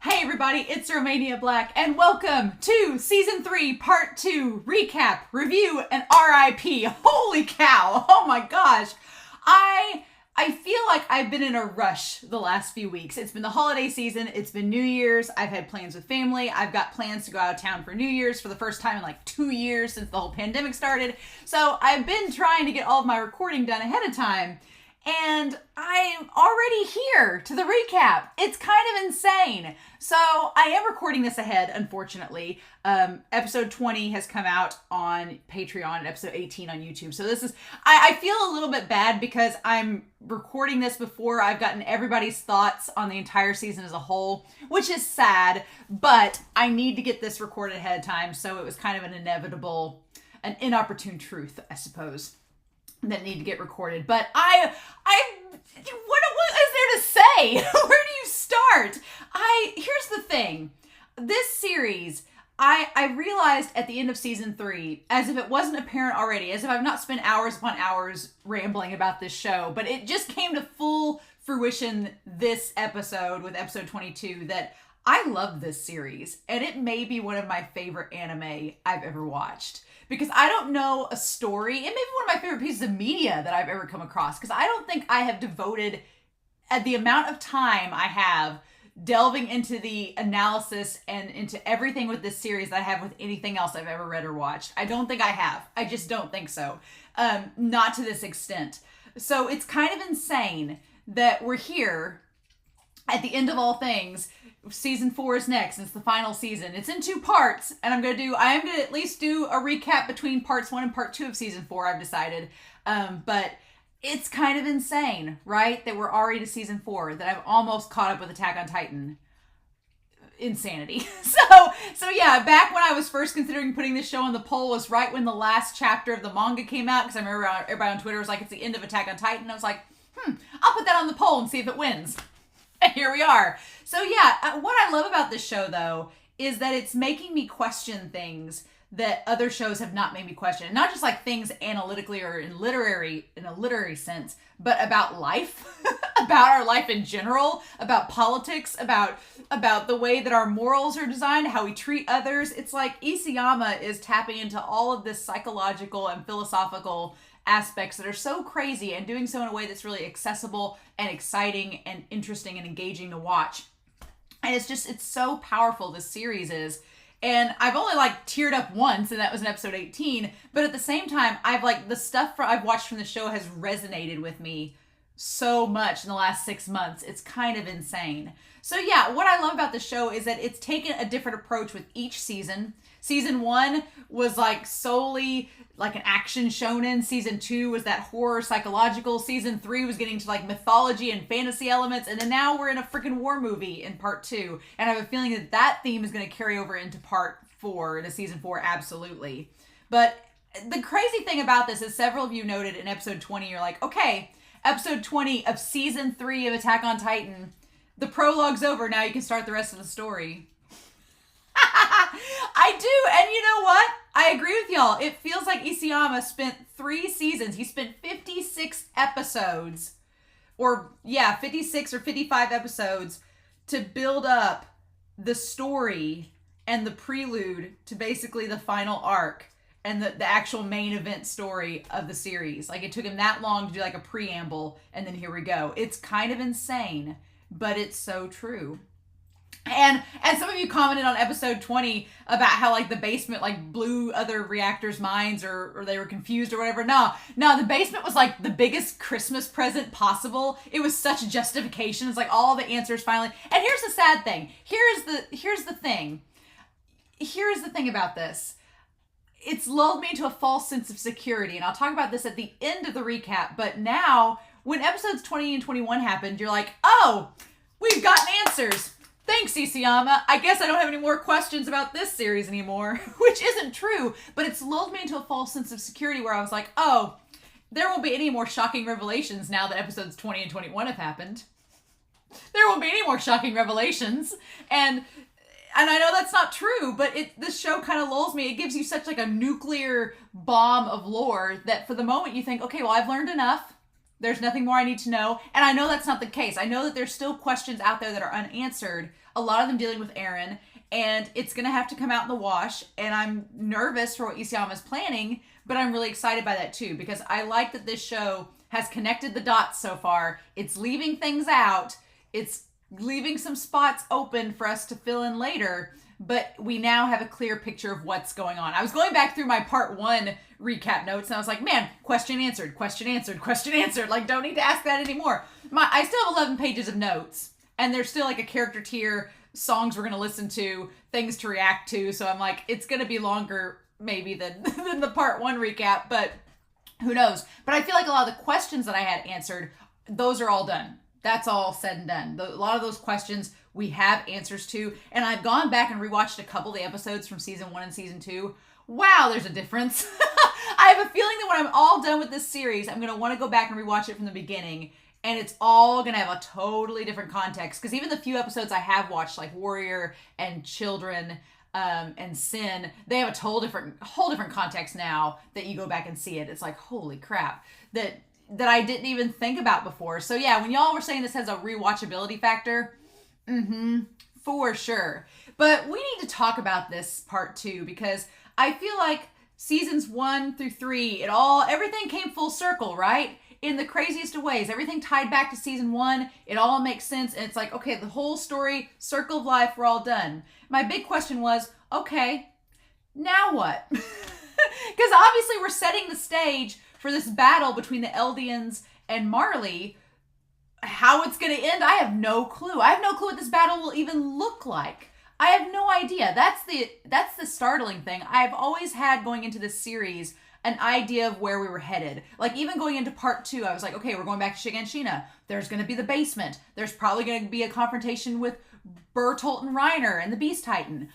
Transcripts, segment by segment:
Hey everybody, it's Romania Black, and welcome to Season 3, Part 2, Recap, Review, and RIP. Holy cow! Oh my gosh! I feel like I've been in a rush the last few weeks. It's been the holiday season, it's been New Year's, I've had plans with family, I've got plans to go out of town for New Year's for the first time in like 2 years since the whole pandemic started. So I've been trying to get all of my recording done ahead of time. And I'm already here to the recap. It's kind of insane. So I am recording this ahead, unfortunately. Episode 20 has come out on Patreon and episode 18 on YouTube. So this is, I feel a little bit bad because I'm recording this before I've gotten everybody's thoughts on the entire season as a whole, which is sad, but I need to get this recorded ahead of time. So it was kind of an inopportune truth, I suppose, that need to get recorded. But what is there to say? Where do you start? Here's the thing. This series, I realized at the end of season 3, as if it wasn't apparent already, as if I've not spent hours upon hours rambling about this show, but it just came to full fruition this episode with episode 22 that I love this series, and it may be one of my favorite anime I've ever watched. Because I don't know a story, it may be one of my favorite pieces of media that I've ever come across, because I don't think I have devoted the amount of time I have delving into the analysis and into everything with this series that I have with anything else I've ever read or watched. I don't think I have. I just don't think so. Not to this extent. So it's kind of insane that we're here at the end of all things. Season 4 is next. It's the final season. It's in 2 parts, and I am gonna at least do a recap between parts 1 and part 2 of season 4, I've decided. But it's kind of insane, right? That we're already to season 4, that I've almost caught up with Attack on Titan. Insanity. So yeah, back when I was first considering putting this show on the poll was right when the last chapter of the manga came out, because I remember everybody on Twitter was like, it's the end of Attack on Titan. I was like, I'll put that on the poll and see if it wins. And here we are. So yeah, what I love about this show, though, is that it's making me question things that other shows have not made me question. And not just like things analytically or in a literary sense, but about life, about our life in general, about politics, about the way that our morals are designed, how we treat others. It's like Isayama is tapping into all of this psychological and philosophical aspects that are so crazy and doing so in a way that's really accessible and exciting and interesting and engaging to watch. And it's so powerful, this series is. And I've only teared up once, and that was in episode 18, but at the same time, the stuff I've watched from the show has resonated with me so much in the last 6 months. It's kind of insane. So yeah, what I love about the show is that it's taken a different approach with each season. Season 1 was solely an action shonen. Season 2 was that horror psychological. Season 3 was getting to mythology and fantasy elements. And then now we're in a freaking war movie in part 2. And I have a feeling that theme is going to carry over into part 4, into season 4, absolutely. But the crazy thing about this is several of you noted in episode 20, you're like, okay, episode 20 of season 3 of Attack on Titan, the prologue's over, now you can start the rest of the story. I do, and you know what? I agree with y'all. It feels like Isayama spent 3 seasons. He spent 56 episodes, 56 or 55 episodes to build up the story and the prelude to basically the final arc and the actual main event story of the series. It took him that long to do a preamble, and then here we go. It's kind of insane, but it's so true. And some of you commented on episode 20 about how the basement blew other reactors' minds or they were confused or whatever. No, the basement was the biggest Christmas present possible. It was such a justification. It's all the answers finally. And here's the sad thing. Here's the thing. Here's the thing about this. It's lulled me into a false sense of security, and I'll talk about this at the end of the recap. But now, when episodes 20 and 21 happened, you're like, oh, we've gotten answers. Thanks, Isayama. I guess I don't have any more questions about this series anymore, which isn't true, but it's lulled me into a false sense of security where I was like, oh, there won't be any more shocking revelations now that episodes 20 and 21 have happened. There won't be any more shocking revelations. And I know that's not true, but this show kind of lulls me. It gives you such a nuclear bomb of lore that for the moment you think, okay, well, I've learned enough. There's nothing more I need to know. And I know that's not the case. I know that there's still questions out there that are unanswered. a lot of them dealing with Eren, and it's going to have to come out in the wash, and I'm nervous for what Isayama's planning, but I'm really excited by that too, because I like that this show has connected the dots so far. It's leaving things out. It's leaving some spots open for us to fill in later, but we now have a clear picture of what's going on. I was going back through my part 1 recap notes, and I was like, man, question answered, question answered, question answered. Like, don't need to ask that anymore. I still have 11 pages of notes, and there's still like a character tier, songs we're going to listen to, things to react to. So I'm like, it's going to be longer maybe than the part 1 recap, but who knows? But I feel like a lot of the questions that I had answered, those are all done. That's all said and done. A lot of those questions we have answers to, and I've gone back and rewatched a couple of the episodes from season 1 and season 2. Wow, there's a difference. I have a feeling that when I'm all done with this series, I'm going to want to go back and rewatch it from the beginning, and it's all going to have a totally different context, because even the few episodes I have watched, like Warrior and Children and Sin, they have a whole different context now that you go back and see it. It's like, holy crap, that I didn't even think about before. So yeah, when y'all were saying this has a rewatchability factor, for sure. But we need to talk about this part 2, because I feel like seasons 1 through 3, everything came full circle, right? In the craziest of ways. Everything tied back to season 1. It all makes sense. And it's like, okay, the whole story, circle of life, we're all done. My big question was, okay, now what? Because obviously we're setting the stage for this battle between the Eldians and Marley. How it's going to end, I have no clue. I have no clue what this battle will even look like. I have no idea. That's the startling thing. I've always had, going into this series, an idea of where we were headed. Like, even going into part 2, I was like, okay, we're going back to Shiganshina. There's going to be the basement. There's probably going to be a confrontation with Bertholdt and Reiner and the Beast Titan.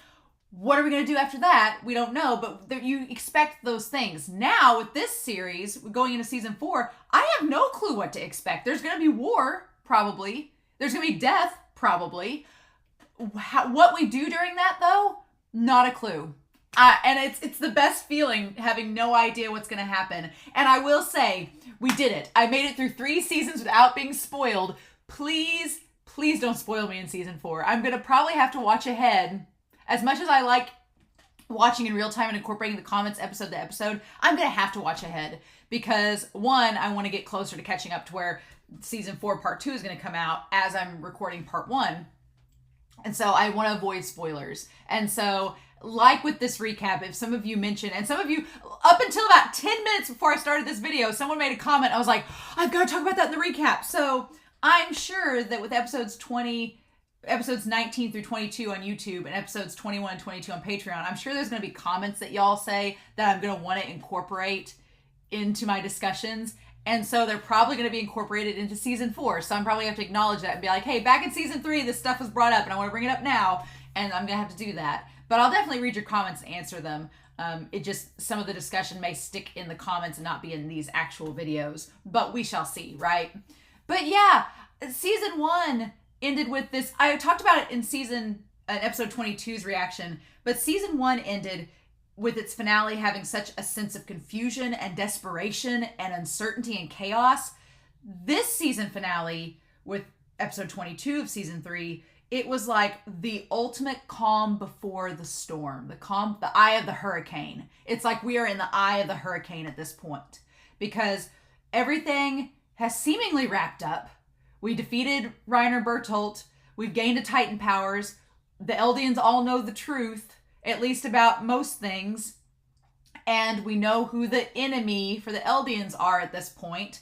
What are we going to do after that? We don't know, but you expect those things. Now, with this series, going into season 4, I have no clue what to expect. There's going to be war, probably. There's going to be death, probably. What we do during that, though, not a clue. And it's the best feeling, having no idea what's going to happen. And I will say, we did it. I made it through 3 seasons without being spoiled. Please, please don't spoil me in season 4. I'm going to probably have to watch ahead. As much as I like watching in real time and incorporating the comments episode to episode, I'm going to have to watch ahead. Because, 1, I want to get closer to catching up to where season 4 part 2 is going to come out as I'm recording part 1. And so I want to avoid spoilers. And so, like with this recap, if some of you mentioned, and some of you, up until about 10 minutes before I started this video, someone made a comment. I was like, I've got to talk about that in the recap. So I'm sure that with episodes 19 through 22 on YouTube and episodes 21 and 22 on Patreon, I'm sure there's going to be comments that y'all say that I'm going to want to incorporate into my discussions. And so they're probably going to be incorporated into season 4. So I'm probably going to have to acknowledge that and be like, hey, back in season 3, this stuff was brought up and I want to bring it up now. And I'm going to have to do that. But I'll definitely read your comments and answer them. It just, some of the discussion may stick in the comments and not be in these actual videos. But we shall see, right? But yeah, season 1 ended with this. I talked about it in episode 22's reaction. But season 1 ended with its finale having such a sense of confusion and desperation and uncertainty and chaos. This season finale with episode 22 of season 3, it was like the ultimate calm before the storm, the eye of the hurricane. It's like we are in the eye of the hurricane at this point, because everything has seemingly wrapped up. We defeated Reiner Bertholdt. We've gained a Titan powers. The Eldians all know the truth, at least about most things. And we know who the enemy for the Eldians are at this point.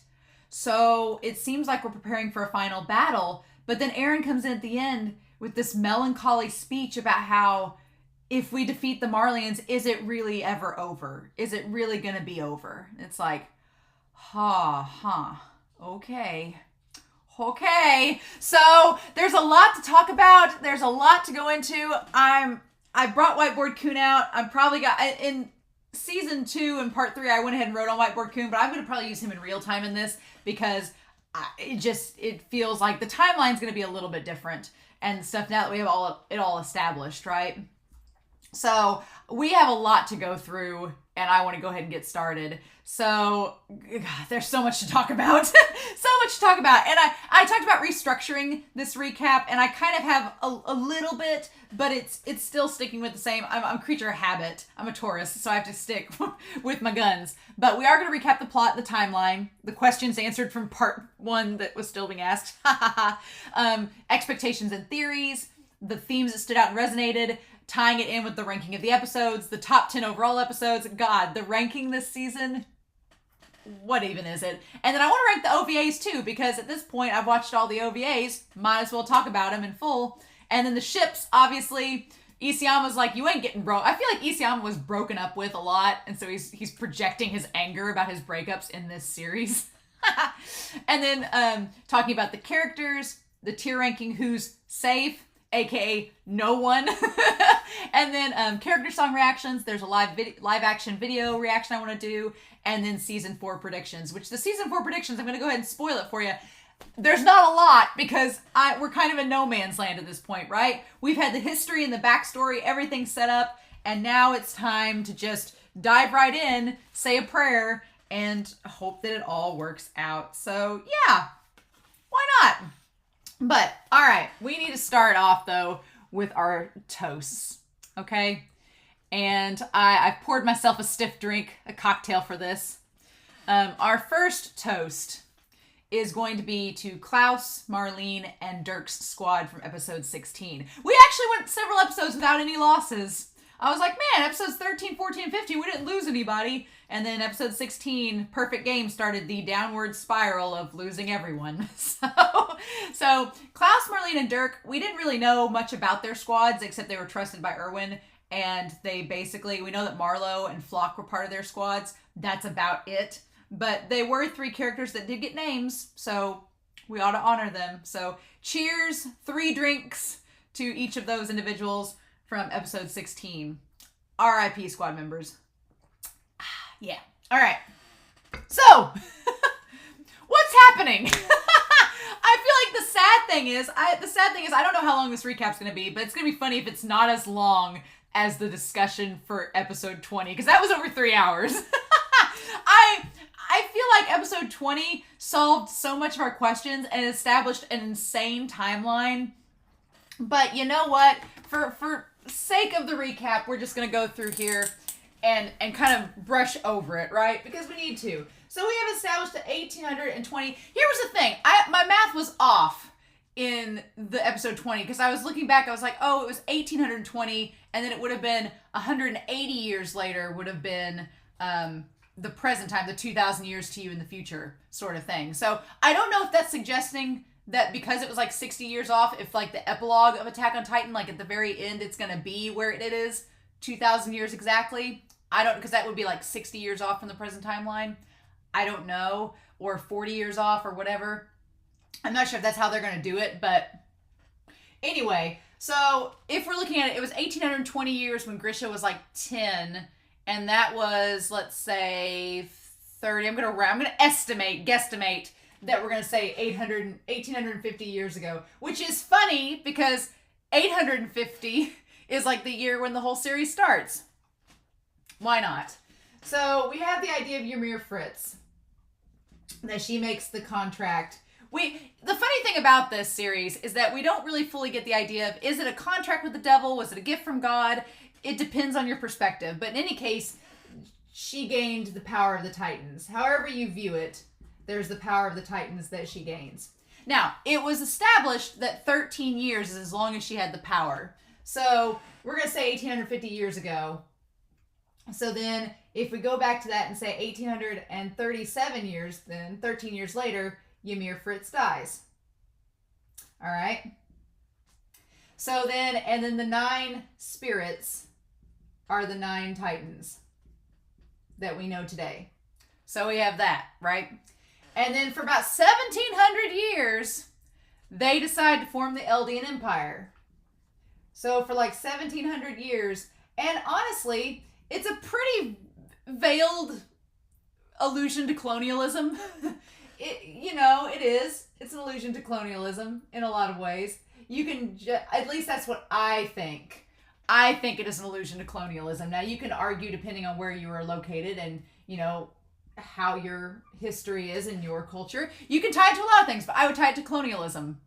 So it seems like we're preparing for a final battle. But then Eren comes in at the end with this melancholy speech about how if we defeat the Marleyans, is it really ever over? Is it really going to be over? It's like, okay. Okay. So there's a lot to talk about. There's a lot to go into. I brought Whiteboard Coon out. I'm probably in season 2 and part 3, I went ahead and wrote on Whiteboard Coon, but I'm going to probably use him in real time in this because it feels like the timeline's going to be a little bit different and stuff now that we have it all established, right? So we have a lot to go through, and I want to go ahead and get started. So God, there's so much to talk about. So much to talk about. And I talked about restructuring this recap, and I kind of have a little bit, but it's still sticking with the same. I'm a creature of habit. I'm a Taurus, so I have to stick with my guns. But we are going to recap the plot, the timeline, the questions answered from part 1 that was still being asked, expectations and theories, the themes that stood out and resonated, tying it in with the ranking of the episodes, the top 10 overall episodes. God, the ranking this season, what even is it? And then I want to rank the OVAs too, because at this point I've watched all the OVAs, might as well talk about them in full. And then the ships, obviously, Isayama's like, you ain't getting broke. I feel like Isayama was broken up with a lot, and so he's projecting his anger about his breakups in this series. And then talking about the characters, the tier ranking, who's safe, aka no one. And then character song reactions. There's a live action video reaction I want to do. And then season 4 predictions, which the season 4 predictions, I'm going to go ahead and spoil it for you. There's not a lot because we're kind of in no man's land at this point, right? We've had the history and the backstory, everything set up, and now it's time to just dive right in, say a prayer, and hope that it all works out. So yeah, why not? But all right, we need to start off though with our toasts, okay? And I've poured myself a stiff drink, a cocktail for this. Our first toast is going to be to Klaus, Marlene, and Dirk's squad from episode 16. We actually went several episodes without any losses. I was like, man, episodes 13, 14, 15, we didn't lose anybody. And then episode 16, Perfect Game, started the downward spiral of losing everyone. So Klaus, Marlene, and Dirk, we didn't really know much about their squads, except they were trusted by Erwin. And we know that Marlowe and Flock were part of their squads. That's about it. But they were 3 characters that did get names, so we ought to honor them. So cheers, 3 drinks to each of those individuals from episode 16. R.I.P. squad members. Yeah. All right. So, what's happening? I feel like the sad thing is, I don't know how long this recap's going to be, but it's going to be funny if it's not as long as the discussion for episode 20, because that was over 3 hours. I feel like episode 20 solved so much of our questions and established an insane timeline. But you know what? For sake of the recap, we're just going to go through here and kind of brush over it, right? Because we need to. So we have established the 1820. Here was the thing. My math was off in the episode 20 because I was looking back. I was like, oh, it was 1820, and then it would have been 180 years later would have been the present time, the 2,000 years to you in the future sort of thing. So I don't know if that's suggesting that because it was like 60 years off, if like the epilogue of Attack on Titan, like at the very end, it's going to be where it is 2,000 years exactly. Because that would be like 60 years off from the present timeline. I don't know. Or 40 years off or whatever. I'm not sure if that's how they're going to do it, but anyway. So if we're looking at it, it was 1820 years when Grisha was like 10. And that was, let's say, 30. I'm going to guesstimate that we're going to say 1850 years ago. Which is funny because 850 is like the year when the whole series starts. Why not? So we have the idea of Ymir Fritz. That she makes the contract. The funny thing about this series is that we don't really fully get the idea of, is it a contract with the devil? Was it a gift from God? It depends on your perspective. But in any case, she gained the power of the Titans. However you view it, there's the power of the Titans that she gains. Now, it was established that 13 years is as long as she had the power. So we're going to say 1850 years ago. So then if we go back to that and say 1837 years, then 13 years later, Ymir Fritz dies. All right. So then, and then the 9 spirits are the 9 Titans that we know today. So we have that, right? And then for about 1,700 years, they decide to form the Eldian Empire. So for like 1,700 years, and honestly, it's a pretty veiled allusion to colonialism. It is. It's an allusion to colonialism in a lot of ways. You can, at least that's what I think. I think it is an allusion to colonialism. Now, you can argue depending on where you are located and, you know, how your history is in your culture. You can tie it to a lot of things, but I would tie it to colonialism.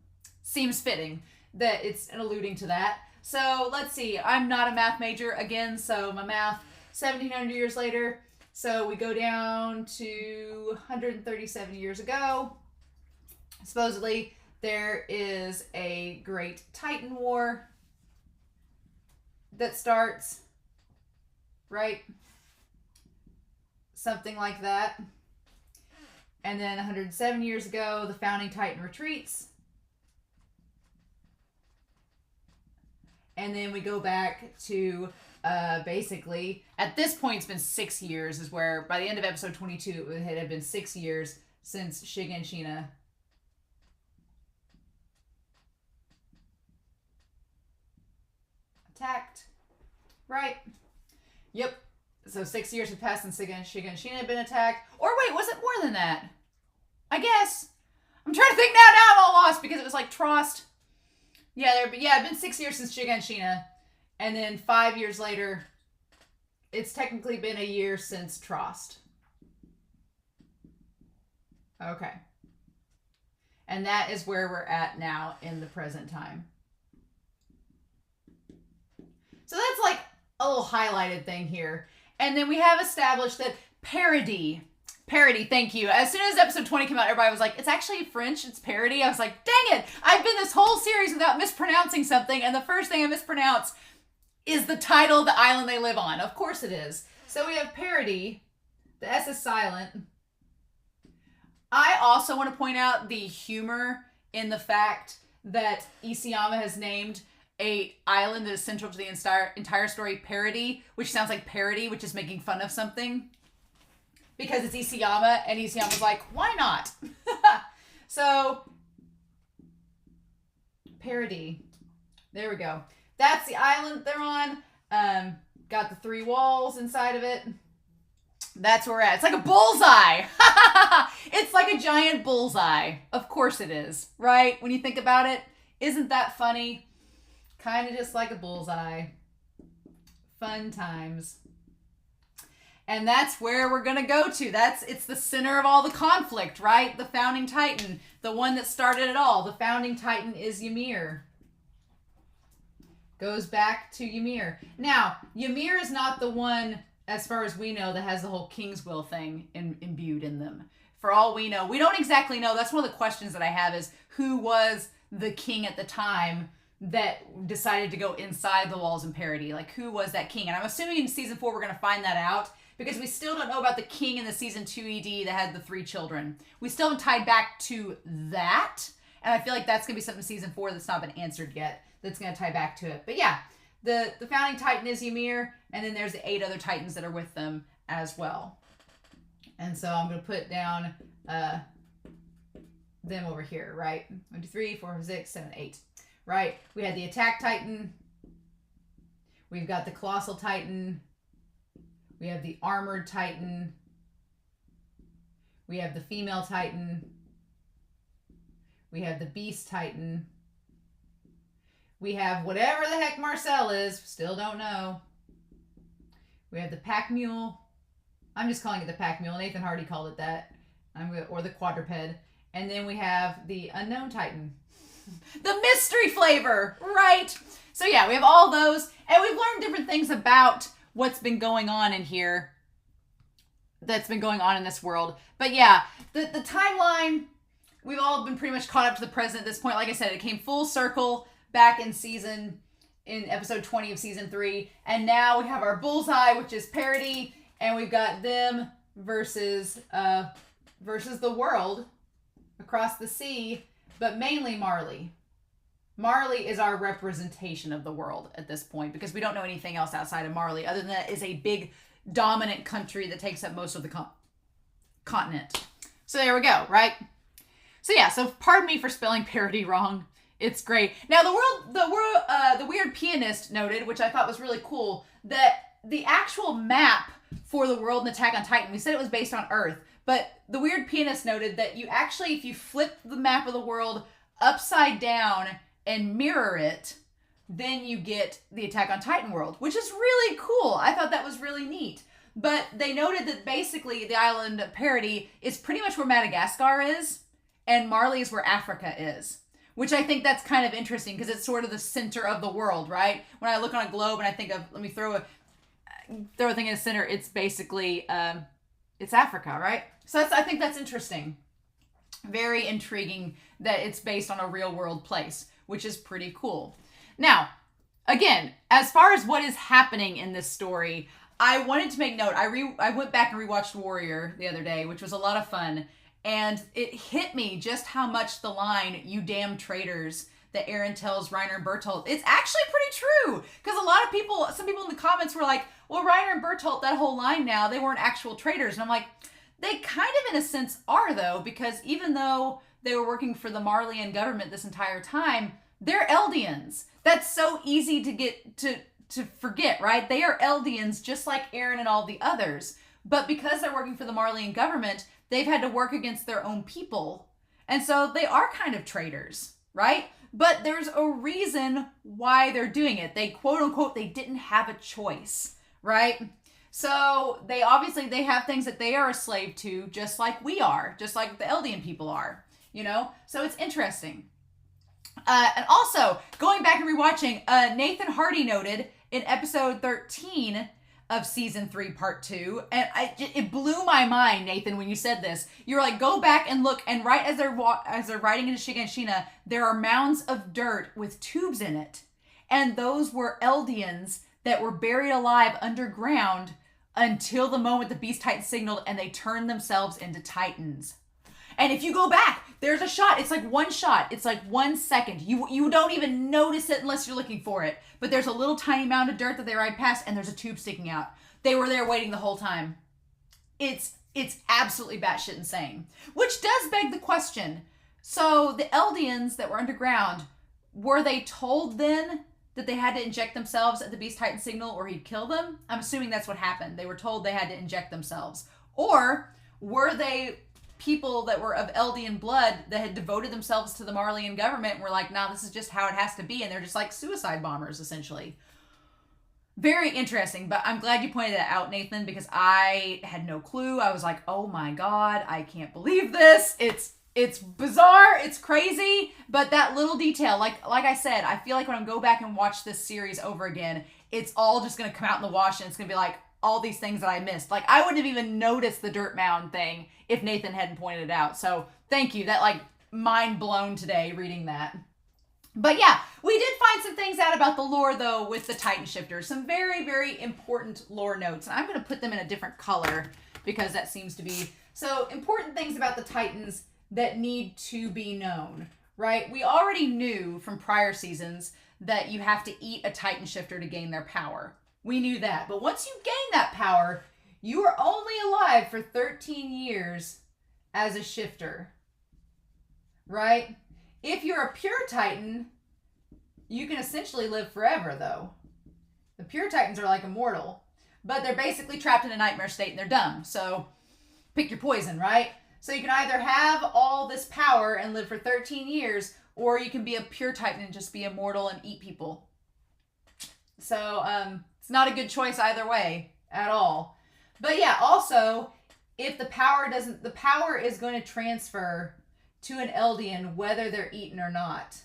Seems fitting that it's alluding to that. So let's see. I'm not a math major again, so my math, 1,700 years later. So we go down to 137 years ago. Supposedly, there is a great Titan War that starts, right? Something like that. And then 107 years ago, the founding Titan retreats. And then we go back to basically, at this point, it's been 6 years, is where by the end of episode 22, it had been 6 years since Shiganshina attacked. Right? Yep. So 6 years had passed since Shiganshina had been attacked. Or wait, was it more than that? I guess. I'm trying to think now. Now I'm all lost because it was like Trost. Yeah, it'd been 6 years since Shiganshina. And then 5 years later, it's technically been a year since Trost. Okay. And that is where we're at now in the present time. So that's like a little highlighted thing here. And then we have established that parody, thank you. As soon as episode 20 came out, everybody was like, it's actually French, it's parody. I was like, dang it, I've been this whole series without mispronouncing something, and the first thing I mispronounced is the title of the island they live on. Of course it is. So we have parody, the S is silent. I also want to point out the humor in the fact that Isayama has named a island that is central to the entire story parody, which sounds like parody, which is making fun of something. Because it's Isayama, and Isayama's like, why not? So, parody. There we go. That's the island they're on. Got the 3 walls inside of it. That's where we're at. It's like a bullseye. It's like a giant bullseye. Of course it is, right? When you think about it, isn't that funny? Kind of just like a bullseye. Fun times. And that's where we're going to go to. It's the center of all the conflict, right? The founding Titan. The one that started it all. The founding Titan is Ymir. Goes back to Ymir. Now, Ymir is not the one, as far as we know, that has the whole King's Will thing imbued in them. For all we know. We don't exactly know. That's one of the questions that I have is, who was the king at the time that decided to go inside the walls in parody? Like, who was that king? And I'm assuming in season 4 we're going to find that out, because we still don't know about the king in the season 2 ED that had the 3 children. We still haven't tied back to that. And I feel like that's going to be something in season 4 that's not been answered yet, that's going to tie back to it. But yeah, the founding Titan is Ymir, and then there's the 8 other Titans that are with them as well. And so I'm going to put down them over here, right? 1, 2, 3, 4, 5, 6, 7, 8. Right? We had the attack Titan. We've got the colossal Titan. We have the armored Titan. We have the female Titan. We have the beast Titan. We have whatever the heck Marcel is. Still don't know. We have the pack mule. I'm just calling it the pack mule. Nathan Hardy called it that. Or the quadruped. And then we have the unknown Titan. The mystery flavor, right? So yeah, we have all those, and we've learned different things about what's been going on in here, that's been going on in this world. But yeah, the timeline, we've all been pretty much caught up to the present at this point. Like I said, it came full circle back in episode 20 of season 3, and now we have our bullseye, which is parody, and we've got them versus the world across the sea. But mainly Marley. Marley is our representation of the world at this point, because we don't know anything else outside of Marley, other than that is a big dominant country that takes up most of the continent. So there we go, right? So yeah, so pardon me for spelling parody wrong. It's great. Now the weird pianist noted, which I thought was really cool, that the actual map for the world in Attack on Titan, we said it was based on Earth, but the weird pianist noted that you actually, if you flip the map of the world upside down and mirror it, then you get the Attack on Titan world, which is really cool. I thought that was really neat. But they noted that basically the island of Parody is pretty much where Madagascar is, and Marley is where Africa is. Which I think that's kind of interesting because it's sort of the center of the world, right? When I look on a globe and I think of, let me throw a thing in the center, it's basically, it's Africa, right? So I think that's interesting. Very intriguing that it's based on a real world place, which is pretty cool. Now, again, as far as what is happening in this story, I wanted to make note. I went back and rewatched Warrior the other day, which was a lot of fun. And it hit me just how much the line, "you damn traitors," that Eren tells Reiner and Bertholdt, it's actually pretty true. Because a lot of people, some people in the comments were like, well, Reiner and Bertholdt, that whole line now, they weren't actual traitors. And I'm like, they kind of in a sense are though, because even though they were working for the Marleyan government this entire time, they're Eldians. That's so easy to get to forget, right? They are Eldians just like Eren and all the others. But because they're working for the Marleyan government, they've had to work against their own people. And so they are kind of traitors, right? But there's a reason why they're doing it. They quote unquote, they didn't have a choice, right? So they have things that they are a slave to, just like we are, just like the Eldian people are, you know? So it's interesting. And also, going back and rewatching, Nathan Hardy noted in episode 13 of season 3, part 2, and it blew my mind, Nathan, when you said this. You're like, go back and look, and right as they're riding into Shiganshina, there are mounds of dirt with tubes in it, and those were Eldians that were buried alive underground until the moment the Beast Titan signaled, and they turned themselves into Titans. And if you go back, there's a shot. It's like one shot. It's like 1 second. You don't even notice it unless you're looking for it. But there's a little tiny mound of dirt that they ride past, and there's a tube sticking out. They were there waiting the whole time. It's absolutely batshit insane. Which does beg the question. So the Eldians that were underground, were they told then that they had to inject themselves at the Beast Titan signal or he'd kill them? I'm assuming that's what happened. They were told they had to inject themselves. Or were they people that were of Eldian blood that had devoted themselves to the Marleyan government and were like, nah, this is just how it has to be, and they're just like suicide bombers, essentially. Very interesting, but I'm glad you pointed that out, Nathan, because I had no clue. I was like, oh my god, I can't believe this. It's bizarre, it's crazy, but that little detail, like I said, I feel like when I go back and watch this series over again, it's all just going to come out in the wash, and it's going to be like, all these things that I missed. Like, I wouldn't have even noticed the dirt mound thing if Nathan hadn't pointed it out. So, thank you. That, like, mind blown today reading that. But yeah, we did find some things out about the lore, though, with the Titan Shifters. Some very, very important lore notes. And I'm going to put them in a different color because that seems to be... So, important things about the Titans that need to be known, right? We already knew from prior seasons that you have to eat a Titan Shifter to gain their power. We knew that. But once you gain that power, you are only alive for 13 years as a shifter. Right? If you're a pure Titan, you can essentially live forever, though. The pure Titans are like immortal. But they're basically trapped in a nightmare state and they're dumb. So, pick your poison, right? So you can either have all this power and live for 13 years, or you can be a pure Titan and just be immortal and eat people. So, it's not a good choice either way at all. But yeah, also, if the power is going to transfer to an Eldian whether they're eaten or not.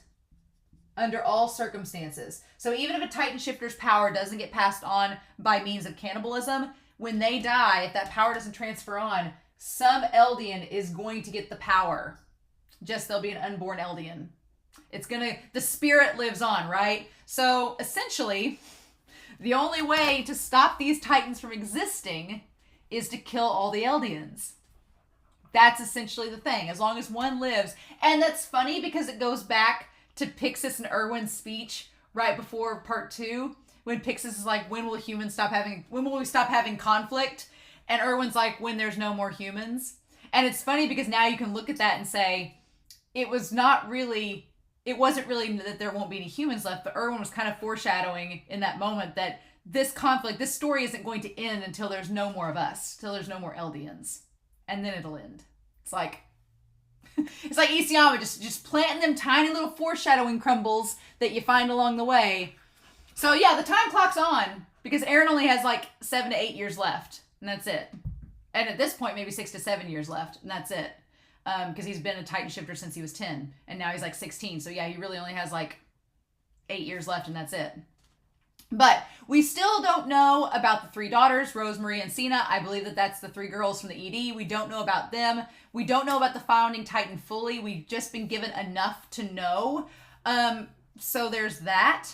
Under all circumstances. So even if a Titan Shifter's power doesn't get passed on by means of cannibalism, when they die, if that power doesn't transfer on, some Eldian is going to get the power. Just they'll be an unborn Eldian. The spirit lives on, right? So essentially, the only way to stop these Titans from existing is to kill all the Eldians. That's essentially the thing. As long as one lives. And that's funny because it goes back to Pixis and Erwin's speech right before part 2. When Pixis is like, when will we stop having conflict? And Erwin's like, when there's no more humans. And it's funny because now you can look at that and say, it wasn't really that there won't be any humans left, but Erwin was kind of foreshadowing in that moment that this story isn't going to end until there's no more of us, till there's no more Eldians. And then it'll end. It's like, It's like Isayama just planting them tiny little foreshadowing crumbles that you find along the way. So yeah, the time clock's on because Eren only has like 7 to 8 years left, and that's it. And at this point, maybe 6 to 7 years left, and that's it. Because he's been a Titan shifter since he was 10, and now he's like 16. So yeah, he really only has like 8 years left, and that's it. But we still don't know about the 3 daughters, Rosemary and Sina. I believe that that's the 3 girls from the ED. We don't know about them. We don't know about the founding Titan fully. We've just been given enough to know. So there's that.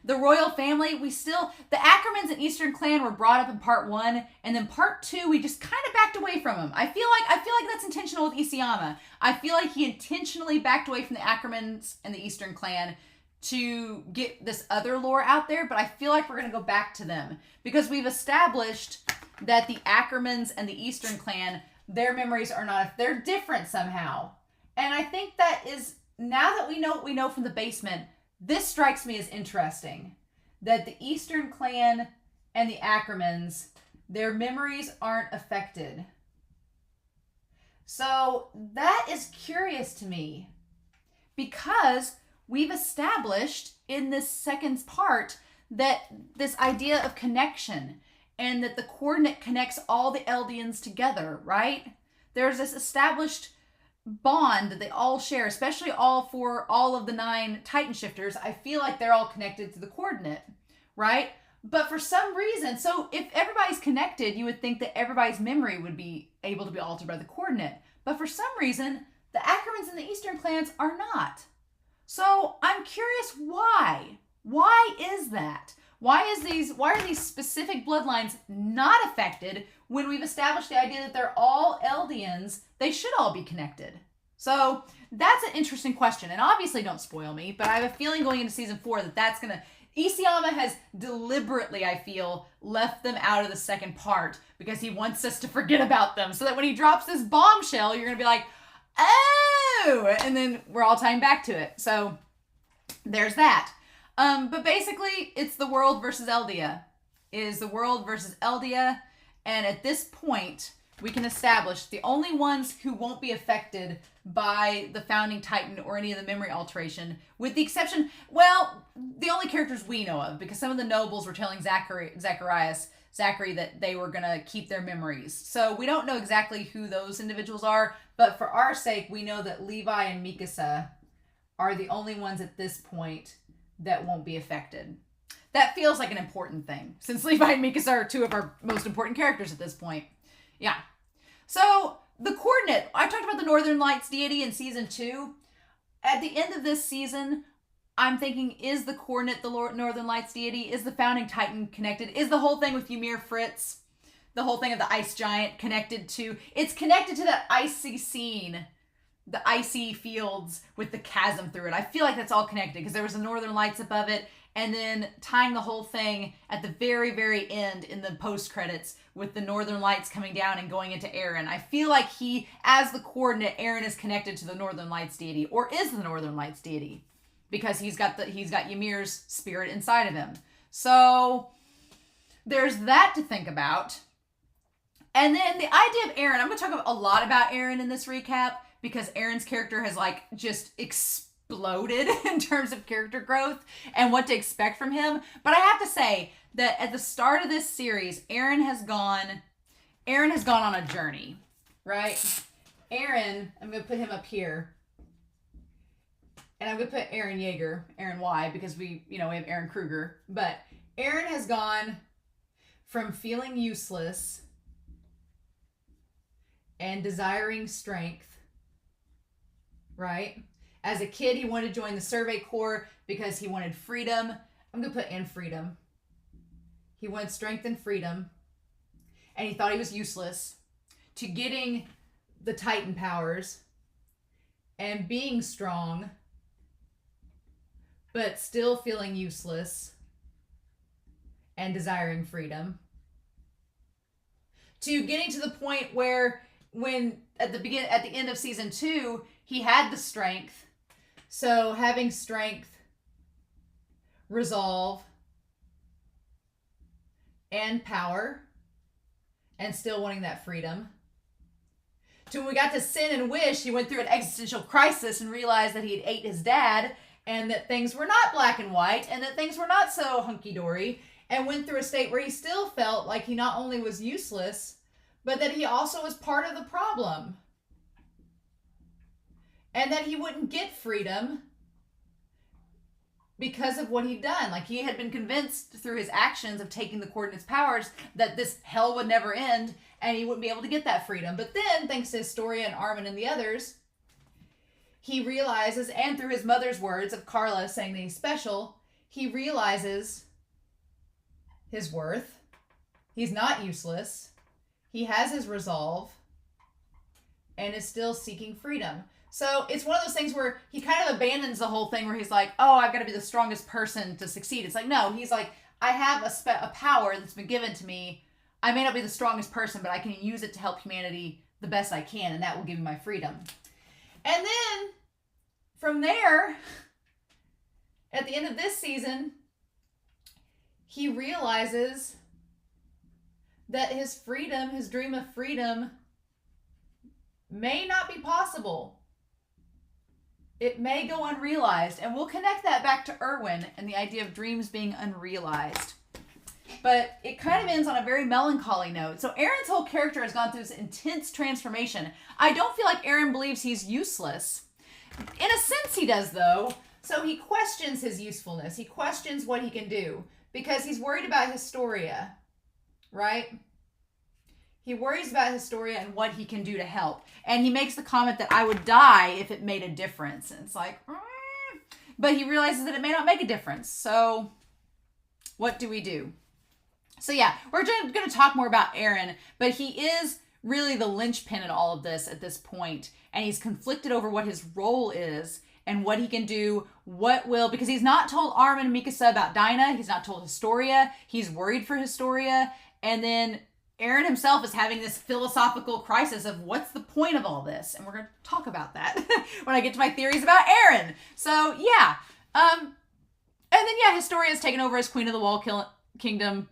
The royal family, the Ackermans and Eastern Clan were brought up in part 1, and then part 2, we just kind of backed away from them. I feel like that's intentional with Isayama. I feel like he intentionally backed away from the Ackermans and the Eastern Clan to get this other lore out there, but I feel like we're going to go back to them because we've established that the Ackermans and the Eastern Clan, their memories are not, they're different somehow. And I think that is, now that we know what we know from the basement, this strikes me as interesting, that the Eastern Clan and the Ackermans, their memories aren't affected. So that is curious to me because we've established in this second part that this idea of connection and that the coordinate connects all the Eldians together, right? There's this established bond that they all share, especially for all of the 9 Titan shifters. I feel like they're all connected to the coordinate, right? But for some reason, so if everybody's connected, you would think that everybody's memory would be able to be altered by the coordinate. But for some reason, the Ackermans and the Eastern clans are not. So I'm curious why. Why is that? Why are these specific bloodlines not affected when we've established the idea that they're all Eldians? They should all be connected. So that's an interesting question. And obviously don't spoil me, but I have a feeling going into season 4 that's going to... Isayama has deliberately, I feel, left them out of the second part because he wants us to forget about them so that when he drops this bombshell, you're going to be like, oh! And then we're all tying back to it. So there's that. But basically, it's the world versus Eldia. It is the world versus Eldia. And at this point, we can establish the only ones who won't be affected by the founding Titan or any of the memory alteration, with the exception, well, the only characters we know of, because some of the nobles were telling Zachary that they were going to keep their memories. So we don't know exactly who those individuals are, but for our sake, we know that Levi and Mikasa are the only ones at this point that won't be affected. That feels like an important thing, since Levi and Mikasa are 2 of our most important characters at this point. Yeah. So, the coordinate. I talked about the Northern Lights deity in season 2. At the end of this season, I'm thinking, is the coordinate the Northern Lights deity? Is the founding Titan connected? Is the whole thing with Ymir Fritz, the whole thing of the ice giant, connected to... It's connected to that icy scene, the icy fields with the chasm through it. I feel like that's all connected because there was the Northern Lights above it, and then tying the whole thing at the very, very end in the post-credits with the Northern Lights coming down and going into Eren. I feel like he, as the coordinate, Eren is connected to the Northern Lights deity, or is the Northern Lights deity, because he's got Ymir's spirit inside of him. So there's that to think about. And then the idea of Eren, I'm going to talk a lot about Eren in this recap, because Eren's character has just exploded in terms of character growth and what to expect from him. But I have to say that at the start of this series, Eren has gone on a journey, right? Eren, I'm going to put him up here. And I'm going to put Eren Yeager, Eren Y, because we have Eren Krueger. But Eren has gone from feeling useless and desiring strength, right? As a kid, he wanted to join the Survey Corps because he wanted freedom. I'm going to put in freedom. He wanted strength and freedom. And he thought he was useless. To getting the Titan powers and being strong, but still feeling useless and desiring freedom. To getting to the point where when at the end of season 2, he had the strength. So having strength, resolve, and power, and still wanting that freedom. to when we got to Sin and Wish, he went through an existential crisis and realized that he had ate his dad and that things were not black and white and that things were not so hunky-dory, and went through a state where he still felt like he not only was useless, but that he also was part of the problem. And that he wouldn't get freedom because of what he'd done. Like, he had been convinced through his actions of taking the coordinates powers that this hell would never end and he wouldn't be able to get that freedom. But then, thanks to Historia and Armin and the others, he realizes, and through his mother's words of Carla saying that he's special, he realizes his worth. He's not useless. He has his resolve and is still seeking freedom. So it's one of those things where he kind of abandons the whole thing where he's like, oh, I've got to be the strongest person to succeed. It's like, no, he's like, I have a power that's been given to me. I may not be the strongest person, but I can use it to help humanity the best I can, and that will give me my freedom. And then from there, at the end of this season, he realizes that his freedom, his dream of freedom, may not be possible. It may go unrealized, and we'll connect that back to Erwin and the idea of dreams being unrealized. But it kind of ends on a very melancholy note. So Eren's whole character has gone through this intense transformation. I don't feel like Eren believes he's useless. In a sense he does, though. So he questions his usefulness. He questions what he can do because he's worried about Historia, right? He worries about Historia and what he can do to help. And he makes the comment that I would die if it made a difference. And it's like, but he realizes that it may not make a difference. So what do we do? So yeah, we're going to talk more about Eren, but he is really the linchpin in all of this at this point. And he's conflicted over what his role is and what he can do, because he's not told Armin and Mikasa about Dina. He's not told Historia. He's worried for Historia. And then Eren himself is having this philosophical crisis of what's the point of all this? And we're going to talk about that when I get to my theories about Eren. So, yeah. And then, yeah, Historia is taken over as Queen of the Wall Kingdom.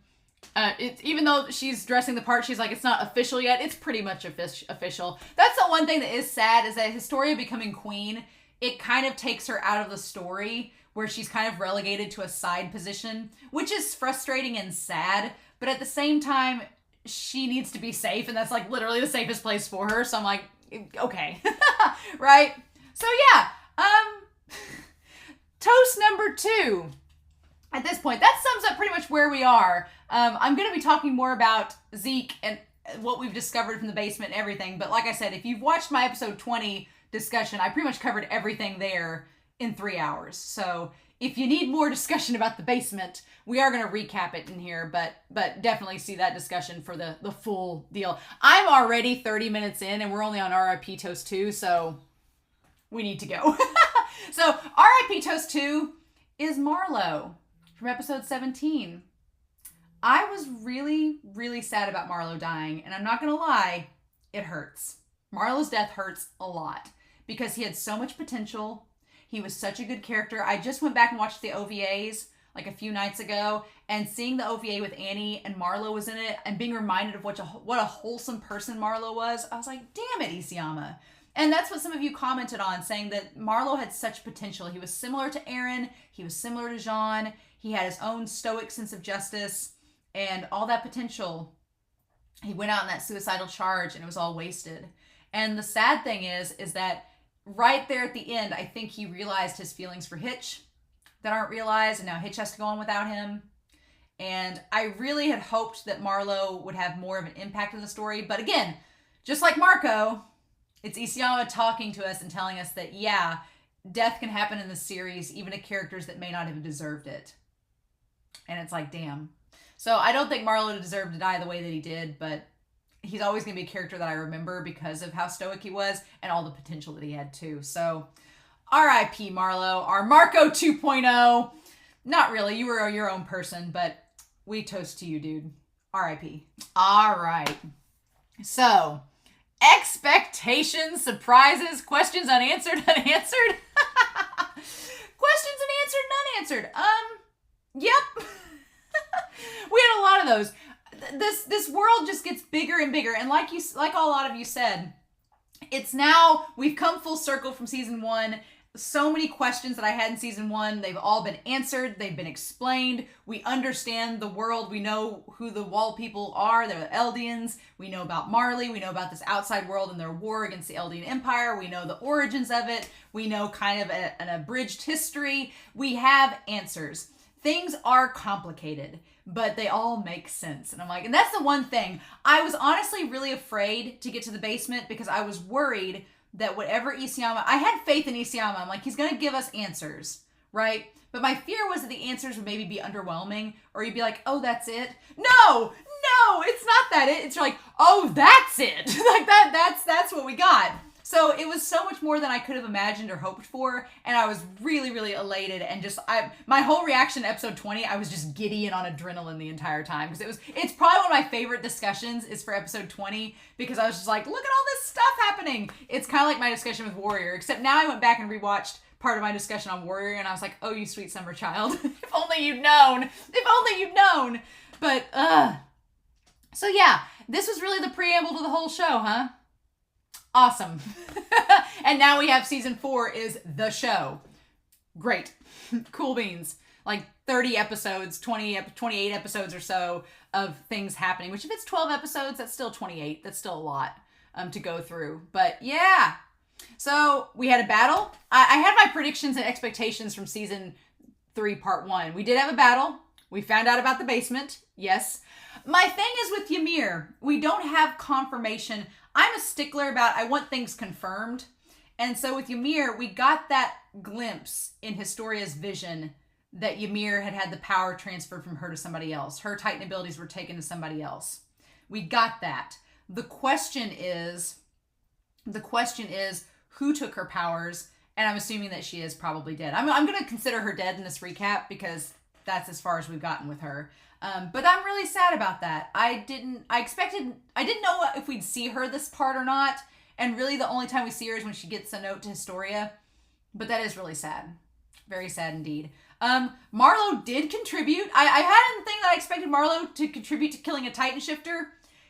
Even though she's dressing the part, she's like, it's not official yet. It's pretty much official. That's the one thing that is sad, is that Historia becoming queen, it kind of takes her out of the story where she's kind of relegated to a side position, which is frustrating and sad. But at the same time, she needs to be safe, and that's like literally the safest place for her. So I'm like, okay. Right? So yeah, toast number 2. At this point, that sums up pretty much where we are. I'm going to be talking more about Zeke and what we've discovered from the basement and everything. But like I said, if you've watched my episode 20 discussion, I pretty much covered everything there in 3 hours. So if you need more discussion about the basement, we are going to recap it in here, but definitely see that discussion for the full deal. I'm already 30 minutes in, and we're only on RIP Toast 2, so we need to go. So RIP Toast 2 is Marlowe from episode 17. I was really, really sad about Marlowe dying, and I'm not going to lie, it hurts. Marlowe's death hurts a lot because he had so much potential. He was such a good character. I just went back and watched the OVAs like a few nights ago, and seeing the OVA with Annie and Marlowe was in it and being reminded of what a wholesome person Marlowe was, I was like, damn it, Isayama. And that's what some of you commented on, saying that Marlowe had such potential. He was similar to Eren. He was similar to Jean. He had his own stoic sense of justice and all that potential. He went out in that suicidal charge and it was all wasted. And the sad thing is that right there at the end, I think he realized his feelings for Hitch that aren't realized, and now Hitch has to go on without him. And I really had hoped that Marlowe would have more of an impact in the story. But again, just like Marco, it's Isayama talking to us and telling us that, yeah, death can happen in the series, even to characters that may not have deserved it. And it's like, damn. So I don't think Marlowe deserved to die the way that he did, but he's always going to be a character that I remember because of how stoic he was and all the potential that he had too. So R.I.P. Marlowe, our Marco 2.0. Not really, you were your own person, but we toast to you, dude. R.I.P. All right. So, expectations, surprises, questions unanswered, unanswered. Questions unanswered and unanswered. Yep. We had a lot of those. This world just gets bigger and bigger, and like a lot of you said, It's now, we've come full circle from season 1. So many questions that I had in season 1, they've all been answered. They've been explained. We understand the world. We know who the Wall people are. They're the Eldians. We know about Marley. We know about this outside world and their war against the Eldian Empire. We know the origins of it. We know kind of an abridged history. We have answers. Things are complicated, but they all make sense. And I'm like, and that's the one thing. I was honestly really afraid to get to the basement because I was worried that whatever Isayama, I had faith in Isayama. I'm like, he's going to give us answers, right? But my fear was that the answers would maybe be underwhelming, or you'd be like, oh, that's it? No, it's not that it. It's like, oh, that's it. Like that's what we got. So it was so much more than I could have imagined or hoped for, and I was really, really elated, and just my whole reaction to episode 20, I was just giddy and on adrenaline the entire time, because it's probably one of my favorite discussions is for episode 20, because I was just like, look at all this stuff happening. It's kind of like my discussion with Warrior, except now I went back and rewatched part of my discussion on Warrior, and I was like, oh, you sweet summer child. If only you'd known. If only you'd known. But, so yeah, this was really the preamble to the whole show, huh? Awesome. And now we have season 4 is the show. Great. Cool beans. Like 30 episodes, 28 episodes or so of things happening, which if it's 12 episodes, that's still 28. That's still a lot to go through. But yeah. So we had a battle. I had my predictions and expectations from season 3, part 1. We did have a battle. We found out about the basement. Yes. My thing is with Ymir, we don't have confirmation. I'm a stickler about, I want things confirmed. And so with Ymir, we got that glimpse in Historia's vision that Ymir had the power transferred from her to somebody else. Her Titan abilities were taken to somebody else. We got that. The question is who took her powers? And I'm assuming that she is probably dead. I'm going to consider her dead in this recap because that's as far as we've gotten with her. But I'm really sad about that. I didn't know if we'd see her this part or not. And really the only time we see her is when she gets a note to Historia. But that is really sad. Very sad indeed. Marlowe did contribute. I hadn't think that I expected Marlowe to contribute to killing a Titan shifter.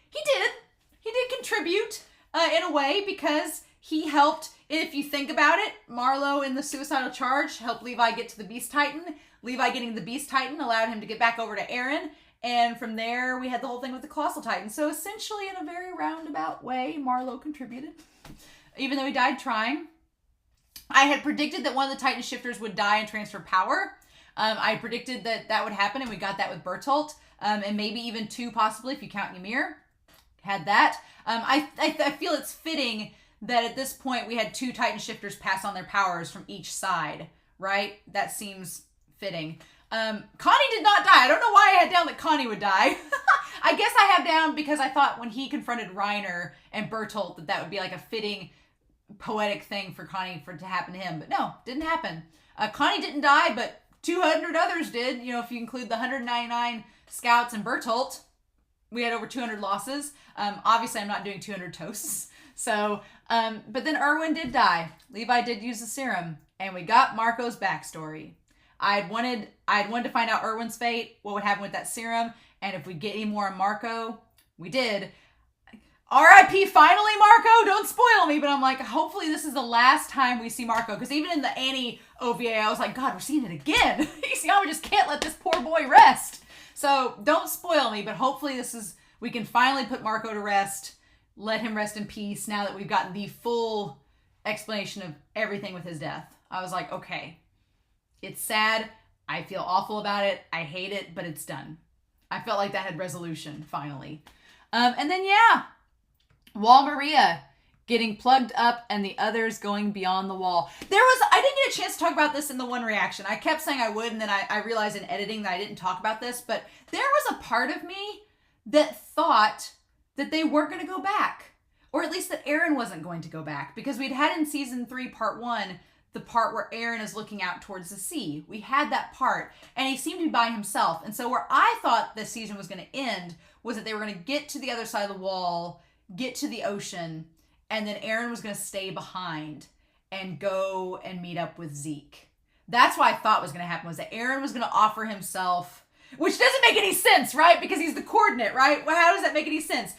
He did. He did contribute in a way because he helped. If you think about it, Marlowe in the suicidal charge helped Levi get to the Beast Titan. Levi getting the Beast Titan allowed him to get back over to Eren. And from there, we had the whole thing with the Colossal Titan. So essentially, in a very roundabout way, Marlowe contributed. Even though he died trying. I had predicted that one of the Titan shifters would die and transfer power. I predicted that would happen, and we got that with Bertholdt. And maybe even 2 possibly, if you count Ymir. Had that. I feel it's fitting that at this point, we had 2 Titan shifters pass on their powers from each side. Right? That seems fitting. Connie did not die. I don't know why I had down that Connie would die. I guess I have down because I thought when he confronted Reiner and Bertholdt that would be like a fitting poetic thing for Connie to happen to him. But no, didn't happen. Connie didn't die, but 200 others did. You know, if you include the 199 scouts and Bertholdt, we had over 200 losses. Obviously, I'm not doing 200 toasts. So, but then Erwin did die. Levi did use the serum, and we got Marco's backstory. I had wanted to find out Erwin's fate, what would happen with that serum, and if we'd get any more on Marco. We did. R.I.P. finally, Marco! Don't spoil me, but I'm like, hopefully this is the last time we see Marco, because even in the Annie OVA, I was like, God, we're seeing it again. Isayama just can't let this poor boy rest. So don't spoil me, but hopefully we can finally put Marco to rest, let him rest in peace now that we've gotten the full explanation of everything with his death. I was like, okay. It's sad. I feel awful about it. I hate it, but it's done. I felt like that had resolution, finally. And then, yeah, Wall Maria getting plugged up and the others going beyond the wall. I didn't get a chance to talk about this in the one reaction. I kept saying I would, and then I realized in editing that I didn't talk about this, but there was a part of me that thought that they weren't going to go back. Or at least that Eren wasn't going to go back. Because we'd had in season 3, part 1, the part where Eren is looking out towards the sea. We had that part, and he seemed to be by himself. And so where I thought this season was going to end was that they were going to get to the other side of the wall, get to the ocean, and then Eren was going to stay behind and go and meet up with Zeke. That's what I thought was going to happen, was that Eren was going to offer himself, which doesn't make any sense, right? Because he's the coordinate, right? Well, how does that make any sense?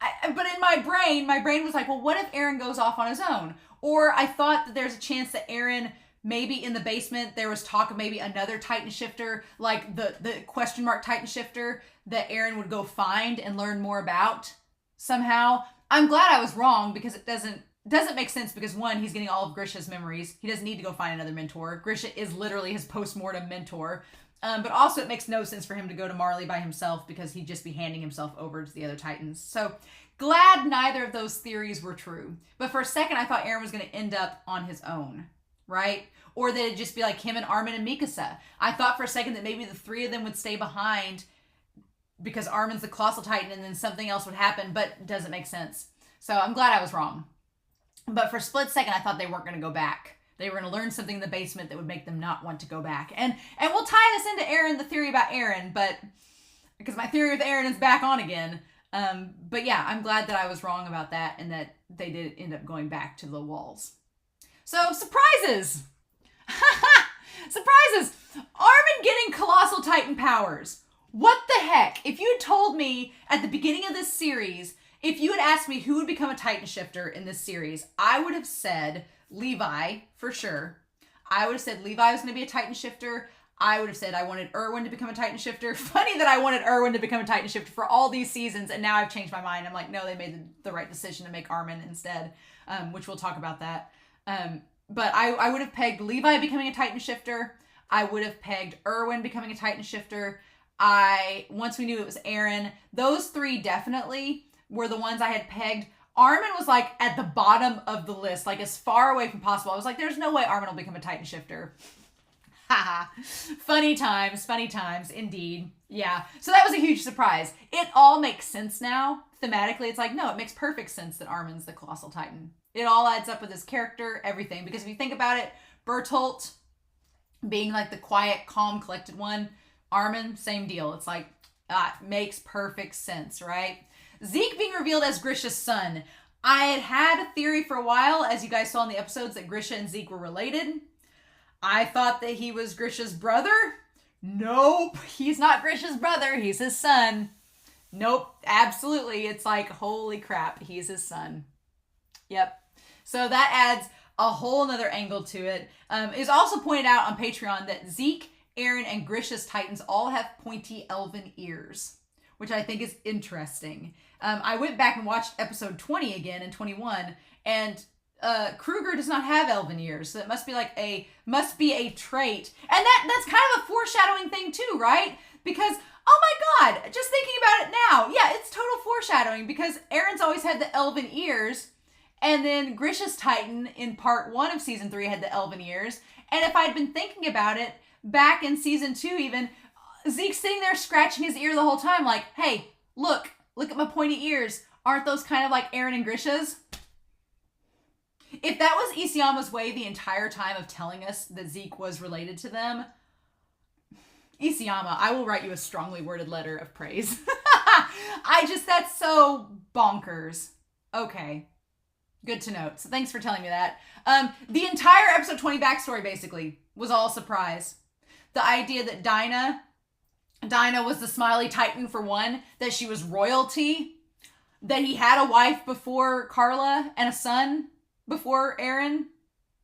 But in my brain was like, well, what if Eren goes off on his own? Or I thought that there's a chance that Eren, maybe in the basement, there was talk of maybe another Titan shifter, like the question mark Titan shifter that Eren would go find and learn more about somehow. I'm glad I was wrong, because it doesn't make sense, because one, he's getting all of Grisha's memories. He doesn't need to go find another mentor. Grisha is literally his post-mortem mentor. But also it makes no sense for him to go to Marley by himself, because he'd just be handing himself over to the other Titans. So glad neither of those theories were true. But for a second, I thought Eren was going to end up on his own, right? Or that it'd just be like him and Armin and Mikasa. I thought for a second that maybe the three of them would stay behind because Armin's the Colossal Titan, and then something else would happen, but it doesn't make sense. So I'm glad I was wrong. But for a split second, I thought they weren't going to go back. They were going to learn something in the basement that would make them not want to go back. And we'll tie this into Eren, the theory about Eren, but because my theory with Eren is back on again. But yeah, I'm glad that I was wrong about that, and that they did end up going back to the walls. So, surprises! Surprises! Armin getting Colossal Titan powers. What the heck? If you had told me at the beginning of this series, if you had asked me who would become a Titan shifter in this series, I would have said Levi, for sure. I would have said Levi was going to be a Titan shifter. I would have said I wanted Erwin to become a Titan shifter. Funny that I wanted Erwin to become a Titan shifter for all these seasons, and now I've changed my mind. I'm like, no, they made the right decision to make Armin instead, which we'll talk about that. But I would have pegged Levi becoming a Titan shifter. I would have pegged Erwin becoming a Titan shifter. Once we knew it was Eren, those three definitely were the ones I had pegged. Armin was like at the bottom of the list, like as far away from possible. I was like, there's no way Armin will become a Titan shifter. Haha. Funny times, indeed. Yeah. So that was a huge surprise. It all makes sense now. Thematically, it's like, no, it makes perfect sense that Armin's the Colossal Titan. It all adds up with his character, everything. Because if you think about it, Bertholdt being like the quiet, calm, collected one, Armin, same deal. It's like, makes perfect sense, right? Zeke being revealed as Grisha's son. I had a theory for a while, as you guys saw in the episodes, that Grisha and Zeke were related. I thought that he was Grisha's brother. Nope, he's not Grisha's brother. He's his son. Nope, absolutely. It's like, holy crap, he's his son. Yep. So that adds a whole nother angle to it. It's also pointed out on Patreon that Zeke, Eren, and Grisha's Titans all have pointy elven ears, which I think is interesting. I went back and watched episode 20 again and 21, and Krueger does not have elven ears, so it must be a trait. And that's kind of a foreshadowing thing too, right? Because, oh my god, just thinking about it now, yeah, it's total foreshadowing, because Eren's always had the elven ears, and then Grisha's Titan in part 1 of season 3 had the elven ears, and if I'd been thinking about it, back in season 2 even, Zeke's sitting there scratching his ear the whole time like, hey, look at my pointy ears. Aren't those kind of like Eren and Grisha's? If that was Isayama's way the entire time of telling us that Zeke was related to them, Isayama, I will write you a strongly worded letter of praise. That's so bonkers. Okay. Good to note. So thanks for telling me that. The entire episode 20 backstory basically was all a surprise. The idea that Dina was the smiley Titan for one, that she was royalty, that he had a wife before Carla and a son before Eren.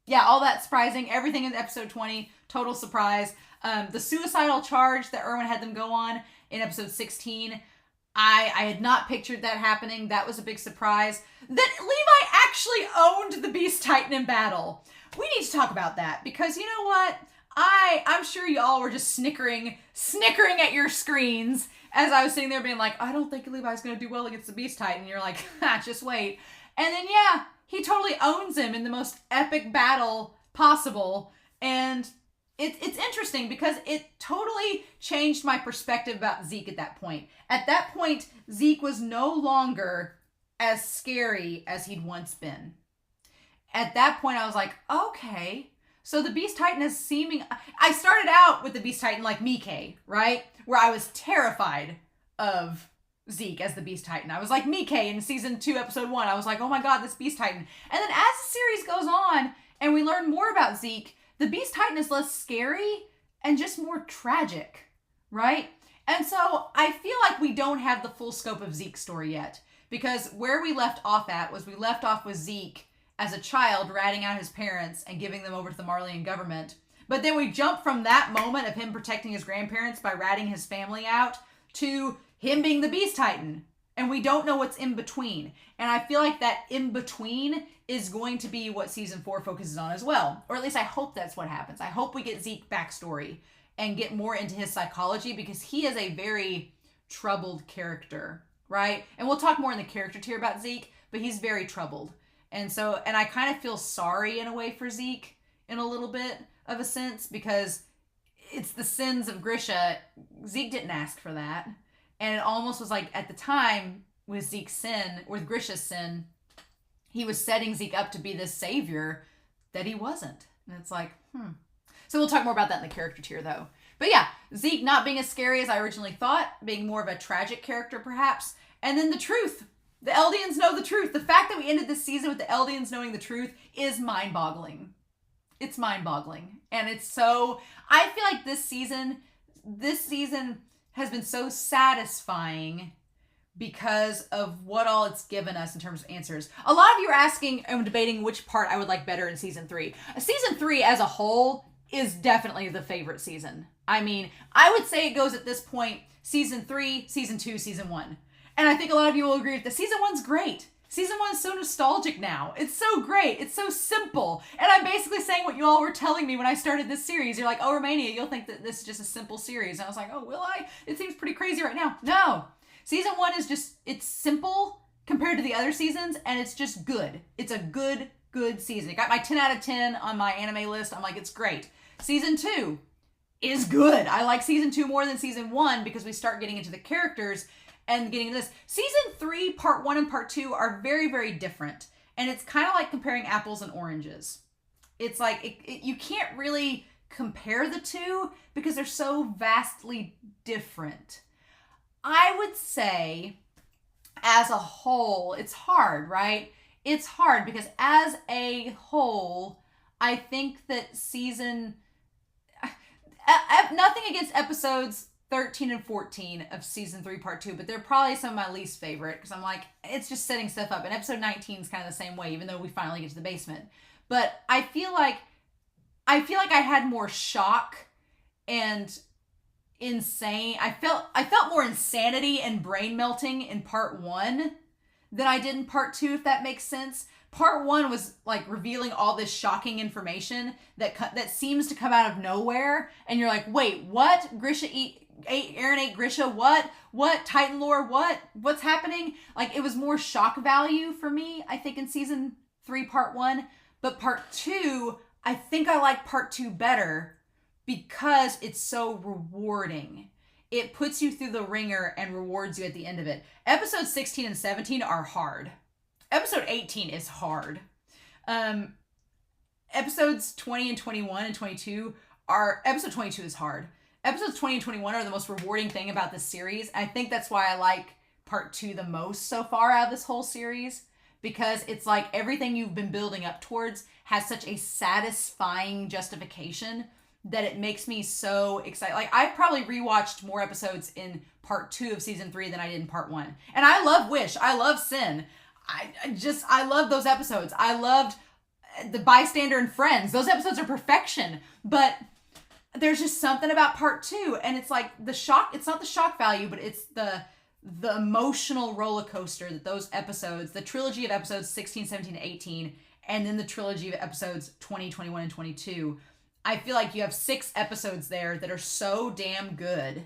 Yeah, all that surprising. Everything in episode 20, total surprise. The suicidal charge that Erwin had them go on in episode 16, I had not pictured that happening. That was a big surprise. That Levi actually owned the Beast Titan in battle. We need to talk about that, because you know what? I'm sure y'all were just snickering at your screens as I was sitting there being like, I don't think Levi's going to do well against the Beast Titan. And you're like, just wait. And then, yeah, he totally owns him in the most epic battle possible. And it's interesting because it totally changed my perspective about Zeke at that point. At that point, Zeke was no longer as scary as he'd once been. At that point, I was like, okay, so the Beast Titan is seeming... I started out with the Beast Titan like Mike, right? Where I was terrified of Zeke as the Beast Titan. I was like Mike in season 2, episode 1. I was like, oh my god, this Beast Titan. And then as the series goes on and we learn more about Zeke, the Beast Titan is less scary and just more tragic, right? And so I feel like we don't have the full scope of Zeke's story yet. Because where we left off with Zeke as a child ratting out his parents and giving them over to the Marleyan government. But then we jump from that moment of him protecting his grandparents by ratting his family out to him being the Beast Titan. And we don't know what's in between. And I feel like that in between is going to be what season 4 focuses on as well. Or at least I hope that's what happens. I hope we get Zeke backstory and get more into his psychology, because he is a very troubled character, right? And we'll talk more in the character tier about Zeke, but he's very troubled. And I kind of feel sorry in a way for Zeke in a little bit of a sense, because it's the sins of Grisha. Zeke didn't ask for that. And it almost was like at the time with Grisha's sin, he was setting Zeke up to be this savior that he wasn't. And it's like, So we'll talk more about that in the character tier though. But yeah, Zeke not being as scary as I originally thought, being more of a tragic character perhaps. And then the truth. The Eldians know the truth. The fact that we ended this season with the Eldians knowing the truth is mind-boggling. It's mind-boggling. And it's so, I feel like this season has been so satisfying because of what all it's given us in terms of answers. A lot of you are asking and debating which part I would like better in season 3. Season 3 as a whole is definitely the favorite season. I mean, I would say it goes at this point, season 3, season 2, season 1. And I think a lot of you will agree that season 1's great. Season 1 is so nostalgic now. It's so great. It's so simple. And I'm basically saying what you all were telling me when I started this series. You're like, oh, Romania, you'll think that this is just a simple series. And I was like, oh, will I? It seems pretty crazy right now. No. Season 1 is just, it's simple compared to the other seasons, and it's just good. It's a good season. It got my 10 out of 10 on my anime list. I'm like, it's great. Season 2 is good. I like season 2 more than season 1 because we start getting into the characters and getting into this. Season 3, part 1 and part 2 are very, very different. And it's kind of like comparing apples and oranges. It's like, you can't really compare the two because they're so vastly different. I would say, as a whole, it's hard, right? It's hard because as a whole, I think that nothing against episodes 13 and 14 of season 3 part 2, but they're probably some of my least favorite because I'm like, it's just setting stuff up. And episode 19 is kind of the same way, even though we finally get to the basement. But I feel like I had more shock and insane. I felt more insanity and brain melting in part 1 than I did in part 2, if that makes sense. Part 1 was like revealing all this shocking information that seems to come out of nowhere, and you're like, wait, what? Eren ate Grisha? What? Titan lore? What's happening? Like, it was more shock value for me, I think, in season 3, part 1. But part 2, I think I like part 2 better because it's so rewarding. It puts you through the ringer and rewards you at the end of it. Episodes 16 and 17 are hard. Episode 18 is hard. Episodes 20 and 21 and 22 episode 22 is hard. Episodes 20 and 21 are the most rewarding thing about this series. I think that's why I like part 2 the most so far out of this whole series, because it's like everything you've been building up towards has such a satisfying justification that it makes me so excited. Like, I've probably rewatched more episodes in part 2 of season 3 than I did in part 1. And I love Wish. I love Sin. I love those episodes. I loved the Bystander and Friends. Those episodes are perfection. But there's just something about part 2. And it's like the shock. It's not the shock value, but it's the emotional roller coaster that those episodes, the trilogy of episodes 16, 17, and 18, and then the trilogy of episodes 20, 21, and 22. I feel like you have 6 episodes there that are so damn good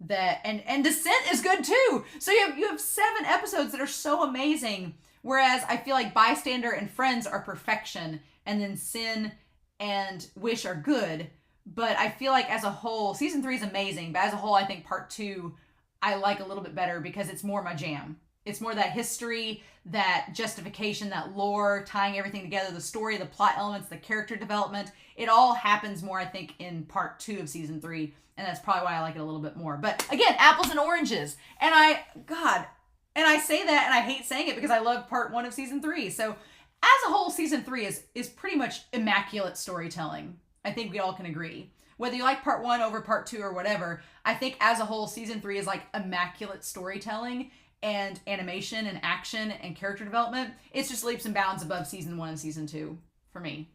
that, and Descent is good too. So you have 7 episodes that are so amazing. Whereas I feel like Bystander and Friends are perfection, and then Sin and Wish are good. But I feel like as a whole, season 3 is amazing. But as a whole, I think part 2 I like a little bit better because it's more my jam. It's more that history, that justification, that lore, tying everything together, the story, the plot elements, the character development. It all happens more, I think, in part 2 of season 3. And that's probably why I like it a little bit more. But again, apples and oranges. And I say that and I hate saying it because I love part 1 of season 3. So as a whole, season 3 is pretty much immaculate storytelling. I think we all can agree. Whether you like part 1 over part 2 or whatever, I think as a whole, season 3 is like immaculate storytelling. and animation and action and character development, it's just leaps and bounds above season 1 and season 2 for me.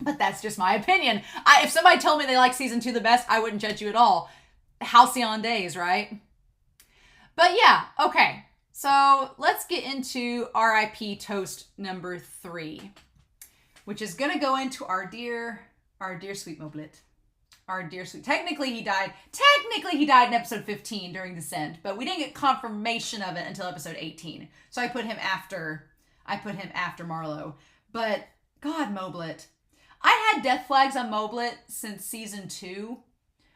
But that's just my opinion. If somebody told me they like season 2 the best, I wouldn't judge you at all. Halcyon days, right? But yeah, okay. So let's get into RIP toast number 3, which is going to go into our dear sweet Moblit. Our dear sweet. Technically he died in episode 15 during Descent, but we didn't get confirmation of it until episode 18. So I put him after Marlowe. But God, Moblit. I had death flags on Moblit since season 2.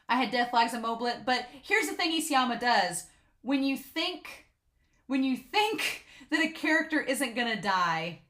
But here's the thing Isayama does. When you think that a character isn't gonna die,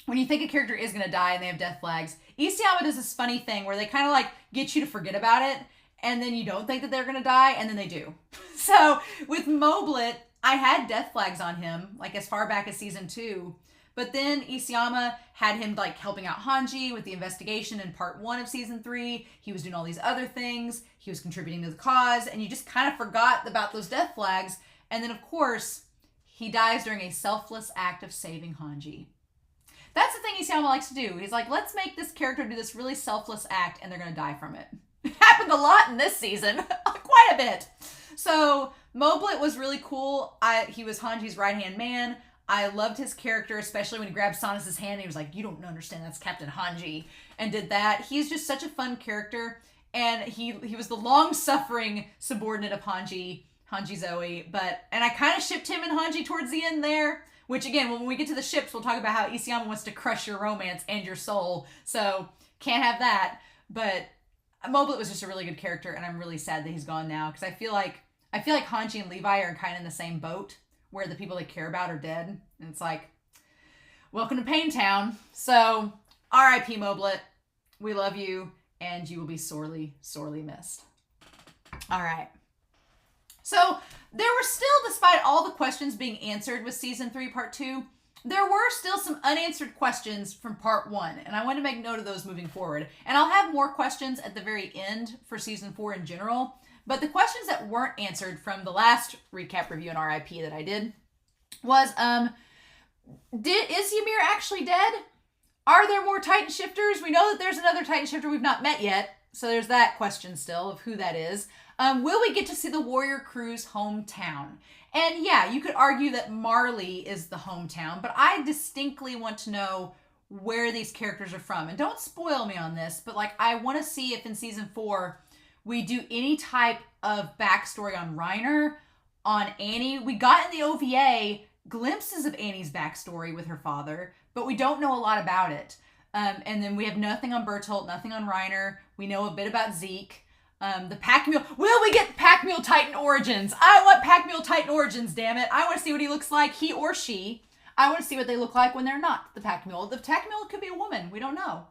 when you think a character is gonna die and they have death flags, Isayama does this funny thing where they kind of like get you to forget about it, and then you don't think that they're gonna die, and then they do. So with Moblit, I had death flags on him, like as far back as season 2. But then Isayama had him like helping out Hanji with the investigation in part 1 of season 3. He was doing all these other things. He was contributing to the cause, and you just kind of forgot about those death flags. And then of course, he dies during a selfless act of saving Hanji. That's the thing Isayama likes to do. He's like, let's make this character do this really selfless act, and they're going to die from it. It happened a lot in this season. Quite a bit. So Moblit was really cool. He was Hanji's right-hand man. I loved his character, especially when he grabbed Sanus' hand and he was like, you don't understand, that's Captain Hanji, and did that. He's just such a fun character, and he was the long-suffering subordinate of Hanji Zoe, and I kind of shipped him and Hanji towards the end there, which again, when we get to the ships, we'll talk about how Isayama wants to crush your romance and your soul, so can't have that. But Moblit was just a really good character, and I'm really sad that he's gone now, because I feel like Hanji and Levi are kind of in the same boat, where the people they care about are dead. And it's like, welcome to Pain Town. So, R.I.P. Moblit. We love you, and you will be sorely, sorely missed. All right. So, there were still, despite all the questions being answered with Season 3, Part 2, there were still some unanswered questions from Part 1, and I want to make note of those moving forward. And I'll have more questions at the very end for Season 4 in general. But the questions that weren't answered from the last recap review on RIP that I did was, is Ymir actually dead? Are there more Titan shifters? We know that there's another Titan shifter we've not met yet, so there's that question still of who that is. Will we get to see the warrior crew's hometown? And yeah, you could argue that Marley is the hometown, but I distinctly want to know where these characters are from. And don't spoil me on this, but like I want to see if in season 4 we do any type of backstory on Reiner, on Annie. We got in the OVA glimpses of Annie's backstory with her father, but we don't know a lot about it. And then we have nothing on Bertholdt, nothing on Reiner. We know a bit about Zeke. The Pack Mule. Will we get Pack Mule Titan origins? I want Pack Mule Titan origins, damn it. I want to see what he looks like, he or she. I want to see what they look like when they're not the Pack Mule. The Pack Mule could be a woman. We don't know.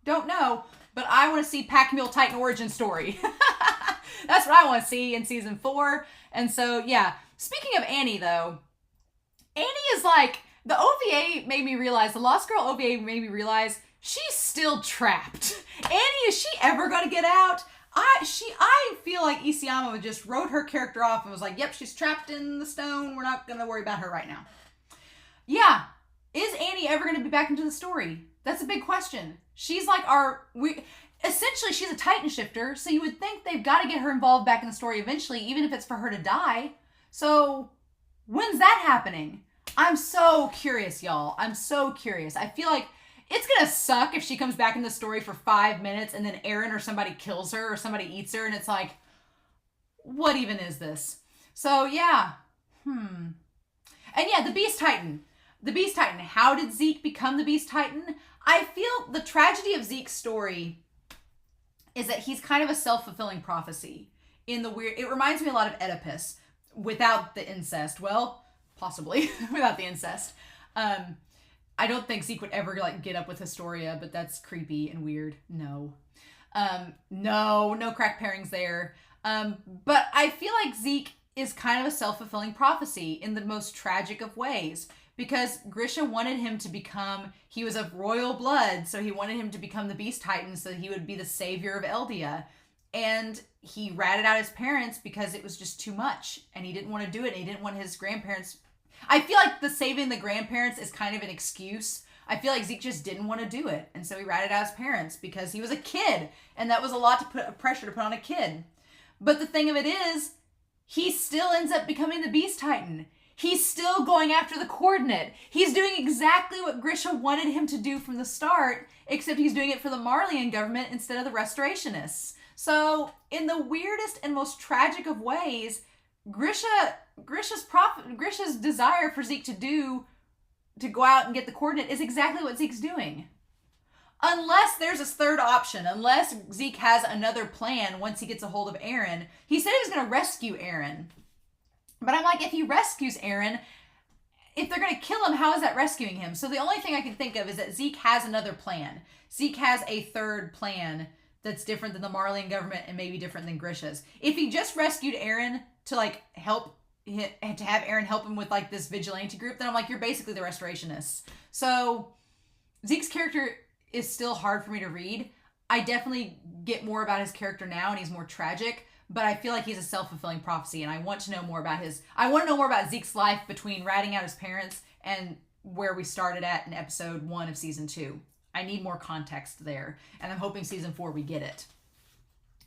Don't know. But I want to see Pack Mule Titan origin story. That's what I want to see in season 4. And so, yeah. Speaking of Annie, though, Annie is like, the OVA made me realize, the Lost Girl OVA made me realize she's still trapped. Annie, is she ever going to get out? I feel like Isayama just wrote her character off and was like, yep, she's trapped in the stone. We're not going to worry about her right now. Yeah. Is Annie ever going to be back into the story? That's a big question. She's like essentially she's a Titan shifter, so you would think they've got to get her involved back in the story eventually, even if it's for her to die. So when's that happening? I'm so curious, y'all. I'm so curious. I feel like it's going to suck if she comes back in the story for 5 minutes and then Eren or somebody kills her or somebody eats her and it's like, what even is this? So yeah. And yeah, the Beast Titan. The Beast Titan. How did Zeke become the Beast Titan? I feel the tragedy of Zeke's story is that he's kind of a self-fulfilling prophecy in the weird. It reminds me a lot of Oedipus without the incest. Well, possibly without the incest. I don't think Zeke would ever like get up with Historia, but that's creepy and weird. No. No crack pairings there. But I feel like Zeke is kind of a self-fulfilling prophecy in the most tragic of ways. Because Grisha wanted him to become, he was of royal blood, so he wanted him to become the Beast Titan so that he would be the savior of Eldia. And he ratted out his parents because it was just too much. And he didn't want to do it. And he didn't want his grandparents. I feel like the saving the grandparents is kind of an excuse. I feel like Zeke just didn't want to do it. And so he ratted out his parents because he was a kid. And that was a lot to put pressure to put on a kid. But the thing of it is, he still ends up becoming the Beast Titan. He's still going after the coordinate. He's doing exactly what Grisha wanted him to do from the start, except he's doing it for the Marleyan government instead of the Restorationists. So, in the weirdest and most tragic of ways, Grisha's desire for Zeke to go out and get the coordinate is exactly what Zeke's doing. Unless there's a third option, unless Zeke has another plan once he gets a hold of Eren. He said he was going to rescue Eren. But I'm like, if he rescues Eren, if they're going to kill him, how is that rescuing him? So the only thing I can think of is that Zeke has another plan. Zeke has a third plan that's different than the Marleyan government and maybe different than Grisha's. If he just rescued Eren to like help him, and to have Eren help him with like this vigilante group, then I'm like, you're basically the Restorationists. So Zeke's character is still hard for me to read. I definitely get more about his character now and he's more tragic, but I feel like he's a self-fulfilling prophecy and I want to know more about Zeke's life between ratting out his parents and where we started at in episode 1 of season 2. I need more context there and I'm hoping season 4 we get it.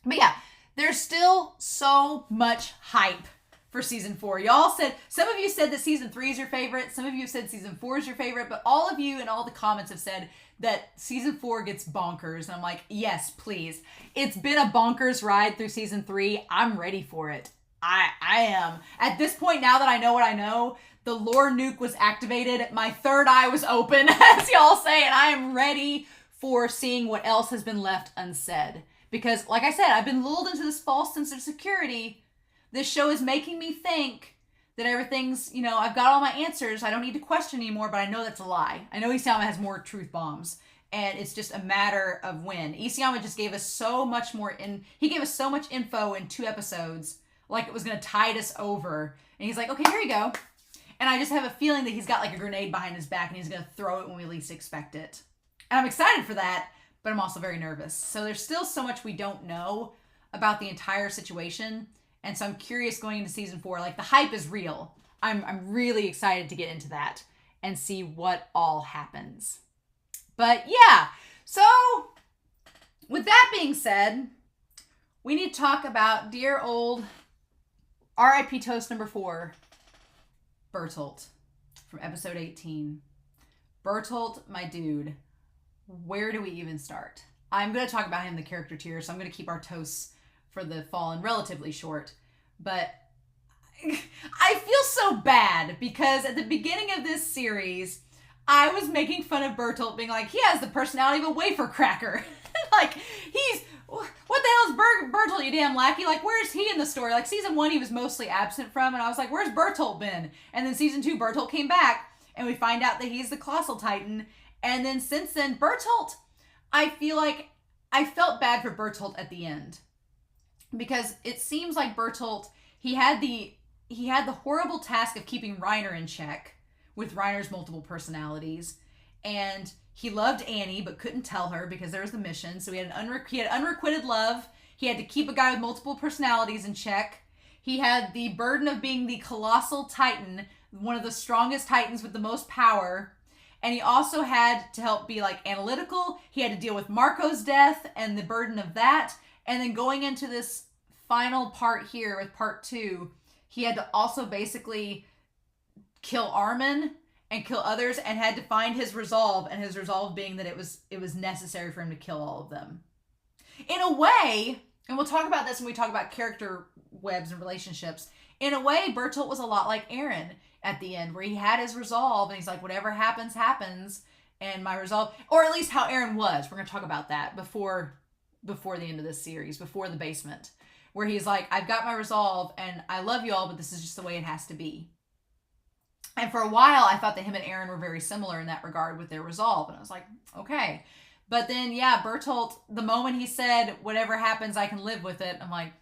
But yeah, there's still so much hype for season 4. Y'all said, some of you said that season 3 is your favorite, some of you said season 4 is your favorite, but all of you in all the comments have said that season 4 gets bonkers. And I'm like, yes, please. It's been a bonkers ride through season 3. I'm ready for it. I am. At this point, now that I know what I know, the lore nuke was activated. My third eye was open, as y'all say, and I am ready for seeing what else has been left unsaid. Because, like I said, I've been lulled into this false sense of security. This show is making me think that everything's, I've got all my answers. I don't need to question anymore, but I know that's a lie. I know Isayama has more truth bombs, and it's just a matter of when. Isayama just gave us so much he gave us so much info in 2 episodes, like it was going to tide us over. And he's like, okay, here you go. And I just have a feeling that he's got like a grenade behind his back, and he's going to throw it when we least expect it. And I'm excited for that, but I'm also very nervous. So there's still so much we don't know about the entire situation. And so I'm curious going into season 4, like the hype is real. I'm really excited to get into that and see what all happens. But yeah, so with that being said, we need to talk about dear old R.I.P. Toast number 4, Bertholdt from episode 18. Bertholdt, my dude, where do we even start? I'm going to talk about him in the character tier, so I'm going to keep our toasts for the Fallen relatively short, but I feel so bad because at the beginning of this series, I was making fun of Bertholdt being like, he has the personality of a wafer cracker. Like, what the hell is Bertholdt, you damn lackey? Like, where's he in the story? Like, season 1, he was mostly absent from, and I was like, where's Bertholdt been? And then season 2, Bertholdt came back, and we find out that he's the Colossal Titan, and then since then, Bertholdt, I feel like I felt bad for Bertholdt at the end. Because it seems like Bertholdt, he had the horrible task of keeping Reiner in check with Reiner's multiple personalities, and he loved Annie but couldn't tell her because there was the mission. So he had unrequited love. He had to keep a guy with multiple personalities in check. He had the burden of being the Colossal Titan, one of the strongest Titans with the most power. And he also had to help be like analytical. He had to deal with Marco's death and the burden of that. And then going into this final part here with part 2, he had to also basically kill Armin and kill others and had to find his resolve, and his resolve being that it was necessary for him to kill all of them. In a way, and we'll talk about this when we talk about character webs and relationships, in a way, Bertholdt was a lot like Eren at the end, where he had his resolve and he's like, whatever happens, happens, and my resolve, or at least how Eren was. We're going to talk about that before the end of this series, before the basement, where he's like, I've got my resolve and I love you all, but this is just the way it has to be. And for a while, I thought that him and Eren were very similar in that regard with their resolve. And I was like, okay. But then, yeah, Bertholdt, the moment he said, whatever happens, I can live with it, I'm like,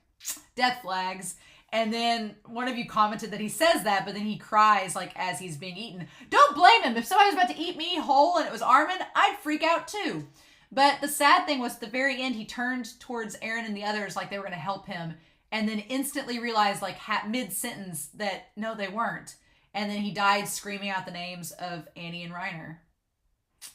death flags. And then one of you commented that he says that, but then he cries like as he's being eaten. Don't blame him. If somebody was about to eat me whole and it was Armin, I'd freak out too. But the sad thing was, at the very end, he turned towards Eren and the others like they were going to help him, and then instantly realized, like mid-sentence, that no, they weren't. And then he died screaming out the names of Annie and Reiner.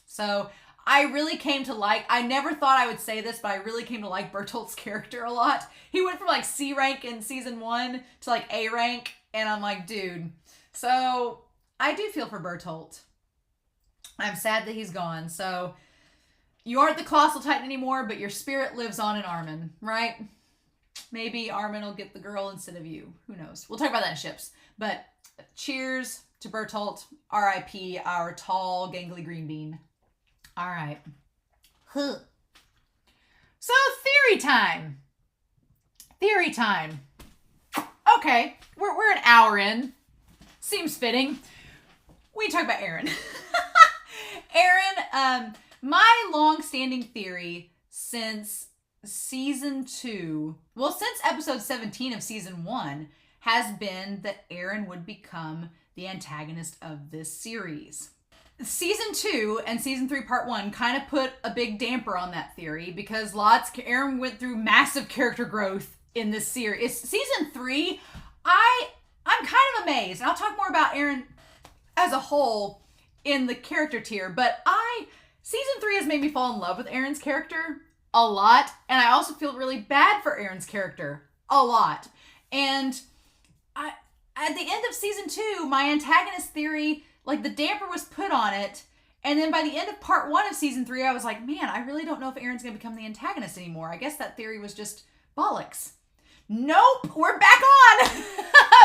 So I really came to I never thought I would say this, but I really came to like Bertholdt's character a lot. He went from like C rank in season 1 to like A rank, and I'm like, dude. So I do feel for Bertholdt. I'm sad that he's gone. So you aren't the Colossal Titan anymore, but your spirit lives on in Armin, right? Maybe Armin will get the girl instead of you. Who knows? We'll talk about that in ships. But cheers to Bertholdt. R.I.P. our tall, gangly green bean. All right. Huh. So theory time. Theory time. Okay, we're an hour in. Seems fitting. We talk about Eren. Eren, my long-standing theory since season 2, well, since episode 17 of season 1, has been that Eren would become the antagonist of this series. Season 2 and season 3 part 1 kind of put a big damper on that theory because Eren went through massive character growth in this series. Season 3, I'm kind of amazed, and I'll talk more about Eren as a whole in the character tier, but season 3 has made me fall in love with Eren's character a lot, and I also feel really bad for Eren's character a lot. And at the end of season 2, my antagonist theory, like the damper was put on it, and then by the end of part 1 of season 3, I was like, man, I really don't know if Eren's gonna become the antagonist anymore. I guess that theory was just bollocks. Nope, we're back on!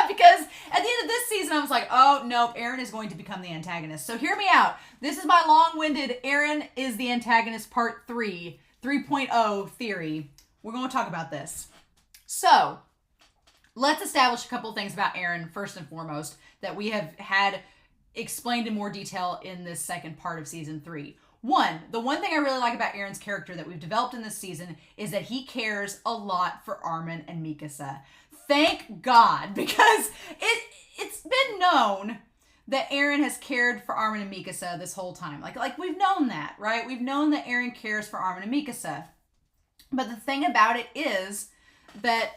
Because at the end of this season, I was like, oh, nope, Eren is going to become the antagonist. So hear me out. This is my long-winded Eren is the antagonist part 3, 3.0 theory. We're going to talk about this. So, let's establish a couple things about Eren, first and foremost, that we have had explained in more detail in this second part of season 3. The one thing I really like about Eren's character that we've developed in this season is that he cares a lot for Armin and Mikasa. Thank God, because it's been known that Eren has cared for Armin and Mikasa this whole time. Like we've known that, right? We've known that Eren cares for Armin and Mikasa. But the thing about it is that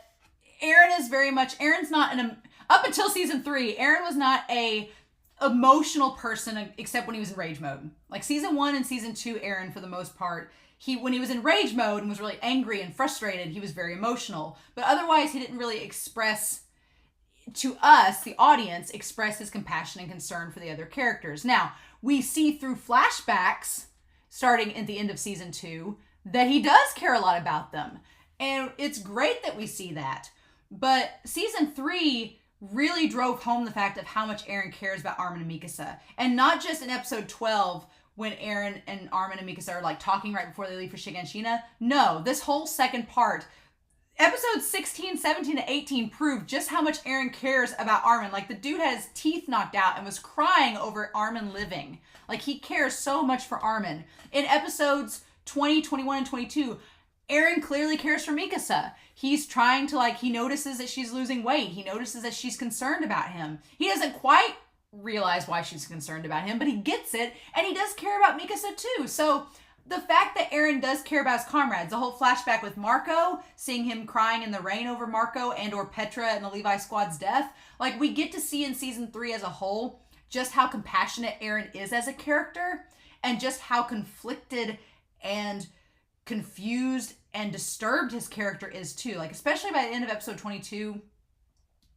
Eren's not up until season 3, Eren was not a emotional person except when he was in rage mode. Like season 1 and season 2 Eren, for the most part, when he was in rage mode and was really angry and frustrated, he was very emotional. But otherwise, he didn't really express to us, the audience, express his compassion and concern for the other characters. Now, we see through flashbacks, starting at the end of season 2, that he does care a lot about them. And it's great that we see that. But season 3 really drove home the fact of how much Eren cares about Armin and Mikasa. And not just in episode 12, when Eren and Armin and Mikasa are like talking right before they leave for Shiganshina. No, this whole second part, episodes 16, 17, and 18 proved just how much Eren cares about Armin. Like, the dude had his teeth knocked out and was crying over Armin living. Like, he cares so much for Armin. In episodes 20, 21, and 22, Eren clearly cares for Mikasa. He's trying to, he notices that she's losing weight. He notices that she's concerned about him. He doesn't quite realize why she's concerned about him, but he gets it, and he does care about Mikasa too. So the fact that Eren does care about his comrades, the whole flashback with Marco, seeing him crying in the rain over Marco and or Petra and the Levi Squad's death, we get to see in season 3 as a whole just how compassionate Eren is as a character, and just how conflicted and confused and disturbed his character is too. Especially by the end of episode 22,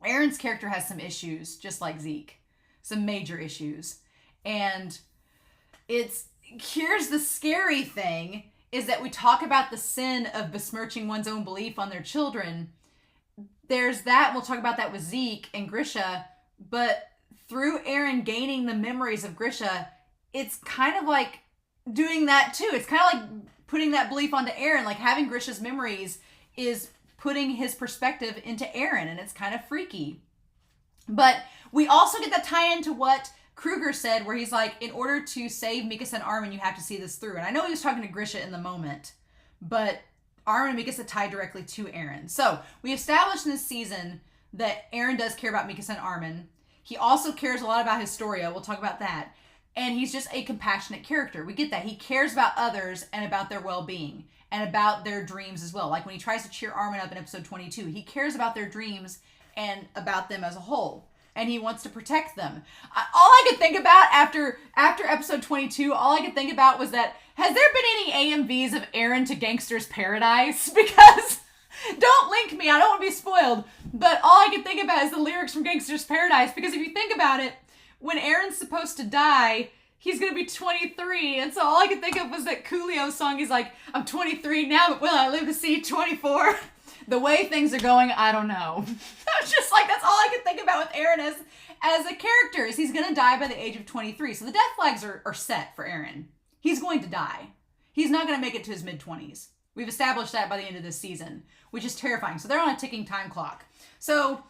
Eren's character has some issues, just like Zeke. Some major issues. And here's the scary thing, is that we talk about the sin of besmirching one's own belief on their children. There's that, we'll talk about that with Zeke and Grisha, but through Eren gaining the memories of Grisha, it's kind of like doing that too. It's kind of like putting that belief onto Eren, having Grisha's memories is putting his perspective into Eren, and it's kind of freaky. But we also get that tie into what Krueger said, where he's like, in order to save Mikasa and Armin, you have to see this through. And I know he was talking to Grisha in the moment, but Armin and Mikasa tie directly to Eren. So we established in this season that Eren does care about Mikasa and Armin. He also cares a lot about Historia. We'll talk about that. And he's just a compassionate character. We get that. He cares about others and about their well-being and about their dreams as well. Like when he tries to cheer Armin up in episode 22, he cares about their dreams and about them as a whole. And he wants to protect them. All I could think about after episode 22, all I could think about was that, has there been any AMVs of Eren to Gangster's Paradise? Because, don't link me, I don't want to be spoiled. But all I could think about is the lyrics from Gangster's Paradise. Because if you think about it, when Eren's supposed to die, he's going to be 23. And so all I could think of was that Coolio song. He's like, I'm 23 now, but will I live to see 24? The way things are going, I don't know. I was just like, that's all I could think about with Eren as a character, is he's going to die by the age of 23. So the death flags are set for Eren. He's going to die. He's not going to make it to his mid-20s. We've established that by the end of this season, which is terrifying. So they're on a ticking time clock. So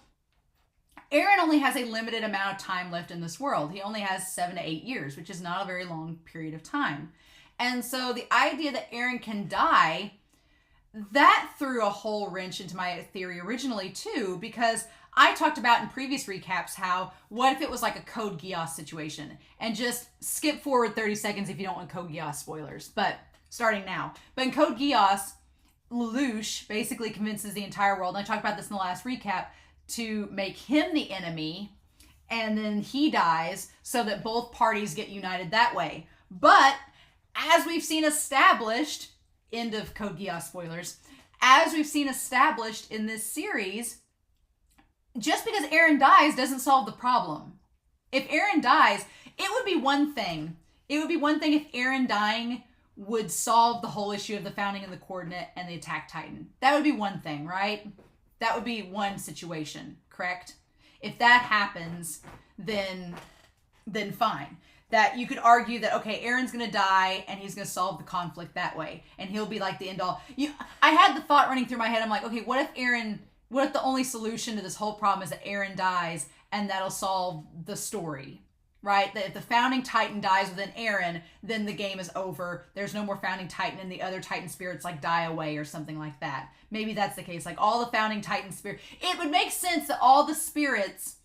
Eren only has a limited amount of time left in this world. He only has 7 to 8 years, which is not a very long period of time. And so the idea that Eren can die, that threw a whole wrench into my theory originally too, because I talked about in previous recaps how, what if it was like a Code Geass situation? And just skip forward 30 seconds if you don't want Code Geass spoilers, but starting now. But in Code Geass, Lelouch basically convinces the entire world, and I talked about this in the last recap, to make him the enemy, and then he dies so that both parties get united that way. But as we've seen established, end of Code Geass spoilers, as we've seen established in this series, just because Eren dies doesn't solve the problem. If Eren dies, it would be one thing. It would be one thing if Eren dying would solve the whole issue of the founding of the coordinate and the attack titan. That would be one thing, right? That would be one situation, correct? If that happens, then fine. That you could argue that, okay, Eren's going to die and he's going to solve the conflict that way. And he'll be like the end all. I had the thought running through my head. I'm like, okay, what if the only solution to this whole problem is that Eren dies and that'll solve the story, right? That if the founding titan dies within Eren, then the game is over. There's no more founding titan and the other titan spirits like die away or something like that. Maybe that's the case. Like all the founding titan spirits. It would make sense that all the spirits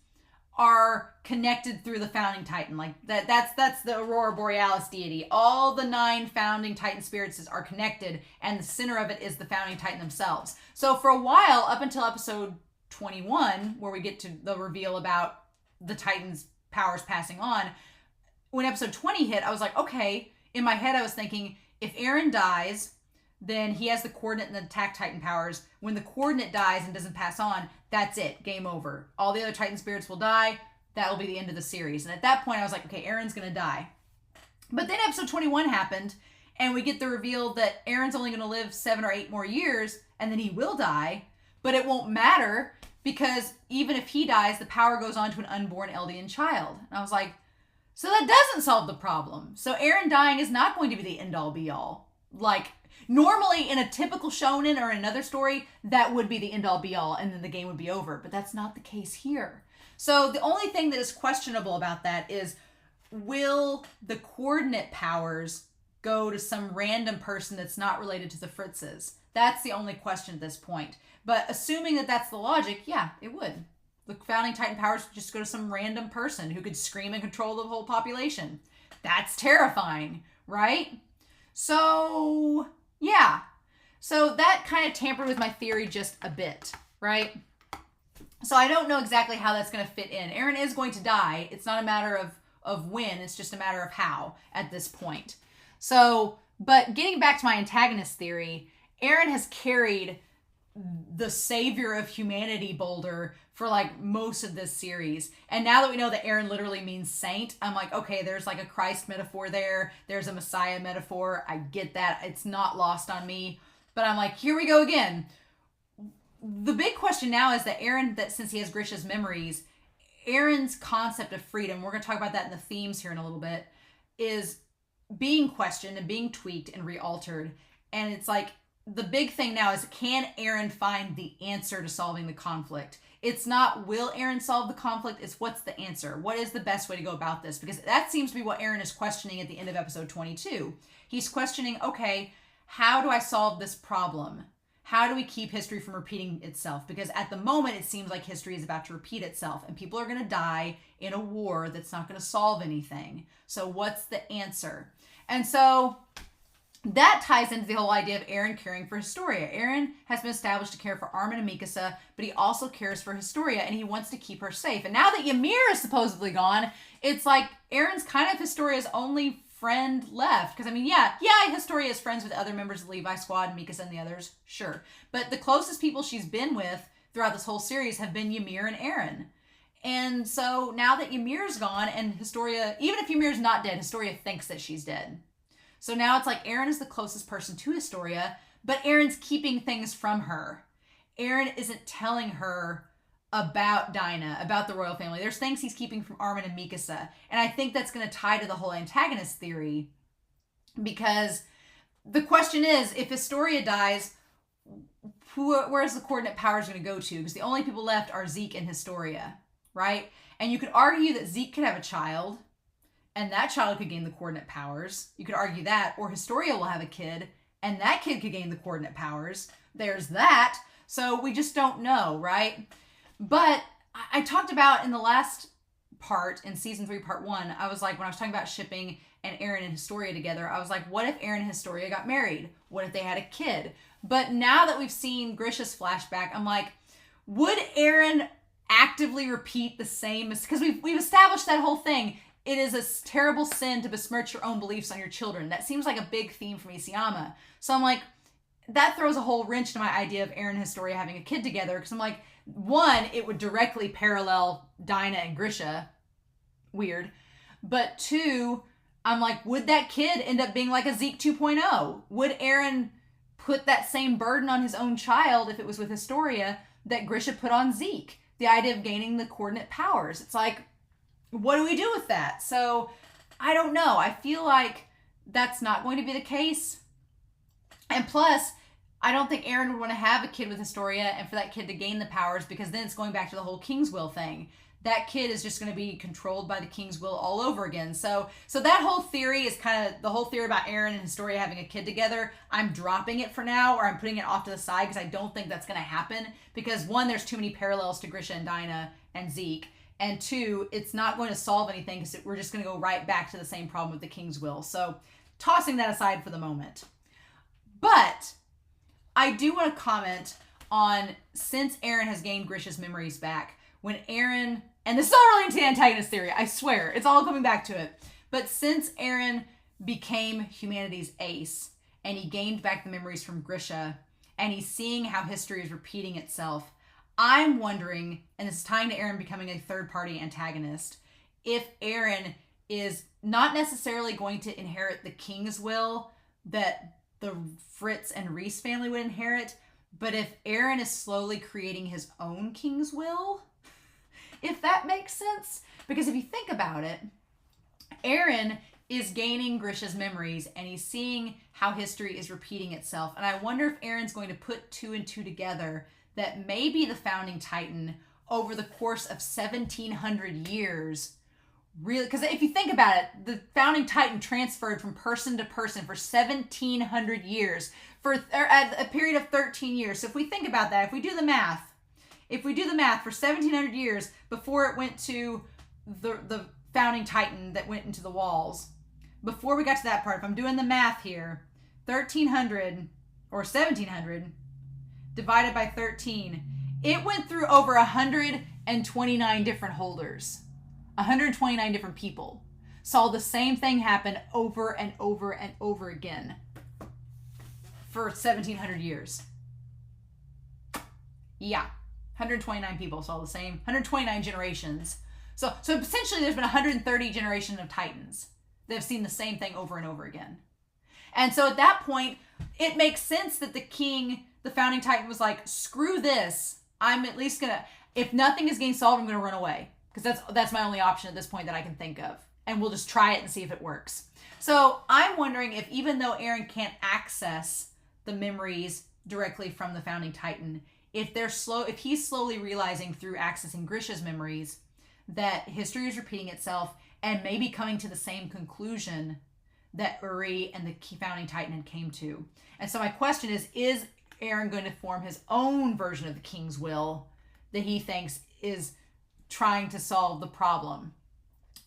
are connected through the founding titan. Like that's the Aurora Borealis deity. All the 9 founding titan spirits are connected, and the center of it is the founding titan themselves. So for a while, up until episode 21, where we get to the reveal about the titans' powers passing on, when episode 20 hit, I was like, okay, in my head I was thinking, if Eren dies, then he has the coordinate and the attack titan powers. When the coordinate dies and doesn't pass on, that's it. Game over. All the other titan spirits will die. That will be the end of the series. And at that point, I was like, okay, Eren's going to die. But then episode 21 happened, and we get the reveal that Eren's only going to live 7 or 8 more years, and then he will die. But it won't matter, because even if he dies, the power goes on to an unborn Eldian child. And I was like, so that doesn't solve the problem. So Eren dying is not going to be the end-all be-all. Like, normally in a typical shonen or another story, that would be the end-all be-all, and then the game would be over. But that's not the case here. So the only thing that is questionable about that is, will the coordinate powers go to some random person that's not related to the Fritzes? That's the only question at this point. But assuming that that's the logic, yeah, it would. The founding titan powers would just go to some random person who could scream and control the whole population. That's terrifying, right? So, yeah. So that kind of tampered with my theory just a bit, right? So I don't know exactly how that's going to fit in. Eren is going to die. It's not a matter of when, it's just a matter of how at this point. So, but getting back to my antagonist theory, Eren has carried the savior of humanity boulder for like most of this series. And now that we know that Eren literally means saint, I'm like, okay, there's like a Christ metaphor there. There's a Messiah metaphor. I get that. It's not lost on me. But I'm like, here we go again. The big question now is that Eren, that since he has Grisha's memories, Eren's concept of freedom, we're going to talk about that in the themes here in a little bit, is being questioned and being tweaked and re-altered. And it's like, the big thing now is, can Eren find the answer to solving the conflict? It's not, will Eren solve the conflict? It's, what's the answer? What is the best way to go about this? Because that seems to be what Eren is questioning at the end of episode 22. He's questioning, okay, how do I solve this problem? how do we keep history from repeating itself? Because at the moment, it seems like history is about to repeat itself and people are going to die in a war that's not going to solve anything. So what's the answer? And so that ties into the whole idea of Eren caring for Historia. Eren has been established to care for Armin and Mikasa, but he also cares for Historia, and he wants to keep her safe. And now that Ymir is supposedly gone, it's like Eren's kind of Historia's only friend left. Because, I mean, yeah, Historia is friends with other members of the Levi Squad, Mikasa and the others, sure. But the closest people she's been with throughout this whole series have been Ymir and Eren. And so now that Ymir's gone, and Historia, even if Ymir's not dead, Historia thinks that she's dead. So now it's like Eren is the closest person to Historia, but Eren's keeping things from her. Eren isn't telling her about Dina, about the royal family. There's things he's keeping from Armin and Mikasa. And I think that's going to tie to the whole antagonist theory. Because the question is, if Historia dies, where's the coordinate powers going to go to? Because the only people left are Zeke and Historia, right? And you could argue that Zeke could have a child, and that child could gain the coordinate powers. You could argue that. Or Historia will have a kid, and that kid could gain the coordinate powers. There's that. So we just don't know, right? But I talked about in the last part, in season 3, part 1, I was like, when I was talking about shipping and Eren and Historia together, I was like, what if Eren and Historia got married? What if they had a kid? But now that we've seen Grisha's flashback, I'm like, would Eren actively repeat the same? Because we've established that whole thing. It is a terrible sin to besmirch your own beliefs on your children. That seems like a big theme from Isayama. So I'm like, that throws a whole wrench to my idea of Eren and Historia having a kid together. Because I'm like, one, it would directly parallel Dina and Grisha. Weird. But two, I'm like, would that kid end up being like a Zeke 2.0? Would Eren put that same burden on his own child if it was with Historia that Grisha put on Zeke? The idea of gaining the coordinate powers. It's like, what do we do with that? So, I don't know. I feel like that's not going to be the case. And plus, I don't think Eren would want to have a kid with Historia and for that kid to gain the powers, because then it's going back to the whole King's Will thing. That kid is just going to be controlled by the King's Will all over again. So that whole theory is kind of, the whole theory about Eren and Historia having a kid together, I'm dropping it for now, or I'm putting it off to the side because I don't think that's going to happen. Because one, there's too many parallels to Grisha and Dina and Zeke. And two, it's not going to solve anything because we're just going to go right back to the same problem with the King's Will. So tossing that aside for the moment. But I do want to comment on, since Eren has gained Grisha's memories back, when Eren, and this is all related to the antagonist theory, I swear, it's all coming back to it. But since Eren became humanity's ace, and he gained back the memories from Grisha, and he's seeing how history is repeating itself, I'm wondering, and this is tying to Eren becoming a third-party antagonist, if Eren is not necessarily going to inherit the King's Will that the Fritz and Rhys family would inherit, but if Eren is slowly creating his own King's Will, if that makes sense. Because if you think about it, Eren is gaining Grisha's memories and he's seeing how history is repeating itself. And I wonder if Eren's going to put 2 and 2 together, that maybe the founding Titan over the course of 1700 years, really, because if you think about it, the founding Titan transferred from person to person for 1700 years, for at a period of 13 years. So if we think about that, if we do the math for 1700 years before it went to the founding Titan that went into the walls, before we got to that part, if I'm doing the math here, 1300 or 1700 divided by 13, it went through over 129 different holders. 129 different people saw the same thing happen over and over and over again for 1700 years. Yeah, 129 people saw the same, 129 generations. So essentially there's been 130 generations of Titans that have seen the same thing over and over again. And so at that point, it makes sense that the king, the founding Titan, was like, screw this. I'm at least gonna, if nothing is getting solved, I'm gonna run away. Because that's my only option at this point that I can think of. And we'll just try it and see if it works. So I'm wondering if, even though Eren can't access the memories directly from the founding Titan, if he's slowly realizing through accessing Grisha's memories that history is repeating itself and maybe coming to the same conclusion that Uri and the founding Titan came to. And so my question is Eren going to form his own version of the king's will that he thinks is trying to solve the problem.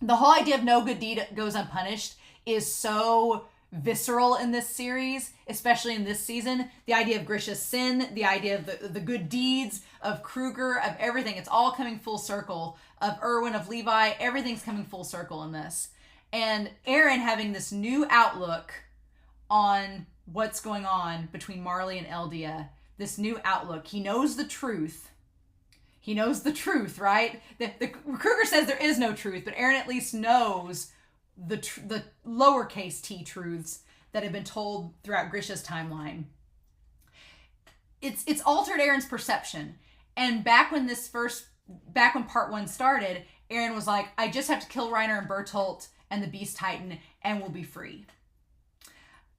The whole idea of no good deed goes unpunished is so visceral in this series, especially in this season. The idea of Grisha's sin, the idea of the good deeds of Krueger, of everything, it's all coming full circle. Of Erwin, of Levi, everything's coming full circle in this. And Eren having this new outlook on what's going on between Marley and Eldia, this new outlook. He knows the truth. He knows the truth, right? The Krueger says there is no truth, but Eren at least knows the lowercase t truths that have been told throughout Grisha's timeline. It's altered Eren's perception. And back when part 1 started, Eren was like, I just have to kill Reiner and Bertholdt and the Beast Titan and we'll be free.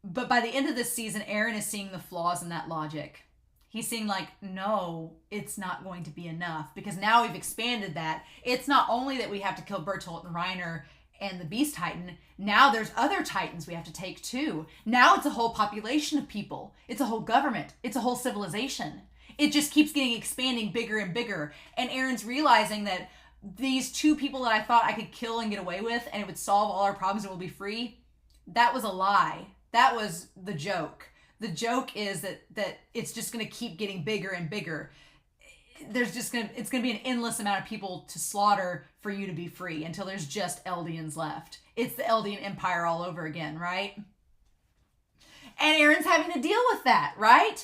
But by the end of this season, Eren is seeing the flaws in that logic. He's seeing like, no, it's not going to be enough, because now we've expanded that. It's not only that we have to kill Bertholdt and Reiner and the Beast Titan, now there's other Titans we have to take too. Now it's a whole population of people. It's a whole government. It's a whole civilization. It just keeps expanding bigger and bigger. And Eren's realizing that these 2 people that I thought I could kill and get away with and it would solve all our problems and we'll be free, that was a lie. That was the joke. The joke is that it's just going to keep getting bigger and bigger. It's going to be an endless amount of people to slaughter for you to be free until there's just Eldians left. It's the Eldian Empire all over again, right? And Eren's having to deal with that, right?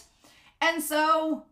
And so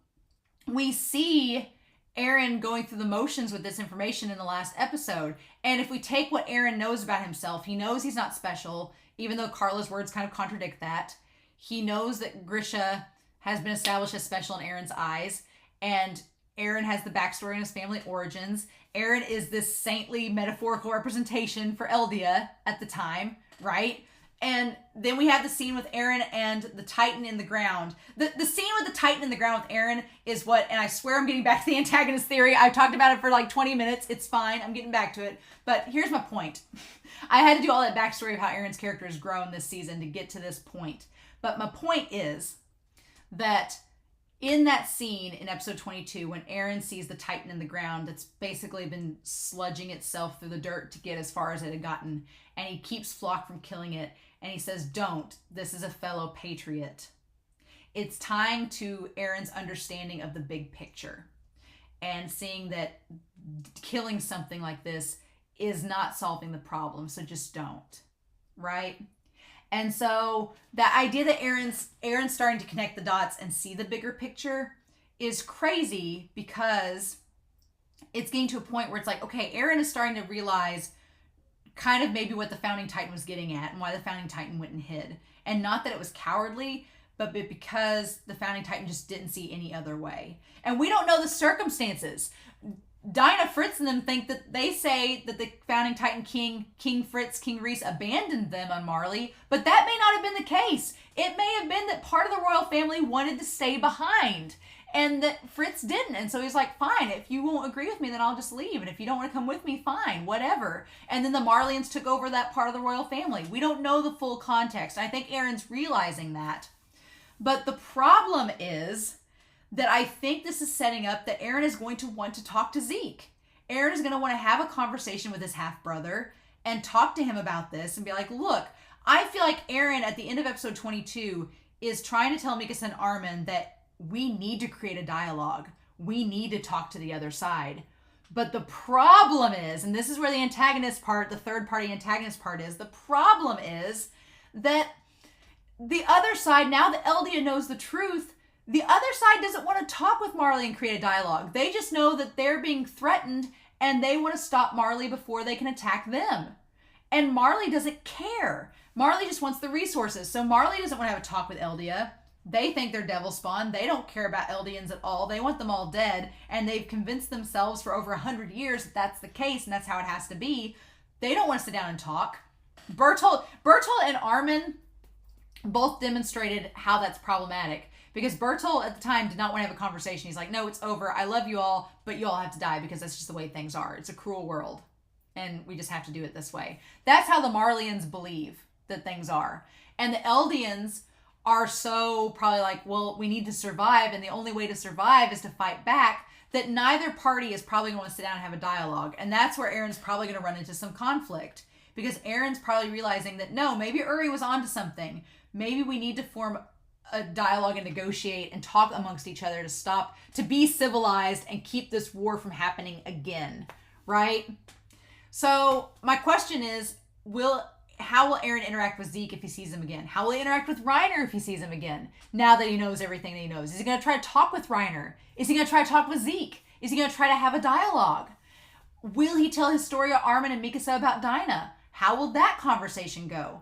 we see Eren going through the motions with this information in the last episode. And if we take what Eren knows about himself, he knows he's not special, even though Carla's words kind of contradict that. He knows that Grisha has been established as special in Eren's eyes, and Eren has the backstory in his family origins. Eren is this saintly metaphorical representation for Eldia at the time, right? And then we have the scene with Eren and the Titan in the ground. The scene with the Titan in the ground with Eren is what, and I swear I'm getting back to the antagonist theory. I've talked about it for like 20 minutes. It's fine. I'm getting back to it. But here's my point. I had to do all that backstory of how Eren's character has grown this season to get to this point. But my point is that in that scene in episode 22, when Eren sees the Titan in the ground that's basically been sludging itself through the dirt to get as far as it had gotten, and he keeps Flock from killing it, and he says, don't, this is a fellow patriot. It's tying to Eren's understanding of the big picture and seeing that killing something like this is not solving the problem, so just don't, right? And so that idea that Eren's starting to connect the dots and see the bigger picture is crazy, because it's getting to a point where it's like, okay, Eren is starting to realize kind of maybe what the Founding Titan was getting at and why the Founding Titan went and hid. And not that it was cowardly, but because the Founding Titan just didn't see any other way. And we don't know the circumstances. Dina, Fritz, and them think that they say that the Founding Titan King Fritz, King Rhys abandoned them on Marley, but that may not have been the case. It may have been that part of the royal family wanted to stay behind and that Fritz didn't. And so he's like, fine, if you won't agree with me, then I'll just leave. And if you don't want to come with me, fine, whatever. And then the Marleyans took over that part of the royal family. We don't know the full context. I think Eren's realizing that. But the problem is that I think this is setting up that Eren is going to want to talk to Zeke. Eren is going to want to have a conversation with his half-brother and talk to him about this and be like, look, I feel like Eren at the end of episode 22 is trying to tell Mikasa and Armin that we need to create a dialogue. We need to talk to the other side. But the problem is, and this is where the antagonist part, the third-party antagonist part is, the problem is that the other side, now that Eldia knows the truth, the other side doesn't want to talk with Marley and create a dialogue. They just know that they're being threatened and they want to stop Marley before they can attack them. And Marley doesn't care. Marley just wants the resources. So Marley doesn't want to have a talk with Eldia. They think they're devil spawn. They don't care about Eldians at all. They want them all dead. And they've convinced themselves for over 100 years that that's the case and that's how it has to be. They don't want to sit down and talk. Bertholdt and Armin both demonstrated how that's problematic. Because Bertholdt at the time did not want to have a conversation. He's like, no, it's over. I love you all, but you all have to die because that's just the way things are. It's a cruel world. And we just have to do it this way. That's how the Marleyans believe that things are. And the Eldians are so probably like, well, we need to survive, and the only way to survive is to fight back, that neither party is probably going to sit down and have a dialogue. And that's where Eren's probably going to run into some conflict. Because Eren's probably realizing that, no, maybe Uri was onto something. Maybe we need to form a dialogue and negotiate and talk amongst each other to stop, to be civilized and keep this war from happening again, right? So my question is, how will Eren interact with Zeke if he sees him again? How will he interact with Reiner if he sees him again, now that he knows everything that he knows? Is he going to try to talk with Reiner? Is he going to try to talk with Zeke? Is he going to try to have a dialogue? Will he tell Historia, Armin, and Mikasa about Dina? How will that conversation go?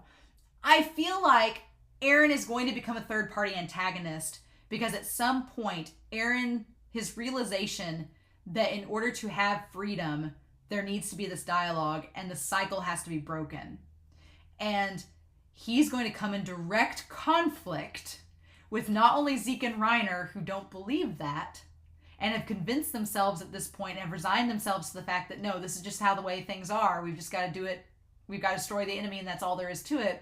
I feel like Eren is going to become a third-party antagonist because at some point, Eren, his realization that in order to have freedom, there needs to be this dialogue and the cycle has to be broken. And he's going to come in direct conflict with not only Zeke and Reiner, who don't believe that, and have convinced themselves at this point and have resigned themselves to the fact that, no, this is just how the way things are. We've just got to do it. We've got to destroy the enemy, and that's all there is to it.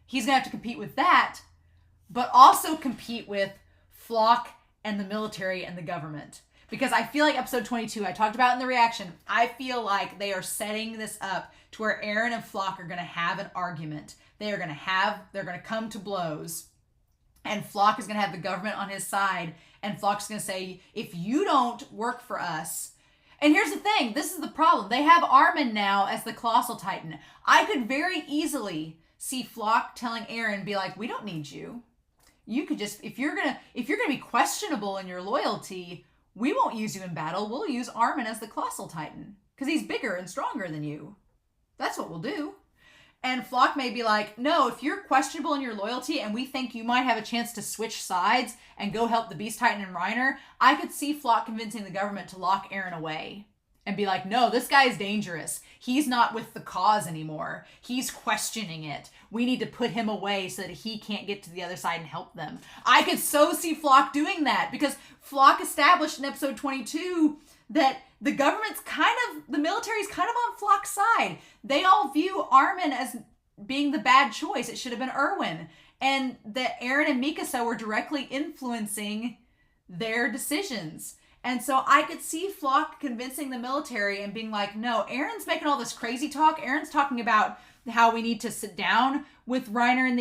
He's going to have to compete with that, but also compete with Floch and the military and the government. Because I feel like episode 22, I talked about in the reaction, I feel like they are setting this up to where Eren and Floch are going to have an argument. They're going to come to blows. And Floch is going to have the government on his side. And Floch's going to say, if you don't work for us. And here's the thing. This is the problem. They have Armin now as the Colossal Titan. I could very easily see Floch telling Eren, be like, we don't need you. You could just, if you're going to be questionable in your loyalty, we won't use you in battle. We'll use Armin as the Colossal Titan. Because he's bigger and stronger than you. That's what we'll do. And Floch may be like, no, if you're questionable in your loyalty and we think you might have a chance to switch sides and go help the Beast Titan and Reiner, I could see Floch convincing the government to lock Eren away. And be like, no, this guy is dangerous. He's not with the cause anymore. He's questioning it. We need to put him away so that he can't get to the other side and help them. I could so see Floch doing that because Floch established in episode 22 that the government's the military's kind of on Floch's side. They all view Armin as being the bad choice. It should have been Erwin. And that Eren and Mikasa were directly influencing their decisions. And so I could see Floch convincing the military and being like, no, Eren's making all this crazy talk. Eren's talking about how we need to sit down with Reiner and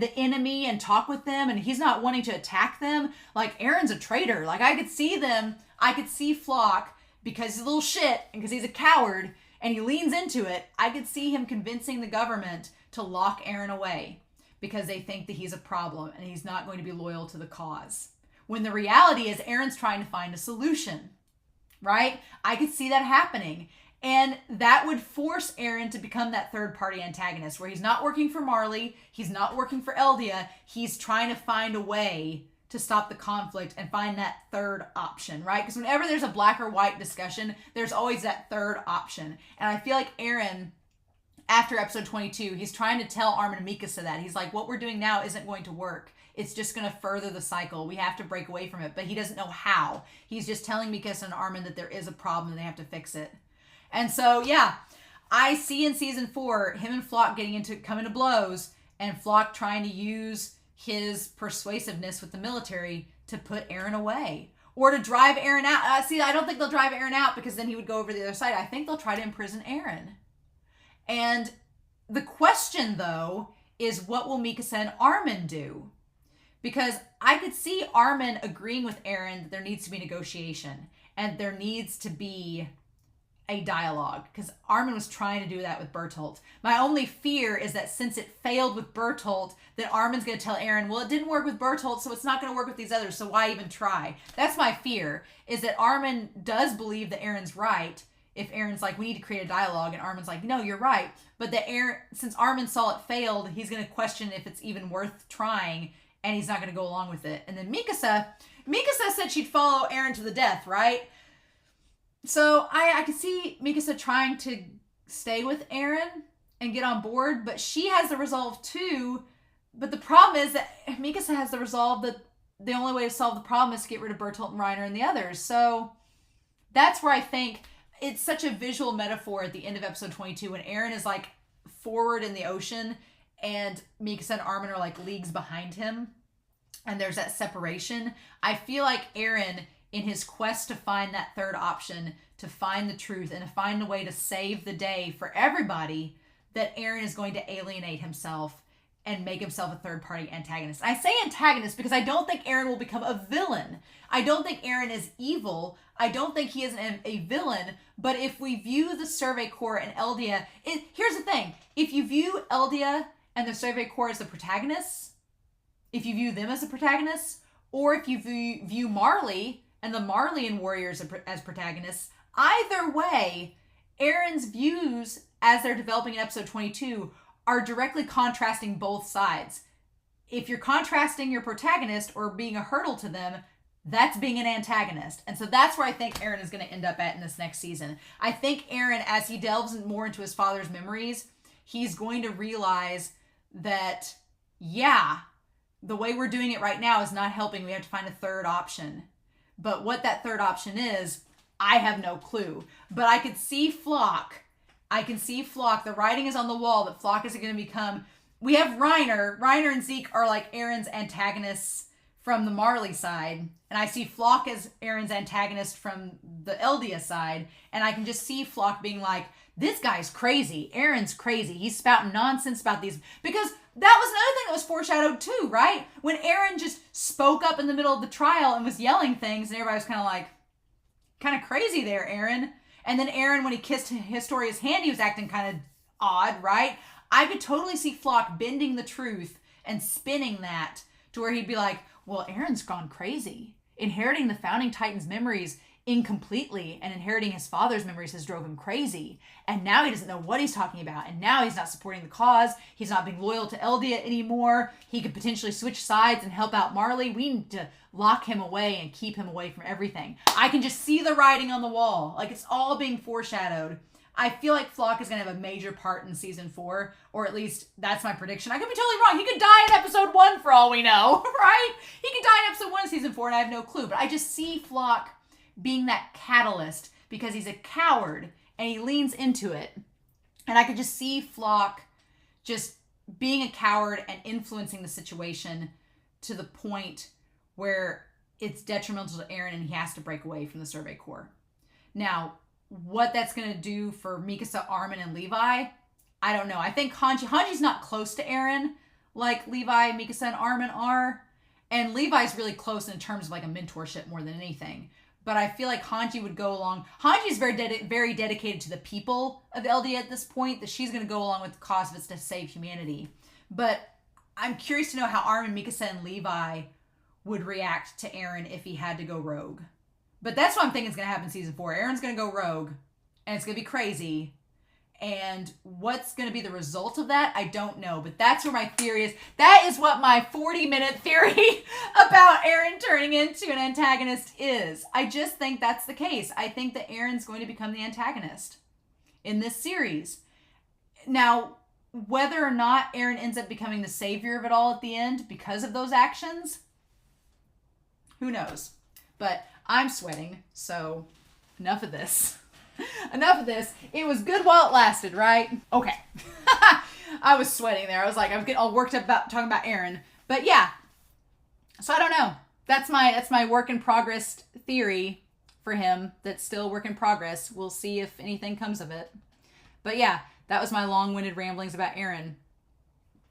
the enemy and talk with them. And he's not wanting to attack them. Like, Eren's a traitor. Like, I could see Floch, because he's a little shit and because he's a coward and he leans into it. I could see him convincing the government to lock Eren away because they think that he's a problem and he's not going to be loyal to the cause. When the reality is Eren's trying to find a solution, right? I could see that happening. And that would force Eren to become that third-party antagonist where he's not working for Marley, he's not working for Eldia, he's trying to find a way to stop the conflict and find that third option, right? Because whenever there's a black or white discussion, there's always that third option. And I feel like Eren, after episode 22, he's trying to tell Armin and Mikasa that. He's like, what we're doing now isn't going to work. It's just going to further the cycle. We have to break away from it. But he doesn't know how. He's just telling Mikasa and Armin that there is a problem and they have to fix it. And so, yeah, I see in season 4, him and Floch coming to blows, and Floch trying to use his persuasiveness with the military to put Eren away. Or to drive Eren out. I don't think they'll drive Eren out because then he would go over to the other side. I think they'll try to imprison Eren. And the question, though, is what will Mikasa and Armin do? Because I could see Armin agreeing with Eren that there needs to be negotiation and there needs to be a dialogue, because Armin was trying to do that with Bertholdt. My only fear is that since it failed with Bertholdt, that Armin's going to tell Eren, well, it didn't work with Bertholdt, so it's not going to work with these others, so why even try? That's my fear, is that Armin does believe that Eren's right. If Eren's like, we need to create a dialogue, and Armin's like, no, you're right. But that since Armin saw it failed, he's going to question if it's even worth trying, and he's not going to go along with it. And then Mikasa said she'd follow Eren to the death, right? So I could see Mikasa trying to stay with Eren and get on board, but she has the resolve too. But the problem is that Mikasa has the resolve that the only way to solve the problem is to get rid of Bertholdt and Reiner and the others. So that's where I think it's such a visual metaphor at the end of episode 22 when Eren is like forward in the ocean and Mikasa and Armin are like leagues behind him. and there's that separation. I feel like Eren, in his quest to find that third option, to find the truth, and to find a way to save the day for everybody, that Eren is going to alienate himself and make himself a third-party antagonist. I say antagonist because I don't think Eren will become a villain. I don't think Eren is evil. I don't think he is a villain. But if we view the Survey Corps and Eldia, here's the thing. If you view Eldia and the Survey Corps as the protagonists, if you view them as the protagonists, or if you view Marley and the Marleyan warriors as protagonists, either way, Eren's views as they're developing in episode 22 are directly contrasting both sides. If you're contrasting your protagonist or being a hurdle to them, that's being an antagonist. And so that's where I think Eren is going to end up at in this next season. I think Eren, as he delves more into his father's memories, he's going to realize that, yeah, the way we're doing it right now is not helping. We have to find a third option. But what that third option is, I have no clue. But I could see Flock. The writing is on the wall that Flock is going to become... We have Reiner. Reiner and Zeke are like Eren's antagonists from the Marley side. And I see Flock as Eren's antagonist from the Eldia side. And I can just see Flock being like, this guy's crazy. Eren's crazy. He's spouting nonsense about these... Because that was another thing that was foreshadowed too, right? When Eren just spoke up in the middle of the trial and was yelling things, and everybody was kind of like, kind of crazy there, Eren. And then Eren, when he kissed Historia's hand, he was acting kind of odd, right? I could totally see Flock bending the truth and spinning that to where he'd be like, well, Eren's gone crazy. Inheriting the Founding Titan's memories incompletely and inheriting his father's memories has drove him crazy. And now he doesn't know what he's talking about. And now he's not supporting the cause. He's not being loyal to Eldia anymore. He could potentially switch sides and help out Marley. We need to lock him away and keep him away from everything. I can just see the writing on the wall. Like, it's all being foreshadowed. I feel like Flock is going to have a major part in season 4, or at least that's my prediction. I could be totally wrong. He could die in episode 1 for all we know, right? He could die in episode 1 of season 4 and I have no clue. But I just see Flock being that catalyst because he's a coward and he leans into it. And I could just see Flock just being a coward and influencing the situation to the point where it's detrimental to Eren and he has to break away from the Survey Corps. Now, what that's going to do for Mikasa, Armin, and Levi, I don't know. I think Hanji's not close to Eren like Levi, Mikasa, and Armin are. And Levi's really close in terms of like a mentorship more than anything. But I feel like Hanji would go along. Hanji's very dedicated to the people of Eldia at this point, that she's going to go along with the cause of it's to save humanity. But I'm curious to know how Armin, Mikasa, and Levi would react to Eren if he had to go rogue. But that's what I'm thinking is going to happen in season 4. Eren's going to go rogue, and it's going to be crazy. And what's going to be the result of that, I don't know. But that's where my theory is. That is what my 40-minute theory about Eren turning into an antagonist is. I just think that's the case. I think that Eren's going to become the antagonist in this series. Now, whether or not Eren ends up becoming the savior of it all at the end because of those actions, who knows? But I'm sweating, so enough of this. Enough of this. It was good while it lasted, right? Okay. I was sweating there. I was getting all worked up about talking about Eren. But yeah. So I don't know. That's my work in progress theory for him. That's still a work in progress. We'll see if anything comes of it. But yeah, that was my long-winded ramblings about Eren.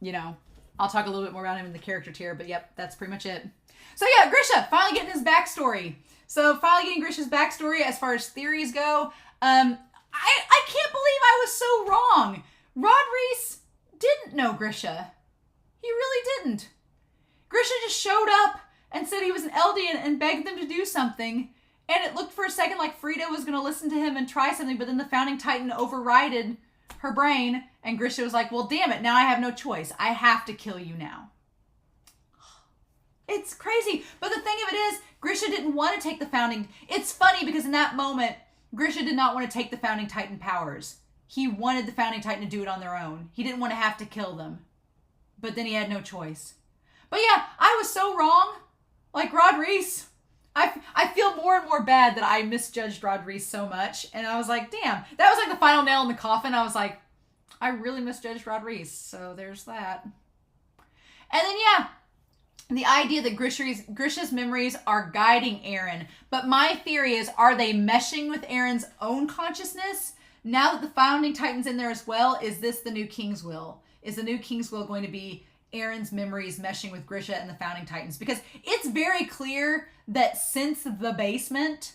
You know, I'll talk a little bit more about him in the character tier, but yep, that's pretty much it. So yeah, Grisha, finally getting his backstory. So finally getting Grisha's backstory as far as theories go. I can't believe I was so wrong. Rod Reese didn't know Grisha. He really didn't. Grisha just showed up and said he was an Eldian and begged them to do something. And it looked for a second like Frida was going to listen to him and try something, but then the Founding Titan overrided her brain, and Grisha was like, well, damn it, now I have no choice. I have to kill you now. It's crazy. But the thing of it is, Grisha didn't want to take the Founding... It's funny because in that moment, Grisha did not want to take the Founding Titan powers. He wanted the Founding Titan to do it on their own. He didn't want to have to kill them. But then he had no choice. But yeah, I was so wrong. Like Rod Reese. I feel more and more bad that I misjudged Rod Reese so much. And I was like, damn. That was like the final nail in the coffin. I was like, I really misjudged Rod Reese. So there's that. And then yeah, the idea that Grisha's memories are guiding Eren. But my theory is, are they meshing with Eren's own consciousness? Now that the Founding Titan's in there as well, is this the new King's Will? Is the new King's Will going to be Eren's memories meshing with Grisha and the Founding Titans? Because it's very clear that since the basement,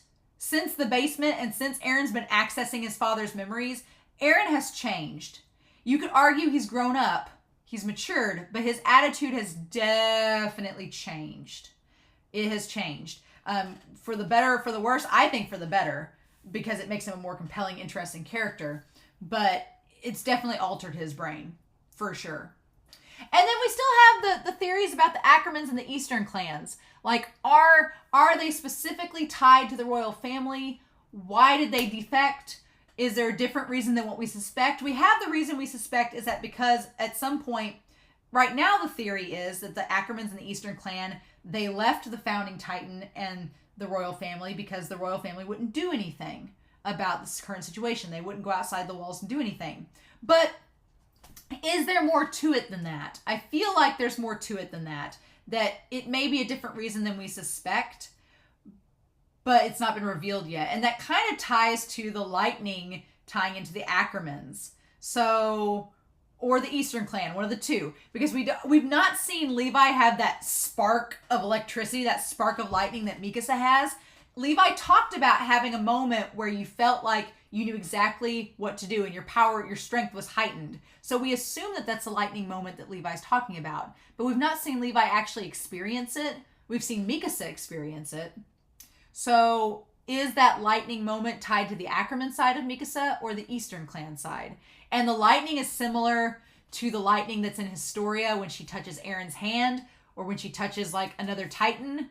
and since Eren's been accessing his father's memories, Eren has changed. You could argue he's grown up, he's matured, but his attitude has definitely changed. It has changed. For the better or for the worse? I think for the better, because it makes him a more compelling, interesting character. But it's definitely altered his brain, for sure. And then we still have the theories about the Ackermans and the Eastern clans. Like, are they specifically tied to the royal family? Why did they defect? Is there a different reason than what we suspect? We have the reason we suspect is that because at some point, right now the theory is that the Ackermans and the Eastern clan, they left the Founding Titan and the royal family because the royal family wouldn't do anything about this current situation. They wouldn't go outside the walls and do anything. But is there more to it than that? I feel like there's more to it than that. That it may be a different reason than we suspect, but it's not been revealed yet. And that kind of ties to the lightning tying into the Ackermans. So, or the Eastern clan, one of the two. Because we've not seen Levi have that spark of electricity, that spark of lightning that Mikasa has. Levi talked about having a moment where you felt like you knew exactly what to do and your power, your strength was heightened. So we assume that that's a lightning moment that Levi's talking about. But we've not seen Levi actually experience it. We've seen Mikasa experience it. So is that lightning moment tied to the Ackerman side of Mikasa or the Eastern clan side? And the lightning is similar to the lightning that's in Historia when she touches Eren's hand or when she touches like another Titan.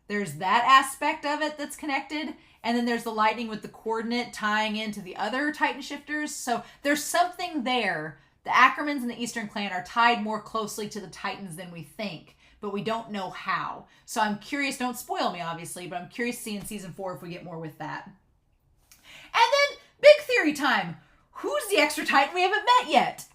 There's that aspect of it that's connected. And then there's the lightning with the coordinate tying into the other Titan shifters. So there's something there. The Ackermans and the Eastern clan are tied more closely to the Titans than we think, but we don't know how. So I'm curious, don't spoil me obviously, but I'm curious to see in season 4 if we get more with that. And then big theory time. Who's the extra Titan we haven't met yet?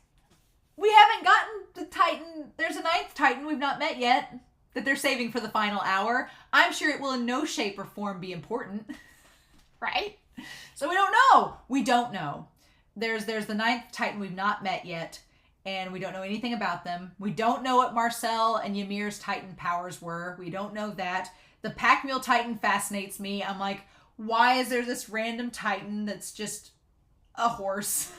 We haven't gotten the Titan. There's a 9th Titan we've not met yet that they're saving for the final hour. I'm sure it will in no shape or form be important. Right? So we don't know. We don't know. There's the 9th Titan we've not met yet, and we don't know anything about them. We don't know what Marcel and Ymir's Titan powers were. We don't know that. The Pack Mule Titan fascinates me. I'm like, why is there this random Titan that's just a horse?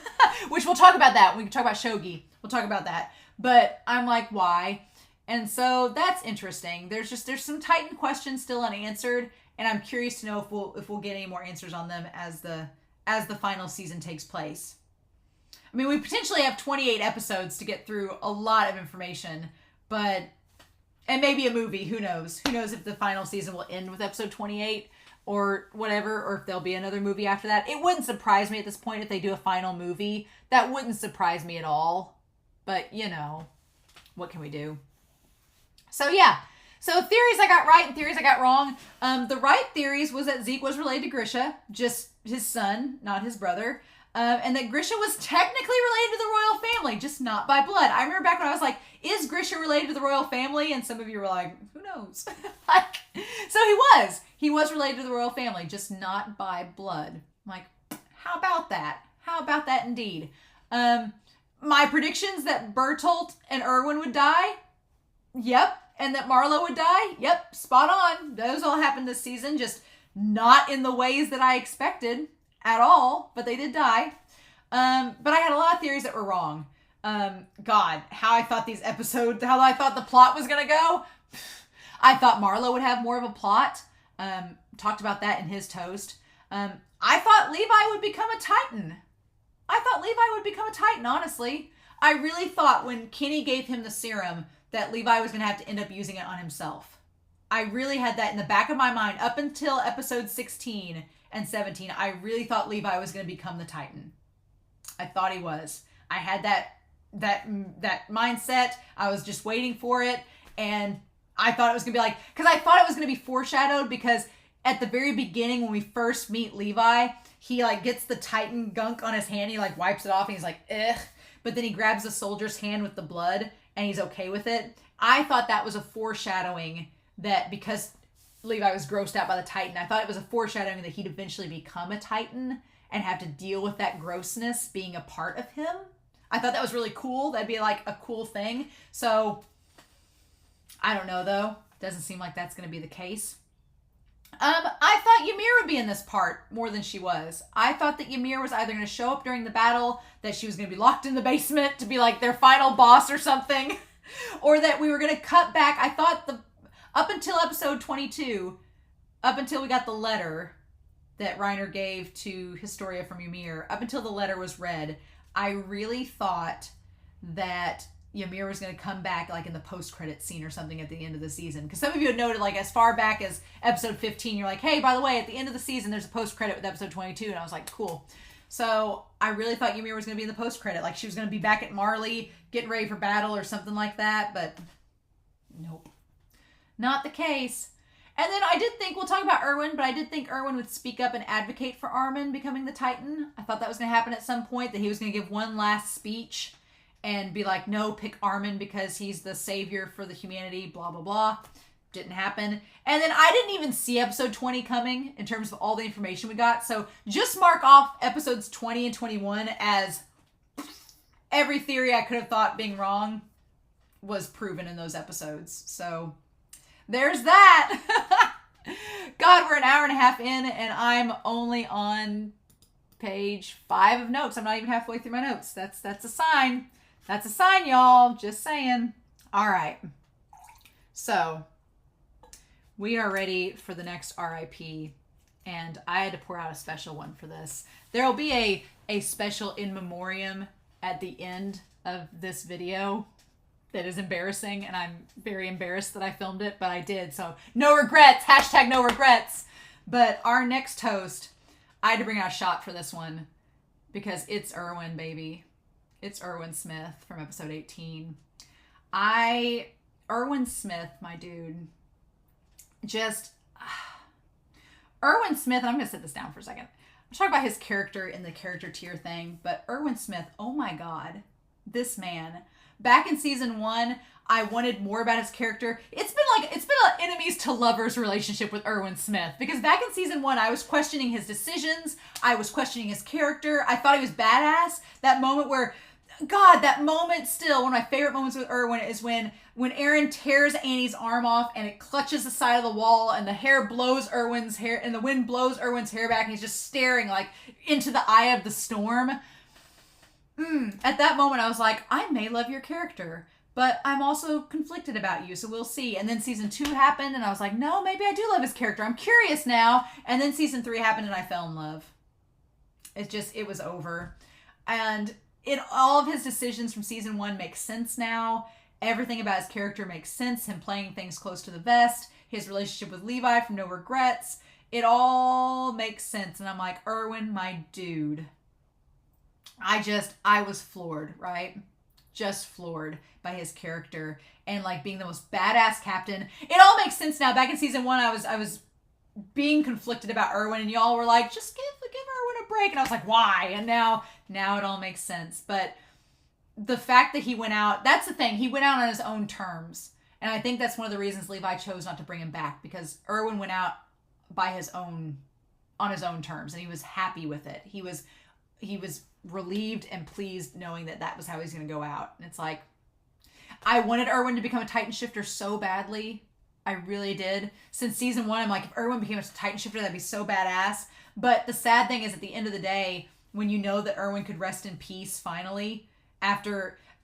Which we'll talk about that. We can talk about Shogi. We'll talk about that. But I'm like, why? And so that's interesting. There's some Titan questions still unanswered, and I'm curious to know if we'll get any more answers on them as the final season takes place. I mean, we potentially have 28 episodes to get through a lot of information, and maybe a movie, who knows? Who knows if the final season will end with episode 28 or whatever, or if there'll be another movie after that. It wouldn't surprise me at this point if they do a final movie. That wouldn't surprise me at all. But, you know, what can we do? So, yeah. So, theories I got right and theories I got wrong. The right theories was that Zeke was related to Grisha, just his son, not his brother. And that Grisha was technically related to the royal family, just not by blood. I remember back when I was like, is Grisha related to the royal family? And some of you were like, who knows? So he was. He was related to the royal family, just not by blood. I'm like, how about that? How about that indeed? My predictions that Bertholdt and Erwin would die? Yep. And that Marlowe would die? Yep. Spot on. Those all happened this season, just not in the ways that I expected at all, but they did die. But I had a lot of theories that were wrong. God, how I thought the plot was going to go. I thought Marlowe would have more of a plot. Talked about that in his toast. I thought Levi would become a Titan. Honestly. I really thought when Kenny gave him the serum that Levi was going to have to end up using it on himself. I really had that in the back of my mind up until episode 16 and 17. I really thought Levi was going to become the Titan. I thought he was. I had that mindset. I was just waiting for it, and I thought it was going to be like, because I thought it was going to be foreshadowed, because at the very beginning when we first meet Levi, he like gets the Titan gunk on his hand, he like wipes it off and he's like, ugh. but then he grabs the soldier's hand with the blood and he's okay with it. I thought that was a foreshadowing that because Levi was grossed out by the Titan, I thought it was a foreshadowing that he'd eventually become a Titan and have to deal with that grossness being a part of him. I thought that was really cool. That'd be like a cool thing. So, I don't know though. Doesn't seem like that's going to be the case. I thought Ymir would be in this part more than she was. I thought that Ymir was either going to show up during the battle, that she was going to be locked in the basement to be like their final boss or something, or that we were going to cut back. I thought up until episode 22, up until we got the letter that Reiner gave to Historia from Ymir, up until the letter was read, I really thought that Ymir was going to come back like in the post-credit scene or something at the end of the season. Because some of you had noted like as far back as episode 15, you're like, hey, by the way, at the end of the season, there's a post-credit with episode 22. And I was like, cool. So I really thought Ymir was going to be in the post-credit. Like she was going to be back at Marley, getting ready for battle or something like that. But nope. Not the case. And then I did think, we'll talk about Erwin, but I did think Erwin would speak up and advocate for Armin becoming the Titan. I thought that was going to happen at some point, that he was going to give one last speech and be like, no, pick Armin because he's the savior for the humanity, blah, blah, blah. Didn't happen. And then I didn't even see episode 20 coming in terms of all the information we got. So just mark off episodes 20 and 21 as every theory I could have thought being wrong was proven in those episodes. So there's that. God, we're an hour and a half in and I'm only on page 5 of notes. I'm not even halfway through my notes. That's a sign. That's a sign, y'all. Just saying. All right. So we are ready for the next RIP. And I had to pour out a special one for this. There will be a special in memoriam at the end of this video that is embarrassing. And I'm very embarrassed that I filmed it, but I did. So no regrets. Hashtag no regrets. But our next host, I had to bring out a shot for this one because it's Erwin, baby. It's Erwin Smith from episode 18. Erwin Smith, my dude, Erwin Smith, and I'm going to sit this down for a second. I'm talking about his character in the character tier thing, but Erwin Smith, oh my God, this man. Back in season 1, I wanted more about his character. It's been an enemies to lovers relationship with Erwin Smith, because back in season 1, I was questioning his decisions. I was questioning his character. I thought he was badass. That moment where, God, that moment still, one of my favorite moments with Erwin is when Eren tears Annie's arm off and it clutches the side of the wall and the hair blows Erwin's hair and the wind blows Erwin's hair back and he's just staring like into the eye of the storm. At that moment, I was like, I may love your character, but I'm also conflicted about you, so we'll see. And then season 2 happened, and I was like, no, maybe I do love his character. I'm curious now. And then season 3 happened, and I fell in love. It was over. And all of his decisions from season 1 make sense now. Everything about his character makes sense. Him playing things close to the vest, his relationship with Levi from No Regrets. It all makes sense. And I'm like, Erwin, my dude. I was floored, right? Just floored by his character and like being the most badass captain. It all makes sense now. Back in season 1, I was being conflicted about Erwin and y'all were like, just give Erwin a break. And I was like, why? And now it all makes sense. But the fact that he went out, that's the thing. He went out on his own terms. And I think that's one of the reasons Levi chose not to bring him back, because Erwin went out on his own terms and he was happy with it. He was relieved and pleased knowing that was how he was going to go out. And it's like, I wanted Erwin to become a Titan shifter so badly. I really did. Since season 1, I'm like, if Erwin became a Titan shifter, that'd be so badass. But the sad thing is, at the end of the day, when you know that Erwin could rest in peace finally,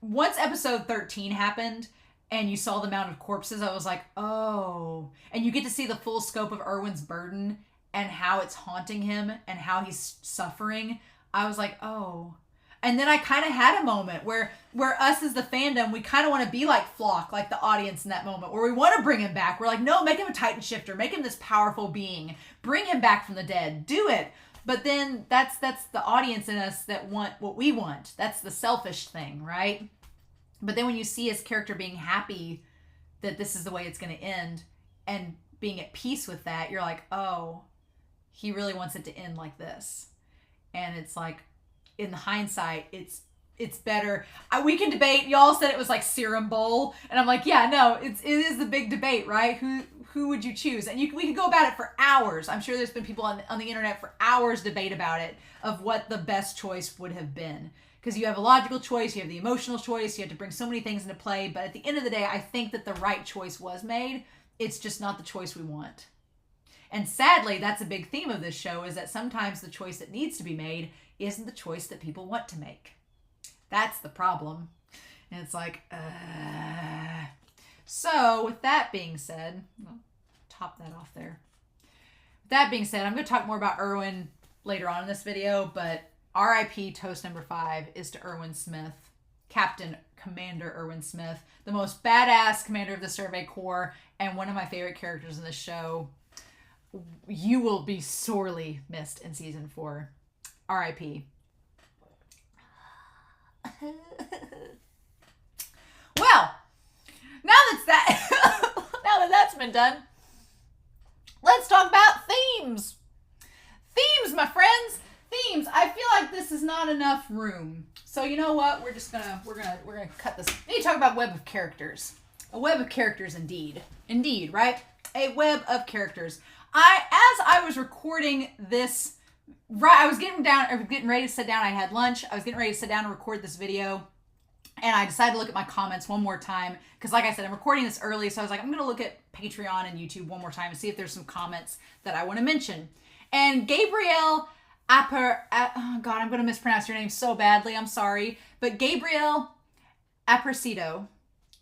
once episode 13 happened and you saw the amount of corpses, I was like, oh. And you get to see the full scope of Erwin's burden and how it's haunting him and how he's suffering. I was like, oh. And then I kind of had a moment where us as the fandom, we kind of want to be like Flock, like the audience in that moment, where we want to bring him back. We're like, no, make him a Titan shifter. Make him this powerful being. Bring him back from the dead. Do it. But then that's the audience in us that want what we want. That's the selfish thing, right? But then when you see his character being happy that this is the way it's going to end and being at peace with that, you're like, oh, he really wants it to end like this. And it's like, in hindsight, it's it's better. We can debate. Y'all said it was like Serum Bowl, and I'm like, yeah, no, it is the big debate, right? Who would you choose? And we could go about it for hours. I'm sure there's been people on the internet for hours debate about it of what the best choice would have been. Because you have a logical choice, you have the emotional choice, you have to bring so many things into play. But at the end of the day, I think that the right choice was made. It's just not the choice we want. And sadly, that's a big theme of this show, is that sometimes the choice that needs to be made isn't the choice that people want to make. That's the problem. And it's like, So, with that being said, I'll top that off there. With that being said, I'm going to talk more about Erwin later on in this video, but R.I.P. toast number 5 is to Erwin Smith, Captain Commander Erwin Smith, the most badass commander of the Survey Corps, and one of my favorite characters in the show. You will be sorely missed in season 4. R.I.P. Well, now that that's been done, let's talk about themes. Themes, my friends. Themes. I feel like this is not enough room. So you know what? We're gonna cut this. We need to talk about web of characters. A web of characters, indeed. Indeed, right? A web of characters. As I was recording this, right, I was getting ready to sit down. I had lunch. I was getting ready to sit down and record this video. And I decided to look at my comments one more time. Because like I said, I'm recording this early. So I was like, I'm going to look at Patreon and YouTube one more time and see if there's some comments that I want to mention. And Gabriel oh God, I'm going to mispronounce your name so badly. I'm sorry. But Gabriel Apercido,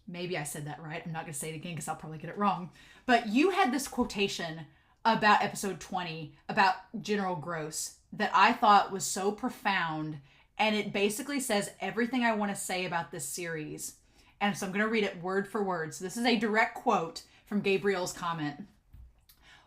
maybe I said that right. I'm not going to say it again because I'll probably get it wrong. But you had this quotation about episode 20 about General Gross that I thought was so profound, and it basically says everything I want to say about this series. And so I'm going to read it word for word. So this is a direct quote from Gabriel's comment.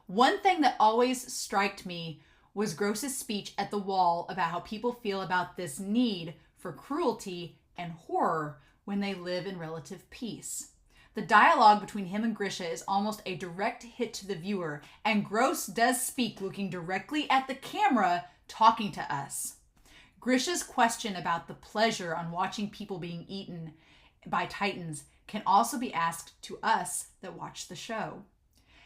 One thing that always struck me was Gross's speech at the wall about how people feel about this need for cruelty and horror when they live in relative peace. The dialogue between him and Grisha is almost a direct hit to the viewer, and Gross does speak looking directly at the camera, talking to us. Grisha's question about the pleasure on watching people being eaten by titans can also be asked to us that watch the show.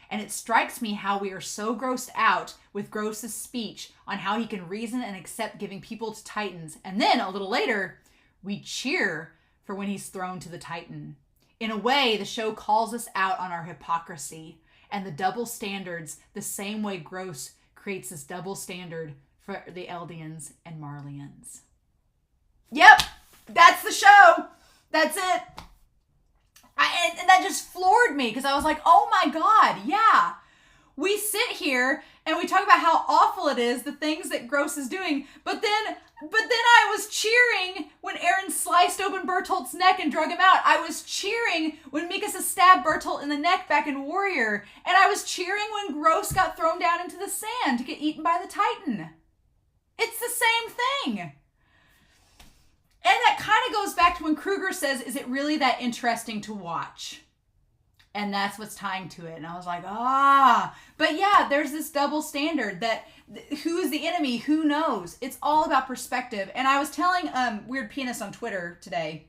And it strikes me how we are so grossed out with Gross's speech on how he can reason and accept giving people to titans, and then a little later, we cheer for when he's thrown to the titan. In a way, the show calls us out on our hypocrisy and the double standards, the same way Gross creates this double standard for the Eldians and Marleyans. Yep, that's the show. That's it. And that just floored me because I was like, oh my God, yeah. We sit here and we talk about how awful it is, the things that Gross is doing, but then I was cheering when Eren sliced open Bertholdt's neck and drug him out. I was cheering when Mikasa stabbed Bertholdt in the neck back in Warrior. And I was cheering when Gross got thrown down into the sand to get eaten by the Titan. It's the same thing. And that kind of goes back to when Krueger says, is it really that interesting to watch? And that's what's tying to it. And I was like, But yeah, there's this double standard that who is the enemy? Who knows? It's all about perspective. And I was telling Weird Penis on Twitter today,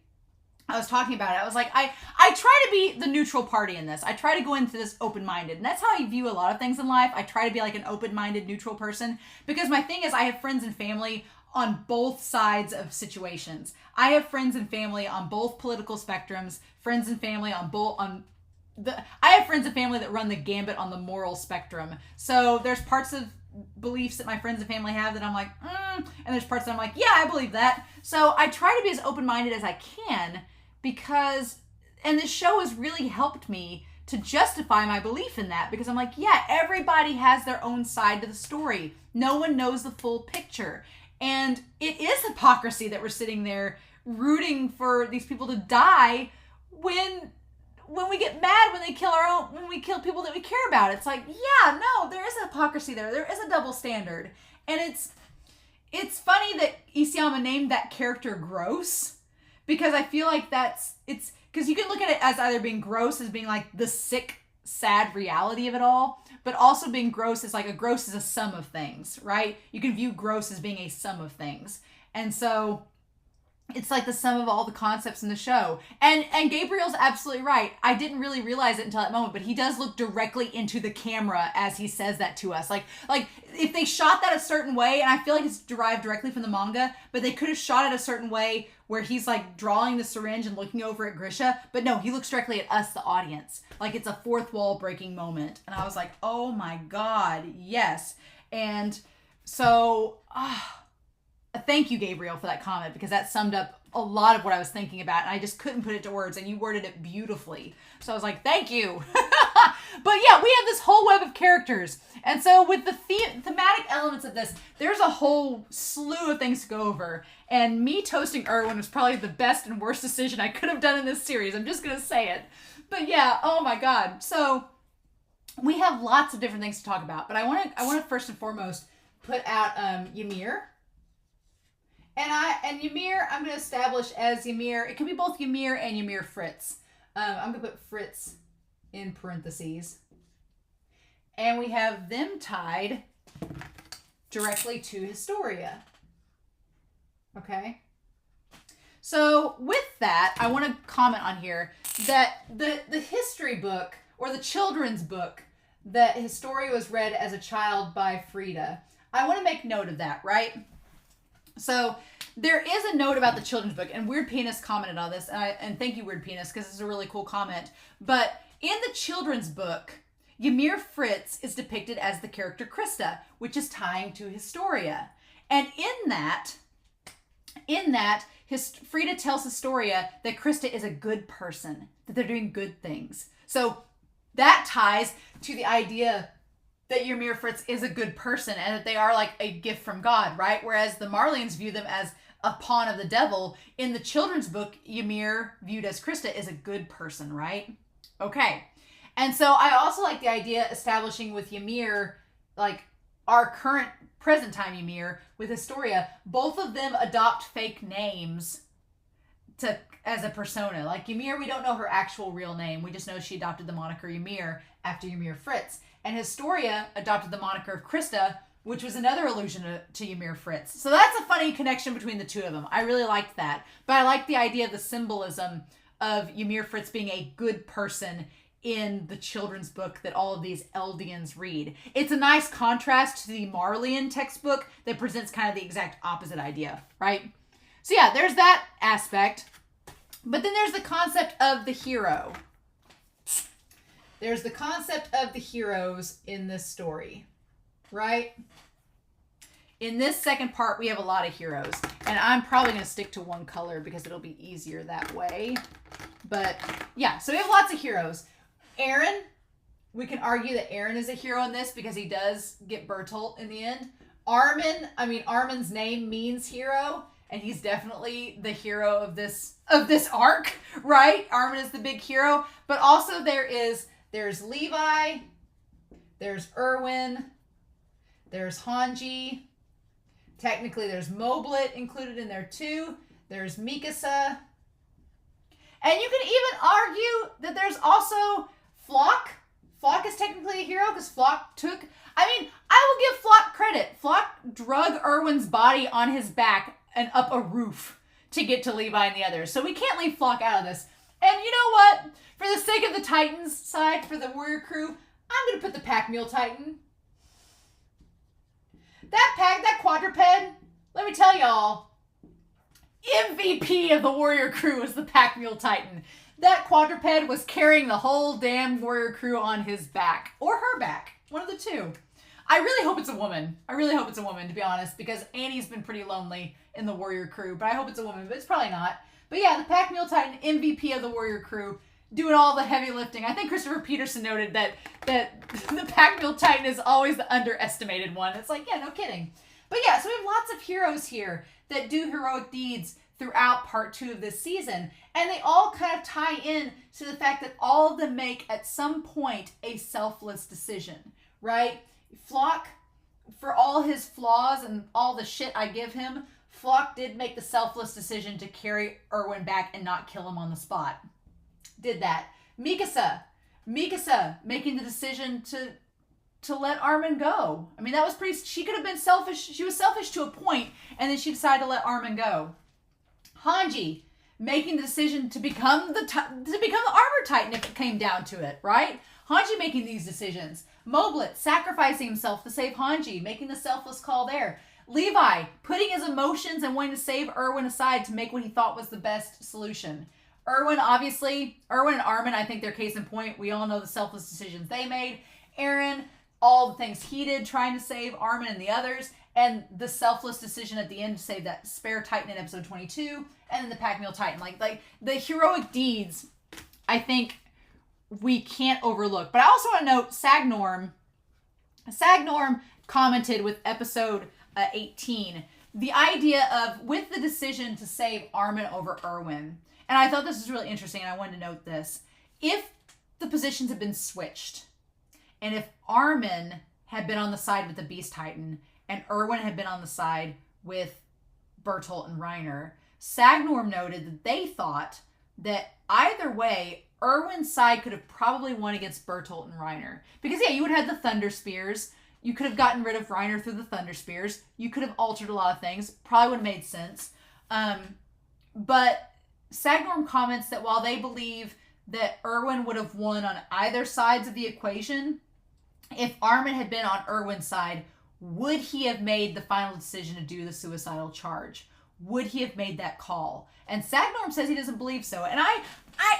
I was talking about it. I was like, I try to be the neutral party in this. I try to go into this open-minded. And that's how I view a lot of things in life. I try to be like an open-minded, neutral person. Because my thing is I have friends and family on both sides of situations. I have friends and family on both political spectrums, friends and family on both, I have friends and family that run the gambit on the moral spectrum. So there's parts of beliefs that my friends and family have that I'm like, and there's parts that I'm like, yeah, I believe that. So I try to be as open-minded as I can because, and this show has really helped me to justify my belief in that because I'm like, yeah, everybody has their own side to the story. No one knows the full picture. And it is hypocrisy that we're sitting there rooting for these people to die when we get mad when they kill when we kill people that we care about. It's like, yeah, no, there is a hypocrisy there. There is a double standard. And it's funny that Isayama named that character Gross because I feel like it's because you can look at it as either being gross as being like the sick, sad reality of it all, but also being gross is like a gross is a sum of things, right? You can view gross as being a sum of things. And so it's like the sum of all the concepts in the show. And Gabriel's absolutely right. I didn't really realize it until that moment, but he does look directly into the camera as he says that to us. Like if they shot that a certain way, and I feel like it's derived directly from the manga, but they could have shot it a certain way where he's like drawing the syringe and looking over at Grisha, but no, he looks directly at us, the audience. Like it's a fourth wall breaking moment. And I was like, oh my God, yes. And so, thank you, Gabriel, for that comment, because that summed up a lot of what I was thinking about, and I just couldn't put it to words, and you worded it beautifully. So I was like, thank you. But yeah, we have this whole web of characters. And so with the thematic elements of this, there's a whole slew of things to go over. And me toasting Erwin was probably the best and worst decision I could have done in this series. I'm just going to say it. But yeah, oh my God. So we have lots of different things to talk about. But I want to first and foremost put out Ymir. And Ymir, I'm going to establish as Ymir. It could be both Ymir and Ymir Fritz. I'm going to put Fritz in parentheses. And we have them tied directly to Historia. Okay? So with that, I want to comment on here that the history book, or the children's book, that Historia was read as a child by Frida, I want to make note of that, right? So there is a note about the children's book, and Weird Penis commented on this, and thank you, Weird Penis, because it's a really cool comment. But in the children's book, Ymir Fritz is depicted as the character Krista, which is tying to Historia. And in that, Frida tells Historia that Krista is a good person, that they're doing good things. So that ties to the idea that Ymir Fritz is a good person and that they are like a gift from God, right? Whereas the Marleyans view them as a pawn of the devil. In the children's book, Ymir, viewed as Krista, is a good person, right? Okay. And so I also like the idea establishing with Ymir, like our current present time Ymir with Historia, both of them adopt fake names as a persona. Like Ymir, we don't know her actual real name. We just know she adopted the moniker Ymir after Ymir Fritz. And Historia adopted the moniker of Krista, which was another allusion to Ymir Fritz. So that's a funny connection between the two of them. I really liked that. But I like the idea of the symbolism of Ymir Fritz being a good person in the children's book that all of these Eldians read. It's a nice contrast to the Marleyan textbook that presents kind of the exact opposite idea, right? So yeah, there's that aspect. But then there's the concept of the hero. There's the concept of the heroes in this story, right? In this second part, we have a lot of heroes. And I'm probably going to stick to one color because it'll be easier that way. But yeah, so we have lots of heroes. Eren, we can argue that Eren is a hero in this because he does get Bertholdt in the end. Armin's name means hero, and he's definitely the hero of this arc, right? Armin is the big hero. But also there's Levi, there's Erwin, there's Hanji. Technically, there's Moblit included in there too. There's Mikasa. And you can even argue that there's also Flock. Flock is technically a hero because Flock I will give Flock credit. Flock drug Erwin's body on his back and up a roof to get to Levi and the others. So we can't leave Flock out of this. And you know what? For the sake of the Titans side, for the warrior crew, I'm going to put the Pack Mule Titan. That quadruped, let me tell y'all, MVP of the warrior crew was the Pack Mule Titan. That quadruped was carrying the whole damn warrior crew on his back. Or her back. One of the two. I really hope it's a woman. To be honest, because Annie's been pretty lonely in the warrior crew. But I hope it's a woman, but it's probably not. But yeah, the Pack Mule Titan, MVP of the warrior crew, doing all the heavy lifting. I think Christopher Peterson noted that the Pack Mule Titan is always the underestimated one. It's like, yeah, no kidding. But yeah, so we have lots of heroes here that do heroic deeds throughout part 2 of this season. And they all kind of tie in to the fact that all of them make, at some point, a selfless decision, right? Flock, for all his flaws and all the shit I give him, Flock did make the selfless decision to carry Erwin back and not kill him on the spot. Did that. Mikasa making the decision to let Armin go. I mean, that was she could have been selfish. She was selfish to a point, and then she decided to let Armin go. Hanji making the decision to become the armor titan if it came down to it, right? Hanji making these decisions. Moblit sacrificing himself to save Hanji, making the selfless call there. Levi putting his emotions and wanting to save Erwin aside to make what he thought was the best solution. Erwin and Armin, I think they're case in point. We all know the selfless decisions they made. Eren, all the things he did trying to save Armin and the others, and the selfless decision at the end to save that spare Titan in episode 22, and then the pack mule Titan. Like the heroic deeds, I think we can't overlook. But I also want to note Sagnorm commented with episode 18, the idea of, with the decision to save Armin over Erwin, and I thought this was really interesting, and I wanted to note this. If the positions had been switched, and if Armin had been on the side with the Beast Titan, and Erwin had been on the side with Bertholdt and Reiner, Sagnorm noted that they thought that either way, Erwin's side could have probably won against Bertholdt and Reiner. Because, yeah, you would have had the Thunder Spears. You could have gotten rid of Reiner through the Thunder Spears. You could have altered a lot of things. Probably would have made sense. But Sagnorm comments that while they believe that Erwin would have won on either sides of the equation, if Armin had been on Erwin's side, would he have made the final decision to do the suicidal charge? Would he have made that call? And Sagnorm says he doesn't believe so. And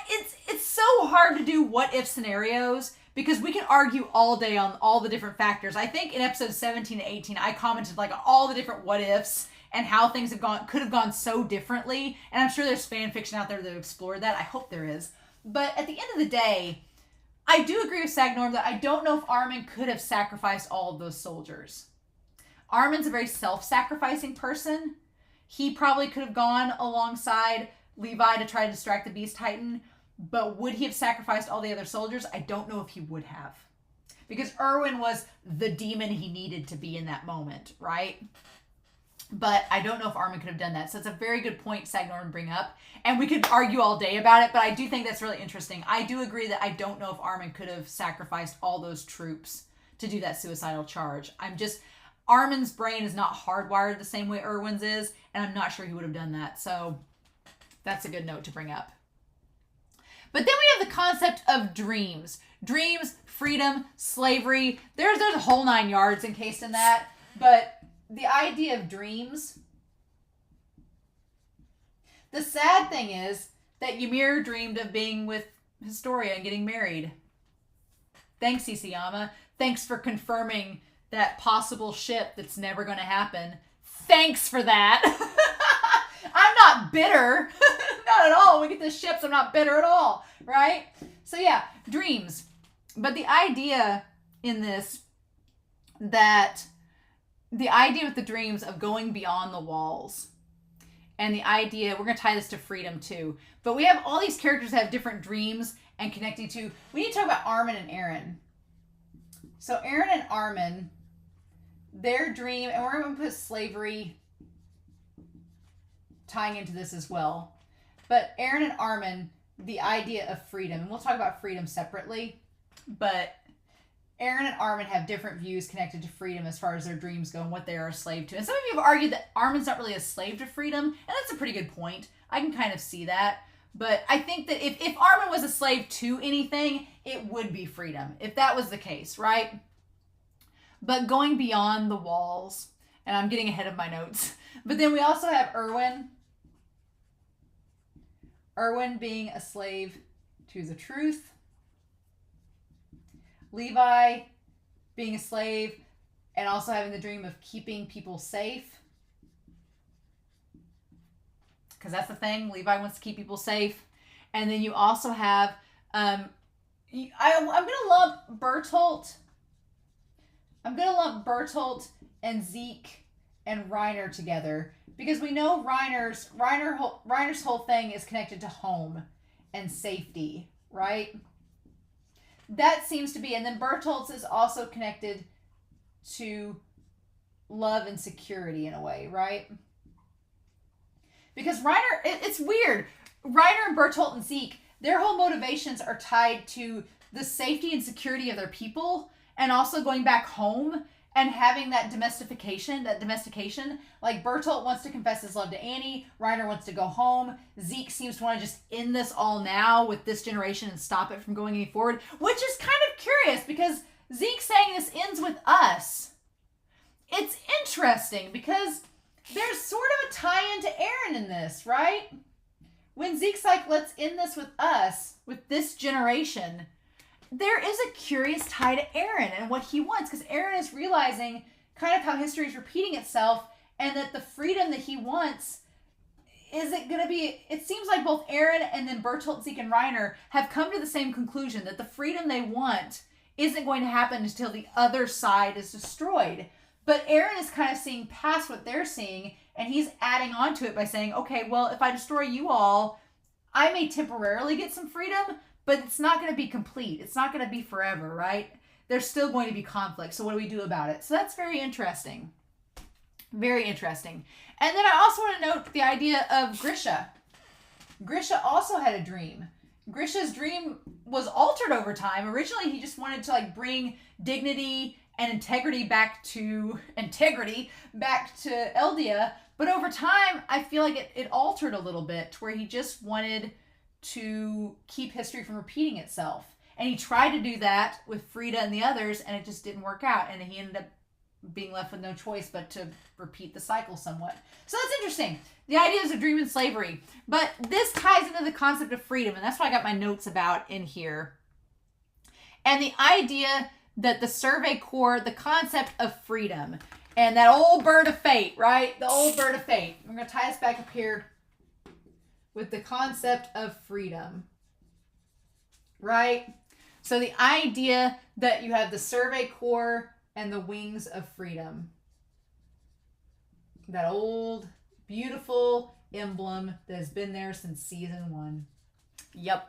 it's so hard to do what if scenarios, because we can argue all day on all the different factors. I think in episodes 17 to 18, I commented like on all the different what ifs and how things could have gone so differently. And I'm sure there's fan fiction out there that explored that. I hope there is. But at the end of the day, I do agree with Sagnorm that I don't know if Armin could have sacrificed all of those soldiers. Armin's a very self-sacrificing person. He probably could have gone alongside Levi to try to distract the Beast Titan, but would he have sacrificed all the other soldiers? I don't know if he would have. Because Erwin was the demon he needed to be in that moment, right? But I don't know if Armin could have done that. So it's a very good point Sagnorm bring up. And we could argue all day about it, but I do think that's really interesting. I do agree that I don't know if Armin could have sacrificed all those troops to do that suicidal charge. Armin's brain is not hardwired the same way Erwin's is, and I'm not sure he would have done that. So that's a good note to bring up. But then we have the concept of dreams. Dreams, freedom, slavery. There's a whole 9 yards encased in that. But the idea of dreams, the sad thing is that Ymir dreamed of being with Historia and getting married. Thanks, Isayama. Thanks for confirming that possible ship that's never going to happen. Thanks for that. I'm not bitter. Not at all. We get the ships. I'm not bitter at all. Right? So yeah, dreams. But the idea in this, that the idea with the dreams of going beyond the walls, and the idea, we're going to tie this to freedom too, but we have all these characters that have different dreams and connecting to, we need to talk about Armin and Eren. So Eren and Armin, their dream, and we're going to put slavery tying into this as well. But Eren and Armin, the idea of freedom, and we'll talk about freedom separately, but Eren and Armin have different views connected to freedom as far as their dreams go and what they are a slave to. And some of you have argued that Armin's not really a slave to freedom, and that's a pretty good point. I can kind of see that. But I think that if Armin was a slave to anything, it would be freedom, if that was the case, right? But going beyond the walls, and I'm getting ahead of my notes, but then we also have Erwin. Erwin being a slave to the truth. Levi being a slave and also having the dream of keeping people safe. Because that's the thing. Levi wants to keep people safe. And then you also have, I'm going to lump Bertholdt. I'm going to lump Bertholdt and Zeke and Reiner together. Because we know Reiner's whole thing is connected to home and safety, right? That seems to be, and then Bertholdt's is also connected to love and security in a way, right? Because Reiner, it's weird. Reiner and Bertholdt and Zeke, their whole motivations are tied to the safety and security of their people, and also going back home and having that domestication, like Bertholdt wants to confess his love to Annie, Reiner wants to go home, Zeke seems to want to just end this all now with this generation and stop it from going any forward, which is kind of curious because Zeke saying this ends with us. It's interesting because there's sort of a tie-in to Eren in this, right? When Zeke's like, let's end this with us, with this generation, there is a curious tie to Eren and what he wants, because Eren is realizing kind of how history is repeating itself and that the freedom that he wants isn't going to be... It seems like both Eren and then Bertholdt, Zeke, and Reiner have come to the same conclusion, that the freedom they want isn't going to happen until the other side is destroyed. But Eren is kind of seeing past what they're seeing, and he's adding on to it by saying, okay, well, if I destroy you all, I may temporarily get some freedom, but it's not going to be complete. It's not going to be forever, right? There's still going to be conflict. So what do we do about it? So that's very interesting. Very interesting. And then I also want to note the idea of Grisha. Grisha also had a dream. Grisha's dream was altered over time. Originally, he just wanted to like bring dignity and integrity back to Eldia. But over time, I feel like it altered a little bit to where he just wanted to keep history from repeating itself. And he tried to do that with Frida and the others, and it just didn't work out. And he ended up being left with no choice but to repeat the cycle somewhat. So that's interesting. The ideas of dream and slavery. But this ties into the concept of freedom, and that's what I got my notes about in here. And the idea that the Survey Corps, the concept of freedom, and that old bird of fate, right? The old bird of fate. I'm going to tie us back up here with the concept of freedom, right? So the idea that you have the Survey Corps and the wings of freedom. That old, beautiful emblem that has been there since season 1. Yep.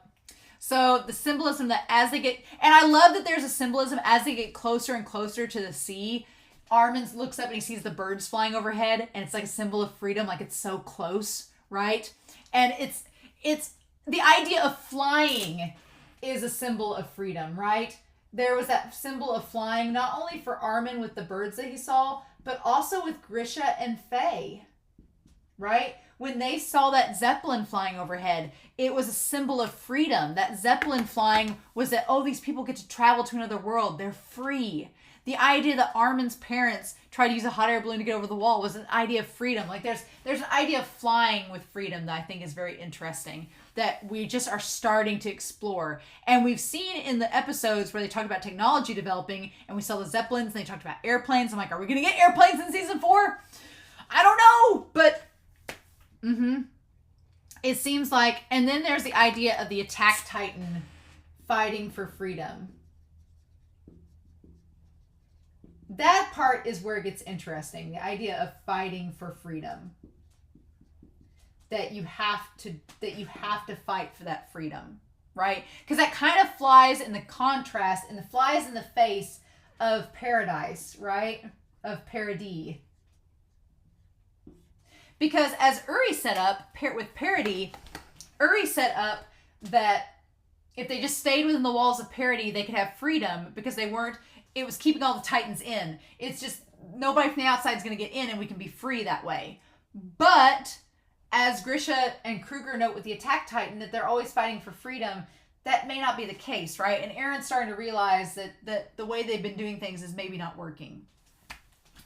So the symbolism that as they get, and I love that there's a symbolism as they get closer and closer to the sea. Armin looks up and he sees the birds flying overhead, and it's like a symbol of freedom, like it's so close, right? And it's the idea of flying is a symbol of freedom, right? There was that symbol of flying, not only for Armin with the birds that he saw, but also with Grisha and Faye, right? When they saw that Zeppelin flying overhead, it was a symbol of freedom. That Zeppelin flying was that, oh, these people get to travel to another world. They're free. The idea that Armin's parents tried to use a hot air balloon to get over the wall was an idea of freedom. Like there's an idea of flying with freedom that I think is very interesting, that we just are starting to explore. And we've seen in the episodes where they talked about technology developing, and we saw the Zeppelins, and they talked about airplanes. I'm like, are we going to get airplanes in season 4? I don't know, but it seems like, and then there's the idea of the attack titan fighting for freedom. That part is where it gets interesting. The idea of fighting for freedom. That you have to fight for that freedom, right? Because that kind of flies in the contrast and flies in the face of paradise, right? Of paradis. Because as Uri set up with Paradis, Uri set up that if they just stayed within the walls of Paradis, they could have freedom because it was keeping all the Titans in. It's just nobody from the outside is going to get in and we can be free that way. But as Grisha and Krueger note with the Attack Titan, that they're always fighting for freedom, that may not be the case, right? And Eren's starting to realize that the way they've been doing things is maybe not working.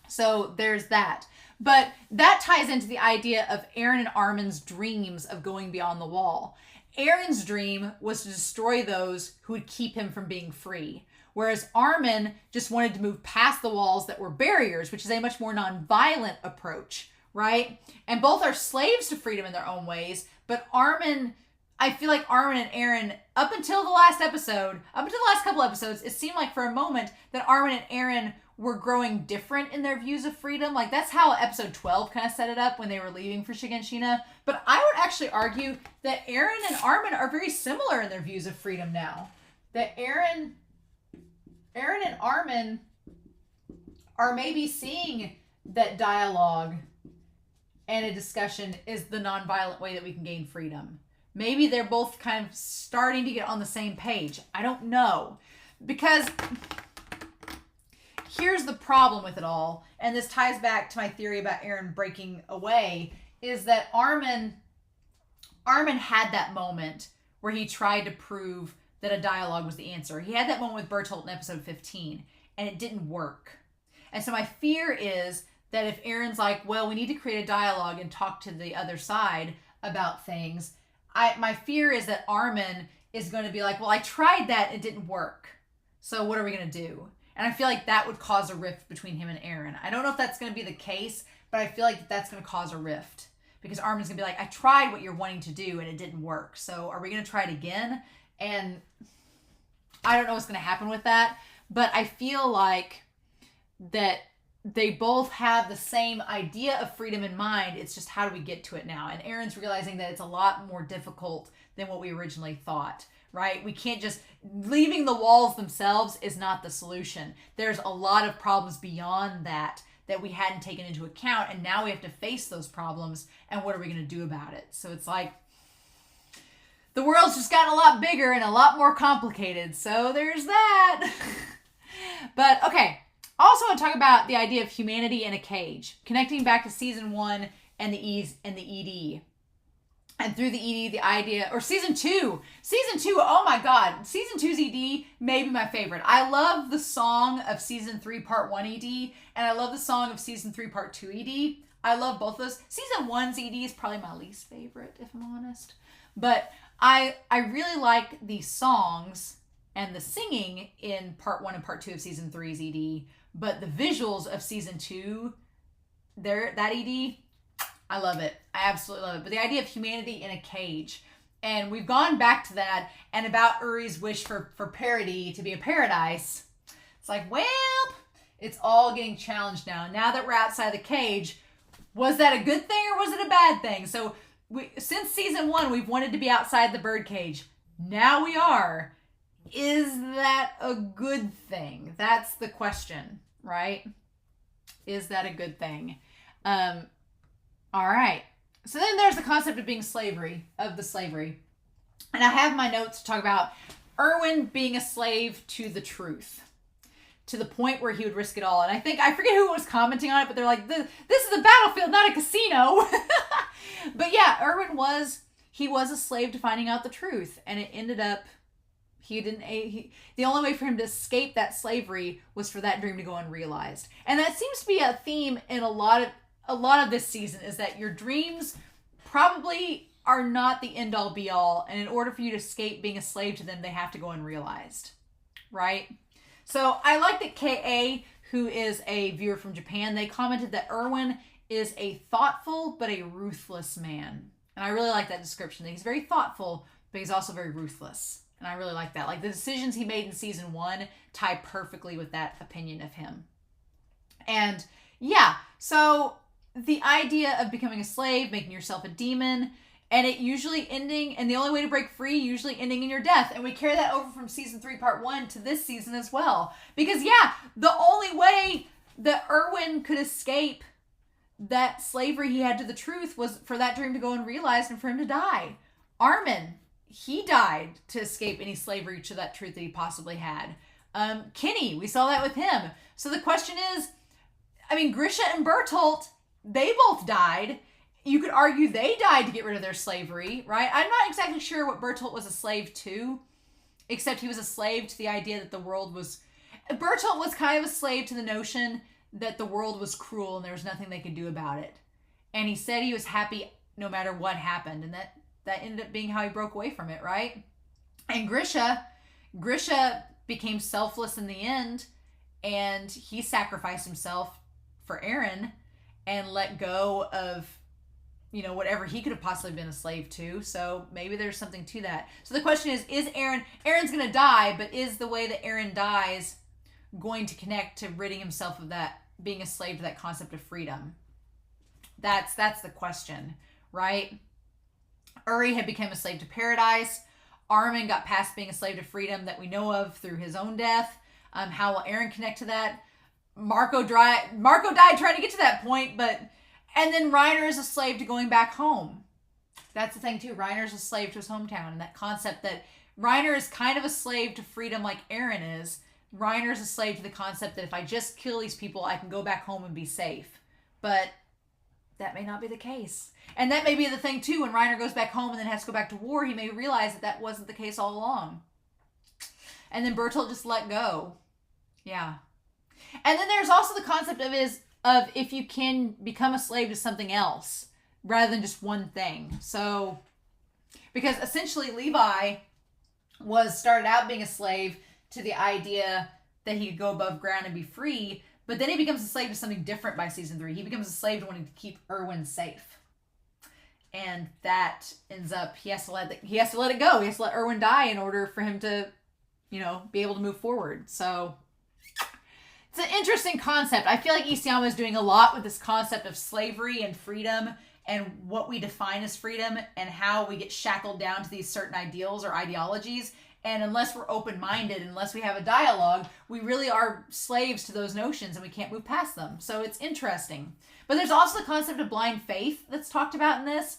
So there's that. But that ties into the idea of Eren and Armin's dreams of going beyond the wall. Eren's dream was to destroy those who would keep him from being free. Whereas Armin just wanted to move past the walls that were barriers, which is a much more non-violent approach, right? And both are slaves to freedom in their own ways. But I feel like Armin and Eren, up until the last couple episodes, it seemed like for a moment that Armin and Eren were growing different in their views of freedom. Like that's how episode 12 kind of set it up when they were leaving for Shiganshina. But I would actually argue that Eren and Armin are very similar in their views of freedom now. That Eren and Armin are maybe seeing that dialogue and a discussion is the nonviolent way that we can gain freedom. Maybe they're both kind of starting to get on the same page. I don't know. Because here's the problem with it all, and this ties back to my theory about Eren breaking away, is that Armin had that moment where he tried to prove that a dialogue was the answer. He had that moment with Bertholdt in episode 15, and it didn't work. And so my fear is that if Eren's like, well, we need to create a dialogue and talk to the other side about things, my fear is that Armin is going to be like, well, I tried that, it didn't work. So what are we going to do? And I feel like that would cause a rift between him and Eren. I don't know if that's going to be the case, but I feel like that's going to cause a rift. Because Armin's going to be like, I tried what you're wanting to do and it didn't work. So are we going to try it again? And I don't know what's going to happen with that. But I feel like that they both have the same idea of freedom in mind. It's just how do we get to it now? And Eren's realizing that it's a lot more difficult than what we originally thought. Right? We can't just, leaving the walls themselves is not the solution. There's a lot of problems beyond that we hadn't taken into account, and now we have to face those problems, and what are we going to do about it? So it's like, the world's just gotten a lot bigger and a lot more complicated, so there's that. But, okay, also I want to talk about the idea of humanity in a cage, connecting back to season 1 and the E's and the ED. And through the ED, the idea, or season 2, oh my God, season 2's ED may be my favorite. I love the song of season 3 part 1 ED, and I love the song of season 3 part 2 ED. I love both those. Season 1's ED is probably my least favorite, if I'm honest. But I really like the songs and the singing in part 1 and part 2 of season 3's ED, but the visuals of season 2, that ED, I love it. I absolutely love it. But the idea of humanity in a cage. And we've gone back to that, and about Uri's wish for parody to be a paradise. It's like, well, it's all getting challenged now. Now that we're outside the cage, was that a good thing or was it a bad thing? So since season 1, we've wanted to be outside the bird cage. Now we are. Is that a good thing? That's the question, right? Is that a good thing? All right. So then there's the concept of slavery. And I have my notes to talk about Erwin being a slave to the truth, to the point where he would risk it all. And I forget who was commenting on it, but they're like, this is a battlefield, not a casino. But yeah, Erwin was a slave to finding out the truth. And it ended up, the only way for him to escape that slavery was for that dream to go unrealized. And that seems to be a theme in a lot of this season, is that your dreams probably are not the end all be all, and in order for you to escape being a slave to them, they have to go unrealized, right? So I like that KA, who is a viewer from Japan, they commented that Erwin is a thoughtful but a ruthless man. And I really like that description, that he's very thoughtful, but he's also very ruthless. And I really like that. Like, the decisions he made in season 1 tie perfectly with that opinion of him. And yeah, so the idea of becoming a slave, making yourself a demon, and it usually ending, and the only way to break free, usually ending in your death. And we carry that over from season 3 part 1 to this season as well. Because yeah, the only way that Erwin could escape that slavery he had to the truth was for that dream to go unrealized and for him to die. Armin, he died to escape any slavery to that truth that he possibly had. Kenny, we saw that with him. So the question is, Grisha and Bertholdt, they both died. You could argue they died to get rid of their slavery, right? I'm not exactly sure what Bertholdt was a slave to, except he was a slave to the idea that the world was... Bertholdt was kind of a slave to the notion that the world was cruel and there was nothing they could do about it. And he said he was happy no matter what happened, and that ended up being how he broke away from it, right? And Grisha became selfless in the end, and he sacrificed himself for Eren and let go of, whatever he could have possibly been a slave to. So maybe there's something to that. So the question is Eren's going to die, but is the way that Eren dies going to connect to ridding himself of that, being a slave to that concept of freedom? That's the question, right? Uri had become a slave to paradise. Armin got past being a slave to freedom that we know of through his own death. How will Eren connect to that? Marco died trying to get to that point, and then Reiner is a slave to going back home. That's the thing too. Reiner's a slave to his hometown, and that concept that Reiner is kind of a slave to freedom like Eren is, Reiner's a slave to the concept that if I just kill these people, I can go back home and be safe. But that may not be the case. And that may be the thing, too. When Reiner goes back home and then has to go back to war, he may realize that that wasn't the case all along. And then Bertholdt just let go. Yeah. And then there's also the concept of if you can become a slave to something else rather than just one thing. So, because essentially Levi started out being a slave to the idea that he could go above ground and be free, but then he becomes a slave to something different by season 3. He becomes a slave to wanting to keep Erwin safe. And that ends up, he has to let it go. He has to let Erwin die in order for him to, be able to move forward. So it's an interesting concept. I feel like Isayama is doing a lot with this concept of slavery and freedom and what we define as freedom and how we get shackled down to these certain ideals or ideologies. And unless we're open-minded, unless we have a dialogue, we really are slaves to those notions and we can't move past them. So it's interesting. But there's also the concept of blind faith that's talked about in this.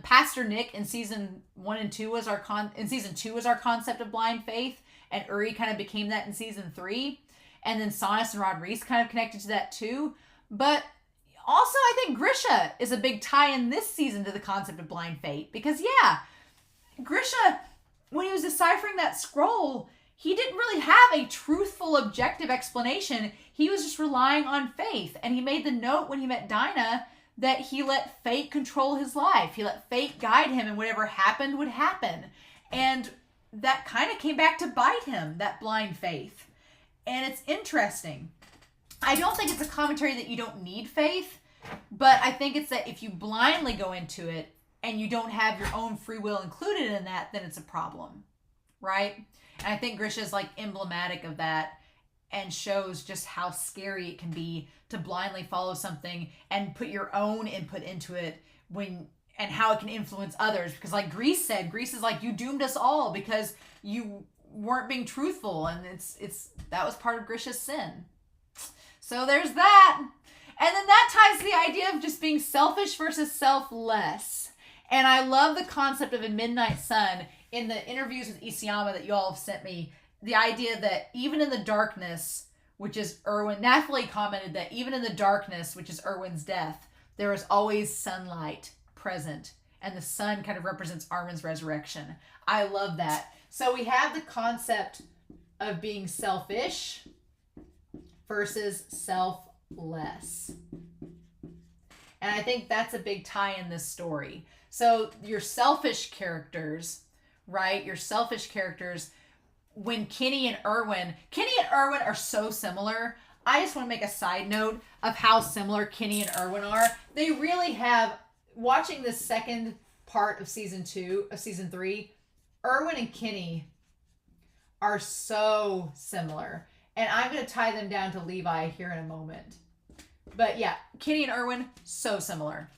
Pastor Nick in season 1 and 2 was in season 2 was our concept of blind faith, and Uri kind of became that in season 3. And then Sonus and Rodriguez kind of connected to that too. But also I think Grisha is a big tie in this season to the concept of blind faith. Because Grisha, when he was deciphering that scroll, he didn't really have a truthful, objective explanation. He was just relying on faith. And he made the note when he met Dina that he let fate control his life. He let fate guide him, and whatever happened would happen. And that kind of came back to bite him, that blind faith. And it's interesting. I don't think it's a commentary that you don't need faith, but I think it's that if you blindly go into it and you don't have your own free will included in that, then it's a problem, right? And I think Grisha is like emblematic of that and shows just how scary it can be to blindly follow something and put your own input into it and how it can influence others. Because like Grease said, Grease is like, you doomed us all because you weren't being truthful, and that was part of Grisha's sin. So there's that. And then that ties to the idea of just being selfish versus selfless. And I love the concept of a Midnight Sun in the interviews with Isayama that you all have sent me. The idea that even in the darkness, which is Erwin, Nathalie commented that even in the darkness, which is Erwin's death, there is always sunlight present. And the sun kind of represents Armin's resurrection. I love that. So we have the concept of being selfish versus selfless. And I think that's a big tie in this story. So your selfish characters, right? Your selfish characters, when Kenny and Erwin are so similar. I just want to make a side note of how similar Kenny and Erwin are. They really have, watching this second part of season 3, Erwin and Kenny are so similar. And I'm going to tie them down to Levi here in a moment. But yeah, Kenny and Erwin, so similar.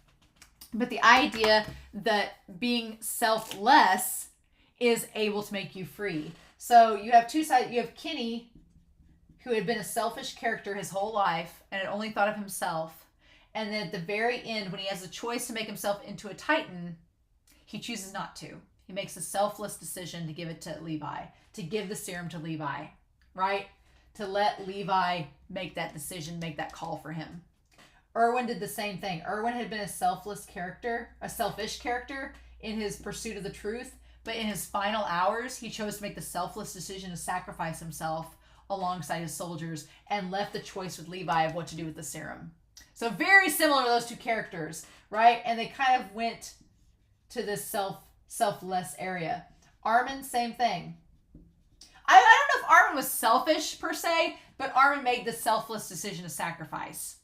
But the idea that being selfless is able to make you free. So you have two sides. You have Kenny, who had been a selfish character his whole life and had only thought of himself. And then at the very end, when he has a choice to make himself into a Titan, he chooses not to. He makes a selfless decision to give it to Levi, to give the serum to Levi, right? To let Levi make that decision, make that call for him. Erwin did the same thing. Erwin had been a selfish character in his pursuit of the truth, but in his final hours, he chose to make the selfless decision to sacrifice himself alongside his soldiers and left the choice with Levi of what to do with the serum. So very similar to those two characters, right? And they kind of went to this selfless area. Armin, same thing. I don't know if Armin was selfish per se, but Armin made the selfless decision to sacrifice,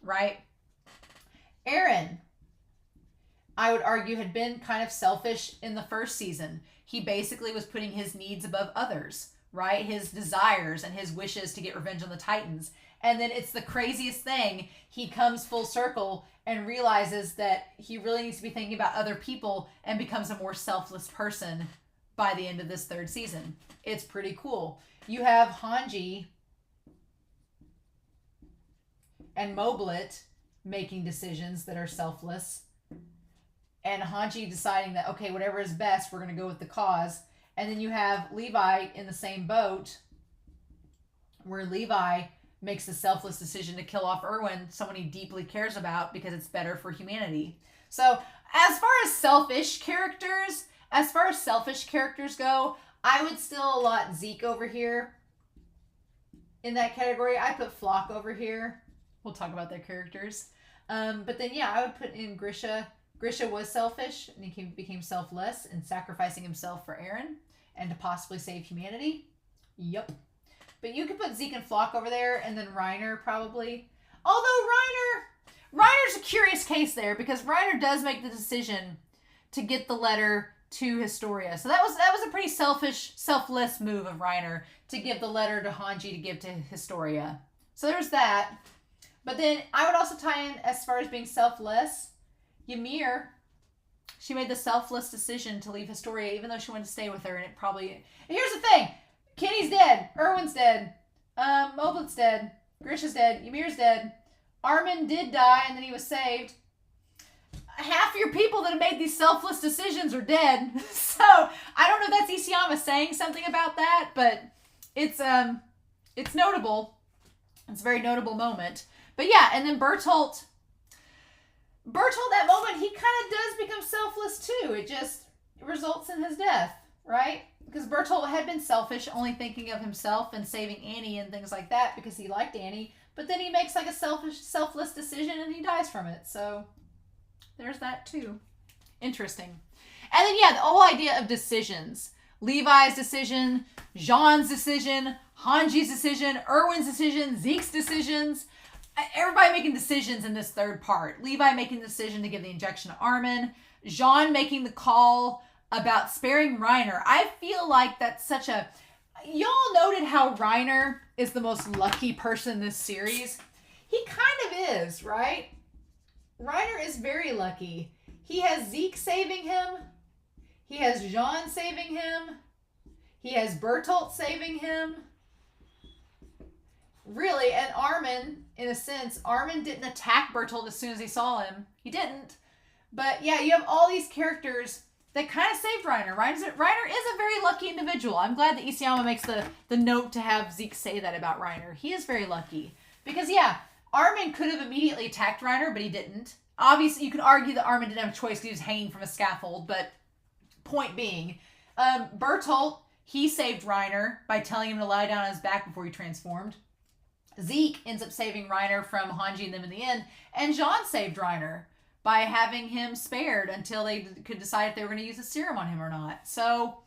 right? Eren, I would argue, had been kind of selfish in the first season. He basically was putting his needs above others, right? His desires and his wishes to get revenge on the Titans. And then it's the craziest thing. He comes full circle and realizes that he really needs to be thinking about other people and becomes a more selfless person by the end of this third season. It's pretty cool. You have Hanji and Moblit making decisions that are selfless. And Hanji deciding that, okay, whatever is best, we're going to go with the cause. And then you have Levi in the same boat, where Levi makes the selfless decision to kill off Erwin, someone he deeply cares about, because it's better for humanity. So as far as selfish characters go, I would still allot Zeke over here in that category. I put Flock over here. We'll talk about their characters. But then, yeah, I would put in Grisha. Grisha was selfish, and he became selfless in sacrificing himself for Eren and to possibly save humanity. Yup. But you could put Zeke and Flock over there, and then Reiner probably. Although Reiner's a curious case there, because Reiner does make the decision to get the letter to Historia. So that was a pretty selfless move of Reiner to give the letter to Hanji to give to Historia. So there's that. But then I would also tie in, as far as being selfless, Ymir. She made the selfless decision to leave Historia, even though she wanted to stay with her, and it probably... And here's the thing. Kenny's dead. Erwin's dead. Moblit's dead. Grisha's dead. Ymir's dead. Armin did die, and then he was saved. Half your people that have made these selfless decisions are dead. So I don't know if that's Isayama saying something about that, but it's notable. It's a very notable moment. But yeah, and then Bertholdt, that moment, he kind of does become selfless too. It just results in his death, right? Because Bertholdt had been selfish, only thinking of himself and saving Annie and things like that because he liked Annie. But then he makes like a selfless decision and he dies from it. So there's that too. Interesting. And then, yeah, the whole idea of decisions. Levi's decision, Jean's decision, Hanji's decision, Erwin's decision, Zeke's decisions. Everybody making decisions in this third part. Levi making the decision to give the injection to Armin. Jean making the call about sparing Reiner. I feel like that's such a... Y'all noted how Reiner is the most lucky person in this series. He kind of is, right? Reiner is very lucky. He has Zeke saving him. He has Jean saving him. He has Bertholdt saving him. Really, and Armin, in a sense, Armin didn't attack Bertholdt as soon as he saw him. He didn't. But yeah, you have all these characters that kind of saved Reiner. Reiner is a very lucky individual. I'm glad that Isayama makes the note to have Zeke say that about Reiner. He is very lucky. Because yeah, Armin could have immediately attacked Reiner, but he didn't. Obviously, you could argue that Armin didn't have a choice because he was hanging from a scaffold, but point being, Bertholdt, he saved Reiner by telling him to lie down on his back before he transformed. Zeke ends up saving Reiner from Hanji and them in the end, and Jean saved Reiner by having him spared until they could decide if they were going to use a serum on him or not. So,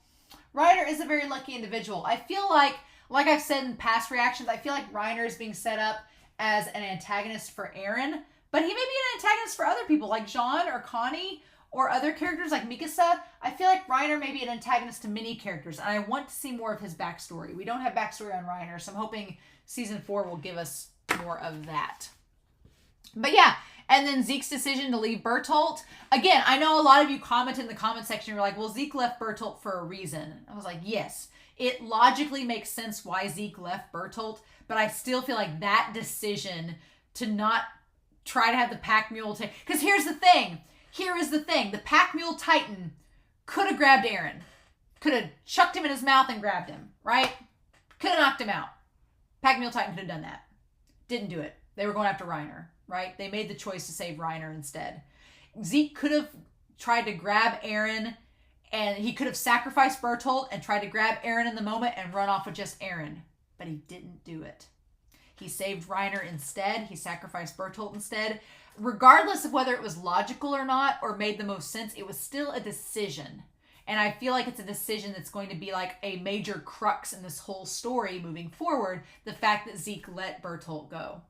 Reiner is a very lucky individual. I feel like I've said in past reactions, I feel like Reiner is being set up as an antagonist for Eren, but he may be an antagonist for other people, like Jean or Connie, or other characters like Mikasa. I feel like Reiner may be an antagonist to many characters, and I want to see more of his backstory. We don't have backstory on Reiner, so I'm hoping Season 4 will give us more of that. But yeah, and then Zeke's decision to leave Bertholdt. Again, I know a lot of you commented in the comment section, you're like, well, Zeke left Bertholdt for a reason. I was like, yes, it logically makes sense why Zeke left Bertholdt, but I still feel like that decision to not try to have the pack mule take... Because here is the thing. The pack mule Titan could have grabbed Eren. Could have chucked him in his mouth and grabbed him, right? Could have knocked him out. Pack mule Titan could have done that. Didn't do it. They were going after Reiner, right? They made the choice to save Reiner instead. Zeke could have tried to grab Eren, and he could have sacrificed Bertholdt and tried to grab Eren in the moment and run off with just Eren. But he didn't do it. He saved Reiner instead. He sacrificed Bertholdt instead. Regardless of whether it was logical or not, or made the most sense, it was still a decision. And I feel like it's a decision that's going to be like a major crux in this whole story moving forward. The fact that Zeke let Bertholdt go.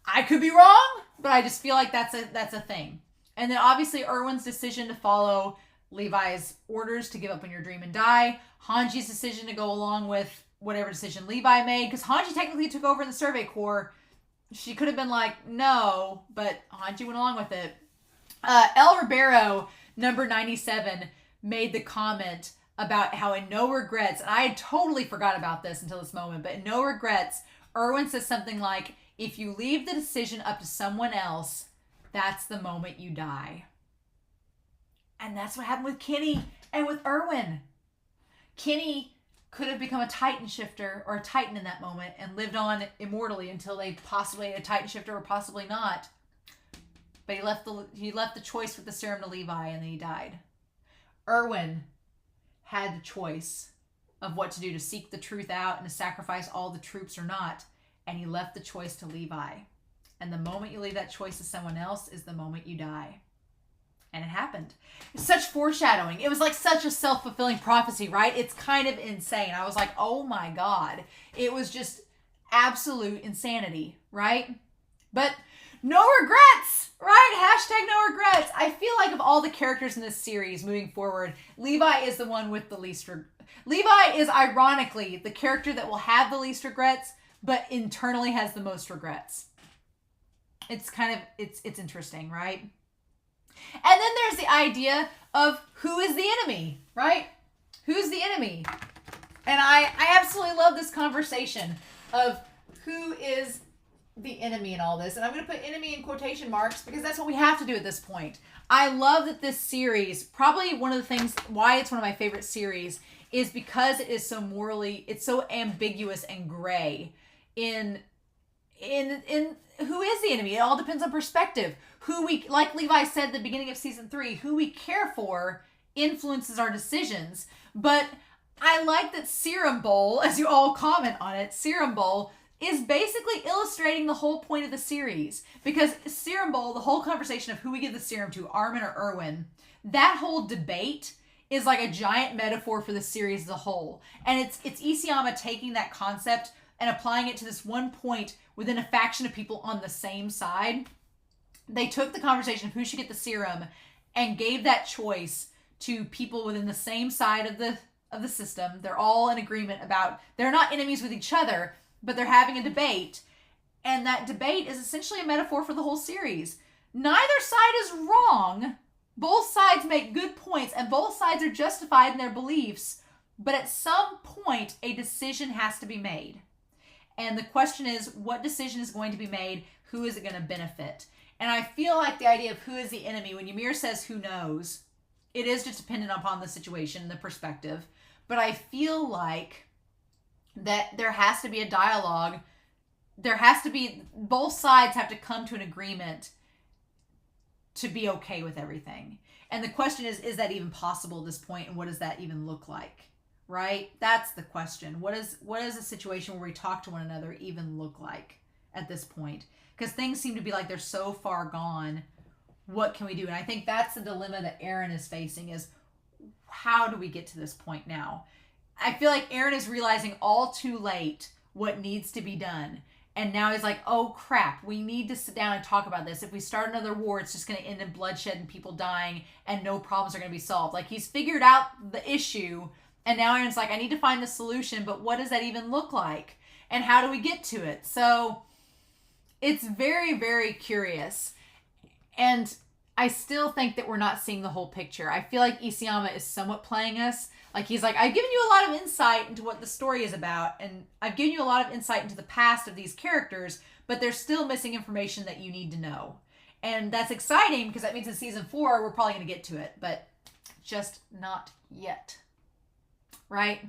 I could be wrong, but I just feel like that's a thing. And then obviously Erwin's decision to follow Levi's orders to give up on your dream and die. Hanji's decision to go along with whatever decision Levi made. Because Hanji technically took over in the Survey Corps. She could have been like, no, but Hanji went along with it. El Ribeiro, number 97, made the comment about how in No Regrets, and I had totally forgot about this until this moment, but in No Regrets, Erwin says something like, if you leave the decision up to someone else, that's the moment you die. And that's what happened with Kenny and with Erwin. Kenny could have become a Titan shifter or a Titan in that moment and lived on immortally until they possibly had a Titan shifter or possibly not. But he left the choice with the serum to Levi, and then he died. Erwin had the choice of what to do, to seek the truth out and to sacrifice all the troops or not, and he left the choice to Levi. And the moment you leave that choice to someone else is the moment you die. And it happened. It's such foreshadowing. It was like such a self-fulfilling prophecy, right? It's kind of insane. I was like, oh my God. It was just absolute insanity, right? But no regrets, right? Hashtag no regrets. I feel like of all the characters in this series moving forward, Levi is the one with the least Levi is ironically the character that will have the least regrets, but internally has the most regrets. It's kind of, it's interesting, right? And then there's the idea of who is the enemy, right? Who's the enemy? And I absolutely love this conversation of who is the enemy in all this. And I'm going to put enemy in quotation marks because that's what we have to do at this point. I love that this series, probably one of the things why it's one of my favorite series, is because it is so morally, it's so ambiguous and gray in who is the enemy. It all depends on perspective. Who we, like Levi said at the beginning of season 3, who we care for influences our decisions. But I like that Serum Bowl, as you all comment on it, Serum Bowl is basically illustrating the whole point of the series. Because Serum Bowl, the whole conversation of who we give the serum to, Armin or Erwin, that whole debate is like a giant metaphor for the series as a whole. And it's Isayama taking that concept and applying it to this one point within a faction of people on the same side. They took the conversation of who should get the serum and gave that choice to people within the same side of the system. They're all in agreement about, they're not enemies with each other, but they're having a debate. And that debate is essentially a metaphor for the whole series. Neither side is wrong. Both sides make good points and both sides are justified in their beliefs. But at some point, a decision has to be made. And the question is, what decision is going to be made? Who is it going to benefit? And I feel like the idea of who is the enemy, when Ymir says who knows, it is just dependent upon the situation, the perspective. But I feel like that there has to be a dialogue. There has to be, both sides have to come to an agreement to be okay with everything. And the question is that even possible at this point? And what does that even look like? Right? That's the question. What is a situation where we talk to one another even look like at this point? Because things seem to be like they're so far gone. What can we do? And I think that's the dilemma that Eren is facing, is how do we get to this point now? I feel like Eren is realizing all too late what needs to be done. And now he's like, oh crap, we need to sit down and talk about this. If we start another war, it's just going to end in bloodshed and people dying and no problems are going to be solved. Like, he's figured out the issue and now Eren's like, I need to find the solution, but what does that even look like? And how do we get to it? So it's very, very curious. And I still think that we're not seeing the whole picture. I feel like Isayama is somewhat playing us. Like, he's like, I've given you a lot of insight into what the story is about, and I've given you a lot of insight into the past of these characters, but there's still missing information that you need to know. And that's exciting because that means in season 4, we're probably going to get to it, but just not yet. Right?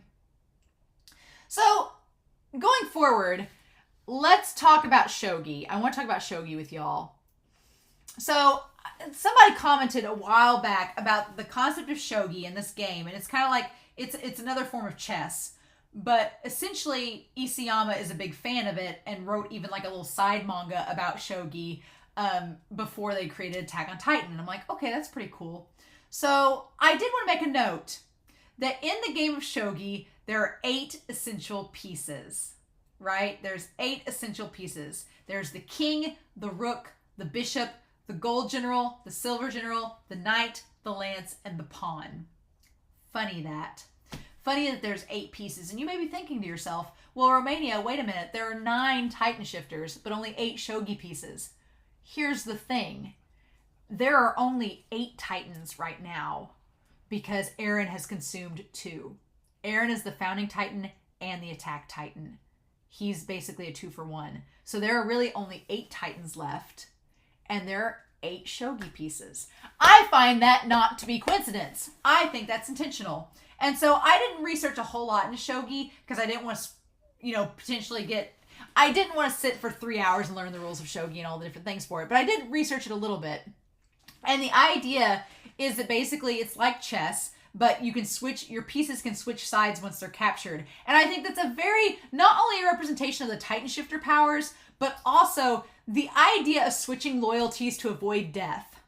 So, going forward, let's talk about Shogi. I want to talk about Shogi with y'all. So, somebody commented a while back about the concept of Shogi in this game, and it's kind of like, it's another form of chess. But essentially, Isayama is a big fan of it and wrote even like a little side manga about Shogi before they created Attack on Titan. And I'm like, okay, that's pretty cool. So I did want to make a note that in the game of Shogi, there are 8 essential pieces, right? There's 8 essential pieces. There's the king, the rook, the bishop, the gold general, the silver general, the knight, the lance, and the pawn. Funny that there's 8 pieces. And you may be thinking to yourself, well, Romania, wait a minute, there are 9 Titan shifters, but only 8 Shogi pieces. Here's the thing. There are only 8 Titans right now because Eren has consumed 2. Eren is the founding Titan and the attack Titan. He's basically a 2-for-1. So there are really only 8 Titans left, and there are 8 Shogi pieces. I find that not to be coincidence. I think that's intentional. And so I didn't research a whole lot into Shogi because I didn't want to, potentially I didn't want to sit for 3 hours and learn the rules of Shogi and all the different things for it. But I did research it a little bit. And the idea is that basically it's like chess, but your pieces can switch sides once they're captured. And I think that's not only a representation of the Titan Shifter powers, but also the idea of switching loyalties to avoid death.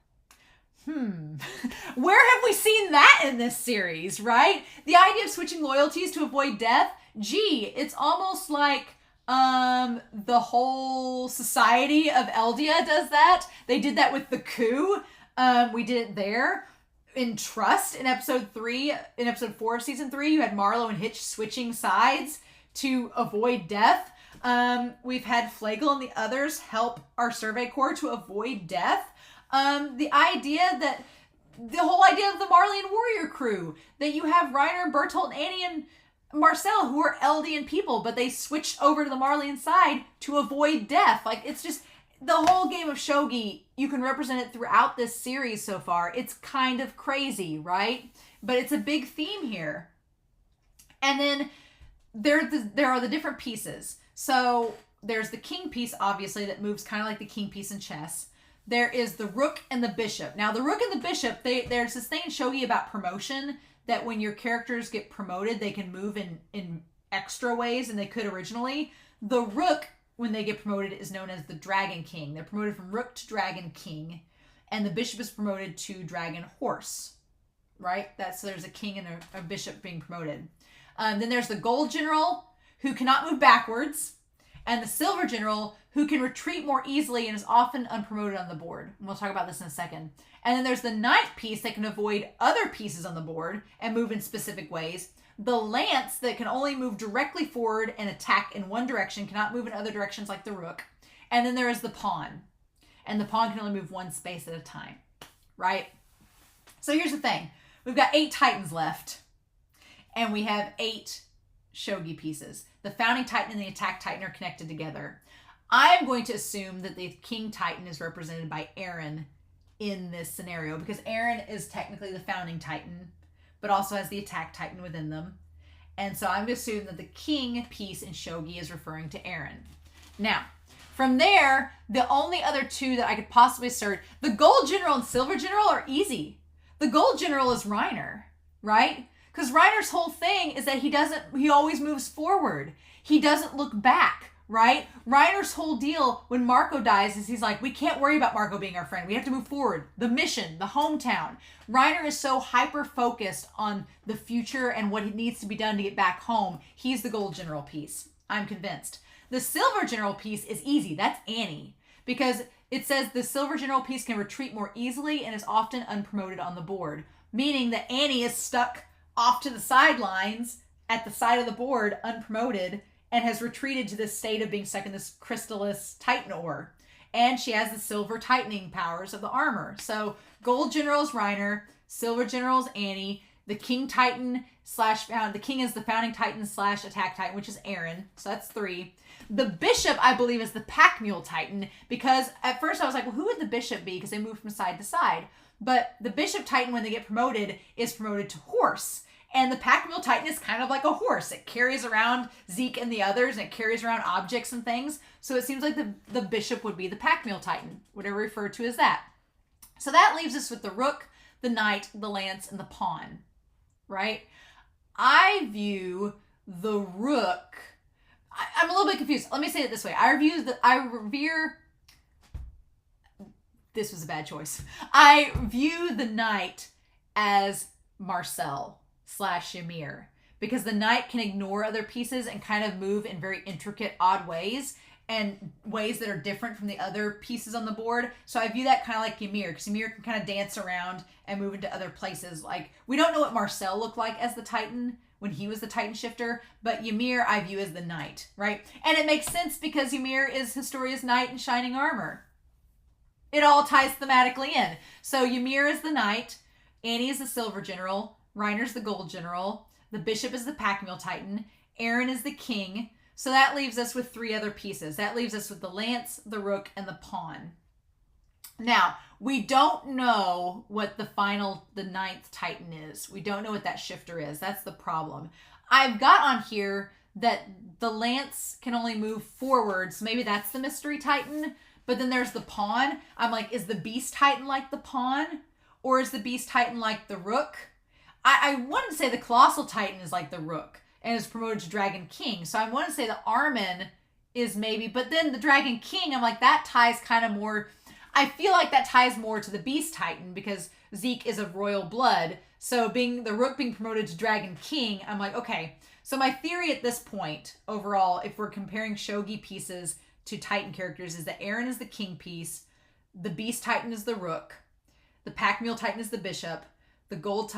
Where have we seen that in this series, right? The idea of switching loyalties to avoid death, it's almost like the whole society of Eldia does that. They did that with the coup. We did it there. In Trust, in episode 4 of season 3, you had Marlowe and Hitch switching sides to avoid death. We've had Flagle and the others help our Survey Corps to avoid death. The whole idea of the Marleyan warrior crew, that you have Reiner, Bertholdt, Annie, and Marcel, who are Eldian people, but they switched over to the Marleyan side to avoid death. Like, it's just the whole game of Shogi. You can represent it throughout this series so far. It's kind of crazy, right? But it's a big theme here. And then there are the different pieces. So there's the king piece, obviously, that moves kind of like the king piece in chess. There is the rook and the bishop. Now, the rook and the bishop, there's this thing in Shogi about promotion, that when your characters get promoted, they can move in extra ways than they could originally. The rook, when they get promoted, is known as the Dragon King. They're promoted from rook to Dragon King. And the bishop is promoted to Dragon Horse, right? So there's a king and a bishop being promoted. Then there's the Gold General, who cannot move backwards, and the Silver General, who can retreat more easily and is often unpromoted on the board. And we'll talk about this in a second. And then there's the Knight piece that can avoid other pieces on the board and move in specific ways. The Lance that can only move directly forward and attack in one direction, cannot move in other directions like the Rook. And then there is the Pawn. And the Pawn can only move one space at a time, right? So here's the thing. We've got 8 Titans left. And we have 8 Shogi pieces. The Founding Titan and the Attack Titan are connected together. I'm going to assume that the King Titan is represented by Eren in this scenario, because Eren is technically the Founding Titan, but also has the Attack Titan within them. And so I'm going to assume that the King piece in Shogi is referring to Eren. Now, from there, the only other 2 that I could possibly assert, the Gold General and Silver General are easy. The Gold General is Reiner, right? Because Reiner's whole thing is that he always moves forward. He doesn't look back, right? Reiner's whole deal when Marco dies is he's like, we can't worry about Marco being our friend. We have to move forward. The mission, the hometown. Reiner is so hyper-focused on the future and what needs to be done to get back home. He's the Gold General piece. I'm convinced. The Silver General piece is easy. That's Annie. Because it says the Silver General piece can retreat more easily and is often unpromoted on the board. Meaning that Annie is stuck off to the sidelines at the side of the board, unpromoted, and has retreated to this state of being stuck in this crystallis Titan ore. And she has the silver tightening powers of the armor. So Gold General is Reiner, Silver General is Annie, the King Titan the King is the Founding Titan / Attack Titan, which is Eren. So that's 3. The Bishop, I believe, is the Pack Mule Titan, because at first I was like, well, who would the Bishop be? Because they move from side to side. But the Bishop Titan, when they get promoted, is promoted to Horse. And the Pack Mule Titan is kind of like a horse. It carries around Zeke and the others, and it carries around objects and things. So it seems like the Bishop would be the Pack Mule Titan, whatever referred to as that. So that leaves us with the Rook, the Knight, the Lance, and the Pawn, right? I view the Rook... I'm a little bit confused. Let me say it this way. I revere... This was a bad choice. I view the Knight as Marcel / Ymir, because the Knight can ignore other pieces and kind of move in very intricate, odd ways, and ways that are different from the other pieces on the board. So I view that kind of like Ymir, because Ymir can kind of dance around and move into other places. Like, we don't know what Marcel looked like as the Titan when he was the Titan Shifter, but Ymir I view as the Knight, right? And it makes sense because Ymir is Historia's Knight in shining armor. It all ties thematically in. So Ymir is the Knight, Annie is the Silver General, Reiner's the Gold General, the Bishop is the Pack Mule Titan, Eren is the King. So that leaves us with 3 other pieces. That leaves us with the Lance, the Rook, and the Pawn. Now, we don't know what the ninth Titan is. We don't know what that shifter is. That's the problem. I've got on here that the lance can only move forward, so maybe that's the mystery Titan. But then there's the pawn. I'm like, is the beast Titan like the pawn? Or is the beast Titan like the rook? I wanted to say the colossal Titan is like the rook and is promoted to Dragon King. So I want to say the Armin is maybe, but then the Dragon King, I'm like, that ties kind of more, I feel like that ties more to the beast Titan because Zeke is of royal blood. So the rook being promoted to Dragon King, I'm like, okay. So my theory at this point, overall, if we're comparing Shogi pieces to Titan characters, is that Eren is the king piece, the beast Titan is the rook, the pack mule Titan is the bishop, the gold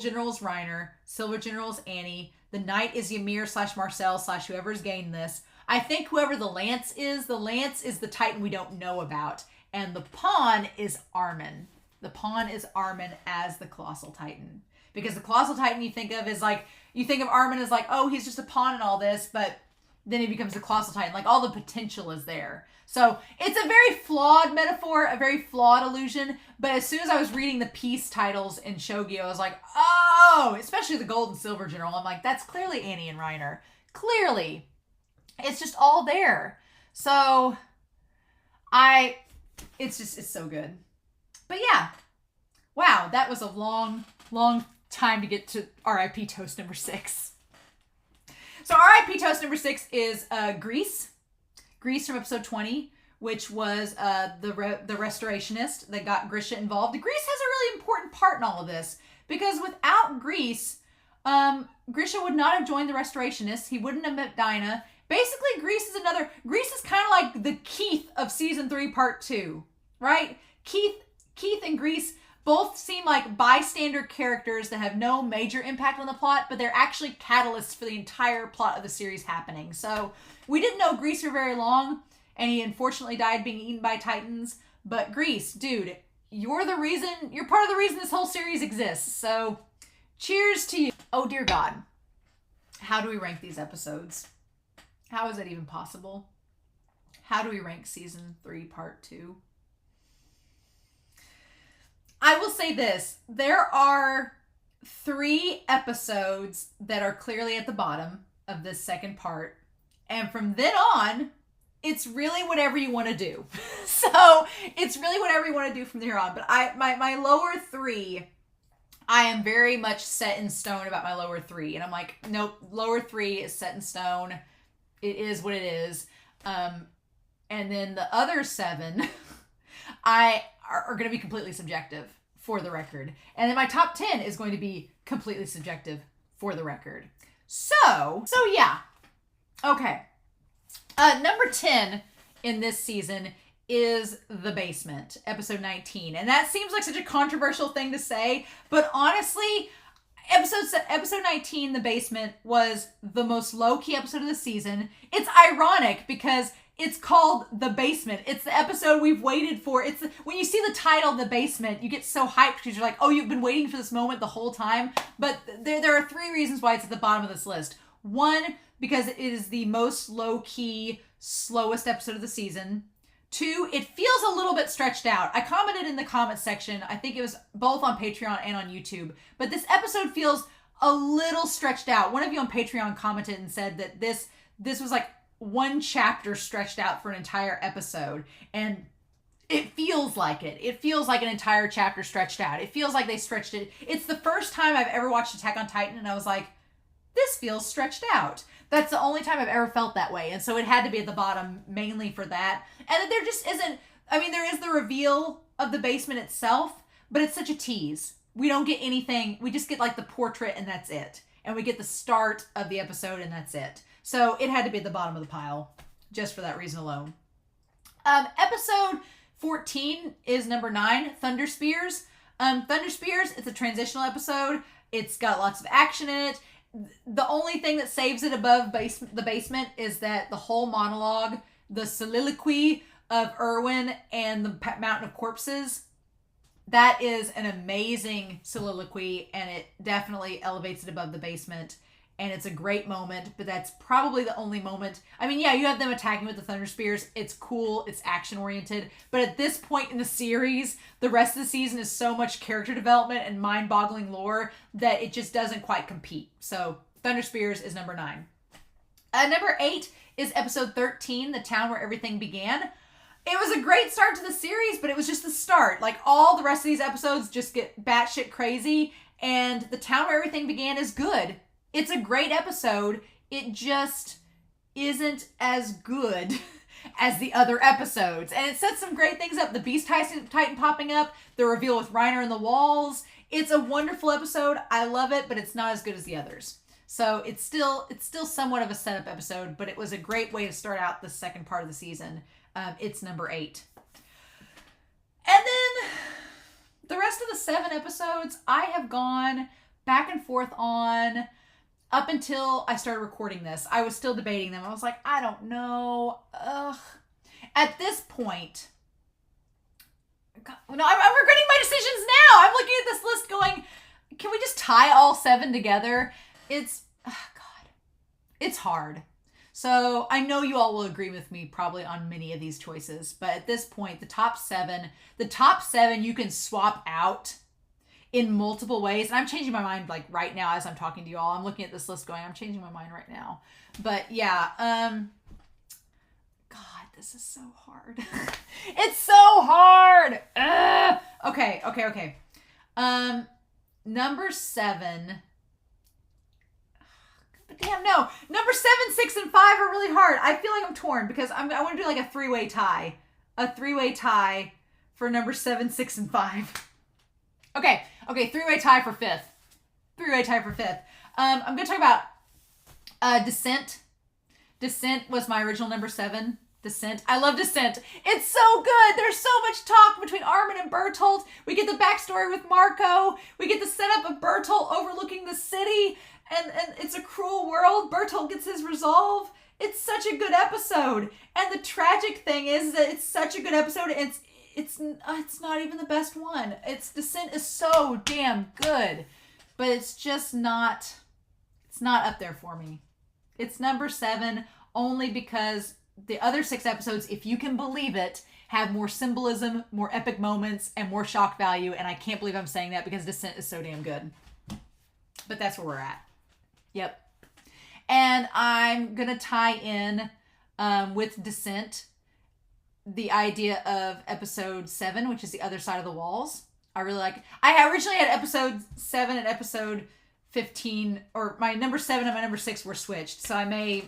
general is Reiner, silver general is Annie, the knight is Ymir / Marcel / whoever's gained this. I think whoever the lance is the Titan we don't know about. And the pawn is Armin. The pawn is Armin as the colossal Titan. Because the colossal Titan you think of Armin as like, oh, he's just a pawn in all this, but then he becomes the colossal Titan. Like all the potential is there. So it's a very flawed metaphor, a very flawed illusion. But as soon as I was reading the piece titles in Shogi, I was like, oh, especially the gold and silver general. I'm like, that's clearly Annie and Reiner. Clearly. It's just all there. So it's so good. But yeah. Wow, that was a long time to get to RIP toast number 6. So RIP toast number 6 is Grease. Grease from episode 20, which was the restorationist that got Grisha involved. Grease has a really important part in all of this because without Grease, Grisha would not have joined the restorationists. He wouldn't have met Dina. Basically, Grease is kind of like the Keith of season 3, part 2, right? Keith and Grease both seem like bystander characters that have no major impact on the plot, but they're actually catalysts for the entire plot of the series happening. So we didn't know Grease for very long, and he unfortunately died being eaten by Titans. But Grease, dude, you're part of the reason this whole series exists. So cheers to you. Oh dear God. How do we rank these episodes? How is that even possible? How do we rank season 3, part 2? I will say this. There are 3 episodes that are clearly at the bottom of this second part. And from then on, it's really whatever you want to do. So it's really whatever you want to do from here on. But my lower 3, I am very much set in stone about my lower 3. And I'm like, nope, lower 3 is set in stone. It is what it is. And then the other 7 are going to be completely subjective for the record. And then my top 10 is going to be completely subjective for the record. So yeah. Okay. Number 10 in this season is The Basement, episode 19. And that seems like such a controversial thing to say, but honestly, episode 19, The Basement, was the most low-key episode of the season. It's ironic because it's called The Basement. It's the episode we've waited for. When you see the title, The Basement, you get so hyped because you're like, oh, you've been waiting for this moment the whole time. But there are 3 reasons why it's at the bottom of this list. 1, because it is the most low-key, slowest episode of the season. 2, it feels a little bit stretched out. I commented in the comments section. I think it was both on Patreon and on YouTube. But this episode feels a little stretched out. One of you on Patreon commented and said that this was like 1 chapter stretched out for an entire episode. And it feels like it. It feels like an entire chapter stretched out. It feels like they stretched it. It's the first time I've ever watched Attack on Titan and I was like, this feels stretched out. That's the only time I've ever felt that way. And so it had to be at the bottom mainly for that. And that there just isn't, there is the reveal of the basement itself, but it's such a tease. We don't get anything. We just get like the portrait and that's it. And we get the start of the episode and that's it. So it had to be at the bottom of the pile just for that reason alone. Episode 14 is number 9, Thunder Spears. Thunder Spears, it's a transitional episode. It's got lots of action in it. The only thing that saves it above the basement is that the whole monologue, the soliloquy of Erwin and the Mountain of Corpses, that is an amazing soliloquy and it definitely elevates it above the basement. and it's a great moment, but that's probably the only moment. I mean, yeah, you have them attacking with the Thunder Spears. It's cool. It's action-oriented. But at this point in the series, the rest of the season is so much character development and mind-boggling lore that it just doesn't quite compete. So Thunder Spears is number 9. Number 8 is episode 13, The Town Where Everything Began. It was a great start to the series, but it was just the start. Like, all the rest of these episodes just get batshit crazy, and The Town Where Everything Began is good. It's a great episode. It just isn't as good as the other episodes. And it sets some great things up. The Beast Titan popping up, the reveal with Reiner in the walls. It's a wonderful episode. I love it, but it's not as good as the others. So it's still somewhat of a setup episode, but it was a great way to start out the second part of the season. It's number 8. And then the rest of the 7 episodes, I have gone back and forth on. Up until I started recording this, I was still debating them. I was like, I don't know. Ugh. At this point, no, I'm regretting my decisions now. I'm looking at this list going, can we just tie all 7 together? It's hard. So I know you all will agree with me probably on many of these choices, but at this point, the top 7 you can swap out in multiple ways. And I'm changing my mind like right now as I'm talking to you all. I'm looking at this list going, I'm changing my mind right now. But yeah, God, this is so hard. It's so hard. Okay. Number 7. Damn, no. Number 7, 6, and 5 are really hard. I feel like I'm torn because I want to do like a 3-way tie. A 3-way tie for number 7, 6, and 5. Okay, 3-way tie for 5th. 3-way tie for 5th. I'm going to talk about Descent. Descent was my original number 7. Descent. I love Descent. It's so good. There's so much talk between Armin and Bertholdt. We get the backstory with Marco. We get the setup of Bertholdt overlooking the city. And it's a cruel world. Bertholdt gets his resolve. It's such a good episode. And the tragic thing is that it's such a good episode. And it's not even the best one. Descent is so damn good, but it's just not. It's not up there for me. It's number 7 only because the other 6 episodes, if you can believe it, have more symbolism, more epic moments, and more shock value. And I can't believe I'm saying that because Descent is so damn good. But that's where we're at. Yep. And I'm gonna tie in with Descent the idea of episode 7, which is The Other Side of the Walls. I really like it. I originally had episode 7 and episode 15, or my number 7 and my number 6 were switched. So I may,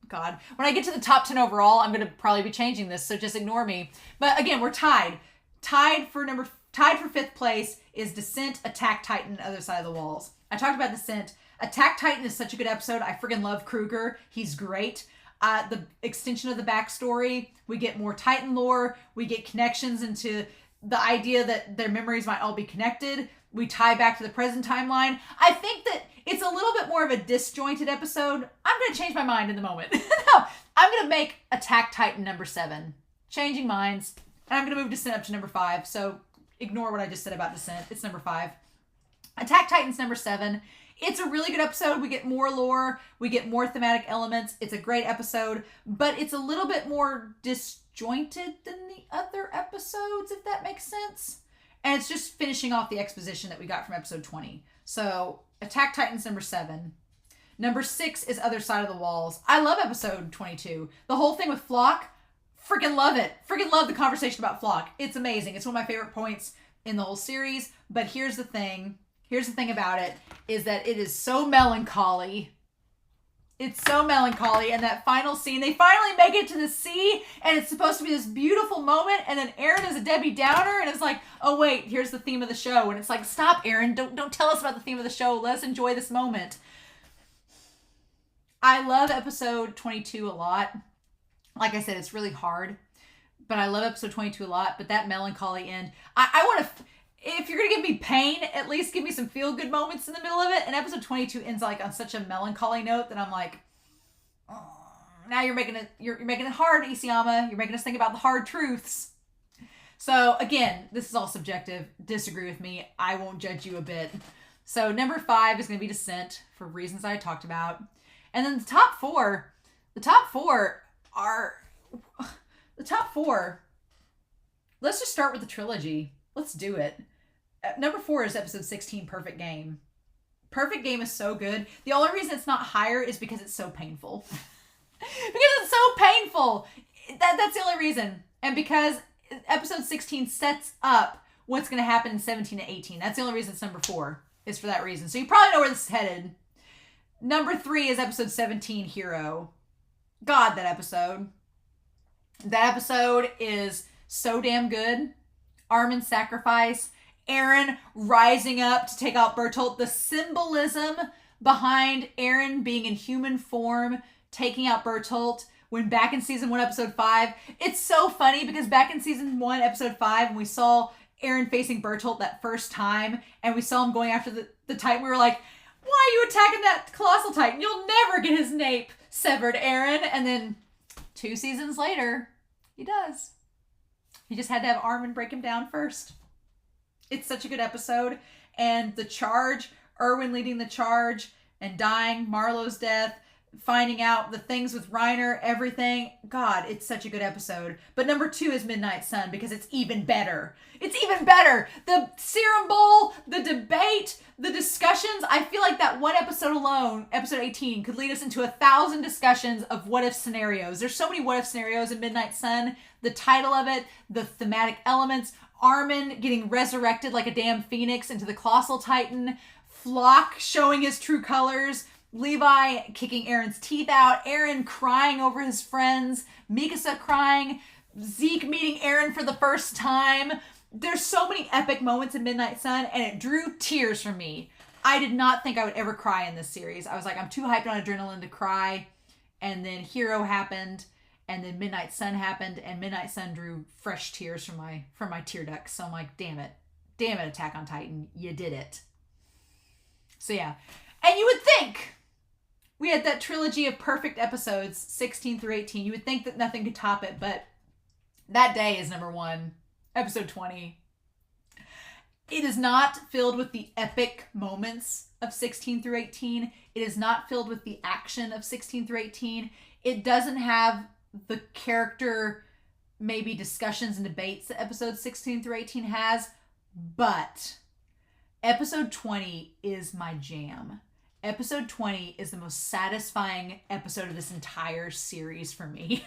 God, when I get to the top 10 overall, I'm going to probably be changing this. So just ignore me. But again, we're tied. Tied for 5th place is Descent, Attack Titan, Other Side of the Walls. I talked about Descent. Attack Titan is such a good episode. I friggin' love Krueger. He's great. The extension of the backstory, we get more Titan lore. We get connections into the idea that their memories might all be connected. We tie back to the present timeline. I think that it's a little bit more of a disjointed episode. I'm going to change my mind in the moment. No, I'm going to make Attack Titan number 7. Changing minds. And I'm going to move Descent up to number 5. So ignore what I just said about Descent. It's number 5. Attack Titan's number 7. It's a really good episode. We get more lore. We get more thematic elements. It's a great episode, but it's a little bit more disjointed than the other episodes, if that makes sense. And it's just finishing off the exposition that we got from episode 20. So Attack Titan's number 7. Number 6 is Other Side of the Walls. I love episode 22. The whole thing with Flock, freaking love it. Freaking love the conversation about Flock. It's amazing. It's one of my favorite points in the whole series. But here's the thing. Here's the thing about it, is that it is so melancholy. It's so melancholy. And that final scene, they finally make it to the sea, and it's supposed to be this beautiful moment, and then Eren is a Debbie Downer, and it's like, oh wait, here's the theme of the show. And it's like, stop, Eren, don't tell us about the theme of the show. Let us enjoy this moment. I love episode 22 a lot. Like I said, it's really hard, but I love episode 22 a lot. But that melancholy end, I want to... If you're going to give me pain, at least give me some feel-good moments in the middle of it. And episode 22 ends like on such a melancholy note that I'm like, oh, now you're making it hard, Isayama. You're making us think about the hard truths. So again, this is all subjective. Disagree with me. I won't judge you a bit. So number 5 is going to be Descent for reasons I talked about. And then the top four are... The top 4... Let's just start with the trilogy. Let's do it. Number 4 is episode 16, Perfect Game. Perfect Game is so good. The only reason it's not higher is because it's so painful. Because it's so painful. That's the only reason. And because episode 16 sets up what's going to happen in 17 and 18. That's the only reason it's number 4, is for that reason. So you probably know where this is headed. Number 3 is episode 17, Hero. God, that episode. That episode is so damn good. Armin's sacrifice. Eren rising up to take out Bertholdt. The symbolism behind Eren being in human form, taking out Bertholdt. When back in season 1, episode 5, it's so funny because back in season 1, episode 5, when we saw Eren facing Bertholdt that first time, and we saw him going after the Titan, we were like, why are you attacking that colossal Titan? You'll never get his nape severed, Eren. And then 2 seasons later, he does. He just had to have Armin break him down first. It's such a good episode. And the charge, Erwin leading the charge and dying, Marlowe's death, finding out the things with Reiner, everything. God, it's such a good episode. But number 2 is Midnight Sun because it's even better. It's even better. The Serum Bowl, the debate, the discussions. I feel like that one episode alone, episode 18, could lead us into 1,000 discussions of what-if scenarios. There's so many what-if scenarios in Midnight Sun. The title of it, the thematic elements, Armin getting resurrected like a damn phoenix into the Colossal Titan, Flock showing his true colors, Levi kicking Eren's teeth out, Eren crying over his friends, Mikasa crying, Zeke meeting Eren for the first time. There's so many epic moments in Midnight Sun, and it drew tears from me. I did not think I would ever cry in this series. I was like, I'm too hyped on adrenaline to cry. And then Hero happened, and then Midnight Sun happened, and Midnight Sun drew fresh tears from my tear ducts. So I'm like, damn it, Attack on Titan, you did it. So yeah, and you would think we had that trilogy of perfect episodes, 16 through 18. You would think that nothing could top it, but that day is number 1, episode 20. It is not filled with the epic moments of 16 through 18. It is not filled with the action of 16 through 18. It doesn't have the character, maybe discussions and debates that episode 16 through 18 has, but episode 20 is my jam. Episode 20 is the most satisfying episode of this entire series for me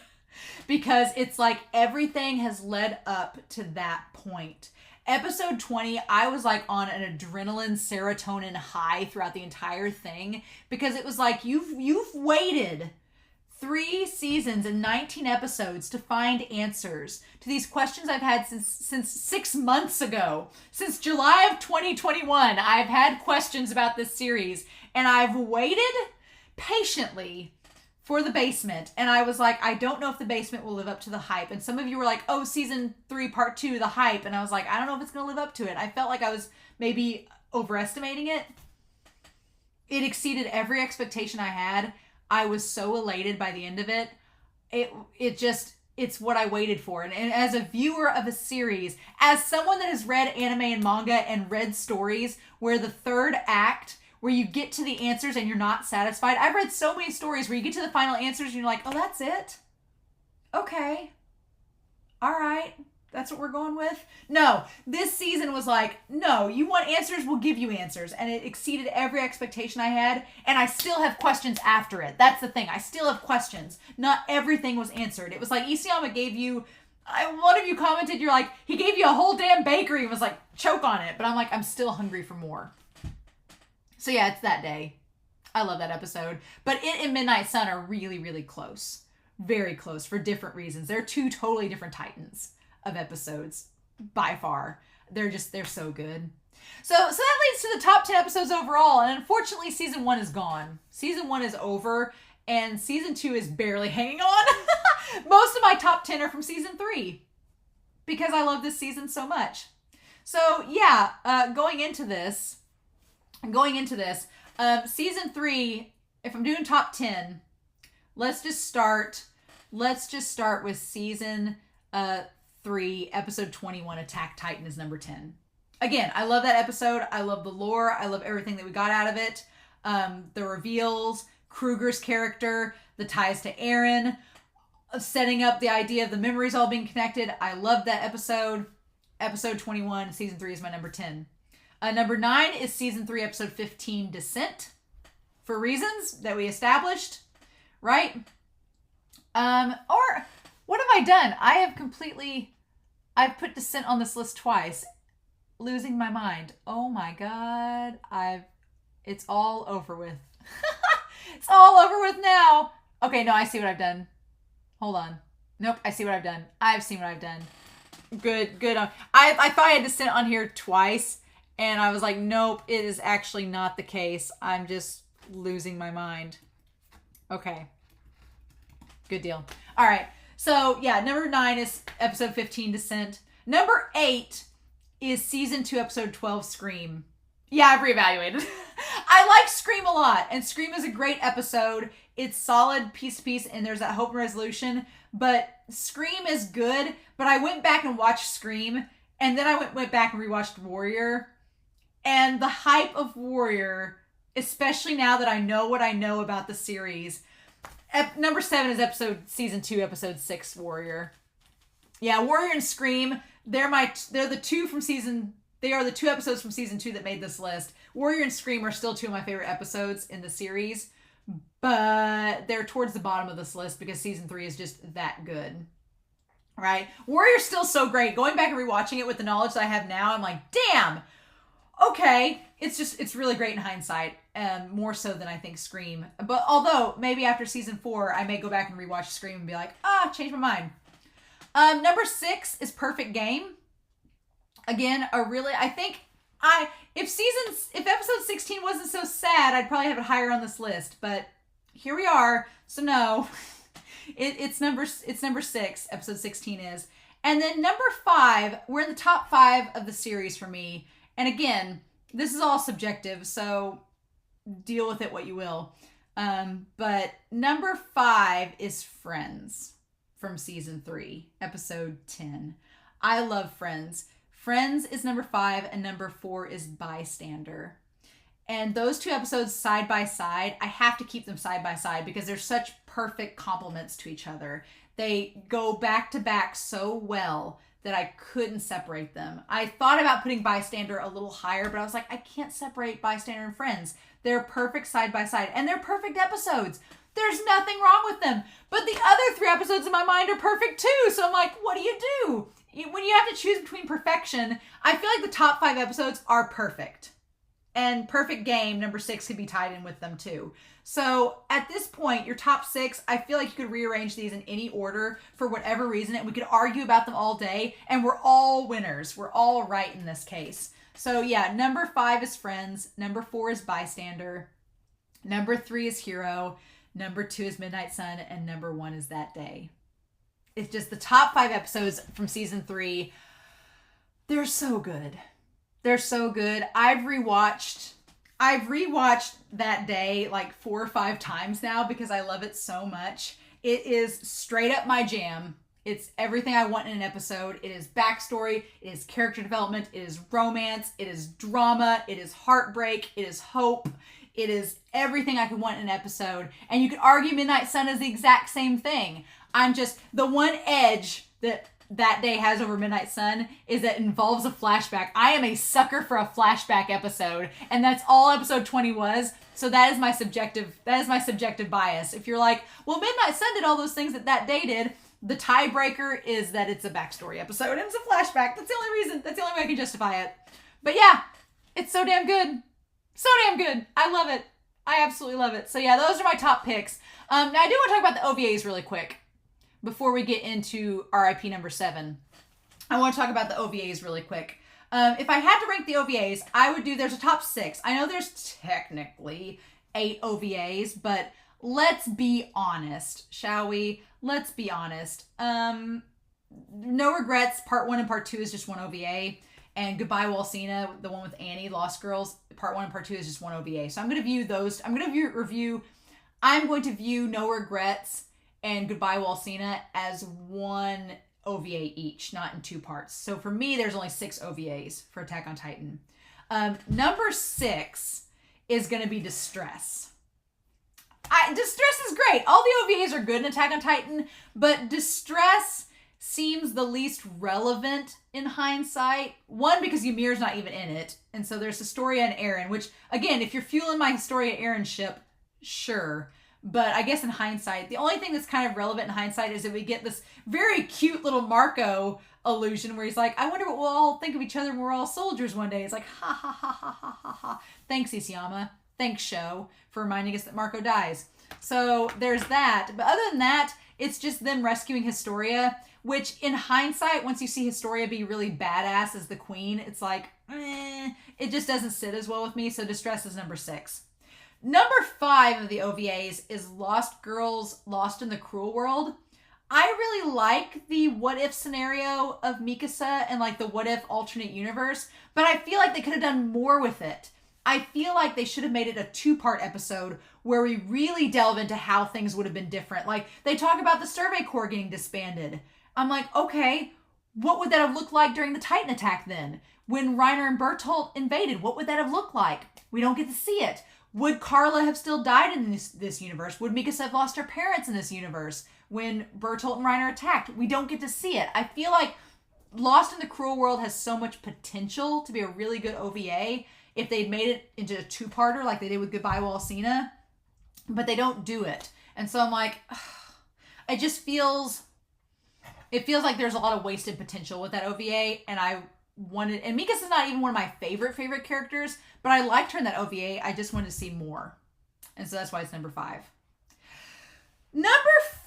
because it's like everything has led up to that point. Episode 20, I was like on an adrenaline serotonin high throughout the entire thing because it was like you've waited 3 seasons and 19 episodes to find answers to these questions I've had since 6 months ago. Since July of 2021, I've had questions about this series, and I've waited patiently for the basement. And I was like, I don't know if the basement will live up to the hype. And some of you were like, oh, season 3, part 2, the hype. And I was like, I don't know if it's going to live up to it. I felt like I was maybe overestimating it. It exceeded every expectation I had. I was so elated by the end of it. It's what I waited for. And as a viewer of a series, as someone that has read anime and manga and read stories where the third act, where you get to the answers and you're not satisfied. I've read so many stories where you get to the final answers and you're like, oh, that's it? Okay. All right. That's what we're going with? No, this season was like, no, you want answers, we'll give you answers. And it exceeded every expectation I had. And I still have questions after it. That's the thing. I still have questions. Not everything was answered. It was like Isayama gave you, one of you commented, you're like, he gave you a whole damn bakery and was like, choke on it. But I'm like, I'm still hungry for more. So yeah, it's that day. I love that episode. But it and Midnight Sun are really, really close. Very close for different reasons. They're 2 totally different titans of episodes by far. They're so good. So that leads to the top 10 episodes overall. And unfortunately, season 1 is gone. Season 1 is over and season 2 is barely hanging on. Most of my top 10 are from season 3 because I love this season so much. So yeah, going into this, season 3, if I'm doing top 10, let's just start with season 3, episode 21, Attack Titan is number 10. again, I love that episode. I love the lore. I love everything that we got out of it. The reveals, Krueger's character, the ties to Eren, setting up the idea of the memories all being connected. I love that episode. Episode 21, season 3 is my number 10. Number 9 is season 3, episode 15, Descent. For reasons that we established, right? Or what have I done? I've put Descent on this list twice. Losing my mind. Oh my God. It's all over with. It's all over with now. Okay, no, I see what I've done. Hold on. Nope, I see what I've done. I've seen what I've done. Good. I thought I had Descent on here twice, and I was like, nope, it is actually not the case. I'm just losing my mind. Okay. Good deal. All right. So, yeah, number 9 is episode 15, Descent. Number 8 is season 2, episode 12, Scream. Yeah, I've reevaluated. I like Scream a lot, and Scream is a great episode. It's solid piece to piece, and there's that hope and resolution. But Scream is good, but I went back and watched Scream, and then I went back and rewatched Warrior. And the hype of Warrior, especially now that I know what I know about the series. Number 7 is season 2, episode 6, Warrior. Yeah, Warrior and Scream, they're the two episodes from season 2 that made this list. Warrior and Scream are still 2 of my favorite episodes in the series, but they're towards the bottom of this list because season 3 is just that good. Right? Warrior's still so great. Going back and rewatching it with the knowledge that I have now, I'm like, damn! Okay, it's really great in hindsight, more so than I think Scream. But although, maybe after season 4, I may go back and rewatch Scream and be like, change my mind. Number 6 is Perfect Game. Again, if episode 16 wasn't so sad, I'd probably have it higher on this list, but here we are, so no. It's number 6, episode 16 is. And then number 5, we're in the top 5 of the series for me. And again, this is all subjective, so deal with it what you will. But number 5 is Friends from season 3, episode 10. I love Friends. Friends is number 5, and number 4 is Bystander. And those 2 episodes side by side, I have to keep them side by side because they're such perfect complements to each other. They go back to back so well that I couldn't separate them. I thought about putting Bystander a little higher, but I was like, I can't separate Bystander and Friends. They're perfect side by side, and they're perfect episodes. There's nothing wrong with them. But the other 3 episodes in my mind are perfect too. So I'm like, what do you do? When you have to choose between perfection, I feel like the top 5 episodes are perfect. And Perfect Game, number 6, could be tied in with them too. So at this point, your top 6, I feel like you could rearrange these in any order for whatever reason, and we could argue about them all day, and we're all winners. We're all right in this case. So yeah, number 5 is Friends, number 4 is Bystander, number 3 is Hero, number 2 is Midnight Sun, and number 1 is That Day. It's just the top 5 episodes from season 3. They're so good. They're so good. I've rewatched That Day like 4 or 5 times now because I love it so much. It is straight up my jam. It's everything I want in an episode. It is backstory. It is character development. It is romance. It is drama. It is heartbreak. It is hope. It is everything I could want in an episode. And you could argue Midnight Sun is the exact same thing. I'm just, the one edge that Day has over Midnight Sun is that it involves a flashback. I am a sucker for a flashback episode, and that's all episode 20 was. So that is my subjective bias. If you're like, well, Midnight Sun did all those things that Day did, the tiebreaker is that it's a backstory episode and it's a flashback. That's the only reason. That's the only way I can justify it. But yeah, it's so damn good. So damn good. I love it. I absolutely love it. So yeah, those are my top picks. Now I do want to talk about the OVAs really quick before we get into RIP number 7. I want to talk about the OVAs really quick. If I had to rank the OVAs, I would there's a top 6. I know there's technically 8 OVAs, but let's be honest, shall we? Let's be honest. No Regrets, part 1 and part 2 is just one OVA. And Goodbye Walsina, the one with Annie, Lost Girls, part 1 and part 2 is just one OVA. So I'm going to view those. I'm going to view No Regrets and Goodbye Walsina as one OVA each, not in 2 parts. So for me, there's only 6 OVAs for Attack on Titan. Number 6 is going to be Distress. Distress is great. All the OVAs are good in Attack on Titan, but Distress seems the least relevant in hindsight. One, because Ymir's not even in it. And so there's Historia and Eren, which, again, if you're fueling my Historia Eren ship, sure. But I guess in hindsight, the only thing that's kind of relevant in hindsight is that we get this very cute little Marco illusion where he's like, I wonder what we'll all think of each other when we're all soldiers one day. It's like, ha ha ha ha ha ha ha. Thanks, Isayama. Thanks, show, for reminding us that Marco dies. So there's that. But other than that, it's just them rescuing Historia, which in hindsight, once you see Historia be really badass as the queen, it's like, it just doesn't sit as well with me. So Distress is number 6. Number 5 of the OVAs is Lost Girls, Lost in the Cruel World. I really like the what if scenario of Mikasa and like the what if alternate universe, but I feel like they could have done more with it. I feel like they should have made it a 2-part episode where we really delve into how things would have been different. Like they talk about the Survey Corps getting disbanded. I'm like, okay, what would that have looked like during the Titan attack then? When Reiner and Bertholdt invaded, what would that have looked like? We don't get to see it. Would Carla have still died in this universe? Would Mikasa have lost her parents in this universe when Bertholdt and Reiner attacked? We don't get to see it. I feel like Lost in the Cruel World has so much potential to be a really good OVA if they'd made it into a 2-parter like they did with Goodbye Walsina, but they don't do it. And so I'm like, it just feels like there's a lot of wasted potential with that OVA, and and Mikasa's not even one of my favorite characters, but I liked her in that OVA. I just wanted to see more. And so that's why it's number 5. Number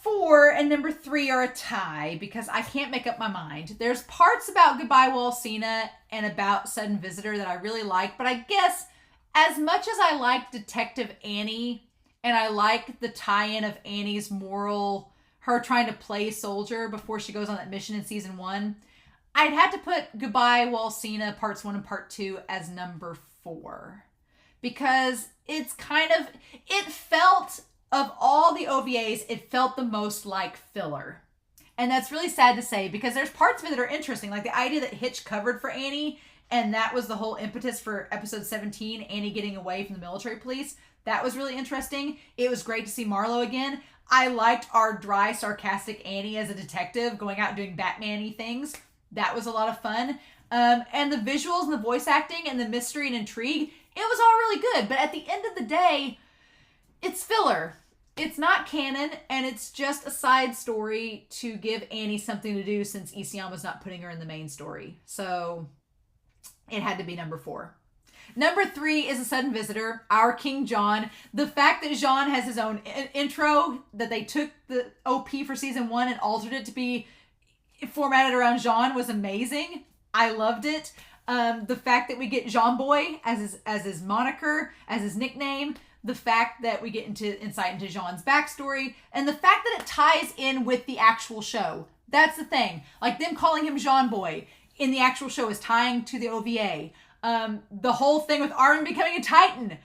4 and number 3 are a tie because I can't make up my mind. There's parts about Goodbye Walsina and about Sudden Visitor that I really like, but I guess as much as I like Detective Annie and I like the tie-in of Annie's moral, her trying to play soldier before she goes on that mission in season 1, I'd have to put Goodbye Walsina parts 1 and part 2 as number 4 because it felt, of all the OVAs, it felt the most like filler. And that's really sad to say because there's parts of it that are interesting, like the idea that Hitch covered for Annie and that was the whole impetus for episode 17, Annie getting away from the military police. That was really interesting. It was great to see Marlowe again. I liked our dry, sarcastic Annie as a detective going out and doing Batman-y things. That was a lot of fun. And the visuals and the voice acting and the mystery and intrigue, it was all really good. But at the end of the day, it's filler. It's not canon, and it's just a side story to give Annie something to do since Isayama's not putting her in the main story. So it had to be number 4. Number 3 is A Sudden Visitor, our King John. The fact that John has his own intro, that they took the OP for season 1 and altered it to be formatted around Jean was amazing. I loved it. The fact that we get Jean Boy as his moniker, as his nickname, the fact that we get insight into Jean's backstory, and the fact that it ties in with the actual show. That's the thing. Like them calling him Jean Boy in the actual show is tying to the OVA. The whole thing with Armin becoming a Titan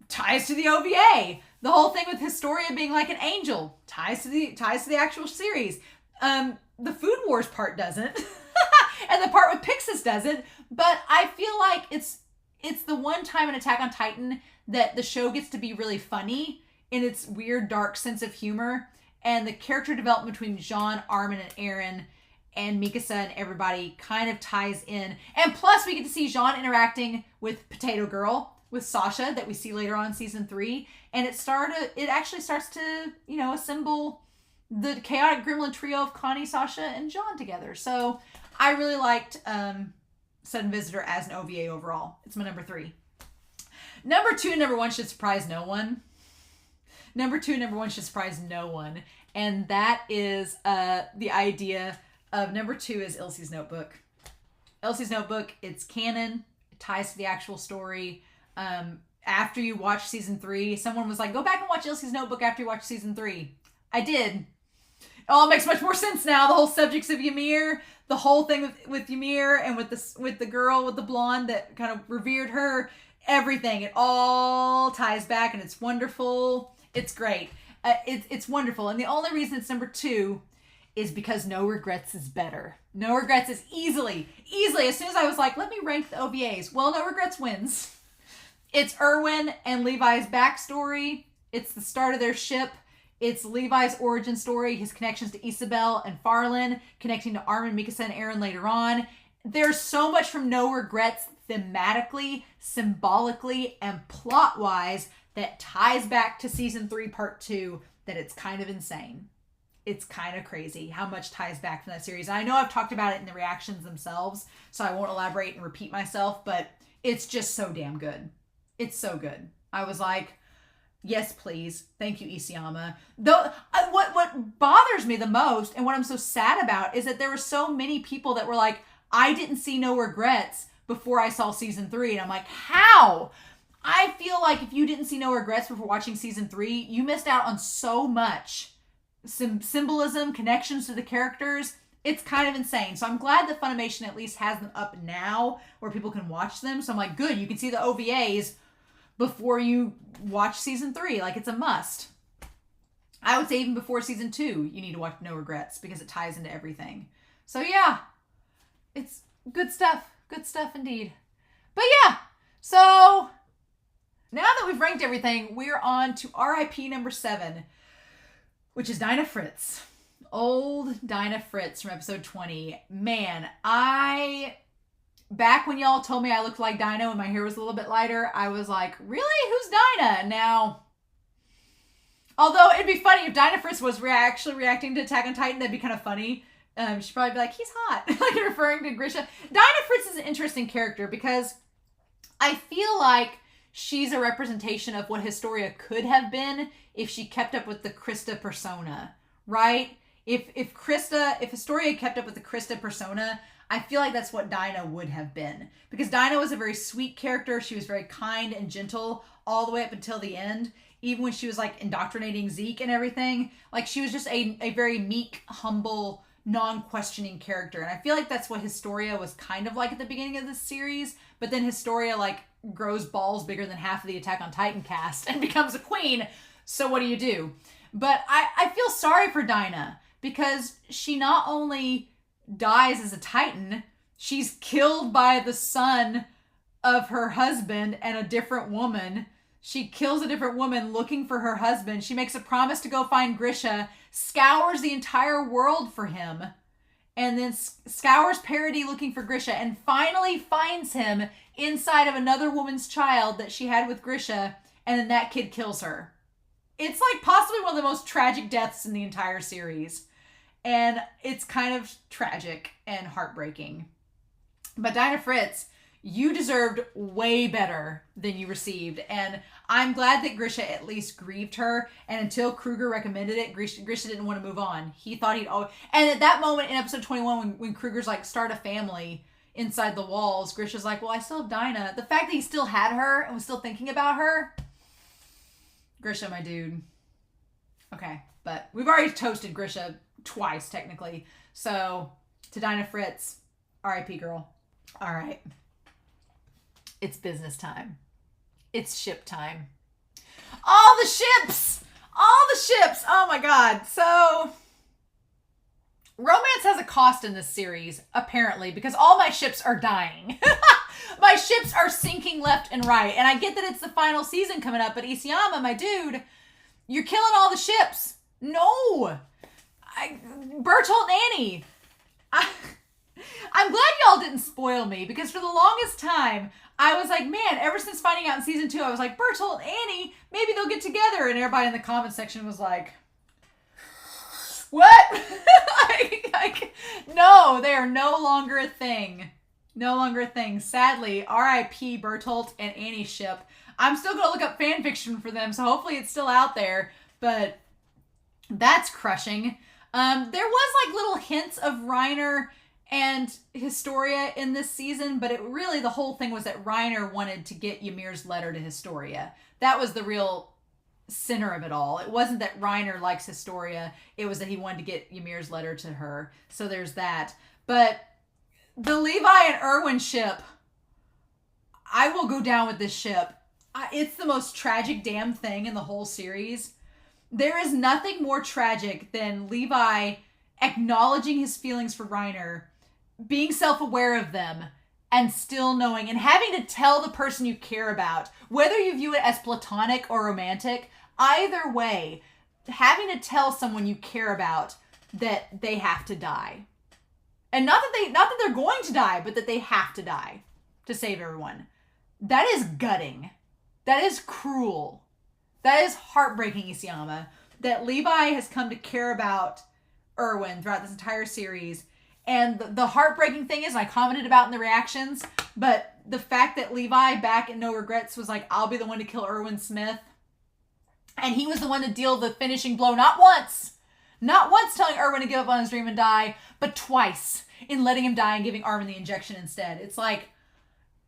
ties to the OVA. The whole thing with Historia being like an angel ties to the actual series. The Food Wars part doesn't. And the part with Pixis doesn't. But I feel like it's the one time in Attack on Titan that the show gets to be really funny in its weird, dark sense of humor. And the character development between Jean, Armin, and Eren and Mikasa and everybody kind of ties in. And plus we get to see Jean interacting with Potato Girl, with Sasha, that we see later on in season 3. And it actually starts to, assemble the chaotic gremlin trio of Connie, Sasha, and Jean together. So I really liked Sudden Visitor as an OVA overall. It's my number 3. Number 2 and number 1 should surprise no one. Number 2 and number 1 should surprise no one. And that is the idea of number 2 is Elsie's Notebook. Elsie's Notebook, it's canon. It ties to the actual story. After you watch season 3, someone was like, go back and watch Elsie's Notebook after you watch season 3. I did. It all makes much more sense now. The whole subjects of Ymir, the whole thing with Ymir and with the girl with the blonde that kind of revered her, everything. It all ties back and it's wonderful. It's great. It's wonderful. And the only reason it's number 2 is because No Regrets is better. No Regrets is easily, as soon as I was like, let me rank the OVAs. Well, No Regrets wins. It's Erwin and Levi's backstory. It's the start of their ship. It's Levi's origin story, his connections to Isabel and Farland, connecting to Armin, Mikasa, and Eren later on. There's so much from No Regrets thematically, symbolically, and plot-wise that ties back to season 3, part 2, that it's kind of insane. It's kind of crazy how much ties back from that series. And I know I've talked about it in the reactions themselves, so I won't elaborate and repeat myself, but it's just so damn good. It's so good. I was like, yes, please. Thank you, Isayama. Though, what bothers me the most, and what I'm so sad about, is that there were so many people that were like, I didn't see No Regrets before I saw season 3. And I'm like, how? I feel like if you didn't see No Regrets before watching season 3, you missed out on so much symbolism, connections to the characters. It's kind of insane. So I'm glad that Funimation at least has them up now where people can watch them. So I'm like, good, you can see the OVAs before you watch season 3. Like, it's a must. I would say even before season 2, you need to watch No Regrets because it ties into everything. So yeah, it's good stuff. Good stuff indeed. But yeah, so now that we've ranked everything, we're on to RIP number 7, which is Dina Fritz. Old Dina Fritz from episode 20. Man, back when y'all told me I looked like Dina when my hair was a little bit lighter, I was like, really? Who's Dina? Now, although it'd be funny if Dina Fritz was actually reacting to Attack on Titan, that'd be kind of funny. She'd probably be like, he's hot. Like referring to Grisha. Dina Fritz is an interesting character because I feel like she's a representation of what Historia could have been if she kept up with the Krista persona, right? If Historia kept up with the Krista persona, I feel like that's what Dina would have been. Because Dina was a very sweet character. She was very kind and gentle all the way up until the end. Even when she was like indoctrinating Zeke and everything. Like she was just a very meek, humble, non-questioning character. And I feel like that's what Historia was kind of like at the beginning of this series. But then Historia like grows balls bigger than half of the Attack on Titan cast and becomes a queen. So what do you do? But I feel sorry for Dina because she not only dies as a Titan, she's killed by the son of her husband and a different woman. She kills a different woman looking for her husband. She makes a promise to go find Grisha, scours the entire world for him, and then scours Parody looking for Grisha, and finally finds him inside of another woman's child that she had with Grisha, and then that kid kills her. It's like possibly one of the most tragic deaths in the entire series. And it's kind of tragic and heartbreaking. But Dina Fritz, you deserved way better than you received. And I'm glad that Grisha at least grieved her. And until Krueger recommended it, Grisha didn't want to move on. He thought he'd always... And at that moment in episode 21, when Krueger's like, start a family inside the walls, Grisha's like, well, I still have Dina. The fact that he still had her and was still thinking about her... Grisha, my dude. Okay, but we've already toasted Grisha twice, technically. So, to Dina Fritz, R.I.P. girl. All right. It's business time. It's ship time. All the ships! All the ships! Oh my god. So, romance has a cost in this series, apparently, because all my ships are dying. My ships are sinking left and right. And I get that it's the final season coming up, but Isayama, my dude, you're killing all the ships. No! Bertholdt and Annie. I'm glad y'all didn't spoil me, because for the longest time, I was like, man, ever since finding out in season 2, I was like, Bertholdt and Annie, maybe they'll get together. And everybody in the comment section was like, what? No, they are no longer a thing. No longer a thing. Sadly, R.I.P. Bertholdt and Annie ship. I'm still going to look up fan fiction for them, so hopefully it's still out there. But that's crushing. There was like little hints of Reiner and Historia in this season, but it really, the whole thing was that Reiner wanted to get Ymir's letter to Historia. That was the real center of it all. It wasn't that Reiner likes Historia. It was that he wanted to get Ymir's letter to her. So there's that. But the Levi and Erwin ship, I will go down with this ship. It's the most tragic damn thing in the whole series. There is nothing more tragic than Levi acknowledging his feelings for Reiner, being self-aware of them, and still knowing and having to tell the person you care about, whether you view it as platonic or romantic, either way, having to tell someone you care about that they have to die. And not that they're going to die, but that they have to die to save everyone. That is gutting. That is cruel. That is heartbreaking, Isayama. That Levi has come to care about Erwin throughout this entire series. And the heartbreaking thing is, I commented about in the reactions, but the fact that Levi back in No Regrets was like, I'll be the one to kill Erwin Smith. And he was the one to deal the finishing blow, not once telling Erwin to give up on his dream and die, but twice in letting him die and giving Armin the injection instead. It's like,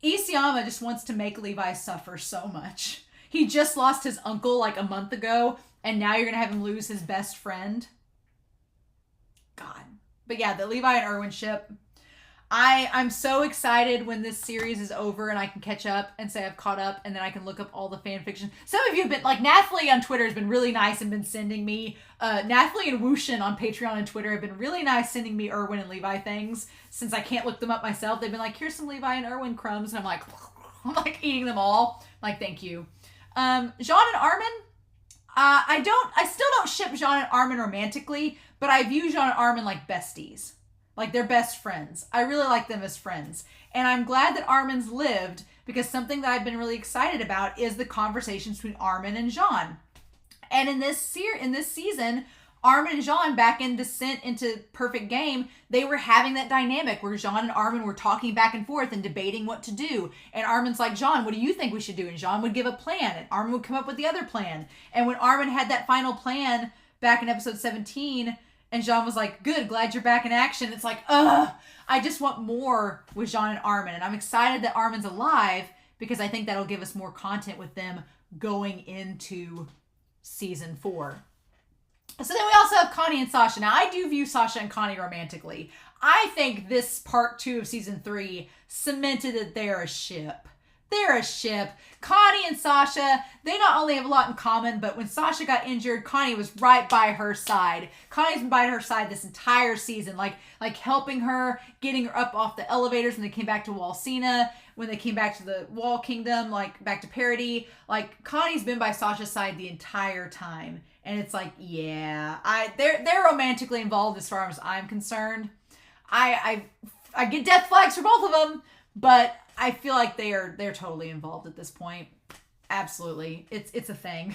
Isayama just wants to make Levi suffer so much. He just lost his uncle like a month ago, and now you're going to have him lose his best friend. God. But yeah, the Levi and Erwin ship. I'm so excited when this series is over and I can catch up and say I've caught up, and then I can look up all the fan fiction. Some of you have been, like, Nathalie on Twitter has been really nice and been sending me, Nathalie and Wushin on Patreon and Twitter have been really nice sending me Erwin and Levi things. Since I can't look them up myself, they've been like, here's some Levi and Erwin crumbs, and I'm like eating them all. I'm like, thank you. Jean and Armin, I still don't ship Jean and Armin romantically, but I view Jean and Armin like besties. Like, they're best friends. I really like them as friends. And I'm glad that Armin's lived, because something that I've been really excited about is the conversations between Armin and Jean. And in this season, Armin and Jean, back in Descent into Perfect Game, they were having that dynamic where Jean and Armin were talking back and forth and debating what to do. And Armin's like, Jean, what do you think we should do? And Jean would give a plan, and Armin would come up with the other plan. And when Armin had that final plan back in episode 17... and Jean was like, good, glad you're back in action. It's like, I just want more with Jean and Armin. And I'm excited that Armin's alive, because I think that'll give us more content with them going into season 4. So then we also have Connie and Sasha. Now, I do view Sasha and Connie romantically. I think this part 2 of season 3 cemented that they're a ship. They're a ship. Connie and Sasha, they not only have a lot in common, but when Sasha got injured, Connie was right by her side. Connie's been by her side this entire season, like helping her, getting her up off the elevators when they came back to Walsina, when they came back to the Wall Kingdom, like back to Parody. Like, Connie's been by Sasha's side the entire time. And it's like, yeah, they're romantically involved as far as I'm concerned. I get death flags for both of them, but I feel like they're totally involved at this point. Absolutely. It's a thing.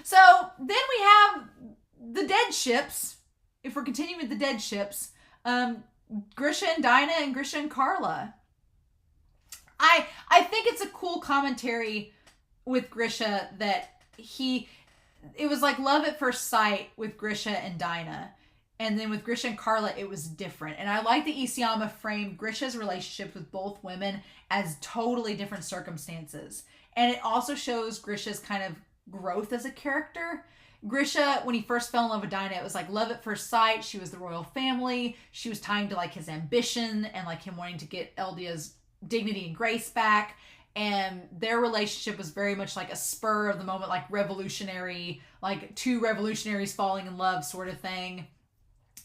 So then we have the dead ships. If we're continuing with the dead ships, Grisha and Dina and Grisha and Carla. I think it's a cool commentary with Grisha that it was like love at first sight with Grisha and Dina. And then with Grisha and Carla, it was different. And I like that Isayama framed Grisha's relationship with both women as totally different circumstances. And it also shows Grisha's kind of growth as a character. Grisha, when he first fell in love with Dina, it was like love at first sight. She was the royal family. She was tying to like his ambition and like him wanting to get Eldia's dignity and grace back. And their relationship was very much like a spur of the moment, like revolutionary, like two revolutionaries falling in love sort of thing.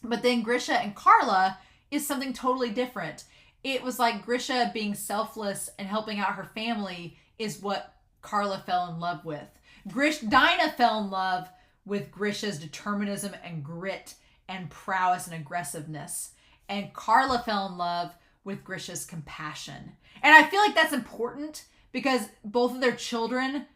But then Grisha and Carla is something totally different. It was like Grisha being selfless and helping out her family is what Carla fell in love with. Dina fell in love with Grisha's determinism and grit and prowess and aggressiveness. And Carla fell in love with Grisha's compassion. And I feel like that's important because both of their children,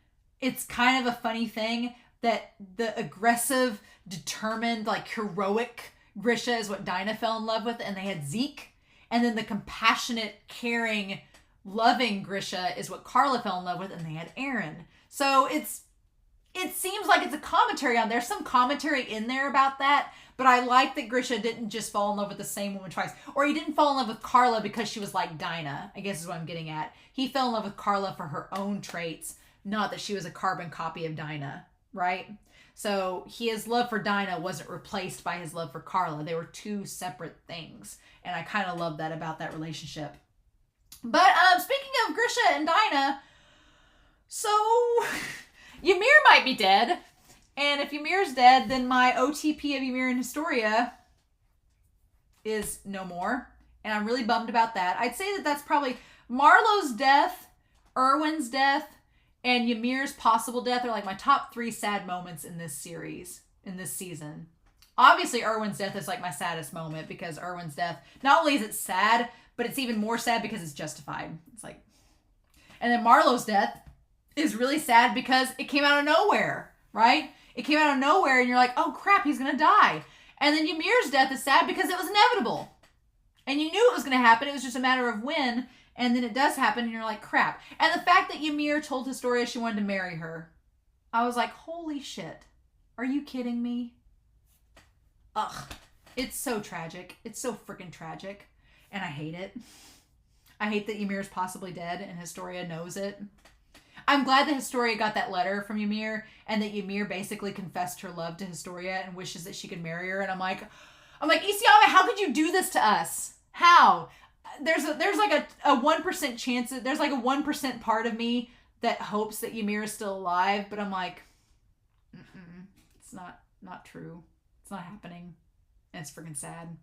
it's kind of a funny thing that the aggressive, determined, like heroic Grisha is what Dina fell in love with, and they had Zeke. And then the compassionate, caring, loving Grisha is what Carla fell in love with, and they had Eren. So it seems like it's a commentary on. There's some commentary in there about that, but I like that Grisha didn't just fall in love with the same woman twice. Or he didn't fall in love with Carla because she was like Dina, I guess is what I'm getting at. He fell in love with Carla for her own traits, not that she was a carbon copy of Dina, right? So his love for Dina wasn't replaced by his love for Carla. They were two separate things. And I kind of love that about that relationship. But speaking of Grisha and Dina, so Ymir might be dead. And if Ymir's dead, then my OTP of Ymir and Historia is no more. And I'm really bummed about that. I'd say that that's probably Marlowe's death, Erwin's death, and Ymir's possible death are like my top 3 sad moments in this series, in this season. Obviously, Erwin's death is like my saddest moment because Erwin's death, not only is it sad, but it's even more sad because it's justified. It's like, and then Marlowe's death is really sad because it came out of nowhere, right? It came out of nowhere and you're like, oh crap, he's gonna die. And then Ymir's death is sad because it was inevitable. And you knew it was gonna happen, it was just a matter of when, and then it does happen and you're like, crap. And the fact that Ymir told Historia she wanted to marry her, I was like, holy shit. Are you kidding me? Ugh. It's so tragic. It's so freaking tragic. And I hate it. I hate that Ymir's possibly dead and Historia knows it. I'm glad that Historia got that letter from Ymir and that Ymir basically confessed her love to Historia and wishes that she could marry her. And I'm like, Isayama, how could you do this to us? How? There's like a 1% chance, there's like a 1% part of me that hopes that Ymir is still alive, but I'm like, it's not true. It's not happening. And it's freaking sad.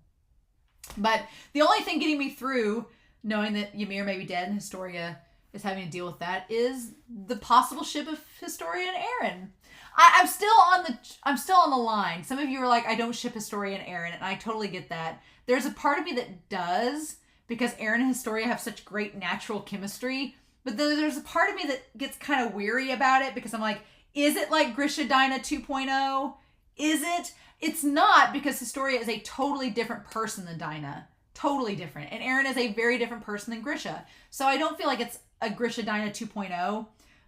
But the only thing getting me through knowing that Ymir may be dead and Historia is having to deal with that is the possible ship of Historia and Eren. I'm still on the line. Some of you are like, I don't ship Historia and Eren, and I totally get that. There's a part of me that does, because Eren and Historia have such great natural chemistry. But then there's a part of me that gets kind of weary about it because I'm like, is it like Grisha Dina 2.0? Is it? It's not, because Historia is a totally different person than Dina. Totally different. And Eren is a very different person than Grisha. So I don't feel like it's a Grisha Dina 2.0.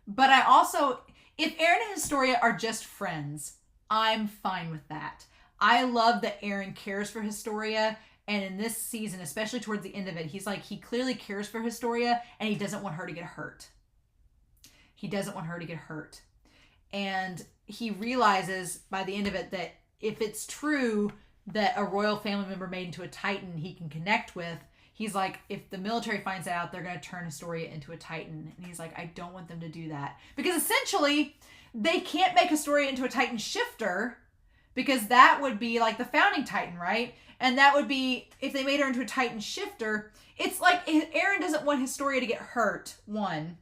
But I also, if Eren and Historia are just friends, I'm fine with that. I love that Eren cares for Historia. And in this season, especially towards the end of it, he's like, he clearly cares for Historia and he doesn't want her to get hurt. He doesn't want her to get hurt. And he realizes by the end of it that if it's true that a royal family member made into a Titan he can connect with, he's like, if the military finds out, they're going to turn Historia into a Titan. And he's like, I don't want them to do that. Because essentially, they can't make Historia into a Titan shifter, because that would be like the founding Titan, right? And that would be, if they made her into a Titan shifter, it's like Eren doesn't want Historia to get hurt, one.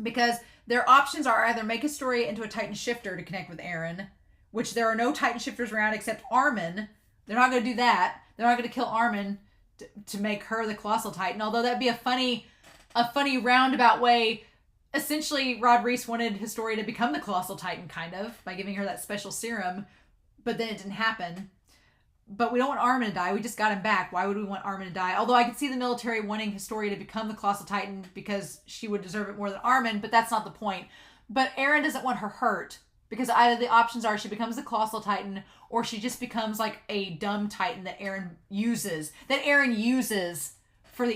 Because their options are either make Historia into a Titan shifter to connect with Eren, which there are no Titan shifters around except Armin. They're not going to do that. They're not going to kill Armin to make her the Colossal Titan, although that'd be a funny roundabout way. Essentially, Rod Reese wanted Historia to become the Colossal Titan, kind of, by giving her that special serum, but then it didn't happen. But we don't want Armin to die. We just got him back. Why would we want Armin to die? Although I could see the military wanting Historia to become the Colossal Titan because she would deserve it more than Armin, but that's not the point. But Eren doesn't want her hurt, because either the options are she becomes the Colossal Titan or she just becomes like a dumb Titan that Eren uses for the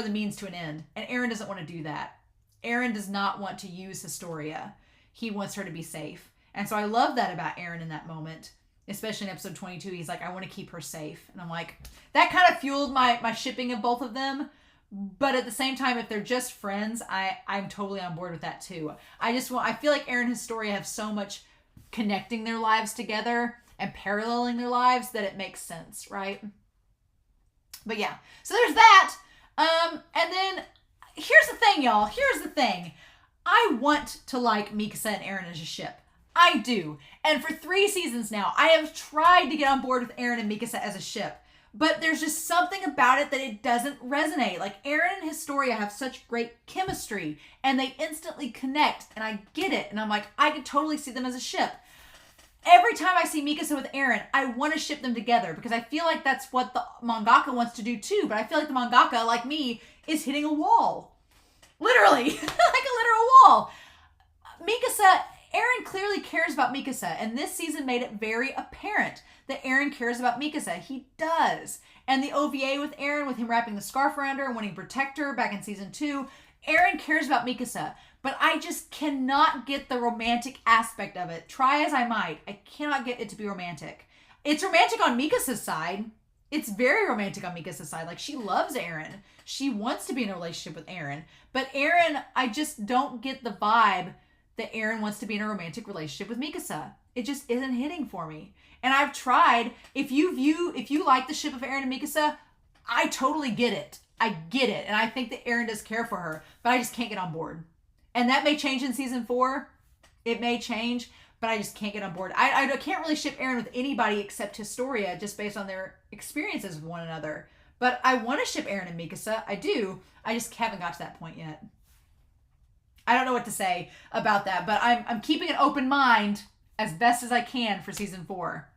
means to an end. And Eren doesn't want to do that. Eren does not want to use Historia. He wants her to be safe. And so I love that about Eren in that moment. Especially in episode 22, he's like, I want to keep her safe. And I'm like, that kind of fueled my shipping of both of them. But at the same time, if they're just friends, I'm totally on board with that too. I feel like Eren and Historia have so much connecting their lives together and paralleling their lives that it makes sense, right? But yeah, so there's that. And then here's the thing, y'all. Here's the thing. I want to like Mikasa and Eren as a ship. I do. And for 3 seasons now, I have tried to get on board with Eren and Mikasa as a ship. But there's just something about it that it doesn't resonate. Like, Eren and Historia have such great chemistry, and they instantly connect, and I get it. And I'm like, I could totally see them as a ship. Every time I see Mikasa with Eren, I want to ship them together, because I feel like that's what the mangaka wants to do too. But I feel like the mangaka, like me, is hitting a wall. Literally. Like a literal wall. Eren clearly cares about Mikasa, and this season made it very apparent that Eren cares about Mikasa. He does. And the OVA with Eren, with him wrapping the scarf around her and wanting to protect her back in season 2, Eren cares about Mikasa. But I just cannot get the romantic aspect of it. Try as I might, I cannot get it to be romantic. It's romantic on Mikasa's side. It's very romantic on Mikasa's side. Like, she loves Eren. She wants to be in a relationship with Eren. But Eren, I just don't get the vibe that Eren wants to be in a romantic relationship with Mikasa. it just isn't hitting for me. And I've tried. If you like the ship of Eren and Mikasa, I totally get it. I get it. And I think that Eren does care for her, but I just can't get on board. And that may change in season 4. It may change, but I just can't get on board. I can't really ship Eren with anybody except Historia, just based on their experiences with one another. But I want to ship Eren and Mikasa. I do. I just haven't got to that point yet. I don't know what to say about that, but I'm keeping an open mind as best as I can for season 4.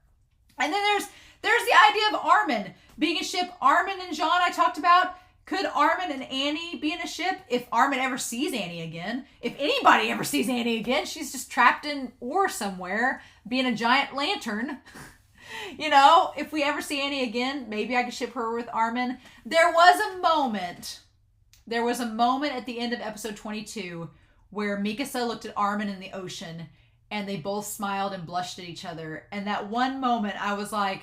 And then there's the idea of Armin being a ship. Armin and Jean I talked about. Could Armin and Annie be in a ship if Armin ever sees Annie again? If anybody ever sees Annie again, she's just trapped in ore somewhere, being a giant lantern. You know, if we ever see Annie again, maybe I could ship her with Armin. There was a moment at the end of episode 22 where Mikasa looked at Armin in the ocean and they both smiled and blushed at each other. And that one moment I was like,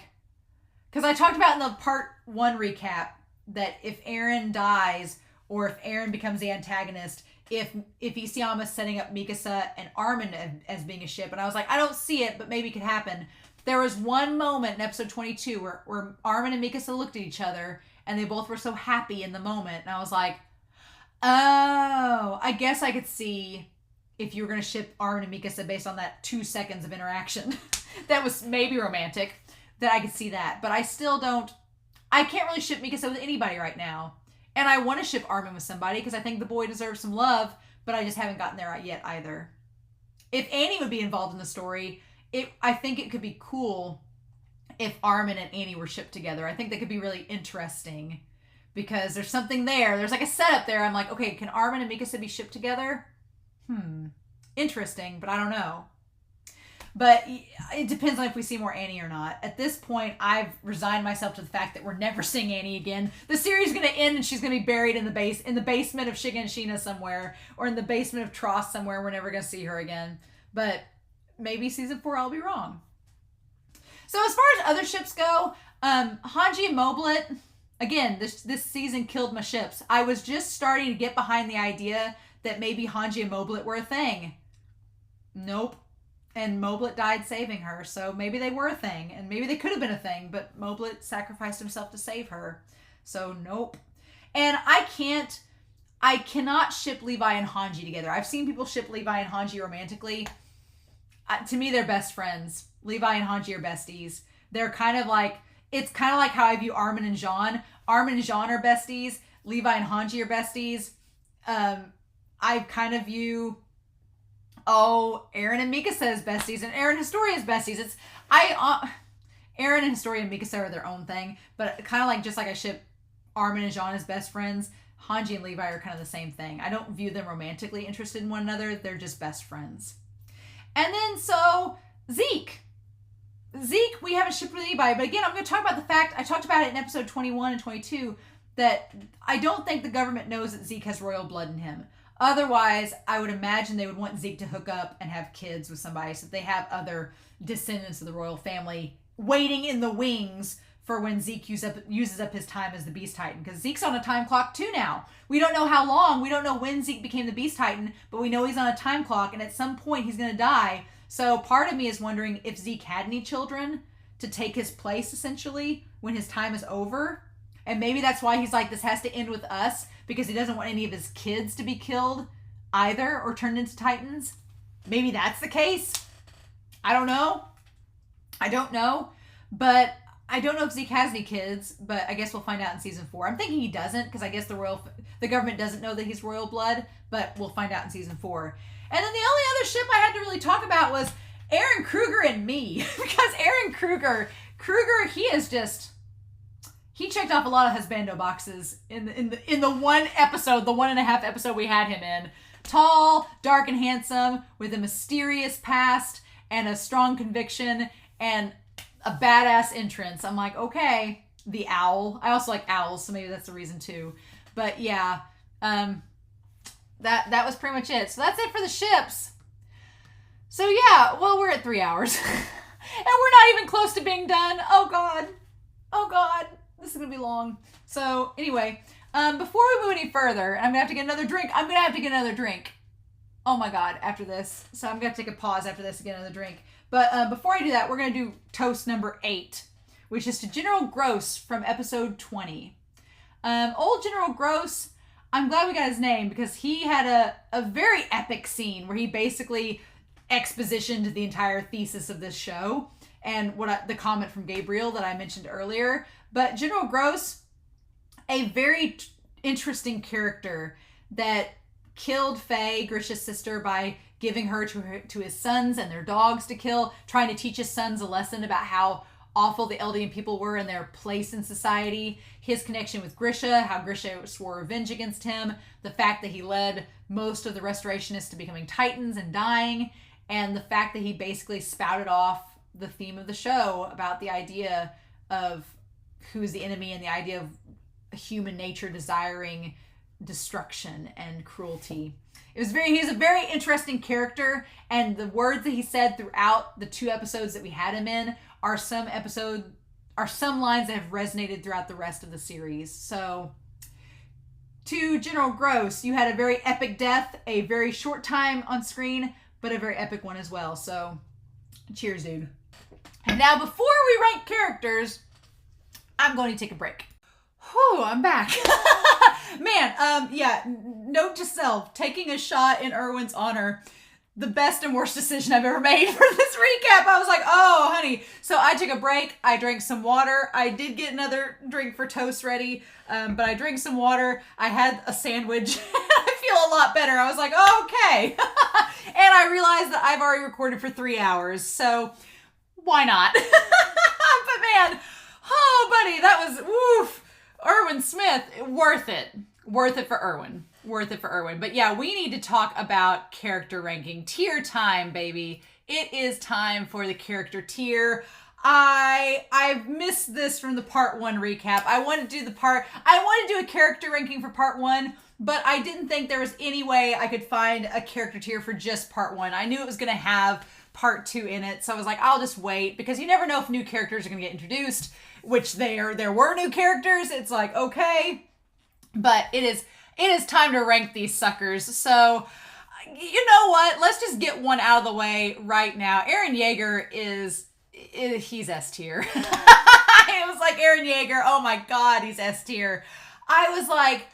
because I talked about in the part 1 recap that if Eren dies or if Eren becomes the antagonist, if Isayama's setting up Mikasa and Armin as being a ship, and I was like, I don't see it, but maybe it could happen. There was one moment in episode 22 where Armin and Mikasa looked at each other and they both were so happy in the moment. And I was like, oh, I guess I could see if you were going to ship Armin and Mikasa based on that 2 seconds of interaction. That was maybe romantic, that I could see that. But I still don't, I can't really ship Mikasa with anybody right now. And I want to ship Armin with somebody because I think the boy deserves some love, but I just haven't gotten there yet either. If Annie would be involved in the story, I think it could be cool if Armin and Annie were shipped together. I think that could be really interesting because there's something there. There's like a setup there. I'm like, okay, can Armin and Mikasa be shipped together? Interesting, but I don't know. But it depends on if we see more Annie or not. At this point, I've resigned myself to the fact that we're never seeing Annie again. The series is going to end and she's going to be buried in the basement of Shiganshina somewhere, or in the basement of Tross somewhere. We're never going to see her again. But maybe season 4 I'll be wrong. So as far as other ships go, Hanji and Moblit, again, this season killed my ships. I was just starting to get behind the idea that maybe Hanji and Moblit were a thing. Nope. And Moblit died saving her, so maybe they were a thing, and maybe they could have been a thing, but Moblit sacrificed himself to save her. So nope. And I cannot ship Levi and Hanji together. I've seen people ship Levi and Hanji romantically. To me, they're best friends. Levi and Hanji are besties. They're kind of like, it's kind of like how I view Armin and Jean. Armin and Jean are besties. Levi and Hanji are besties. I kind of view, Eren and Mikasa as besties, and Eren and Historia as besties. Eren and Historia and Mikasa are their own thing, but kind of like, just like I ship Armin and Jean as best friends, Hanji and Levi are kind of the same thing. I don't view them romantically interested in one another. They're just best friends. And then, so, Zeke, we haven't shipped with anybody, but again, I'm going to talk about the fact, I talked about it in episode 21 and 22, that I don't think the government knows that Zeke has royal blood in him. Otherwise, I would imagine they would want Zeke to hook up and have kids with somebody so that they have other descendants of the royal family waiting in the wings for when Zeke uses up his time as the Beast Titan. Because Zeke's on a time clock too now. We don't know how long. We don't know when Zeke became the Beast Titan, but we know he's on a time clock, and at some point he's going to die. So part of me is wondering if Zeke had any children to take his place, essentially, when his time is over. And maybe that's why he's like, this has to end with us, because he doesn't want any of his kids to be killed either or turned into Titans. Maybe that's the case. I don't know. But I don't know if Zeke has any kids, but I guess we'll find out in season 4. I'm thinking he doesn't, because I guess the government doesn't know that he's royal blood, but we'll find out in season 4. And then the only other ship I had to really talk about was Eren Krueger and me. Because Eren Krueger, he is just, he checked off a lot of husbando boxes in the one episode, the 1.5 episode we had him in. Tall, dark, and handsome, with a mysterious past and a strong conviction and a badass entrance. I'm like, okay, the owl. I also like owls, so maybe that's the reason too. But yeah, that was pretty much it. So that's it for the ships. So yeah, well, we're at 3 hours. And we're not even close to being done. Oh God. This is going to be long. So anyway, before we move any further, I'm going to have to get another drink. Oh my God, after this. So I'm going to have to take a pause after this to get another drink. But before I do that, we're going to do toast number 8, which is to General Gross from episode 20. Old General Gross, I'm glad we got his name because he had a very epic scene where he basically expositioned the entire thesis of this show and the comment from Gabriel that I mentioned earlier. But General Gross, a very interesting character that killed Faye, Grisha's sister, by giving her to his sons and their dogs to kill, trying to teach his sons a lesson about how awful the Eldian people were and their place in society. His connection with Grisha, how Grisha swore revenge against him, the fact that he led most of the Restorationists to becoming Titans and dying, and the fact that he basically spouted off the theme of the show about the idea of who's the enemy and the idea of human nature desiring destruction and cruelty. He's a very interesting character, and the words that he said throughout the 2 episodes that we had him in are some lines that have resonated throughout the rest of the series. So, to General Gross, you had a very epic death, a very short time on screen, but a very epic one as well. So, cheers, dude. And now, before we rank characters, I'm going to take a break. Whew, I'm back. Man, yeah, note to self, taking a shot in Erwin's honor, the best and worst decision I've ever made for this recap. I was like, oh, honey. So I took a break. I drank some water. I did get another drink for toast ready, but I drank some water. I had a sandwich. I feel a lot better. I was like, oh, okay. And I realized that I've already recorded for 3 hours, so why not? But man, oh, buddy, that was, woof. Erwin Smith, worth it. Worth it for Erwin. Worth it for Erwin. But yeah, we need to talk about character ranking. Tier time, baby. It is time for the character tier. I've missed this from the part 1 recap. I want to do a character ranking for part 1, but I didn't think there was any way I could find a character tier for just part 1. I knew it was going to have part 2 in it, so I was like, I'll just wait, because you never know if new characters are going to get introduced, which there were new characters. It's like, okay, but it is time to rank these suckers. So, you know what? Let's just get one out of the way right now. Eren Yeager he's S tier. It was like, Eren Yeager, oh my God, he's S tier. I was like,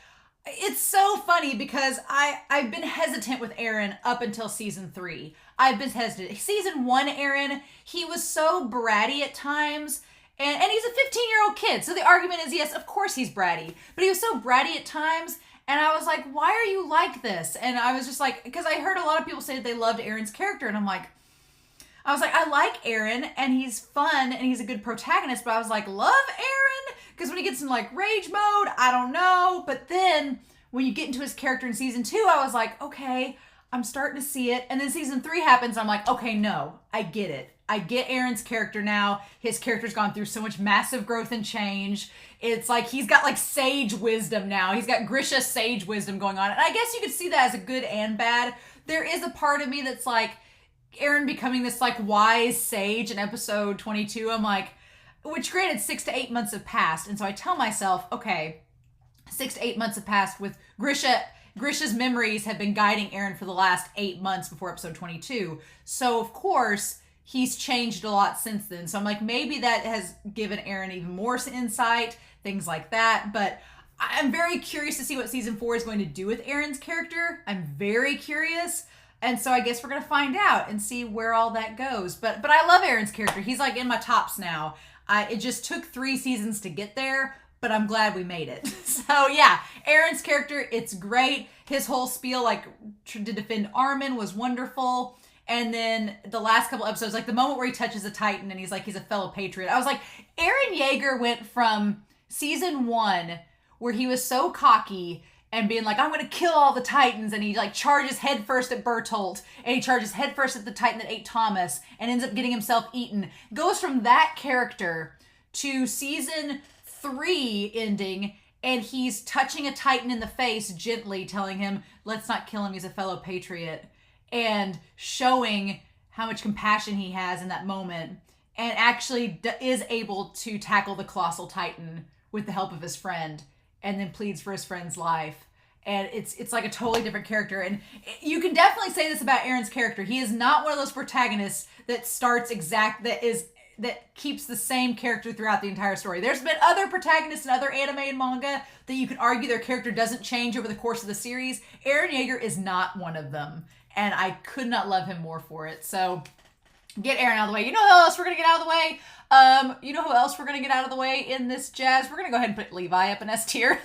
it's so funny because I've been hesitant with Eren up until season 3. I've been hesitant. Season 1 Eren, he was so bratty at times. And he's a 15-year-old kid. So the argument is, yes, of course he's bratty. But he was so bratty at times. And I was like, why are you like this? And I was just like, because I heard a lot of people say that they loved Eren's character. And I was like, I like Eren. And he's fun. And he's a good protagonist. But I was like, love Eren? Because when he gets in like rage mode, I don't know. But then when you get into his character in season 2, I was like, okay, I'm starting to see it. And then season 3 happens. I'm like, okay, no, I get it. I get Eren's character now. His character's gone through so much massive growth and change. It's like he's got like sage wisdom now. He's got Grisha sage wisdom going on. And I guess you could see that as a good and bad. There is a part of me that's like, Eren becoming this like wise sage in episode 22. I'm like, which granted 6 to 8 months have passed. And so I tell myself, okay, 6 to 8 months have passed with Grisha. Grisha's memories have been guiding Eren for the last 8 months before episode 22. So of course, he's changed a lot since then. So I'm like, maybe that has given Eren even more insight, things like that. But I'm very curious to see what season 4 is going to do with Eren's character. I'm very curious. And so I guess we're going to find out and see where all that goes. But I love Eren's character. He's like in my tops now. It just took 3 seasons to get there, but I'm glad we made it. So yeah, Eren's character, it's great. His whole spiel, like to defend Armin, was wonderful. And then the last couple episodes, like the moment where he touches a Titan and he's like, he's a fellow patriot. I was like, Eren Yeager went from season 1 where he was so cocky and being like, I'm going to kill all the Titans. And he like charges headfirst at Bertholdt and he charges headfirst at the Titan that ate Thomas and ends up getting himself eaten. Goes from that character to season 3 ending and he's touching a Titan in the face gently, telling him, let's not kill him. He's a fellow patriot. And showing how much compassion he has in that moment and actually is able to tackle the colossal Titan with the help of his friend and then pleads for his friend's life. And it's like a totally different character. And you can definitely say this about Eren's character. He is not one of those protagonists that that keeps the same character throughout the entire story. There's been other protagonists in other anime and manga that you can argue their character doesn't change over the course of the series. Eren Yeager is not one of them. And I could not love him more for it. So get Eren out of the way. You know who else we're going to get out of the way? You know who else we're going to get out of the way in this jazz? We're going to go ahead and put Levi up in S tier.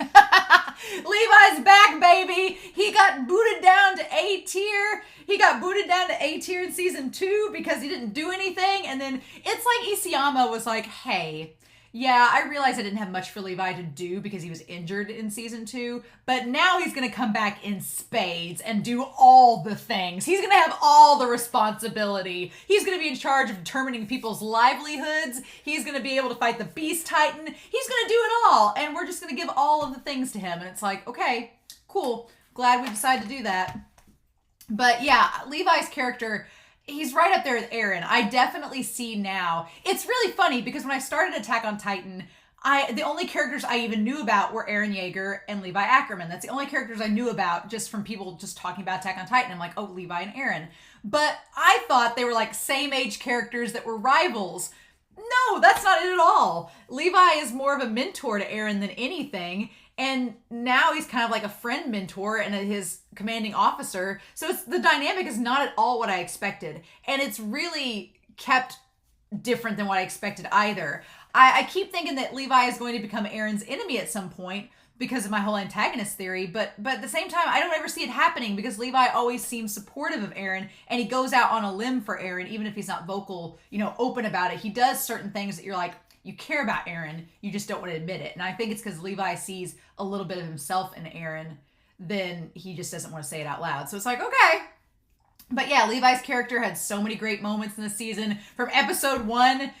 Levi's back, baby. He got booted down to A tier. He got booted down to A tier in season 2 because he didn't do anything. And then it's like Isayama was like, hey, yeah, I realized I didn't have much for Levi to do because he was injured in season 2, but now he's going to come back in spades and do all the things. He's going to have all the responsibility. He's going to be in charge of determining people's livelihoods. He's going to be able to fight the Beast Titan. He's going to do it all, and we're just going to give all of the things to him. And it's like, okay, cool. Glad we decided to do that. But yeah, Levi's character, he's right up there with Eren. I definitely see now. It's really funny because when I started Attack on Titan, the only characters I even knew about were Eren Yeager and Levi Ackerman. That's the only characters I knew about just from people just talking about Attack on Titan. I'm like, oh, Levi and Eren. But I thought they were like same age characters that were rivals. No, that's not it at all. Levi is more of a mentor to Eren than anything. And now he's kind of like a friend mentor and his commanding officer. So the dynamic is not at all what I expected. And it's really kept different than what I expected either. I keep thinking that Levi is going to become Eren's enemy at some point because of my whole antagonist theory. But at the same time, I don't ever see it happening because Levi always seems supportive of Eren. And he goes out on a limb for Eren, even if he's not vocal, open about it. He does certain things that you're like, you care about Eren, you just don't want to admit it. And I think it's because Levi sees a little bit of himself in Eren, then he just doesn't want to say it out loud. So it's like, okay. But yeah, Levi's character had so many great moments in this season. From episode 1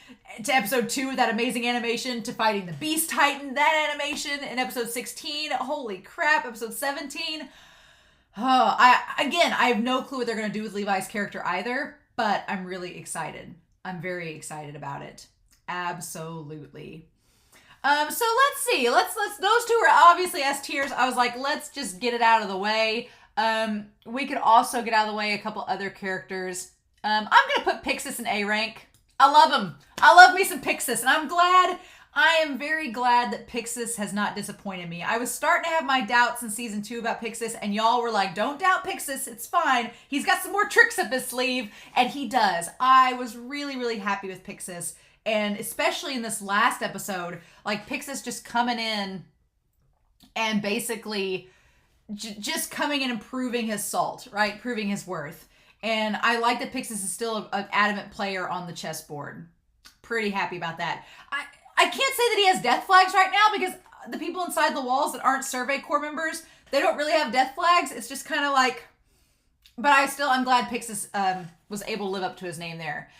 to episode 2, that amazing animation, to fighting the Beast Titan, that animation in episode 16. Holy crap, episode 17. Oh, I have no clue what they're going to do with Levi's character either, but I'm really excited. I'm very excited about it. Absolutely. So let's see. Let's those two are obviously S tiers. I was like, let's just get it out of the way. We could also get out of the way a couple other characters. I'm gonna put Pixis in A rank. I love him. I love me some Pixis, and I am very glad that Pixis has not disappointed me. I was starting to have my doubts in season 2 about Pixis, and y'all were like, don't doubt Pixis, it's fine. He's got some more tricks up his sleeve, and he does. I was really, really happy with Pixis. And especially in this last episode, like Pixis just coming in and basically just coming in and proving his salt, right? Proving his worth. And I like that Pixis is still an adamant player on the chessboard. Pretty happy about that. I can't say that he has death flags right now because the people inside the walls that aren't Survey Corps members, they don't really have death flags. It's just kind of like, but I'm glad Pixis was able to live up to his name there.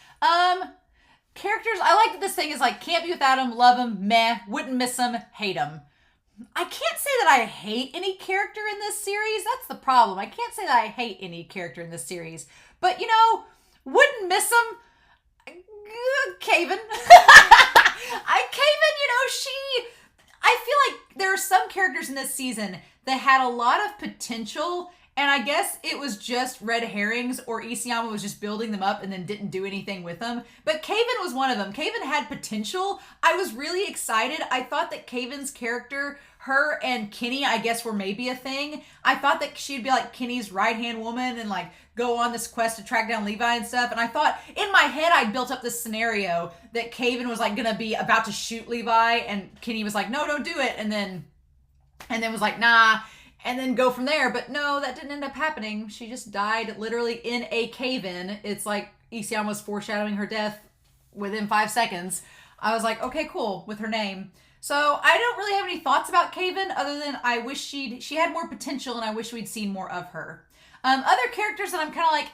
Characters, I like that this thing is like, can't be without him, love him, meh, wouldn't miss him, hate him. I can't say that I hate any character in this series. That's the problem. I can't say that I hate any character in this series. But, wouldn't miss him, Kaven. I feel like there are some characters in this season that had a lot of potential. And I guess it was just red herrings, or Isayama was just building them up and then didn't do anything with them. But Kaven was one of them. Kaven had potential. I was really excited. I thought that Kaven's character, her and Kenny, I guess, were maybe a thing. I thought that she'd be like Kenny's right-hand woman and like go on this quest to track down Levi and stuff. And I thought, in my head, I'd built up this scenario that Kaven was like gonna be about to shoot Levi, and Kenny was like, no, don't do it. And then was like, nah. And then go from there. But no, that didn't end up happening. She just died literally in a cave-in. It's like Isayama was foreshadowing her death within 5 seconds. I was like, okay, cool, with her name. So I don't really have any thoughts about Kaven other than I wish she had more potential, and I wish we'd seen more of her. Other characters that I'm kind of like,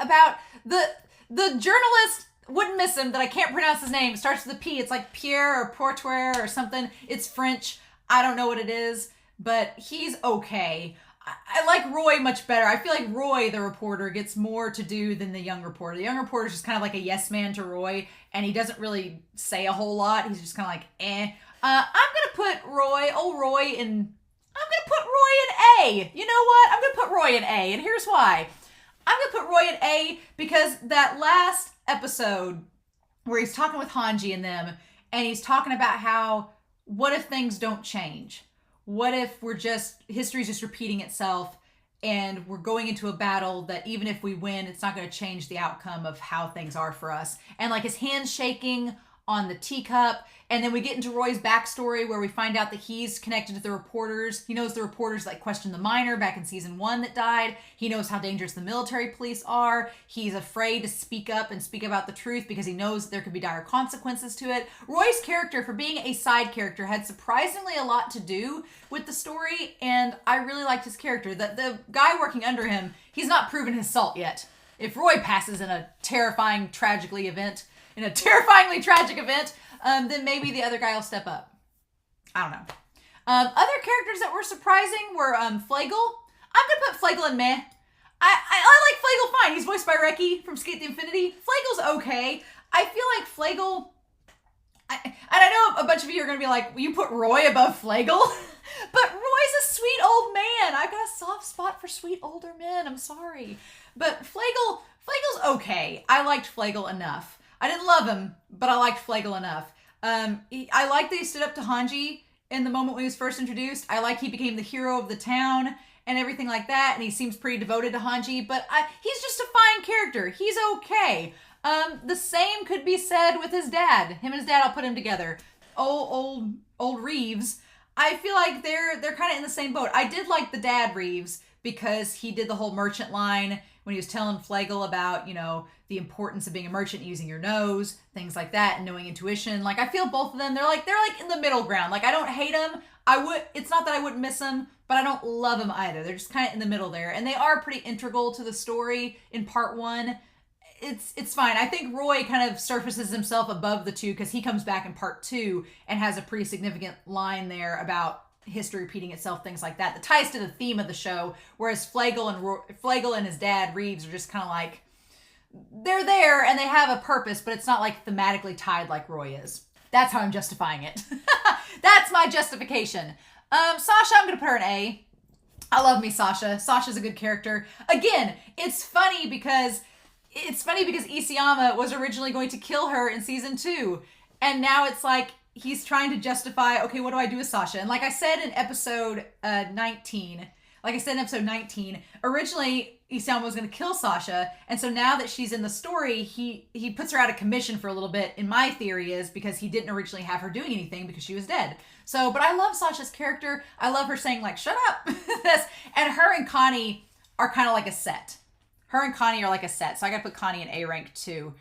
about. The journalist, wouldn't miss him, that I can't pronounce his name. It starts with a P. It's like Pierre or Portoir or something. It's French. I don't know what it is. But he's okay. I like Roy much better. I feel like Roy, the reporter, gets more to do than the young reporter. The young reporter is just kind of like a yes man to Roy, and he doesn't really say a whole lot. He's just kind of like, eh. I'm going to put Roy in put Roy in A. You know what? I'm going to put Roy in A, and here's why. I'm going to put Roy in A because that last episode where he's talking with Hanji and them, and he's talking about how, what if things don't change? What if history's just repeating itself, and we're going into a battle that even if we win, it's not going to change the outcome of how things are for us. And like his hands shaking on the teacup. And then we get into Roy's backstory where we find out that he's connected to the reporters. He knows the reporters that questioned the miner back in season 1 that died. He knows how dangerous the military police are. He's afraid to speak up and speak about the truth because he knows there could be dire consequences to it. Roy's character, for being a side character, had surprisingly a lot to do with the story, and I really liked his character. The guy working under him, he's not proven his salt yet. If Roy passes in a terrifyingly tragic event, then maybe the other guy will step up. I don't know. Other characters that were surprising were Flegel. I'm going to put Flegel in meh. I like Flegel fine. He's voiced by Reki from Skate the Infinity. Flegel's okay. I feel like Flegel... and I know a bunch of you are going to be like, you put Roy above Flegel? But Roy's a sweet old man. I've got a soft spot for sweet older men. I'm sorry. But Flegel's okay. I liked Flegel enough. I didn't love him, but I liked Flegel enough. I like that he stood up to Hanji in the moment when he was first introduced. I like he became the hero of the town and everything like that, and he seems pretty devoted to Hanji, but he's just a fine character. He's okay. The same could be said with his dad. Him and his dad, I'll put him together. Old Reeves. I feel like they're kind of in the same boat. I did like the dad Reeves because he did the whole merchant line when he was telling Flegel about, the importance of being a merchant, using your nose, things like that, and knowing intuition. Like, I feel both of them, they're like in the middle ground. Like, I don't hate them. It's not that I wouldn't miss them, but I don't love them either. They're just kind of in the middle there. And they are pretty integral to the story in part 1. It's fine. I think Roy kind of surfaces himself above the two because he comes back in part 2 and has a pretty significant line there about history repeating itself, things like that ties to the theme of the show, whereas Flegel and his dad Reeves are just kind of like, they're there and they have a purpose, but it's not like thematically tied like Roy is. That's how I'm justifying it. That's my justification. Sasha, I'm gonna put her in A. I love me Sasha. Sasha's a good character. Again, it's funny because Isayama was originally going to kill her in season 2, and now it's like he's trying to justify, okay, what do I do with Sasha? And like I said in episode 19, originally Isayama was going to kill Sasha, and so now that she's in the story, he puts her out of commission for a little bit, in my theory is because he didn't originally have her doing anything because she was dead. So, but I love Sasha's character. I love her saying like, shut up. And her and Connie are kind of like a set. So I got to put Connie in A rank too,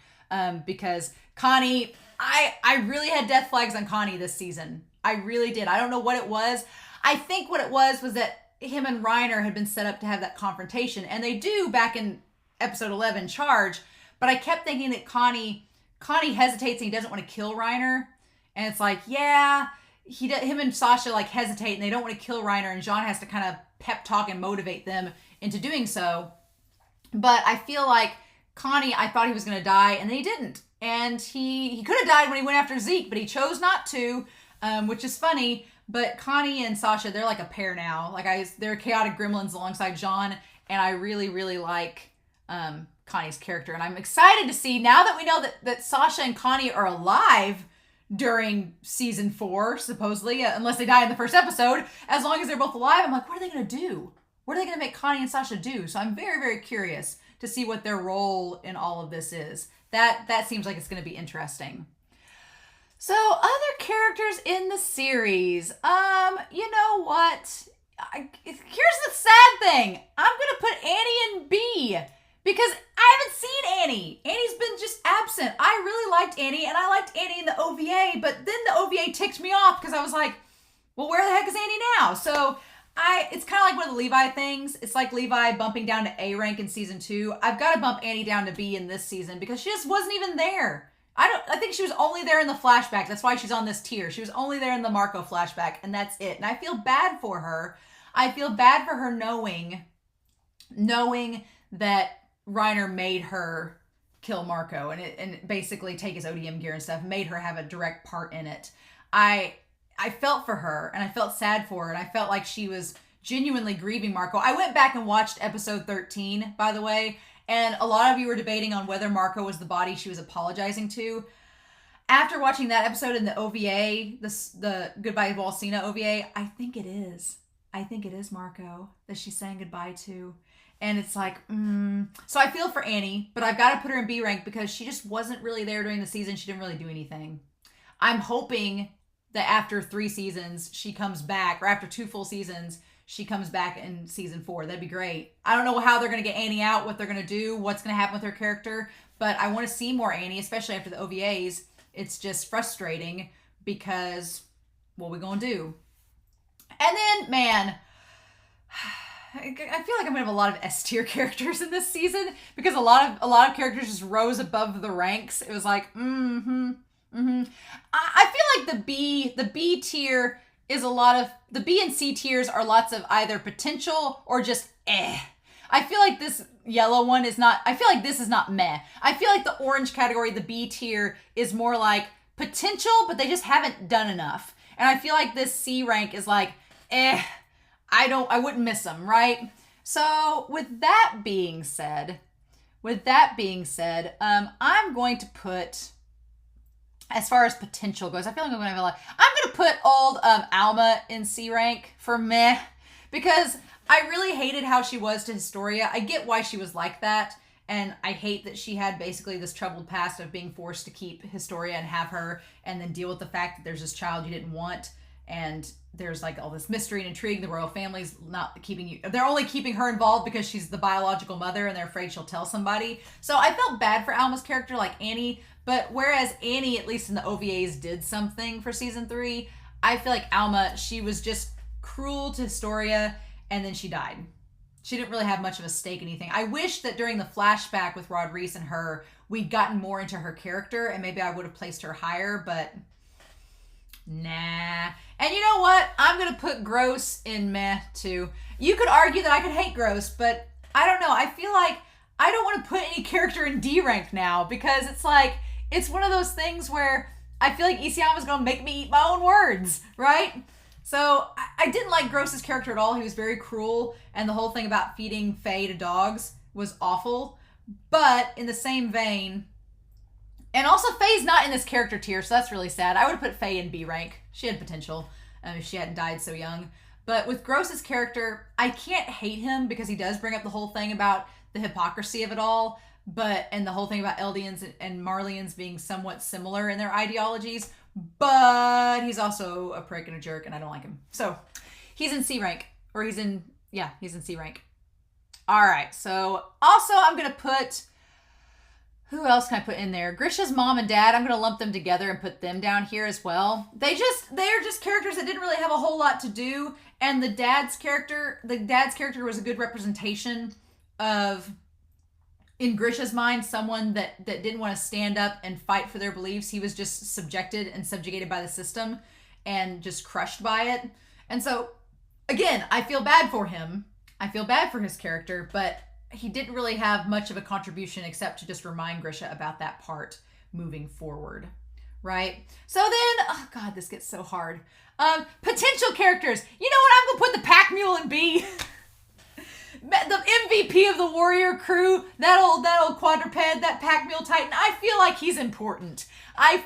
because Connie, I really had death flags on Connie this season. I really did. I don't know what it was. I think what it was that him and Reiner had been set up to have that confrontation, and they do back in episode 11 charge, but I kept thinking that Connie hesitates and he doesn't want to kill Reiner, and it's like, yeah, him and Sasha like hesitate and they don't want to kill Reiner, and Jean has to kind of pep talk and motivate them into doing so. But I feel like Connie, I thought he was going to die, and then he didn't. And he could have died when he went after Zeke, but he chose not to, which is funny. But Connie and Sasha, they're like a pair now. They're chaotic gremlins alongside Jean, and I really, really like Connie's character. And I'm excited to see, now that we know that Sasha and Connie are alive during season 4, supposedly, unless they die in the first episode, as long as they're both alive, I'm like, what are they going to do? What are they going to make Connie and Sasha do? So I'm very, very curious to see what their role in all of this is. That seems like it's going to be interesting. So other characters in the series. You know what? Here's the sad thing. I'm going to put Annie in B because I haven't seen Annie. Annie's been just absent. I really liked Annie, and I liked Annie in the OVA, but then the OVA ticked me off because I was like, well, where the heck is Annie now? So it's kind of like one of the Levi things. It's like Levi bumping down to A rank in season 2. I've got to bump Annie down to B in this season because she just wasn't even there. I think she was only there in the flashback. That's why she's on this tier. She was only there in the Marco flashback, and that's it. And I feel bad for her. I feel bad for her knowing that Reiner made her kill Marco and basically take his ODM gear and stuff, made her have a direct part in it. I felt for her, and I felt sad for her, and I felt like she was genuinely grieving Marco. I went back and watched episode 13, by the way, and a lot of you were debating on whether Marco was the body she was apologizing to. After watching that episode in the OVA, the Goodbye Walsina OVA, I think it is. I think it is Marco that she's saying goodbye to. And it's like, So I feel for Annie, but I've got to put her in B rank because she just wasn't really there during the season. She didn't really do anything. I'm hoping that after 3 seasons, she comes back, or after 2 full seasons, she comes back in season 4. That'd be great. I don't know how they're going to get Annie out, what they're going to do, what's going to happen with her character, but I want to see more Annie, especially after the OVAs. It's just frustrating because what are we going to do? And then, man, I feel like I'm going to have a lot of S tier characters in this season because a lot of characters just rose above the ranks. It was like, I feel like the B tier is a lot of, the B and C tiers are lots of either potential or just I feel like this yellow one is not, I feel like this is not meh. I feel like the orange category, the B tier, is more like potential, but they just haven't done enough. And I feel like this C rank is like, I wouldn't miss them, right? So with that being said, I'm going to put, as far as potential goes, I feel like I'm going to have a lot. I'm going to put old Alma in C rank for meh, because I really hated how she was to Historia. I get why she was like that, and I hate that she had basically this troubled past of being forced to keep Historia and have her, and then deal with the fact that there's this child you didn't want, and there's like all this mystery and intrigue. The royal family's not keeping you, they're only keeping her involved because she's the biological mother and they're afraid she'll tell somebody. So I felt bad for Alma's character, like Annie, but whereas Annie, at least in the OVAs, did something for season 3, I feel like Alma, she was just cruel to Historia, and then she died. She didn't really have much of a stake in anything. I wish that during the flashback with Rod Reese and her, we'd gotten more into her character, and maybe I would have placed her higher, but nah. And you know what? I'm going to put Gross in meh, too. You could argue that I could hate Gross, but I don't know. I feel like I don't want to put any character in D rank now, because it's like, it's one of those things where I feel like Isayama's going to make me eat my own words, right? So I didn't like Gross's character at all. He was very cruel, and the whole thing about feeding Faye to dogs was awful. But in the same vein, and also Faye's not in this character tier, so that's really sad. I would have put Faye in B rank. She had potential if she hadn't died so young. But with Gross's character, I can't hate him because he does bring up the whole thing about the hypocrisy of it all, and the whole thing about Eldians and Marleyans being somewhat similar in their ideologies. But he's also a prick and a jerk, and I don't like him. So he's in C rank, or he's in C rank. All right, so also I'm going to put, who else can I put in there? Grisha's mom and dad, I'm going to lump them together and put them down here as well. They're just characters that didn't really have a whole lot to do, and the dad's character was a good representation of, in Grisha's mind, someone that didn't want to stand up and fight for their beliefs. He was just subjected and subjugated by the system and just crushed by it. And so, again, I feel bad for him. I feel bad for his character, but he didn't really have much of a contribution except to just remind Grisha about that part moving forward, right? So then, oh God, this gets so hard. Potential characters. You know what? I'm going to put the pack mule in B. The MVP of the warrior crew, that old quadruped, that pack mule titan, I feel like he's important. I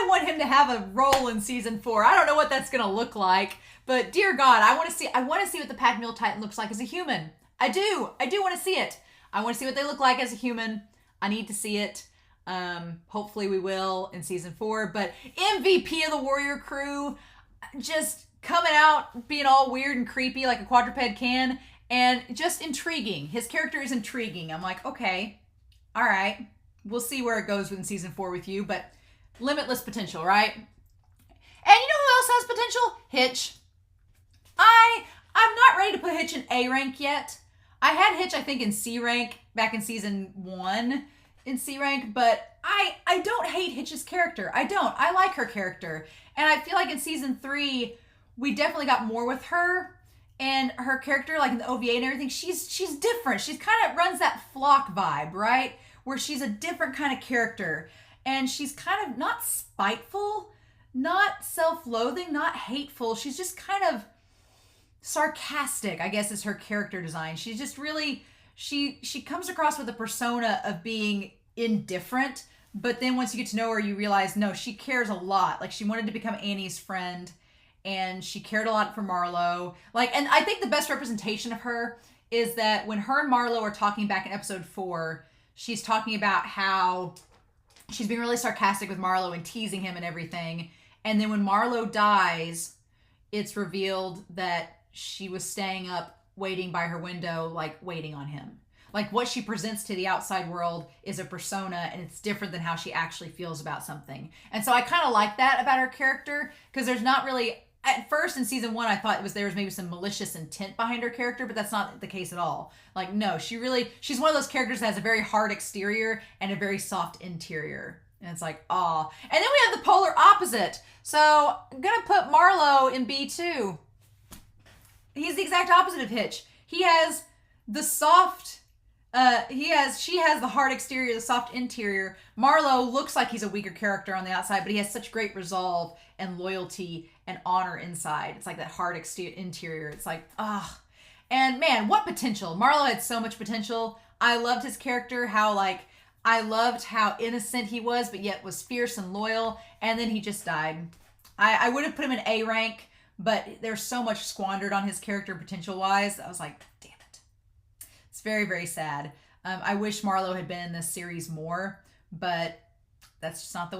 want him to have a role in season 4. I don't know what that's going to look like, but dear God, I want to see what the pack mule titan looks like as a human. I do want to see it. I want to see what they look like as a human. I need to see it. Hopefully we will in season 4, but MVP of the warrior crew, just coming out, being all weird and creepy like a quadruped can, and just intriguing. His character is intriguing. I'm like, okay, all right. We'll see where it goes in season 4 with you, but limitless potential, right? And you know who else has potential? Hitch. I'm not ready to put Hitch in A rank yet. I had Hitch, I think, in C rank back in season 1 in C rank, but I don't hate Hitch's character. I don't. I like her character. And I feel like in season 3, we definitely got more with her. And her character, like in the OVA and everything, she's different. She's kind of runs that flock vibe, right? Where she's a different kind of character. And she's kind of not spiteful, not self-loathing, not hateful. She's just kind of, sarcastic, I guess, is her character design. She's just really, she comes across with a persona of being indifferent, but then once you get to know her, you realize, no, she cares a lot. Like, she wanted to become Annie's friend, and she cared a lot for Marlowe. Like, and I think the best representation of her is that when her and Marlowe are talking back in episode 4, she's talking about how she's being really sarcastic with Marlowe and teasing him and everything. And then when Marlowe dies, it's revealed that she was staying up waiting by her window, like waiting on him. Like, what she presents to the outside world is a persona, and it's different than how she actually feels about something. And so I kind of like that about her character, because there's not really, at first in season 1, I thought there was maybe some malicious intent behind her character, but that's not the case at all. Like, no, she's one of those characters that has a very hard exterior and a very soft interior. And it's like, aw. And then we have the polar opposite. So I'm going to put Marlowe in B2. He's the exact opposite of Hitch. He has the soft, she has the hard exterior, the soft interior. Marlowe looks like he's a weaker character on the outside, but he has such great resolve and loyalty and honor inside. It's like that hard interior. It's like, ah. And man, what potential. Marlowe had so much potential. I loved his character, I loved how innocent he was, but yet was fierce and loyal. And then he just died. I would have put him in A rank, but there's so much squandered on his character potential-wise. I was like, damn it. It's very, very sad. I wish Marlowe had been in this series more, but that's just not the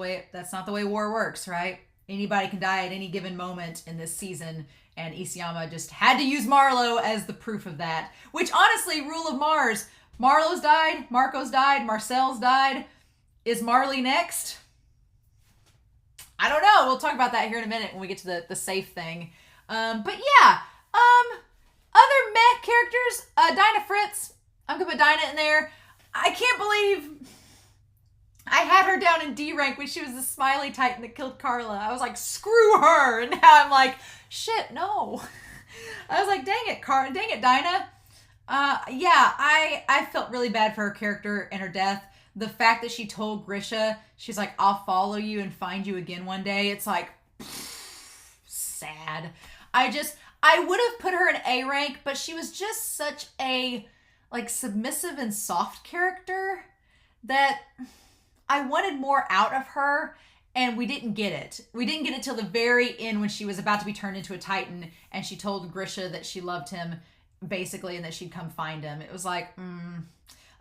way war works, right? Anybody can die at any given moment in this season, and Isayama just had to use Marlowe as the proof of that. Which, honestly, rule of Mars. Marlowe's died, Marco's died, Marcel's died. Is Marley next? I don't know. We'll talk about that here in a minute when we get to the safe thing. But yeah, other meh characters, Dina Fritz. I'm gonna put Dina in there. I can't believe I had her down in D rank when she was the smiley titan that killed Carla. I was like, screw her. And now I'm like, shit, no. I was like, dang it, Dina. Yeah, I felt really bad for her character and her death. The fact that she told Grisha, she's like, I'll follow you and find you again one day. It's like, sad. I would have put her in A rank, but she was just such a, like, submissive and soft character that I wanted more out of her, and we didn't get it. We didn't get it till the very end when she was about to be turned into a titan, and she told Grisha that she loved him, basically, and that she'd come find him. It was like,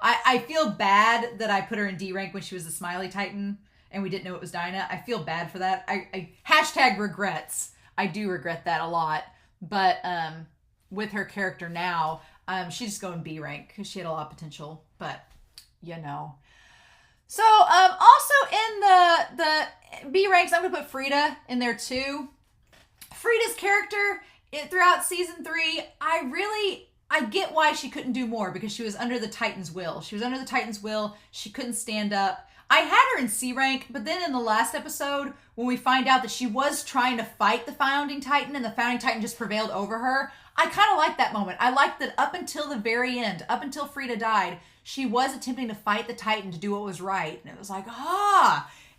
I feel bad that I put her in D rank when she was the smiley titan and we didn't know it was Dina. I feel bad for that. I hashtag regrets. I do regret that a lot. But with her character now, she's just going B rank because she had a lot of potential. But, you know. So, also in the B ranks, I'm going to put Frida in there too. Frida's character throughout season 3, I get why she couldn't do more, because she was under the Titan's will. She was under the Titan's will. She couldn't stand up. I had her in C rank, but then in the last episode, when we find out that she was trying to fight the Founding Titan and the Founding Titan just prevailed over her, I kind of liked that moment. I liked that up until the very end, up until Frida died, she was attempting to fight the Titan to do what was right. And it was like,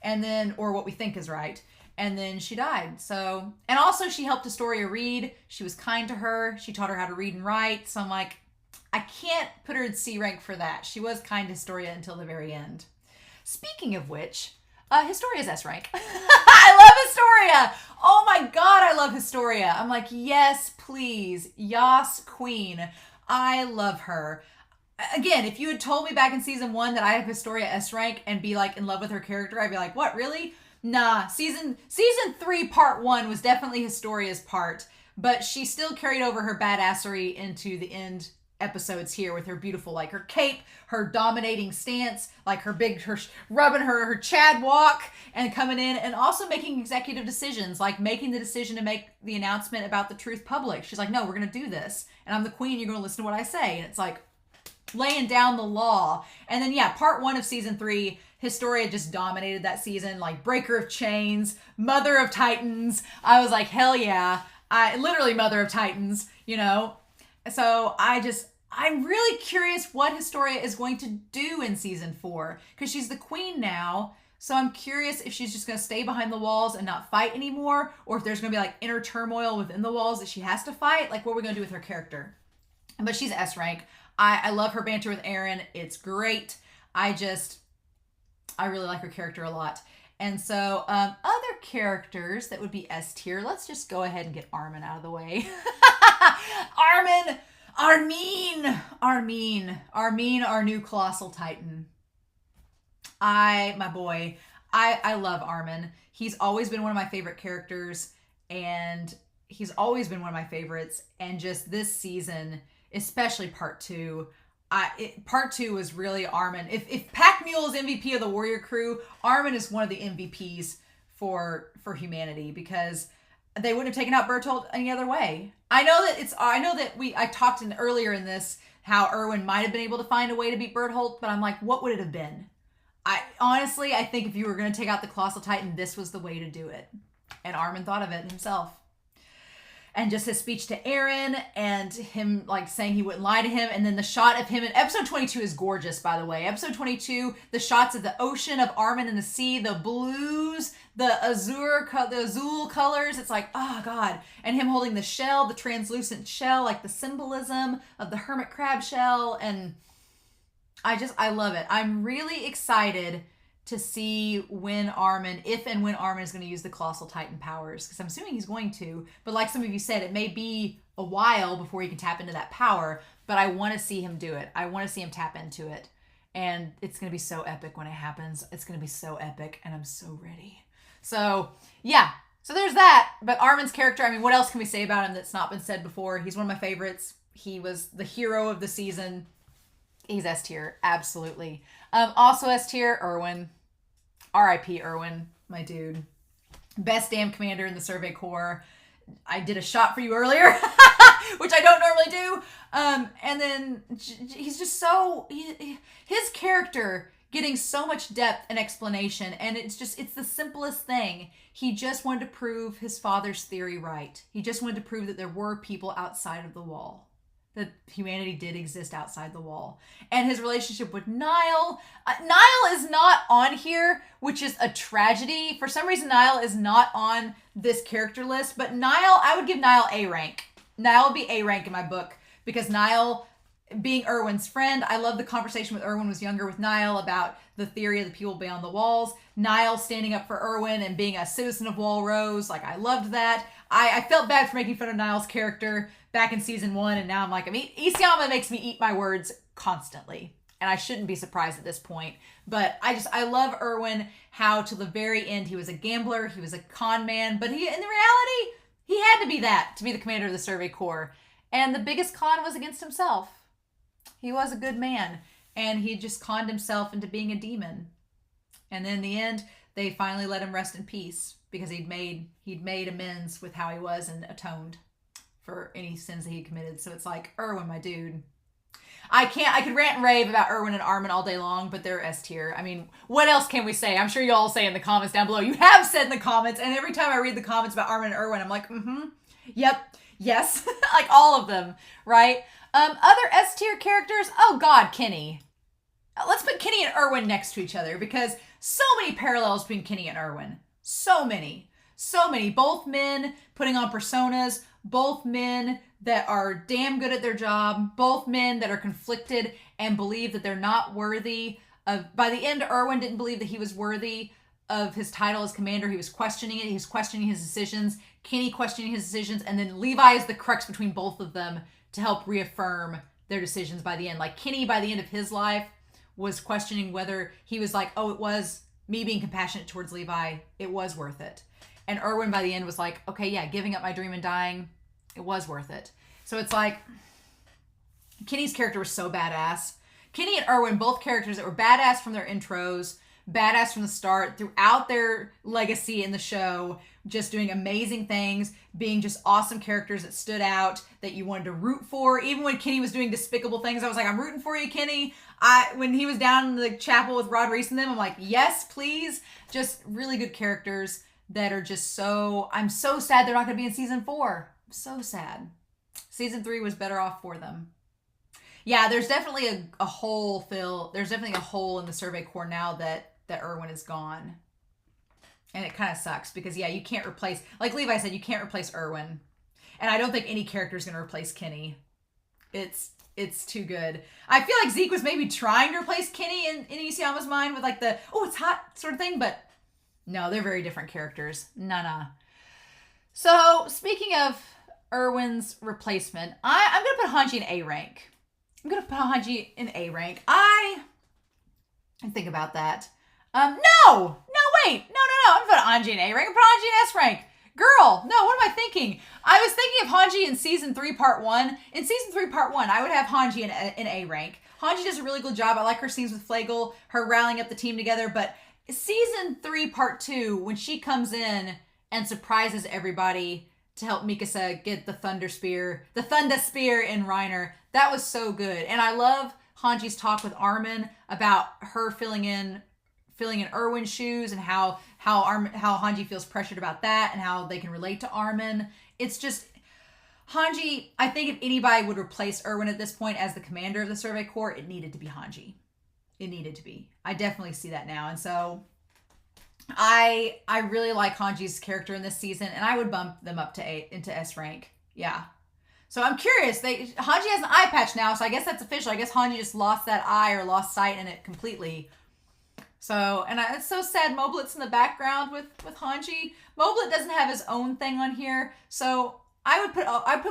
and then, or what we think is right. And then she died. So, and also she helped Astoria read. She was kind to her. She taught her how to read and write. So I'm like, I can't put her in C rank for that. She was kind to Astoria until the very end. Speaking of which, Historia's S rank. I love Historia. Oh my God, I love Historia. I'm like, yes, please. Yas, queen. I love her. Again, if you had told me back in season 1 that I have Historia S rank and be like in love with her character, I'd be like, what, really? Nah, season 3 part 1 was definitely Historia's part, but she still carried over her badassery into the end episodes here with her beautiful, like, her cape, her dominating stance, like her rubbing her Chad walk and coming in and also making executive decisions, like making the decision to make the announcement about the truth public. She's like, no, we're going to do this. And I'm the queen. You're going to listen to what I say. And it's like laying down the law. And then, yeah, part 1 of season 3, Historia just dominated that season, like breaker of chains, mother of titans. I was like, hell yeah. Literally mother of titans, you know? So I'm really curious what Historia is going to do in season 4, because she's the queen now. So I'm curious if she's just going to stay behind the walls and not fight anymore, or if there's going to be like inner turmoil within the walls that she has to fight. Like, what are we going to do with her character? But she's S rank. I love her banter with Eren. It's great. I really like her character a lot. And so other characters that would be S tier, let's just go ahead and get Armin out of the way. Armin, our new colossal titan. My boy, I love Armin. He's always been one of my favorite characters, and he's always been one of my favorites. And just this season, especially part 2, part 2 was really Armin. If Pack Mule is MVP of the Warrior Crew, Armin is one of the MVPs for humanity, because they wouldn't have taken out Bertholdt any other way. I talked earlier in this how Erwin might have been able to find a way to beat Bertholdt, but I'm like, what would it have been? I think if you were going to take out the Colossal Titan, this was the way to do it. And Armin thought of it himself. And just his speech to Eren, and him like saying he wouldn't lie to him, and then the shot of him in episode 22 is gorgeous, by the way. Episode 22, the shots of the ocean, of Armin in the sea, the blues, the azul colors. It's like, oh God. And him holding the shell, the translucent shell, like the symbolism of the hermit crab shell. And I love it. I'm really excited to see if and when Armin is going to use the Colossal Titan powers, because I'm assuming he's going to. But like some of you said, it may be a while before he can tap into that power, but I want to see him do it. I want to see him tap into it. And it's going to be so epic when it happens. It's going to be so epic, and I'm so ready. So, yeah. So there's that. But Armin's character, I mean, what else can we say about him that's not been said before? He's one of my favorites. He was the hero of the season. He's S tier, absolutely. Also S tier, Erwin. R.I.P. Erwin, my dude. Best damn commander in the Survey Corps. I did a shot for you earlier, which I don't normally do. And then he's just his character getting so much depth and explanation, and it's the simplest thing. He just wanted to prove his father's theory right. He just wanted to prove that there were people outside of the wall, that humanity did exist outside the wall. And his relationship with Niall. Niall is not on here, which is a tragedy. For some reason, Niall is not on this character list. But Niall, I would give Niall A rank. Niall would be A rank in my book, because Niall, being Erwin's friend, I love the conversation with Erwin was younger with Niall about the theory of the people beyond the walls. Niall standing up for Erwin and being a citizen of Walrose. Like, I loved that. I felt bad for making fun of Niall's character back in season 1, and now I'm like, Isayama makes me eat my words constantly, and I shouldn't be surprised at this point. But I love Erwin, how to the very end he was a gambler, he was a con man, but in the reality, he had to be that to be the commander of the Survey Corps. And the biggest con was against himself. He was a good man, and he just conned himself into being a demon. And then in the end, they finally let him rest in peace, because he'd made amends with how he was and atoned for any sins that he committed. So it's like, Erwin, my dude. I could rant and rave about Erwin and Armin all day long, but they're S tier. I mean, what else can we say? I'm sure you all say in the comments down below. You have said in the comments, and every time I read the comments about Armin and Erwin, I'm like, yep, yes, like all of them, right? Other S tier characters, oh God, Kenny. Let's put Kenny and Erwin next to each other, because so many parallels between Kenny and Erwin. So many. Both men putting on personas, both men that are damn good at their job, both men that are conflicted and believe that they're not worthy of. By the end, Erwin didn't believe that he was worthy of his title as commander. He was questioning it. He was questioning his decisions. Kenny questioning his decisions. And then Levi is the crux between both of them to help reaffirm their decisions by the end. Like, Kenny, by the end of his life, was questioning whether he was like, oh, it was me being compassionate towards Levi. It was worth it. And Erwin by the end was like, okay, yeah, giving up my dream and dying, it was worth it. So it's like, Kenny's character was so badass. Kenny and Erwin, both characters that were badass from their intros, badass from the start, throughout their legacy in the show, just doing amazing things, being just awesome characters that stood out, that you wanted to root for. Even when Kenny was doing despicable things, I was like, I'm rooting for you, Kenny. When he was down in the chapel with Rod Reese and them, I'm like, yes, please. Just really good characters that are just I'm so sad they're not going to be in season 4. I'm so sad. Season 3 was better off for them. Yeah, there's definitely a hole, Phil. There's definitely a hole in the Survey Corps now that that Erwin is gone. And it kind of sucks because, yeah, you can't replace, like Levi said, you can't replace Erwin. And I don't think any character is going to replace Kenny. It's too good. I feel like Zeke was maybe trying to replace Kenny in Isayama's mind with like the, oh, it's hot sort of thing. But no, they're very different characters. Nah. So speaking of Erwin's replacement, I'm going to put Hanji in A rank. I'm going to put Hanji in A rank. I think about that. No, wait. No. I'm going to put Hanji in A rank. I'm going to put Hanji in S rank. Girl, no, what am I thinking? I was thinking of Hanji in season 3, part 1. In season 3, part 1, I would have Hanji in A rank. Hanji does a really good job. I like her scenes with Flegel, her rallying up the team together. But season 3, part 2, when she comes in and surprises everybody to help Mikasa get the Thunder Spear in Reiner, that was so good. And I love Hanji's talk with Armin about her filling in Erwin's shoes and how Hanji feels pressured about that and how they can relate to Armin. It's just Hanji. I think if anybody would replace Erwin at this point as the commander of the Survey Corps, it needed to be Hanji. It needed to be. I definitely see that now, and so I really like Hanji's character in this season, and I would bump them up into S rank. Yeah. So I'm curious. Hanji has an eye patch now, so I guess that's official. I guess Hanji just lost that eye or lost sight in it completely. So, and it's so sad Moblit's in the background with Hanji. Moblit doesn't have his own thing on here. So I'd put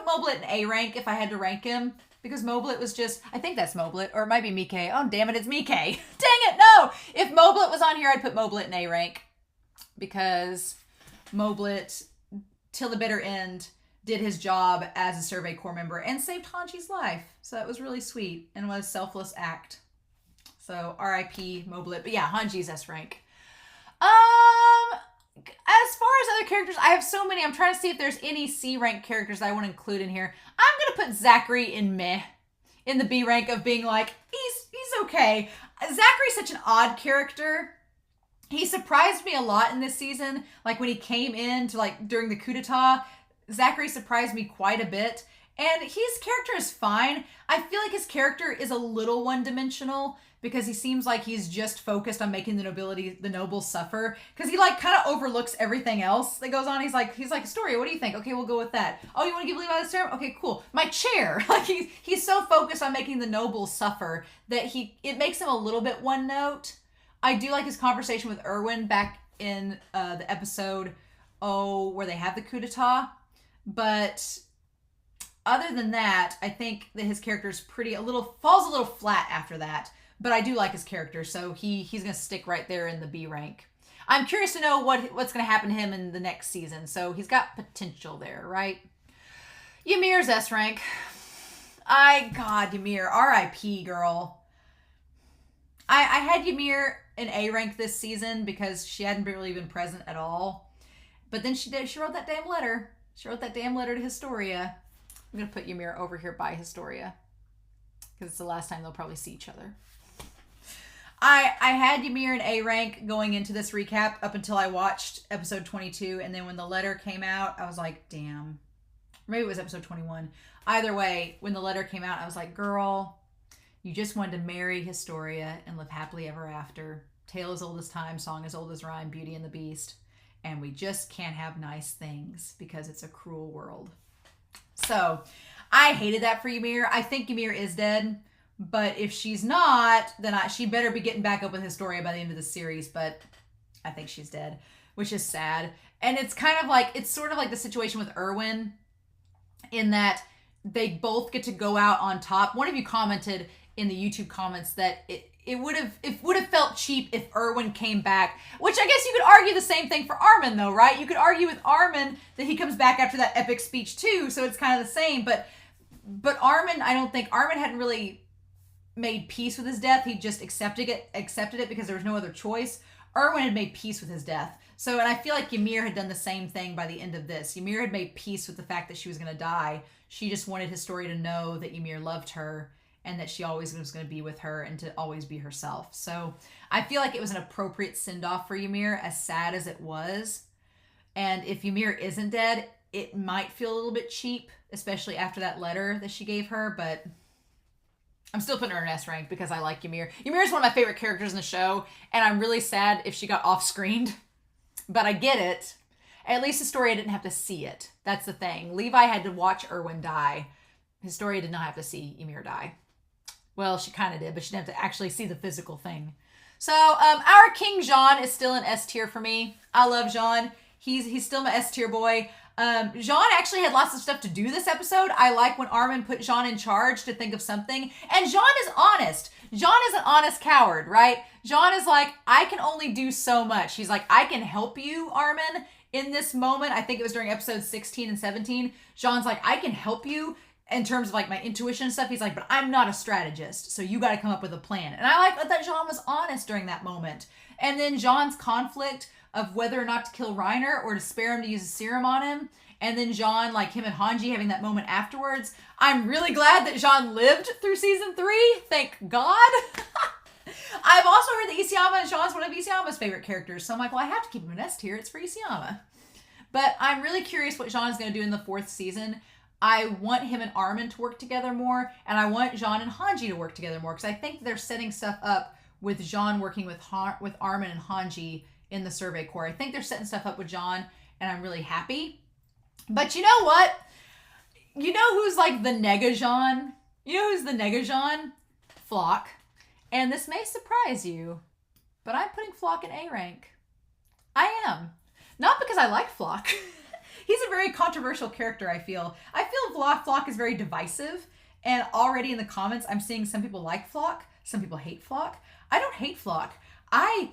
Moblit in A rank if I had to rank him. Because Moblit was just, I think that's Moblit, or it might be Mike. Oh, damn it, it's Mike. Dang it, no! If Moblit was on here, I'd put Moblit in A rank. Because Moblit, till the bitter end, did his job as a Survey Corps member and saved Hanji's life. So that was really sweet and was a selfless act. So R.I.P. Moblit. But yeah, Hanji's S rank. As far as other characters, I have so many. I'm trying to see if there's any C rank characters I want to include in here. I'm going to put Zachary in meh. In the B rank of being like, he's okay. Zachary's such an odd character. He surprised me a lot in this season. Like when he came in to like during the coup d'etat, Zachary surprised me quite a bit. And his character is fine. I feel like his character is a little one-dimensional because he seems like he's just focused on making the nobles suffer. Because he like kind of overlooks everything else that goes on. He's like, Astoria, what do you think? Okay, we'll go with that. Oh, you want to give Levi this term? Okay, cool. My chair. Like he's so focused on making the nobles suffer that it makes him a little bit one note. I do like his conversation with Erwin back in the episode, where they have the coup d'etat. But other than that, I think that his character is falls a little flat after that. But I do like his character, so he's going to stick right there in the B rank. I'm curious to know what's going to happen to him in the next season. So he's got potential there, right? Ymir's S rank. God, Ymir, R.I.P. girl. I had Ymir in A rank this season because she hadn't really been present at all. But then she wrote that damn letter. She wrote that damn letter to Historia. I'm going to put Ymir over here by Historia because it's the last time they'll probably see each other. I had Ymir in A rank going into this recap up until I watched episode 22. And then when the letter came out, I was like, damn. Maybe it was episode 21. Either way, when the letter came out, I was like, girl, you just wanted to marry Historia and live happily ever after. Tale as old as time, song as old as rhyme, Beauty and the Beast. And we just can't have nice things because it's a cruel world. So I hated that for Ymir. I think Ymir is dead. But if she's not, then she better be getting back up with Historia by the end of the series. But I think she's dead, which is sad. And it's sort of like the situation with Erwin in that they both get to go out on top. One of you commented in the YouTube comments that it would have felt cheap if Erwin came back, which I guess you could argue the same thing for Armin though, right? You could argue with Armin that he comes back after that epic speech too, so it's kind of the same. But Armin, I don't think Armin hadn't really made peace with his death. He just accepted it because there was no other choice. Erwin had made peace with his death. So, and I feel like Ymir had done the same thing by the end of this. Ymir had made peace with the fact that she was going to die. She just wanted Historia to know that Ymir loved her and that she always was going to be with her and to always be herself. So I feel like it was an appropriate send-off for Ymir, as sad as it was. And if Ymir isn't dead, it might feel a little bit cheap, especially after that letter that she gave her, but I'm still putting her in S rank because I like Ymir. Ymir is one of my favorite characters in the show, and I'm really sad if she got off-screened. But I get it. At least Historia didn't have to see it. That's the thing. Levi had to watch Erwin die. Historia did not have to see Ymir die. Well, she kind of did, but she didn't have to actually see the physical thing. So, our King Jean is still an S tier for me. I love Jean. He's still my S tier boy. Jean actually had lots of stuff to do this episode. I like when Armin put Jean in charge to think of something. And Jean is honest. Jean is an honest coward, right? Jean is like, I can only do so much. He's like, I can help you, Armin, in this moment. I think it was during episodes 16 and 17. Jean's like, I can help you in terms of like my intuition and stuff. He's like, but I'm not a strategist, so you got to come up with a plan. And I like that Jean was honest during that moment. And then Jean's conflict of whether or not to kill Reiner or to spare him to use a serum on him. And then Jean, like him and Hanji having that moment afterwards. I'm really glad that Jean lived through season 3. Thank God. I've also heard that Isayama and Jean's one of Isayama's favorite characters. So I'm like, well, I have to keep him an S tier. It's for Isayama. But I'm really curious what Jean is going to do in the 4th season. I want him and Armin to work together more. And I want Jean and Hanji to work together more. Because I think they're setting stuff up with Jean working with Armin and Hanji in the Survey Corps. I think they're setting stuff up with Jean, and I'm really happy. But you know what? You know who's like the nega Jean? You know who's the nega Jean? Flock. And this may surprise you, but I'm putting Flock in A rank. I am. Not because I like Flock. He's a very controversial character, I feel. I feel Flock is very divisive, and already in the comments, I'm seeing some people like Flock, some people hate Flock. I don't hate Flock. I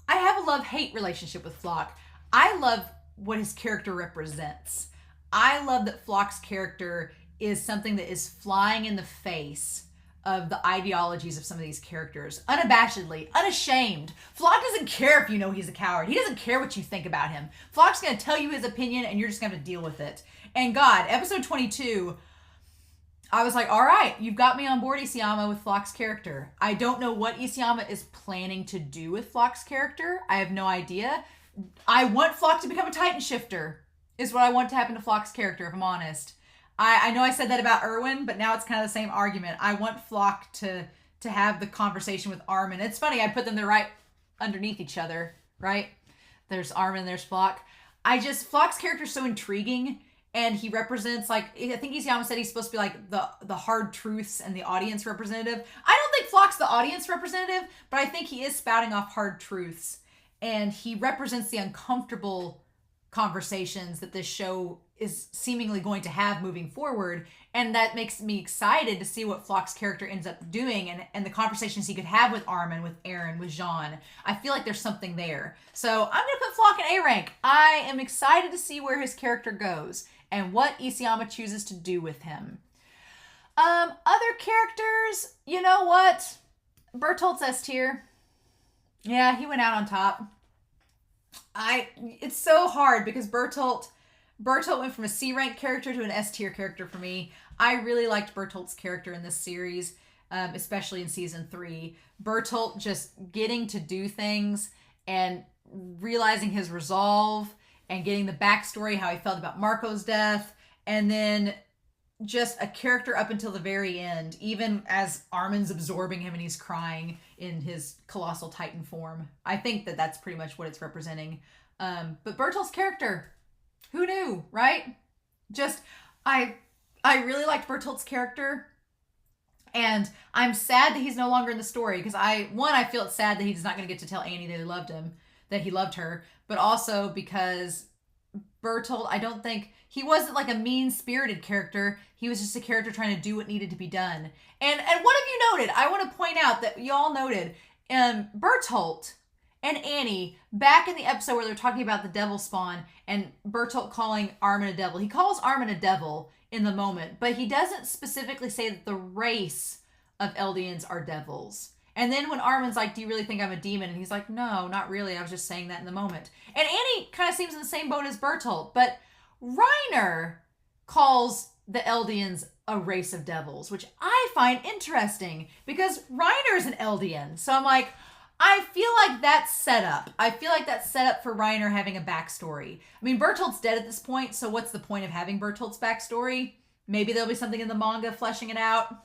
have a love-hate relationship with Flock. I love what his character represents. I love that Flock's character is something that is flying in the face of the ideologies of some of these characters. Unabashedly, unashamed. Flock doesn't care if you know he's a coward. He doesn't care what you think about him. Flock's going to tell you his opinion, and you're just going to have to deal with it. And God, episode 22... I was like, all right, you've got me on board, Isayama, with Flock's character. I don't know what Isayama is planning to do with Flock's character. I have no idea. I want Flock to become a Titan shifter, is what I want to happen to Flock's character, if I'm honest. I know I said that about Erwin, but now it's kind of the same argument. I want Flock to have the conversation with Armin. It's funny, I put them there right underneath each other, right? There's Armin, there's Flock. Flock's character is so intriguing. And he represents, like, I think Isayama said he's supposed to be like the hard truths and the audience representative. I don't think Flock's the audience representative, but I think he is spouting off hard truths. And he represents the uncomfortable conversations that this show is seemingly going to have moving forward. And that makes me excited to see what Flock's character ends up doing and the conversations he could have with Armin, with Eren, with Jean. I feel like there's something there. So I'm going to put Flock in A rank. I am excited to see where his character goes and what Isayama chooses to do with him. Other characters, you know what? Bertholdt's S tier. Yeah, he went out on top. It's so hard because Bertholdt went from a C rank character to an S tier character for me. I really liked Bertholdt's character in this series, especially in season 3. Bertholdt just getting to do things and realizing his resolve and getting the backstory, how he felt about Marco's death, and then just a character up until the very end, even as Armin's absorbing him and he's crying in his colossal Titan form. I think that that's pretty much what it's representing. But Bertholdt's character, who knew, right? I really liked Bertholdt's character, and I'm sad that he's no longer in the story, because I feel it's sad that he's not going to get to tell Annie that he loved him, that he loved her, but also because Bertholdt, I don't think, he wasn't like a mean-spirited character. He was just a character trying to do what needed to be done. And one of you noted, I want to point out that y'all noted, Bertholdt and Annie, back in the episode where they're talking about the devil spawn and Bertholdt calling Armin a devil. He calls Armin a devil in the moment, but he doesn't specifically say that the race of Eldians are devils. And then when Armin's like, do you really think I'm a demon? And he's like, no, not really. I was just saying that in the moment. And Annie kind of seems in the same boat as Bertholdt, but Reiner calls the Eldians a race of devils, which I find interesting because Reiner's an Eldian. So I'm like, I feel like that's set up. I feel like that's set up for Reiner having a backstory. I mean, Bertholdt's dead at this point, so what's the point of having Bertholdt's backstory? Maybe there'll be something in the manga fleshing it out.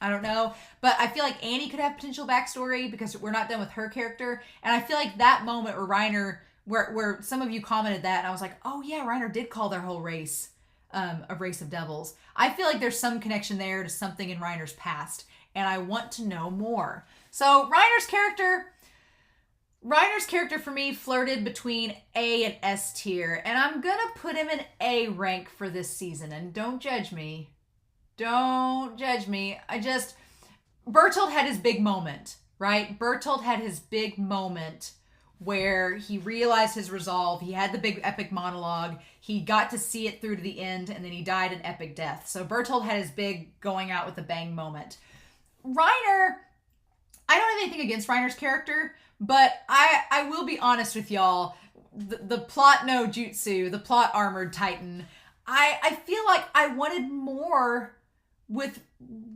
I don't know. But I feel like Annie could have potential backstory because we're not done with her character. And I feel like that moment where Reiner, where some of you commented that, and I was like, oh yeah, Reiner did call their whole race a race of devils. I feel like there's some connection there to something in Reiner's past. And I want to know more. So Reiner's character for me flirted between A and S tier. And I'm going to put him in A rank for this season. And don't judge me. Don't judge me. Bertholdt had his big moment, right? Bertholdt had his big moment where he realized his resolve. He had the big epic monologue. He got to see it through to the end, and then he died an epic death. So Bertholdt had his big going out with a bang moment. Reiner, I don't have anything against Reiner's character, but I will be honest with y'all. The plot no jutsu, the plot armored titan, I feel like I wanted more with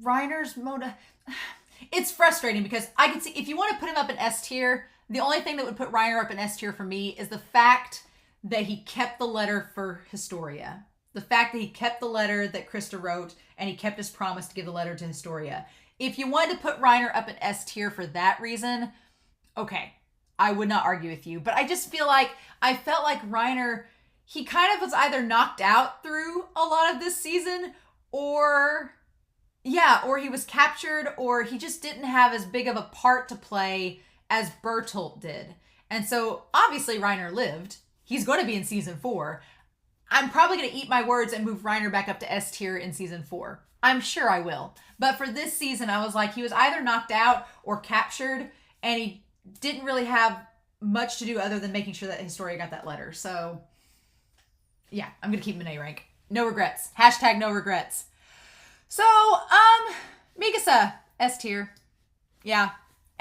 Reiner's motive. It's frustrating because I can see, if you want to put him up in S tier, the only thing that would put Reiner up in S tier for me is the fact that he kept the letter for Historia. The fact that he kept the letter that Krista wrote and he kept his promise to give the letter to Historia. If you wanted to put Reiner up in S tier for that reason, okay, I would not argue with you. But I just feel like, I felt like Reiner, he kind of was either knocked out through a lot of this season, or he was captured, or he just didn't have as big of a part to play as Bertholdt did. And so obviously Reiner lived. He's going to be in season 4. I'm probably going to eat my words and move Reiner back up to S tier in season 4. I'm sure I will. But for this season, I was like, he was either knocked out or captured, and he didn't really have much to do other than making sure that Historia got that letter. So yeah, I'm going to keep him in A rank. No regrets. # no regrets. So, Mikasa, S tier. Yeah.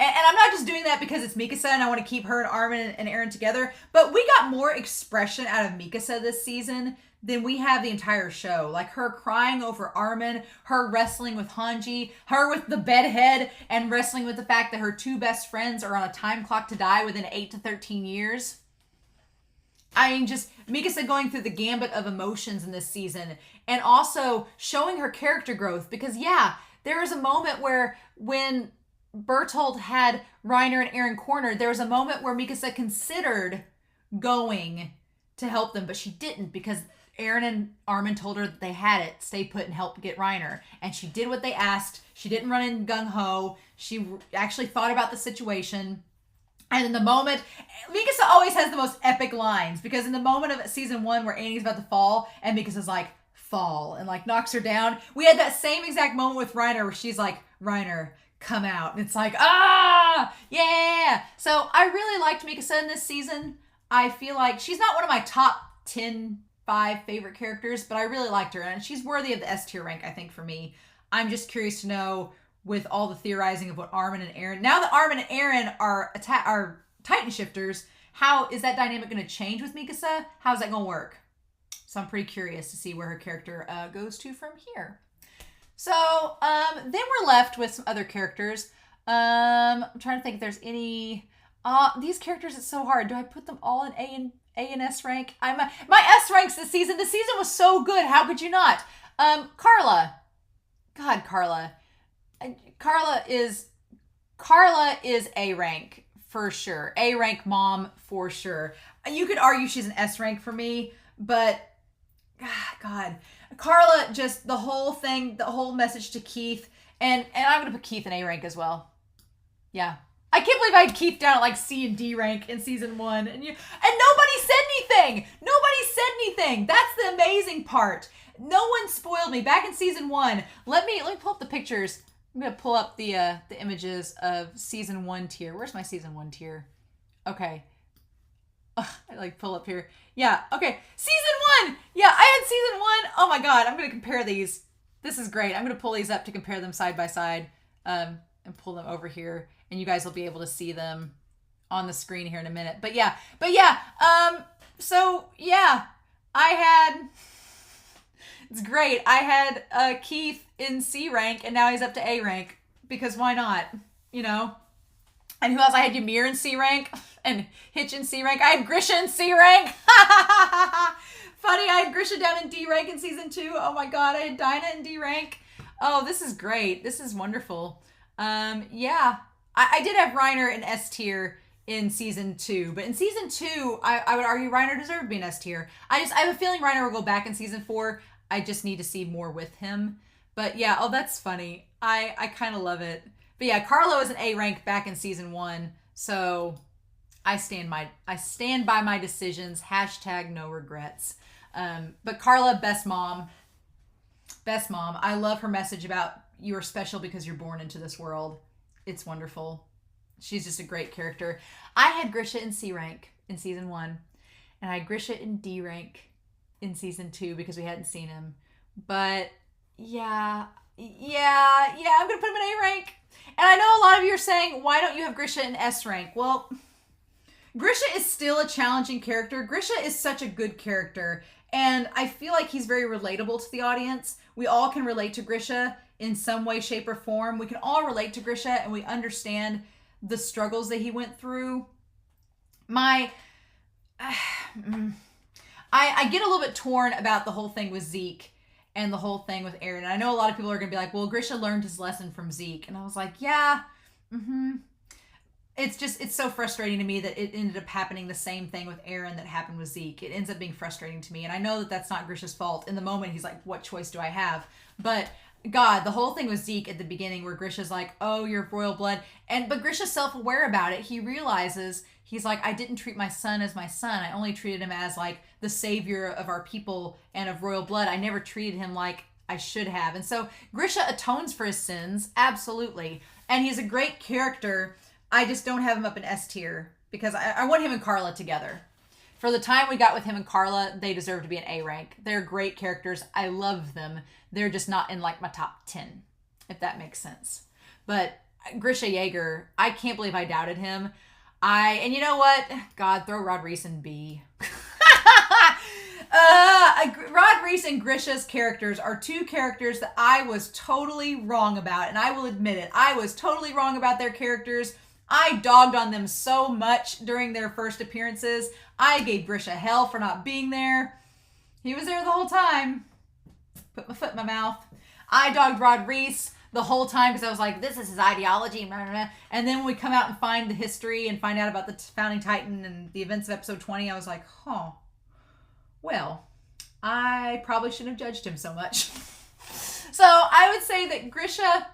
And I'm not just doing that because it's Mikasa and I want to keep her and Armin and Eren together, but we got more expression out of Mikasa this season than we have the entire show. Like her crying over Armin, her wrestling with Hanji, her with the bedhead, and wrestling with the fact that her 2 best friends are on a time clock to die within 8 to 13 years. I mean, just Mikasa going through the gambit of emotions in this season, and also showing her character growth. Because yeah, there was a moment where when Bertholdt had Reiner and Eren cornered, there was a moment where Mikasa considered going to help them, but she didn't because Eren and Armin told her that they had it. Stay put and help get Reiner. And she did what they asked. She didn't run in gung-ho. She actually thought about the situation. And in the moment, Mikasa always has the most epic lines, because in the moment of season 1 where Annie's about to fall and Mikasa's like, fall, and like knocks her down, we had that same exact moment with Reiner where she's like, Reiner, come out. And it's like, yeah. So I really liked Mikasa in this season. I feel like she's not one of my top 5 favorite characters, but I really liked her, and she's worthy of the S tier rank, I think, for me. I'm just curious to know, with all the theorizing of what Armin and Eren, now that Armin and Eren are Titan shifters, how is that dynamic going to change with Mikasa? How's that going to work? So I'm pretty curious to see where her character goes to from here. So then we're left with some other characters. I'm trying to think if there's any. These characters, it's so hard. Do I put them all in A and S rank? My S ranks this season. This season was so good. How could you not? Carla. God, Carla. Carla is A rank for sure. A rank mom for sure. You could argue she's an S rank for me, but God, Carla, just the whole thing, the whole message to Keith, and I'm gonna put Keith in A rank as well. Yeah. I can't believe I had Keith down at like C and D rank in season 1, and nobody said anything. Nobody said anything. That's the amazing part. No one spoiled me. Back in season 1, let me pull up the pictures. I'm gonna pull up the images of season 1 tier. Where's my season 1 tier? Okay. I like pull up here. Yeah. Okay. Season 1. Yeah, I had season 1. Oh my God. I'm gonna compare these. This is great. I'm gonna pull these up to compare them side by side, and pull them over here, and you guys will be able to see them on the screen here in a minute. But yeah. So yeah, it's great. I had Keith in C rank, and now he's up to A rank, because why not? You know? And who else? I had Ymir in C rank, and Hitch in C rank. I had Grisha in C rank. Funny, I had Grisha down in D rank in season 2. Oh my God, I had Dina in D rank. Oh, this is great. This is wonderful. Yeah. I did have Reiner in S tier in season 2, but in season 2, I would argue Reiner deserved to be in S tier. I have a feeling Reiner will go back in season 4. I just need to see more with him. But yeah, oh, that's funny. I kind of love it. But yeah, Carlo is an A rank back in season 1, so I stand by my decisions. Hashtag no regrets. But Carla, best mom. Best mom. I love her message about you are special because you're born into this world. It's wonderful. She's just a great character. I had Grisha in C rank in season 1, and I had Grisha in D rank in season 2 because we hadn't seen him. But yeah, I'm gonna put him in A rank. And I know a lot of you are saying, why don't you have Grisha in S rank? Well, Grisha is still a challenging character. Grisha is such a good character, and I feel like he's very relatable to the audience. We all can relate to Grisha in some way, shape, or form. We can all relate to Grisha, and we understand the struggles that he went through. I get a little bit torn about the whole thing with Zeke and the whole thing with Eren. And I know a lot of people are going to be like, well, Grisha learned his lesson from Zeke. And I was like, yeah, It's so frustrating to me that it ended up happening the same thing with Eren that happened with Zeke. It ends up being frustrating to me. And I know that that's not Grisha's fault. In the moment, he's like, what choice do I have? But God, the whole thing with Zeke at the beginning where Grisha's like, oh, you're of royal blood. But Grisha's self-aware about it. He realizes, he's like, I didn't treat my son as my son. I only treated him as like the savior of our people and of royal blood. I never treated him like I should have. And so Grisha atones for his sins, absolutely. And he's a great character. I just don't have him up in S tier because I want him and Carla together. For the time we got with him and Carla, they deserve to be an A rank. They're great characters. I love them. They're just not in like my top 10, if that makes sense. But Grisha Jaeger, I can't believe I doubted him. And you know what? God, throw Rod Reese in B. Rod Reese and Grisha's characters are two characters that I was totally wrong about, and I will admit it. I was totally wrong about their characters. I dogged on them so much during their first appearances. I gave Grisha hell for not being there. He was there the whole time. Put my foot in my mouth. I dogged Rod Reese the whole time because I was like, this is his ideology. And then when we come out and find the history and find out about the founding titan and the events of episode 20, I was like, well, I probably shouldn't have judged him so much. So I would say that Grisha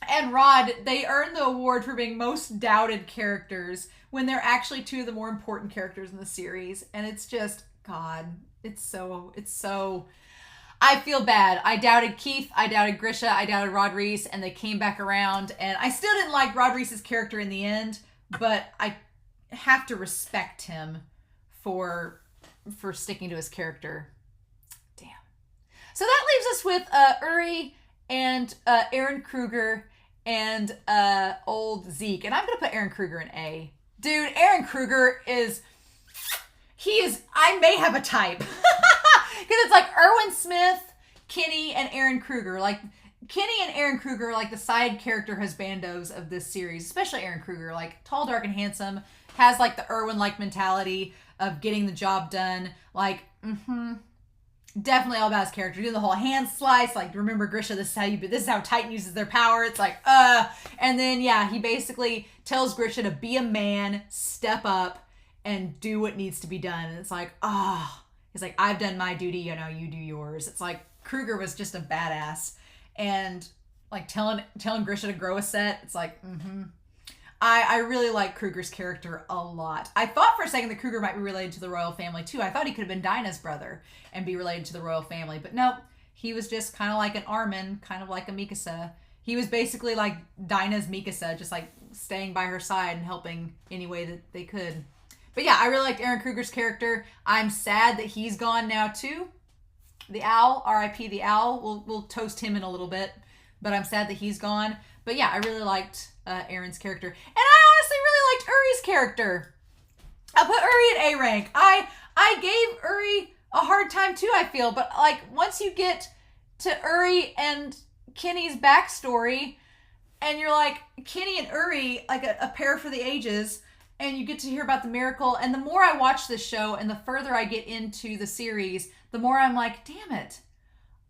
and Rod, they earn the award for being most doubted characters when they're actually two of the more important characters in the series. And it's just, God, it's so, I feel bad. I doubted Keith, I doubted Grisha, I doubted Rod Reese, and they came back around. And I still didn't like Rod Reese's character in the end, but I have to respect him for sticking to his character. Damn. So that leaves us with Uri and Eren Krueger and old Zeke. And I'm going to put Eren Krueger in A. Dude, Eren Krueger I may have a type. Because it's like Erwin Smith, Kenny, and Eren Krueger. Like, Kenny and Eren Krueger are like the side character husbandos of this series. Especially Eren Krueger. Like, tall, dark, and handsome. Has like the Erwin-like mentality of getting the job done. Like, definitely all about his character. Doing the whole hand slice. Like, remember Grisha, this is how Titan uses their power. It's like, And then, yeah, he basically tells Grisha to be a man, step up, and do what needs to be done. And it's like, he's like, I've done my duty, you do yours. It's like, Krueger was just a badass. And, like, telling Grisha to grow a set, it's like, I really like Krueger's character a lot. I thought for a second that Krueger might be related to the royal family too. I thought he could have been Dina's brother and be related to the royal family. But no, he was just kind of like an Armin, kind of like a Mikasa. He was basically like Dina's Mikasa, just like staying by her side and helping any way that they could. But yeah, I really liked Eren Krueger's character. I'm sad that he's gone now too. The Owl, R.I.P. the Owl. We'll toast him in a little bit. But I'm sad that he's gone. But yeah, I really liked Eren's character. And I honestly really liked Uri's character. I put Uri in A rank. I gave Uri a hard time too, I feel. But like, once you get to Uri and Kenny's backstory, and you're like, Kenny and Uri, like a pair for the ages, and you get to hear about the miracle. And the more I watch this show and the further I get into the series, the more I'm like, damn it.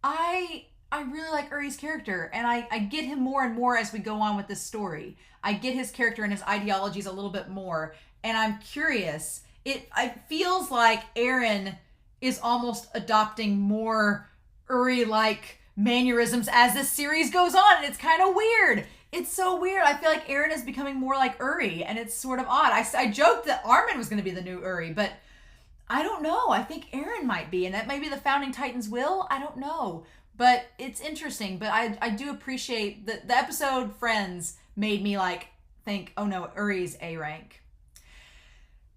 I really like Uri's character, and I get him more and more as we go on with this story. I get his character and his ideologies a little bit more, and I'm curious. It feels like Eren is almost adopting more Uri-like mannerisms as this series goes on, and it's kind of weird. It's so weird. I feel like Eren is becoming more like Uri, and it's sort of odd. I joked that Armin was going to be the new Uri, but I don't know. I think Eren might be, and that may be the Founding Titans will. I don't know. But it's interesting. But I do appreciate that the episode Friends made me think, oh no, Uri's A rank.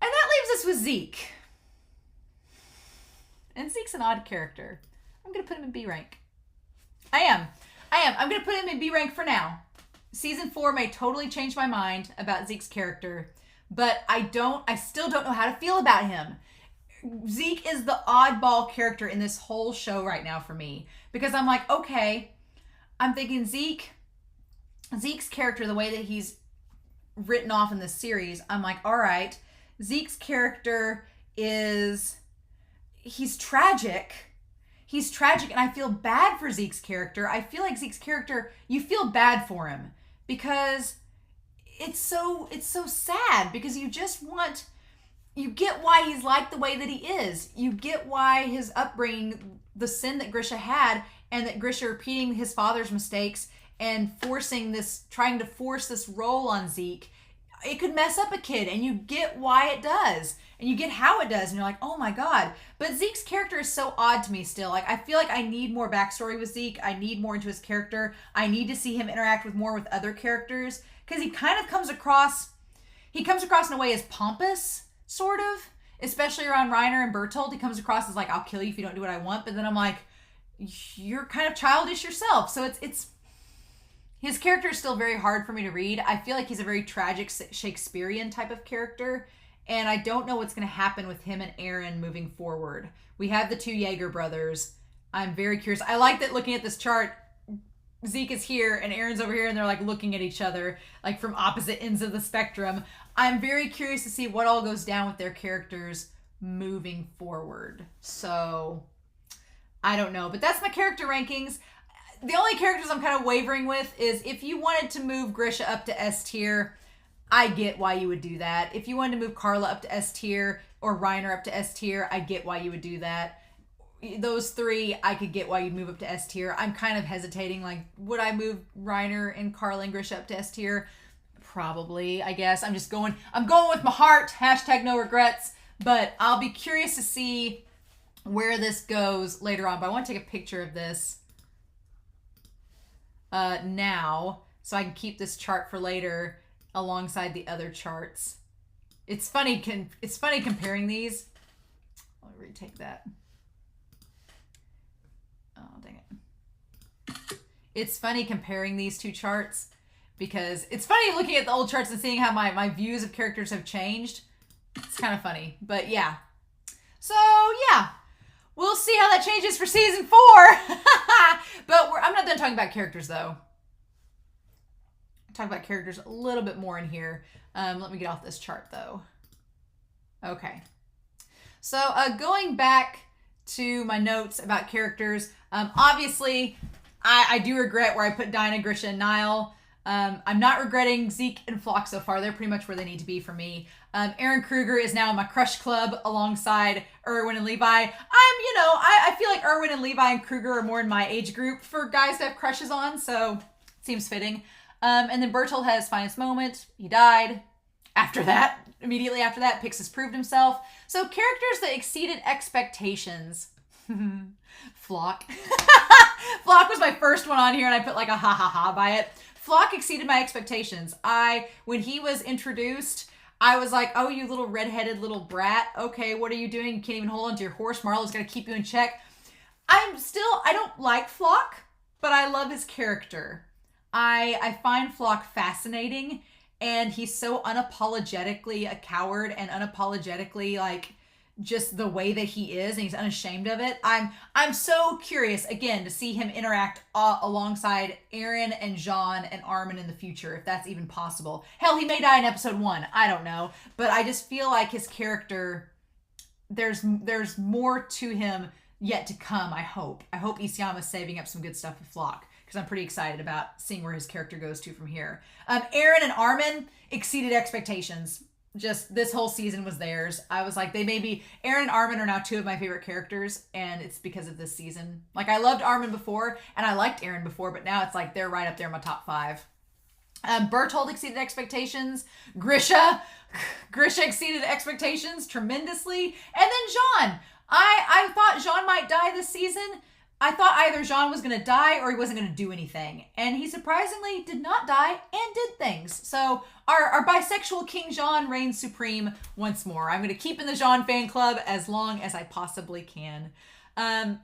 And that leaves us with Zeke. And Zeke's an odd character. I'm going to put him in B rank. I am. I'm going to put him in B rank for now. Season 4 may totally change my mind about Zeke's character, but I still don't know how to feel about him. Zeke is the oddball character in this whole show right now for me, because I'm like, okay, I'm thinking Zeke's character, the way that he's written off in this series, I'm like, all right, Zeke's character he's tragic. He's tragic, and I feel bad for Zeke's character. I feel like Zeke's character, you feel bad for him because it's so sad, because you get why he's like the way that he is. You get why his upbringing, the sin that Grisha had, and that Grisha repeating his father's mistakes and trying to force this role on Zeke, it could mess up a kid, and you get why it does. And you get how it does, and you're like, oh my God. But Zeke's character is so odd to me still. I feel like I need more backstory with Zeke. I need more into his character. I need to see him interact more with other characters, because he kind of comes across in a way as pompous, sort of. Especially around Reiner and Bertholdt. He comes across as I'll kill you if you don't do what I want. But then I'm like, you're kind of childish yourself. So it's his character is still very hard for me to read. I feel like he's a very tragic Shakespearean type of character. And I don't know what's going to happen with him and Eren moving forward. We have the two Jaeger brothers. I'm very curious. I like that looking at this chart, Zeke is here and Eren's over here, and they're looking at each other from opposite ends of the spectrum. I'm very curious to see what all goes down with their characters moving forward. So, I don't know. But that's my character rankings. The only characters I'm kind of wavering with is if you wanted to move Grisha up to S tier, I get why you would do that. If you wanted to move Carla up to S tier or Reiner up to S tier, I get why you would do that. Those three, I could get why you'd move up to S tier. I'm kind of hesitating, would I move Reiner and Carla and Grisha up to S tier? Probably, I guess. I'm going with my heart, #no regrets, but I'll be curious to see where this goes later on. But I want to take a picture of this now so I can keep this chart for later alongside the other charts. It's funny comparing these. I'll retake that. Oh, dang it. It's funny comparing these two charts because it's funny looking at the old charts and seeing how my views of characters have changed. It's kind of funny, but yeah. So, yeah. We'll see how that changes for season 4. But I'm not done talking about characters, though. Talk about characters a little bit more in here. Let me get off this chart though. Okay. So going back to my notes about characters, obviously I do regret where I put Dina, Grisha, and Niall. I'm not regretting Zeke and Flock so far. They're pretty much where they need to be for me. Eren Krueger is now in my crush club alongside Erwin and Levi. I feel like Erwin and Levi and Krueger are more in my age group for guys to have crushes on, so it seems fitting. And then Bertholdt had his finest moment. He died. Immediately after that, Pix has proved himself. So characters that exceeded expectations. Flock. Flock was my first one on here, and I put a ha ha ha by it. Flock exceeded my expectations. When he was introduced, I was like, oh, you little redheaded little brat. Okay, what are you doing? You can't even hold onto your horse. Marlowe's going to keep you in check. I don't like Flock, but I love his character. I find Flock fascinating, and he's so unapologetically a coward and unapologetically just the way that he is, and he's unashamed of it. I'm so curious again to see him interact alongside Eren and Jean and Armin in the future, if that's even possible. Hell, he may die in episode 1. I don't know, but I just feel like his character, there's more to him yet to come, I hope. I hope Isayama's saving up some good stuff with Flock, because I'm pretty excited about seeing where his character goes to from here. Eren and Armin exceeded expectations. Just this whole season was theirs. I was like, Eren and Armin are now two of my favorite characters, and it's because of this season. Like, I loved Armin before, and I liked Eren before, but now it's like they're right up there in my top 5. Bertholdt exceeded expectations. Grisha exceeded expectations tremendously. And then Jean. I thought Jean might die this season. I thought either Jean was going to die or he wasn't going to do anything. And he surprisingly did not die and did things. So our bisexual King Jean reigns supreme once more. I'm going to keep in the Jean fan club as long as I possibly can.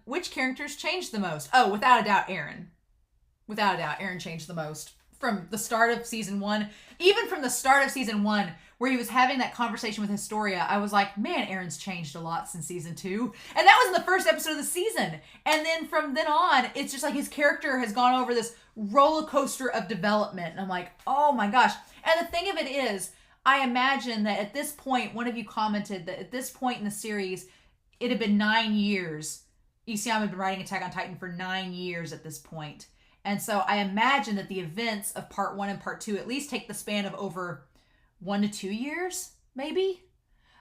Which characters changed the most? Oh, without a doubt, Eren. Without a doubt, Eren changed the most. From the start of season 1, even from the start of season 1, where he was having that conversation with Historia, I was like, man, Eren's changed a lot since season 2. And that was in the first episode of the season. And then from then on, it's just like his character has gone over this roller coaster of development. And I'm like, oh my gosh. And the thing of it is, I imagine that at this point, one of you commented that at this point in the series, it had been 9 years. Isayama had been writing Attack on Titan for 9 years at this point. And so I imagine that the events of part 1 and part 2 at least take the span of over 1 to 2 years, maybe?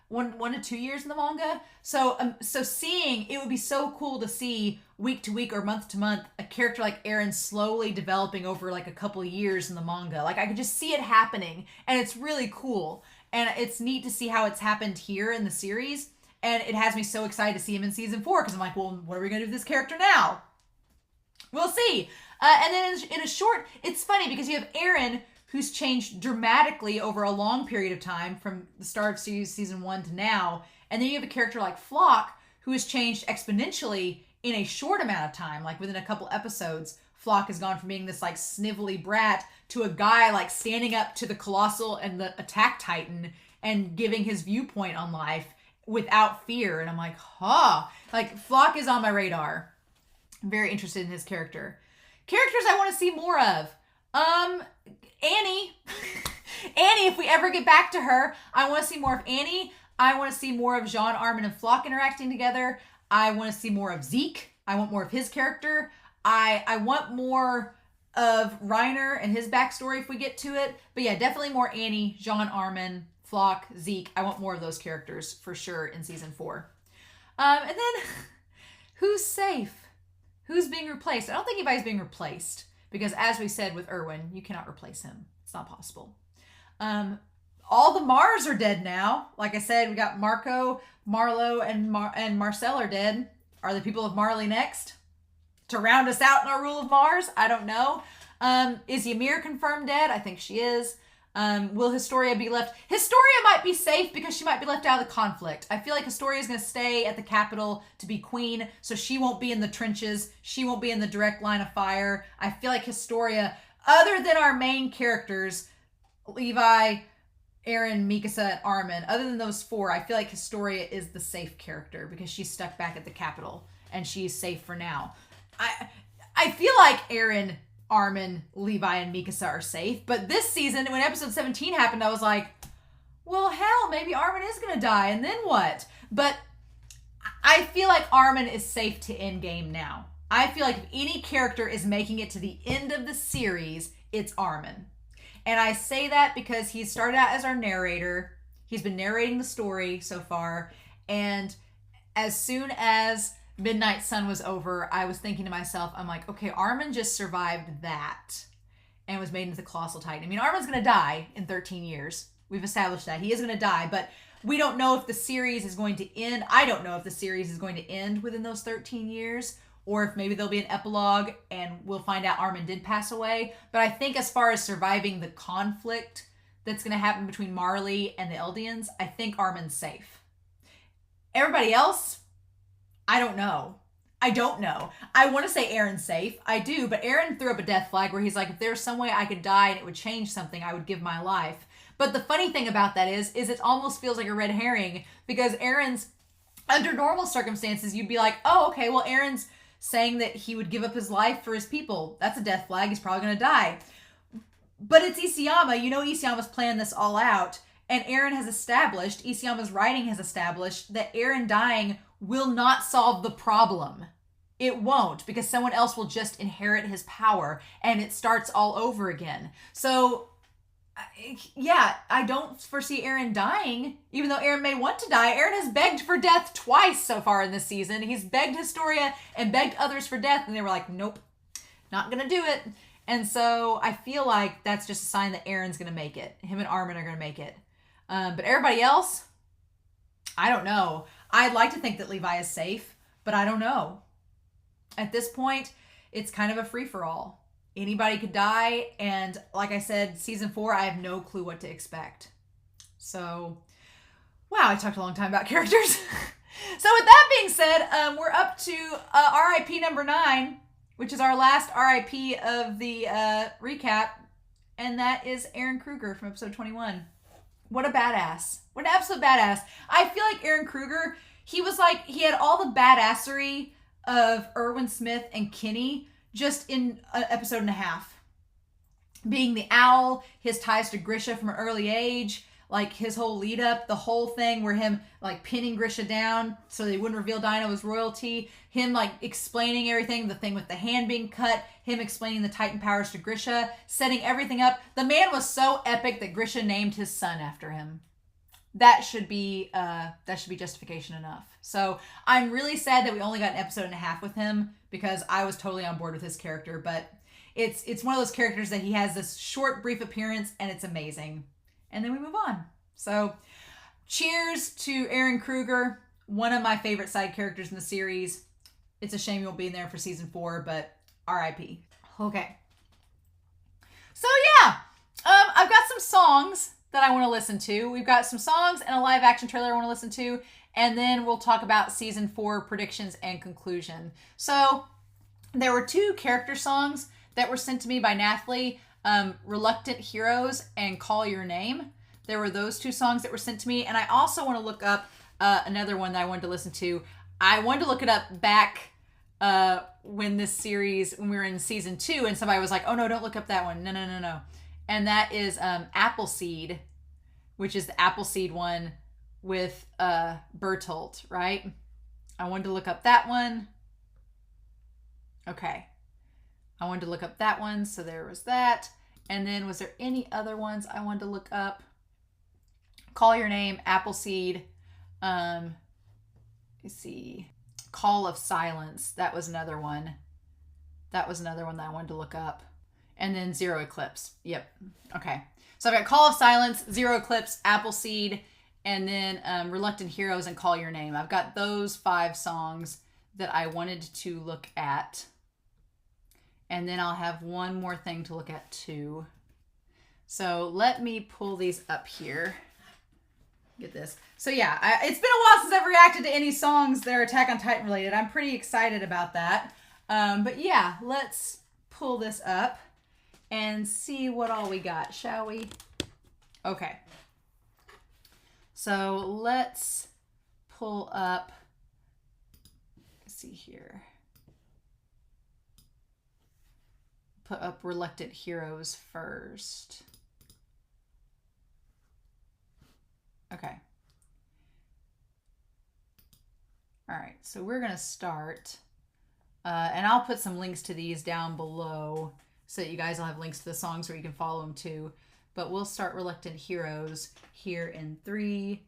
One to 2 years in the manga. So seeing, it would be so cool to see week to week or month to month a character like Eren slowly developing over like a couple of years in the manga. Like, I could just see it happening, and it's really cool. And it's neat to see how it's happened here in the series. And it has me so excited to see him in season 4, because I'm like, well, what are we going to do with this character now? We'll see. And then in a short, it's funny because you have Eren, who's changed dramatically over a long period of time from the start of season 1 to now. And then you have a character like Flock, who has changed exponentially in a short amount of time. Like, within a couple episodes, Flock has gone from being this like snivelly brat to a guy like standing up to the Colossal and the Attack Titan and giving his viewpoint on life without fear. And I'm like, like, Flock is on my radar. I'm very interested in his character. Characters I want to see more of. Annie. Annie, if we ever get back to her, I want to see more of Annie. I want to see more of Jean, Armin, and Flock interacting together. I want to see more of Zeke. I want more of his character. I want more of Reiner and his backstory if we get to it. But yeah, definitely more Annie, Jean, Armin, Flock, Zeke. I want more of those characters for sure in season 4. And then, who's safe? Who's being replaced? I don't think anybody's being replaced, because as we said with Erwin, you cannot replace him. It's not possible. All the Mars are dead now. Like I said, we got Marco, Marlowe, and Marcel are dead. Are the people of Marley next to round us out in our rule of Mars? I don't know. Is Ymir confirmed dead? I think she is. Will Historia be left? Historia might be safe because she might be left out of the conflict. I feel like Historia is going to stay at the capital to be queen, so she won't be in the trenches. She won't be in the direct line of fire. I feel like Historia, other than our main characters, Levi, Eren, Mikasa, and Armin, other than those 4, I feel like Historia is the safe character because she's stuck back at the capital and she's safe for now. I feel like Eren, Armin, Levi, and Mikasa are safe. But this season, when episode 17 happened, I was like, well, hell, maybe Armin is going to die, and then what? But I feel like Armin is safe to end game now. I feel like if any character is making it to the end of the series, it's Armin. And I say that because he started out as our narrator. He's been narrating the story so far. And as soon as Midnight Sun was over, I was thinking to myself, I'm like, okay, Armin just survived that and was made into the Colossal Titan. I mean, Armin's going to die in 13 years. We've established that. He is going to die, but we don't know if the series is going to end. I don't know if the series is going to end within those 13 years, or if maybe there'll be an epilogue and we'll find out Armin did pass away. But I think as far as surviving the conflict that's going to happen between Marley and the Eldians, I think Armin's safe. Everybody else, I don't know. I don't know. I want to say Eren's safe. I do, but Eren threw up a death flag where he's like, if there's some way I could die and it would change something, I would give my life. But the funny thing about that is it almost feels like a red herring, because Eren's, under normal circumstances, you'd be like, oh, okay, well, Eren's saying that he would give up his life for his people. That's a death flag. He's probably going to die. But it's Isayama. You know Isayama's planned this all out. And Eren has established, Isayama's writing has established, that Eren dying will not solve the problem. It won't, because someone else will just inherit his power and it starts all over again. So, yeah, I don't foresee Eren dying, even though Eren may want to die. Eren has begged for death twice so far in this season. He's begged Historia and begged others for death, and they were like, nope, not gonna do it. And so I feel like that's just a sign that Eren's gonna make it. Him and Armin are gonna make it. But everybody else, I don't know. I'd like to think that Levi is safe, but I don't know. At this point, it's kind of a free-for-all. Anybody could die, and like I said, season 4, I have no clue what to expect. So, wow, I talked a long time about characters. So with that being said, we're up to RIP number 9, which is our last RIP of the recap, and that is Eren Krueger from episode 21. What a badass. What an absolute badass. I feel like Eren Krueger, he had all the badassery of Erwin Smith and Kenny just in an episode and a half. Being the owl, his ties to Grisha from an early age, like his whole lead up, the whole thing where him like pinning Grisha down so they wouldn't reveal Dina was royalty, him like explaining everything, the thing with the hand being cut, him explaining the Titan powers to Grisha, setting everything up. The man was so epic that Grisha named his son after him. That should be justification enough. So I'm really sad that we only got an episode and a half with him, because I was totally on board with his character. But it's one of those characters that he has this short, brief appearance, and it's amazing. And then we move on. So cheers to Eren Krueger, one of my favorite side characters in the series. It's a shame you'll be in there for season 4, but RIP. Okay. So yeah, I've got some songs that I want to listen to. We've got some songs and a live action trailer I want to listen to, and then we'll talk about season 4 predictions and conclusion. So there were 2 character songs that were sent to me by Nathalie, Reluctant Heroes and Call Your Name. There were those 2 songs that were sent to me, and I also want to look up another one that I wanted to listen to. I wanted to look it up back when we were in season 2, and somebody was like, oh no, don't look up that one. No. And that is Appleseed, which is the Appleseed one with Bertholdt, right? I wanted to look up that one. Okay. I wanted to look up that one, so there was that. And then was there any other ones I wanted to look up? Call Your Name, Appleseed. Let's see. Call of Silence. That was another one. That was another one that I wanted to look up. And then Zero Eclipse. Yep. Okay. So I've got Call of Silence, Zero Eclipse, Appleseed, and then Reluctant Heroes and Call Your Name. I've got those 5 songs that I wanted to look at. And then I'll have one more thing to look at too. So let me pull these up here. Get this. So yeah, it's been a while since I've reacted to any songs that are Attack on Titan related. I'm pretty excited about that. But yeah, let's pull this up and see what all we got, shall we? Okay. So let's pull up, let's see here. Put up Reluctant Heroes first. Okay. All right, so we're going to start, and I'll put some links to these down below so that you guys will have links to the songs where you can follow them too. But we'll start Reluctant Heroes here in 3,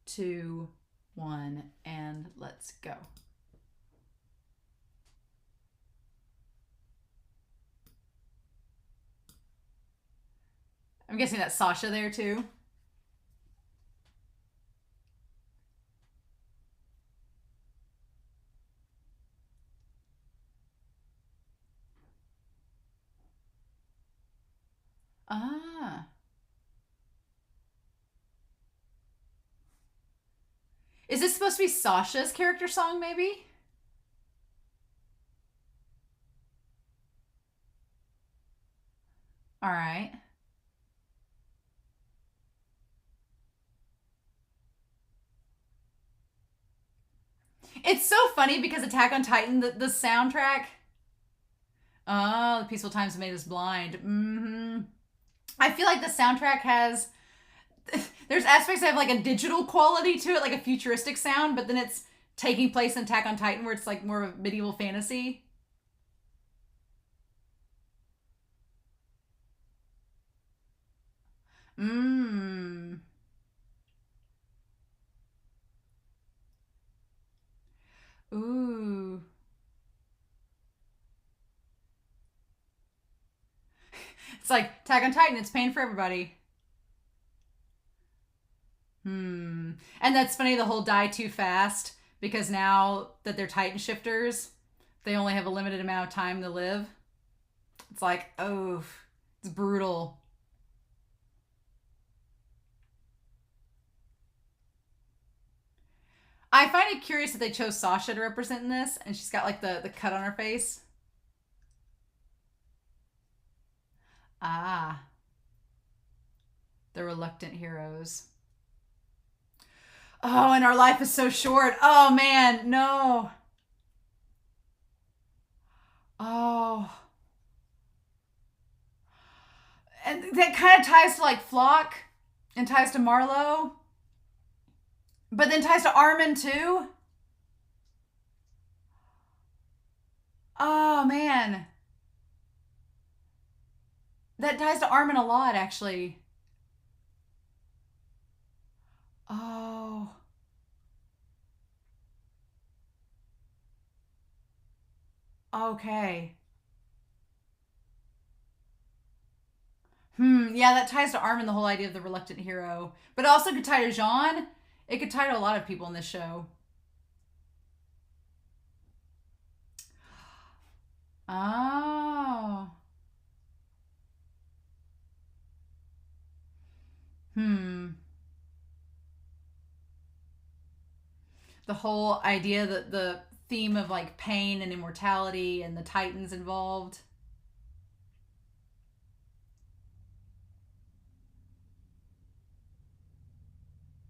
2, 1, and let's go. I'm guessing that's Sasha there too. Ah. Is this supposed to be Sasha's character song, maybe? All right. It's so funny because Attack on Titan, the soundtrack. Oh, the peaceful times have made us blind. Mm-hmm. I feel like the soundtrack has, there's aspects that have like a digital quality to it, like a futuristic sound, but then it's taking place in Attack on Titan, where it's like more of medieval fantasy. Mmm. Ooh. It's like Attack on Titan, it's pain for everybody. Hmm. And that's funny, the whole die too fast, because now that they're Titan shifters, they only have a limited amount of time to live. It's like, oh, it's brutal. I find it curious that they chose Sasha to represent in this, and she's got like the cut on her face. Ah, the reluctant heroes. Oh, and our life is so short. Oh man, no. Oh. And that kind of ties to like Flock and ties to Marlowe, but then ties to Armin too. Oh man. That ties to Armin a lot, actually. Oh. Okay. Yeah, that ties to Armin, the whole idea of the reluctant hero. But it also could tie to Jean. It could tie to a lot of people in this show. Oh. Hmm. The whole idea that the theme of like pain and immortality and the Titans involved.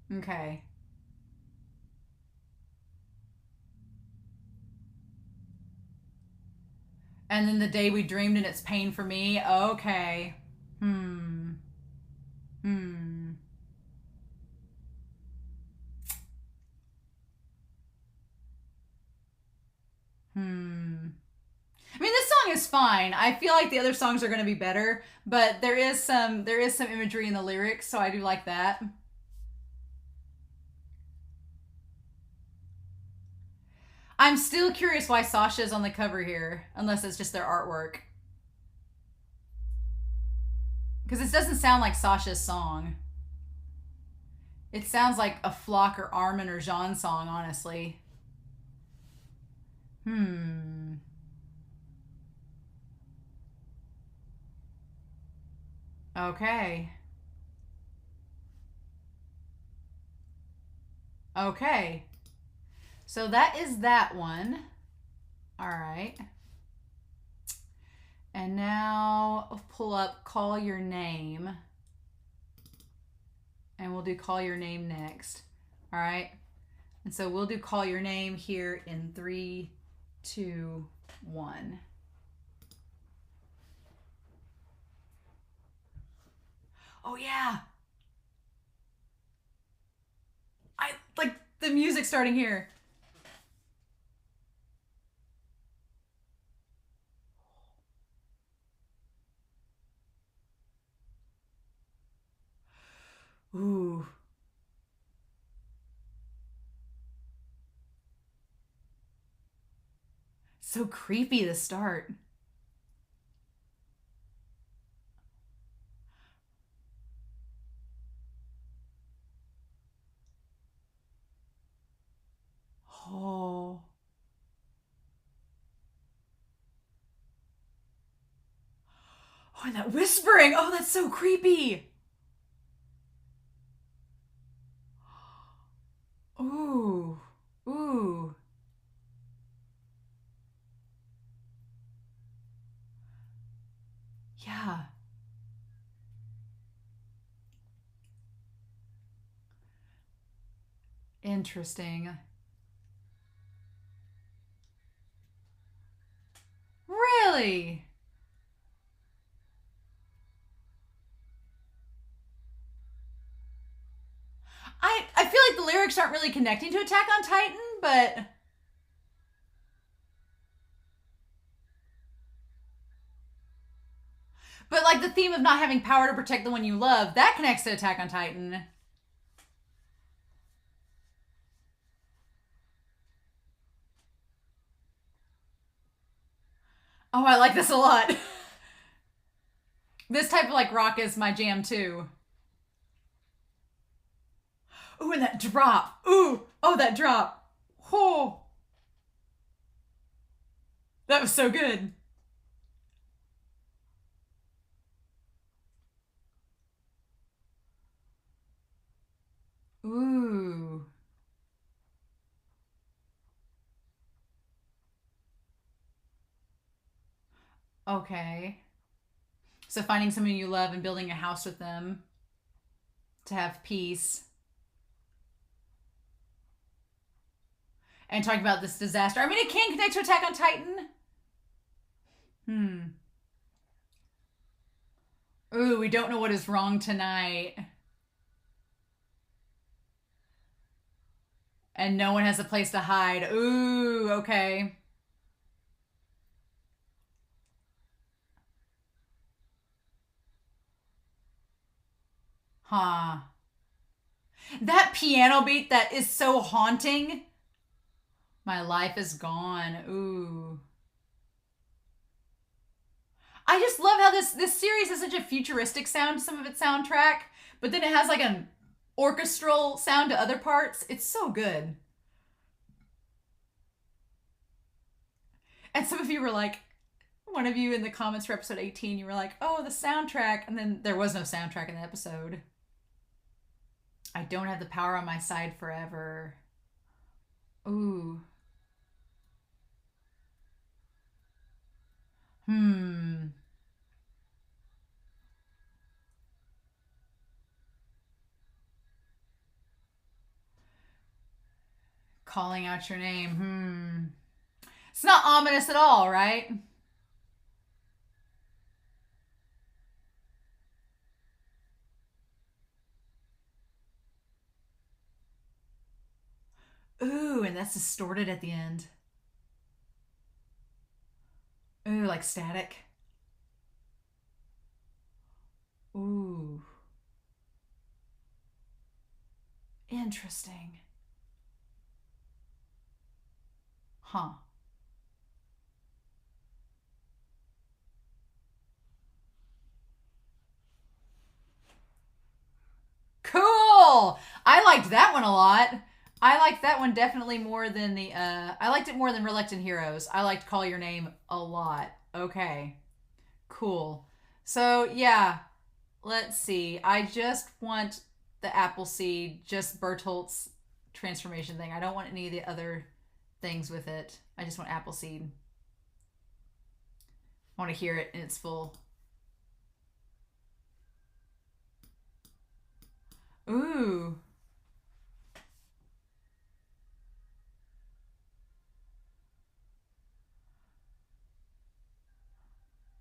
Okay. And then the day we dreamed and it's pain for me. Okay. Hmm. Hmm. Hmm. I mean, this song is fine. I feel like the other songs are going to be better, but there is some imagery in the lyrics, so I do like that. I'm still curious why Sasha's on the cover here, unless it's just their artwork. Because it doesn't sound like Sasha's song. It sounds like a Flock or Armin or Jean song, honestly. Hmm. Okay. Okay. So that is that one. All right. And now I'll pull up Call Your Name. And we'll do Call Your Name next. All right. And so we'll do Call Your Name here in 3, 2, 1. Oh, yeah. I like the music starting here. Ooh. So creepy to start. Oh. Oh, and that whispering. Oh, that's so creepy. Ooh. Ooh. Yeah. Interesting. Really? I feel like the lyrics aren't really connecting to Attack on Titan, but like the theme of not having power to protect the one you love, that connects to Attack on Titan. Oh, I like this a lot. This type of like rock is my jam too. Ooh, and that drop. Ooh, oh, that drop. Oh, that was so good. Ooh. Okay. So finding someone you love and building a house with them to have peace. And talking about this disaster. I mean, it can connect to Attack on Titan. Ooh, we don't know what is wrong tonight. And no one has a place to hide. Ooh, okay. Huh. That piano beat that is so haunting. My life is gone. Ooh. I just love how this series has such a futuristic sound to some of its soundtrack, but then it has like an orchestral sound to other parts. It's so good. And some of you were like, one of you in the comments for episode 18, you were like, oh, the soundtrack. And then there was no soundtrack in the episode. I don't have the power on my side forever. Ooh. Calling out your name. It's not ominous at all, right? Ooh, and that's distorted at the end. Ooh, like static. Ooh. Interesting. Huh. Cool! I liked that one a lot. I liked that one definitely more than the, I liked it more than Reluctant Heroes. I liked Call Your Name a lot. Okay. Cool. So, yeah. Let's see. I just want the Appleseed, just Bertholdt's transformation thing. I don't want any of the other things with it. I just want Appleseed. I want to hear it in its full. Ooh.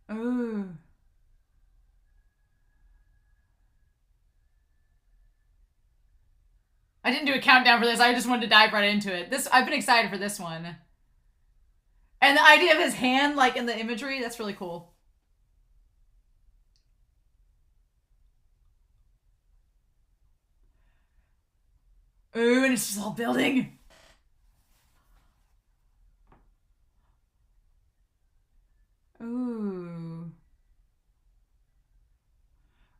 Ooh. I didn't do a countdown for this. I just wanted to dive right into it. I've been excited for this one. And the idea of his hand, like in the imagery, that's really cool. Ooh, and it's just all building. Ooh.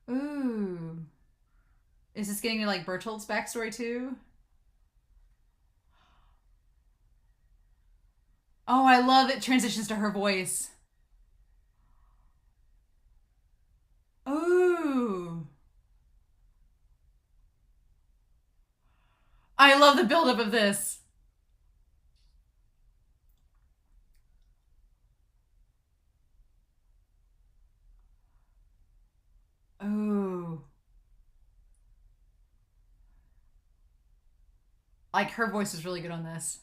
Ooh. Is this getting to like Bertholdt's backstory too? Oh, I love it transitions to her voice. Ooh. I love the buildup of this. Ooh. Like her voice is really good on this.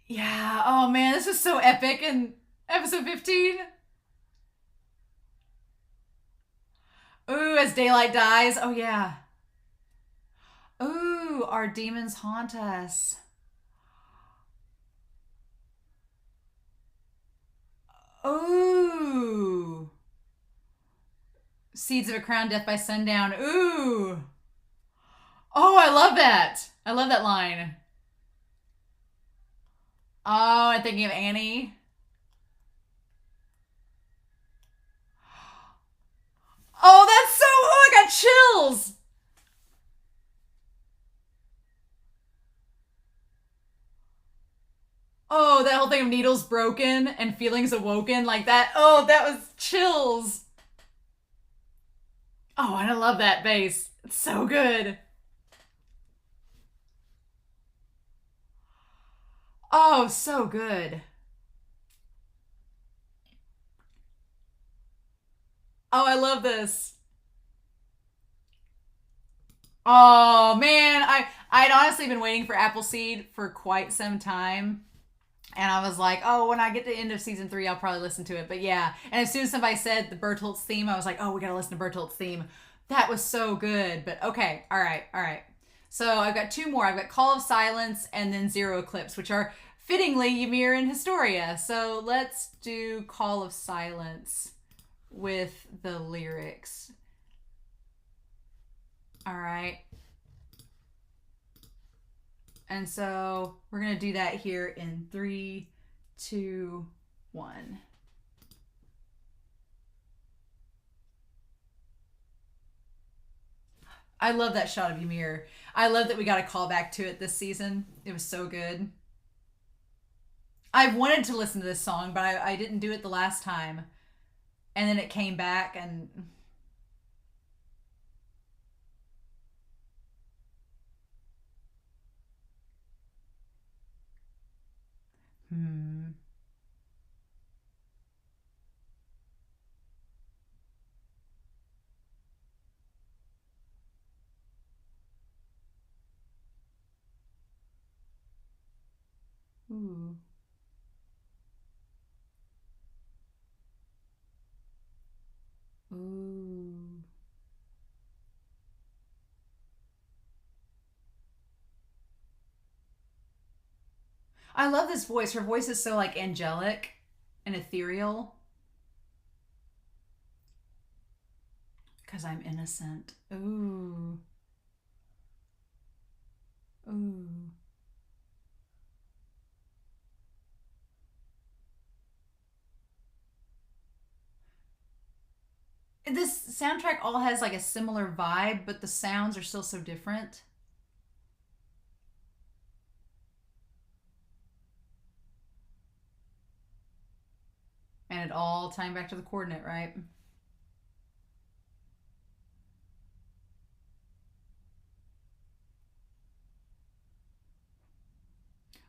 Yeah. Oh man, this is so epic in episode 15. Ooh, as daylight dies. Oh, yeah. Ooh, our demons haunt us. Ooh. Seeds of a crown, death by sundown. Ooh. Oh, I love that. I love that line. Oh, I'm thinking of Annie. Oh, that's so. Oh, I got chills. Oh, that whole thing of needles broken and feelings awoken like that. Oh, that was chills. Oh, and I love that bass. It's so good. Oh, so good. Oh, I love this. Oh man, I'd honestly been waiting for Appleseed for quite some time. And I was like, oh, when I get to the end of season 3, I'll probably listen to it. But yeah, and as soon as somebody said the Bertholdt's theme, I was like, oh, we gotta listen to Bertholdt's theme. That was so good. But okay, all right, all right. So I've got 2 more. I've got Call of Silence and then Zero Eclipse, which are fittingly Ymir and Historia. So let's do Call of Silence with the lyrics. All right. And so we're going to do that here in 3, 2, 1. I love that shot of Ymir. I love that we got a call back to it this season. It was so good. I've wanted to listen to this song, but I didn't do it the last time. And then it came back and... Hmm. Ooh. Ooh. I love this voice. Her voice is so like angelic and ethereal. Because I'm innocent. Ooh. Ooh. This soundtrack all has like a similar vibe, but the sounds are still so different. And it all tying back to the coordinate, right?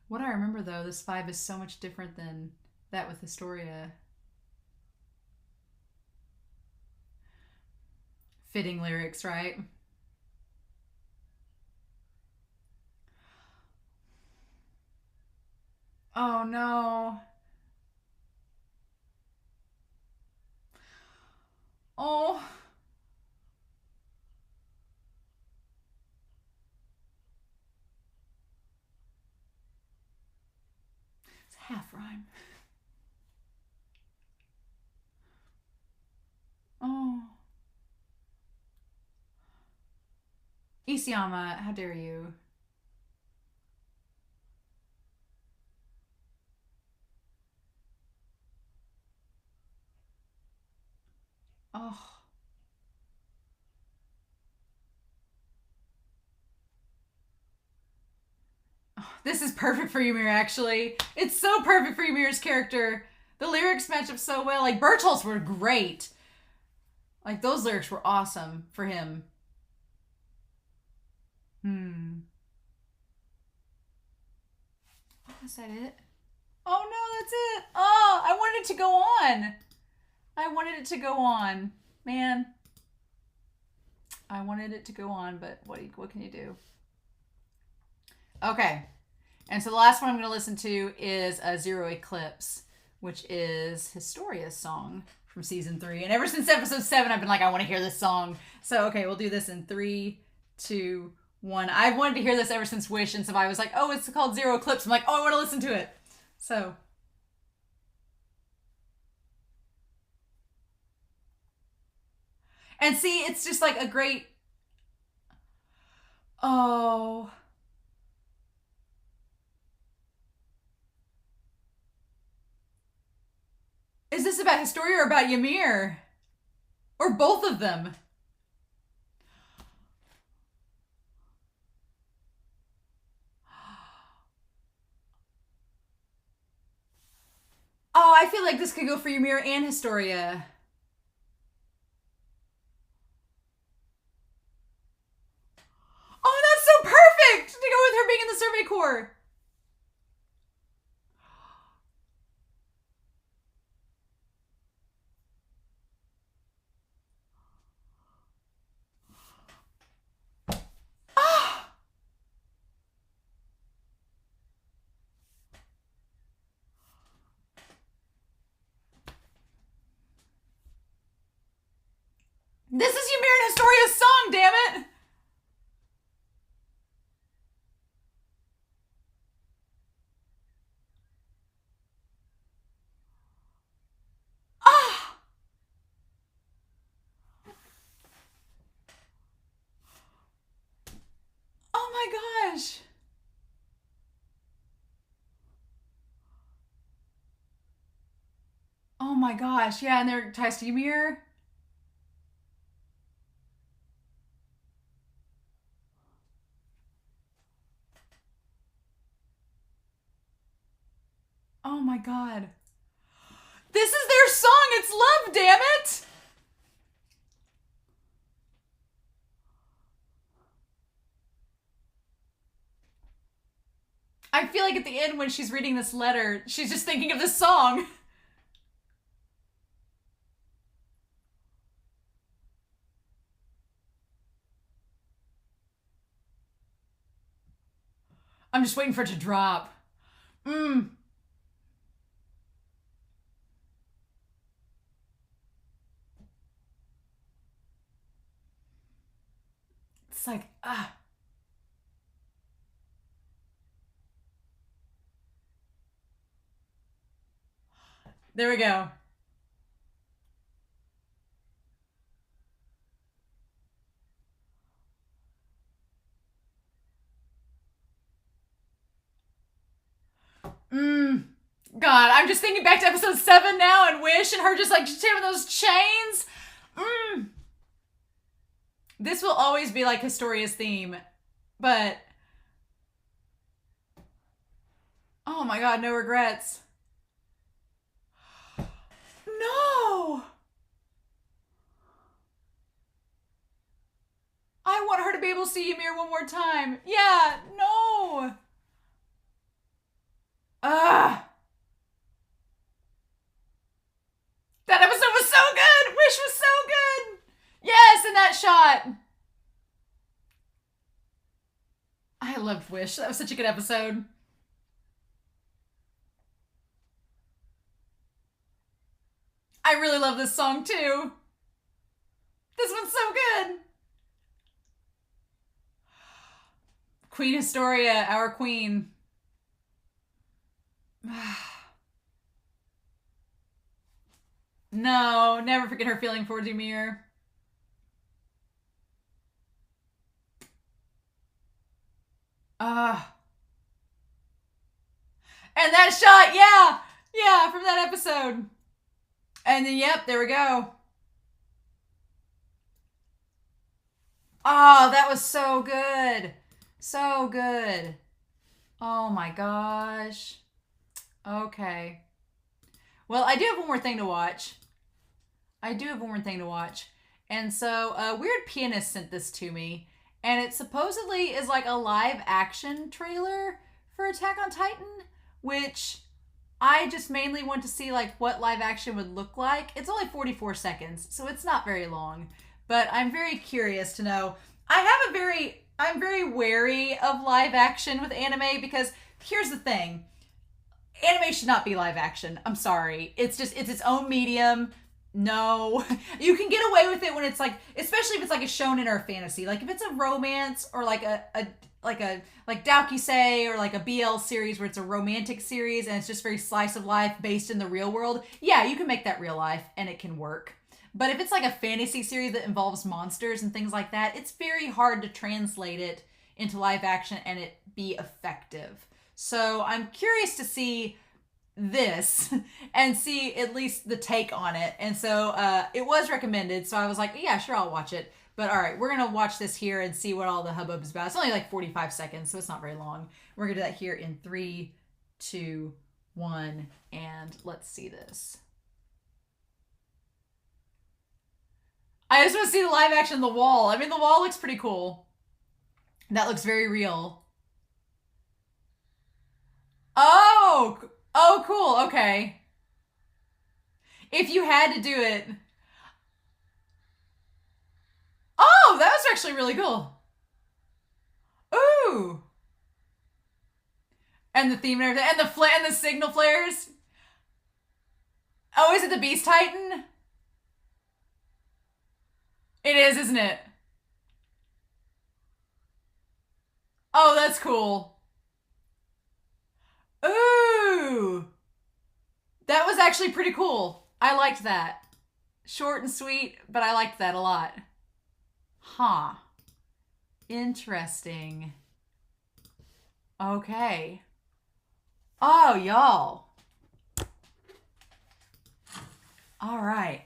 What I remember though, this vibe is so much different than that with Historia. Fitting lyrics, right? Oh no. Oh. It's a half rhyme. Oh. Isayama, how dare you? Oh. This is perfect for Ymir, actually. It's so perfect for Ymir's character. The lyrics match up so well. Like, Bertholdt's were great. Like, those lyrics were awesome for him. Oh, is that it? Oh, no, that's it. Oh, I wanted it to go on. I wanted it to go on. Man. I wanted it to go on, but what can you do? Okay. And so the last one I'm going to listen to is a Zero Eclipse, which is Historia's song. from season 3. And ever since episode 7, I've been like, I want to hear this song. So, okay, we'll do this in 3, 2, 1. I've wanted to hear this ever since Wish, and somebody was like, oh, it's called Zero Eclipse. I'm like, oh, I want to listen to it. So. And see, it's just like a great... Oh... Is this about Historia or about Ymir? Or both of them? Oh, I feel like this could go for Ymir and Historia. Oh, that's so perfect to go with her being in the Survey Corps. This is Ymir and Historia's song, damn it! Ah! Oh my gosh! Oh my gosh, yeah, and they're ties to Ymir. Oh my god. This is their song! It's love, damn it! I feel like at the end when she's reading this letter, she's just thinking of this song. I'm just waiting for it to drop. It's like, There we go. God, I'm just thinking back to episode 7 now and Wish and her just like having those chains. This will always be like Historia's theme, but oh my god, no regrets. No! I want her to be able to see Ymir one more time. Yeah, no! Ugh! That episode was so good! Wish was so good! Yes, in that shot! I loved Wish. That was such a good episode. I really love this song too. This one's so good. Queen Historia, our queen. No, never forget her feeling for Ymir. And that shot, yeah, from that episode. And then, yep, there we go. Oh, that was so good. So good. Oh my gosh. Okay. Well, I do have one more thing to watch. And so a weird pianist sent this to me. And it supposedly is like a live action trailer for Attack on Titan, which I just mainly want to see like what live action would look like. It's only 44 seconds, so it's not very long. But I'm very curious to know. I'm very wary of live action with anime because here's the thing. Anime should not be live action. I'm sorry. It's its own medium. No, you can get away with it when it's like, especially if it's like a shonen or a fantasy. Like if it's a romance or like like Daukisei or like a BL series where it's a romantic series and it's just very slice of life based in the real world. Yeah, you can make that real life and it can work. But if it's like a fantasy series that involves monsters and things like that, it's very hard to translate it into live action and it be effective. So I'm curious to see this and see at least the take on it. And so it was recommended, so I was like, yeah, sure, I'll watch it. But all right, we're gonna watch this here and see what all the hubbub is about. It's only like 45 seconds, so it's not very long. We're gonna do that here in 3, 2, 1, and let's see this. I just want to see the live action of the wall. I mean, the wall looks pretty cool. That looks very real. Oh, cool. Okay. If you had to do it. Oh, that was actually really cool. Ooh. And the theme and everything. And the signal flares. Oh, is it the Beast Titan? It is, isn't it? Oh, that's cool. Ooh. That was actually pretty cool. I liked that. Short and sweet, but I liked that a lot. Huh. Interesting. Okay. Oh, y'all. All right.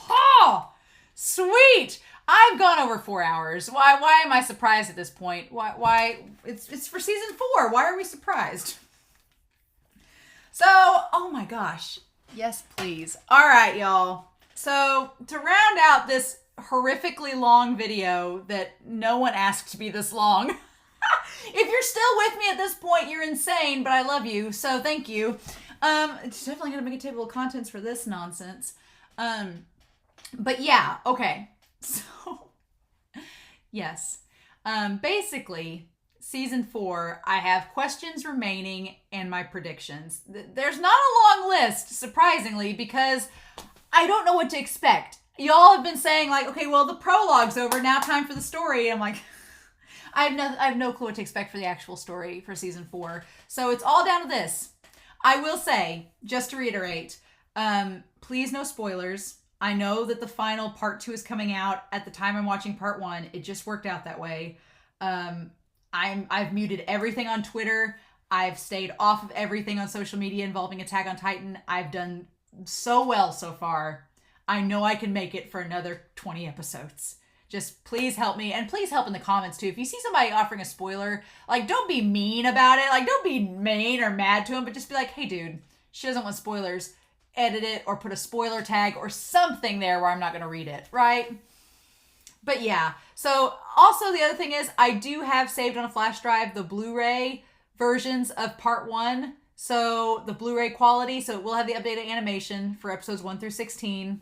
Oh, sweet. I've gone over 4 hours. Why am I surprised at this point? Why? It's for season 4. Why are we surprised? So, oh my gosh. Yes, please. All right, y'all. So, to round out this horrifically long video that no one asked to be this long. If you're still with me at this point, you're insane, but I love you, so thank you. It's definitely going to make a table of contents for this nonsense. But yeah, okay. So, yes. Basically, season 4, I have questions remaining and my predictions. There's not a long list, surprisingly, because I don't know what to expect. Y'all have been saying, like, okay, well, the prologue's over, now time for the story. I'm like, I have no clue what to expect for the actual story for season 4. So it's all down to this. I will say, just to reiterate, please no spoilers. I know that the final part 2 is coming out at the time I'm watching part 1. It just worked out that way. I've muted everything on Twitter. I've stayed off of everything on social media involving Attack on Titan. I've done so well so far. I know I can make it for another 20 episodes. Just please help me. And please help in the comments too. If you see somebody offering a spoiler, like, don't be mean about it. Like, don't be mean or mad to them, but just be like, hey dude, she doesn't want spoilers. Edit it or put a spoiler tag or something there where I'm not going to read it, right? But yeah, so also the other thing is I do have saved on a flash drive the Blu-ray versions of part 1. So the Blu-ray quality, so it will have the updated animation for episodes 1 through 16.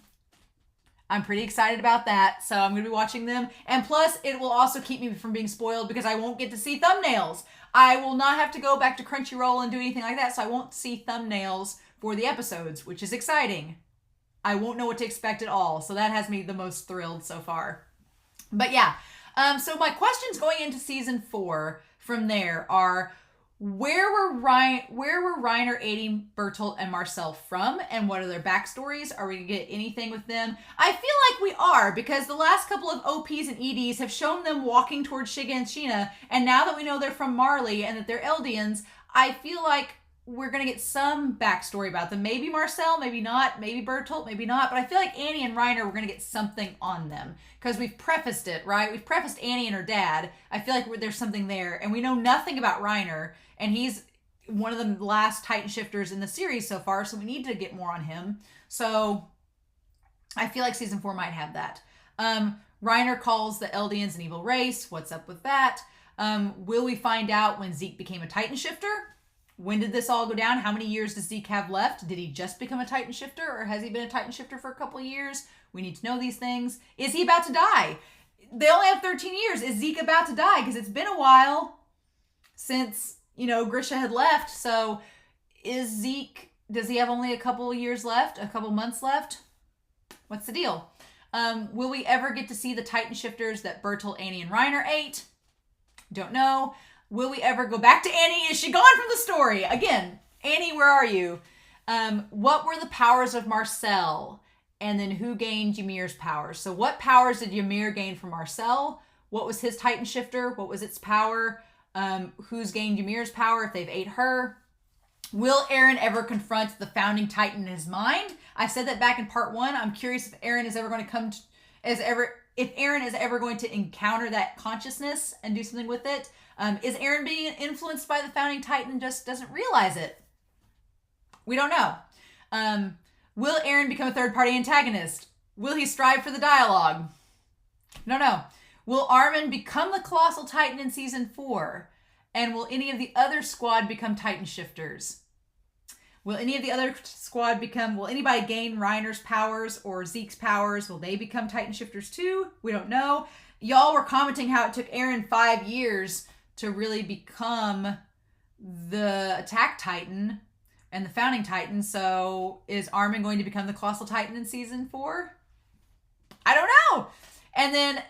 I'm pretty excited about that. So I'm going to be watching them. And plus, it will also keep me from being spoiled because I won't get to see thumbnails. I will not have to go back to Crunchyroll and do anything like that. So I won't see thumbnails for the episodes, which is exciting. I won't know what to expect at all. So that has me the most thrilled so far. But yeah, so my questions going into season 4 from there are, where were Reiner aiding Bertholdt and Marcel from, and what are their backstories? Are we going to get anything with them? I feel like we are, because the last couple of OPs and EDs have shown them walking towards Shiga and Sheena, and now that we know they're from Marley and that they're Eldians, I feel like we're going to get some backstory about them. Maybe Marcel, maybe not. Maybe Bertholdt, maybe not. But I feel like Annie and Reiner, we're going to get something on them. Because we've prefaced it, right? We've prefaced Annie and her dad. I feel like there's something there. And we know nothing about Reiner. And he's one of the last Titan shifters in the series so far. So we need to get more on him. So I feel like season 4 might have that. Reiner calls the Eldians an evil race. What's up with that? Will we find out when Zeke became a Titan shifter? When did this all go down? How many years does Zeke have left? Did he just become a Titan shifter, or has he been a Titan shifter for a couple of years? We need to know these things. Is he about to die? They only have 13 years. Is Zeke about to die? Because it's been a while since, Grisha had left. So is Zeke, does he have only a couple of years left? A couple months left? What's the deal? Will we ever get to see the Titan shifters that Bertholdt, Annie, and Reiner ate? Don't know. Will we ever go back to Annie? Is she gone from the story? Again, Annie, where are you? What were the powers of Marcel? And then who gained Ymir's powers? So what powers did Ymir gain from Marcel? What was his Titan shifter? What was its power? Who's gained Ymir's power if they've ate her? Will Eren ever confront the founding Titan in his mind? I said that back in part 1. I'm curious if Eren is ever going to if Eren is ever going to encounter that consciousness and do something with it. Is Eren being influenced by the founding Titan and just doesn't realize it? We don't know. Will Eren become a third-party antagonist? Will he strive for the dialogue? No. Will Armin become the Colossal Titan in Season 4? And will any of the other squad become Titan shifters? Will any of the other squad will anybody gain Reiner's powers or Zeke's powers? Will they become Titan shifters too? We don't know. Y'all were commenting how it took Eren 5 years to really become the Attack Titan and the Founding Titan. So is Armin going to become the Colossal Titan in Season 4? I don't know. And then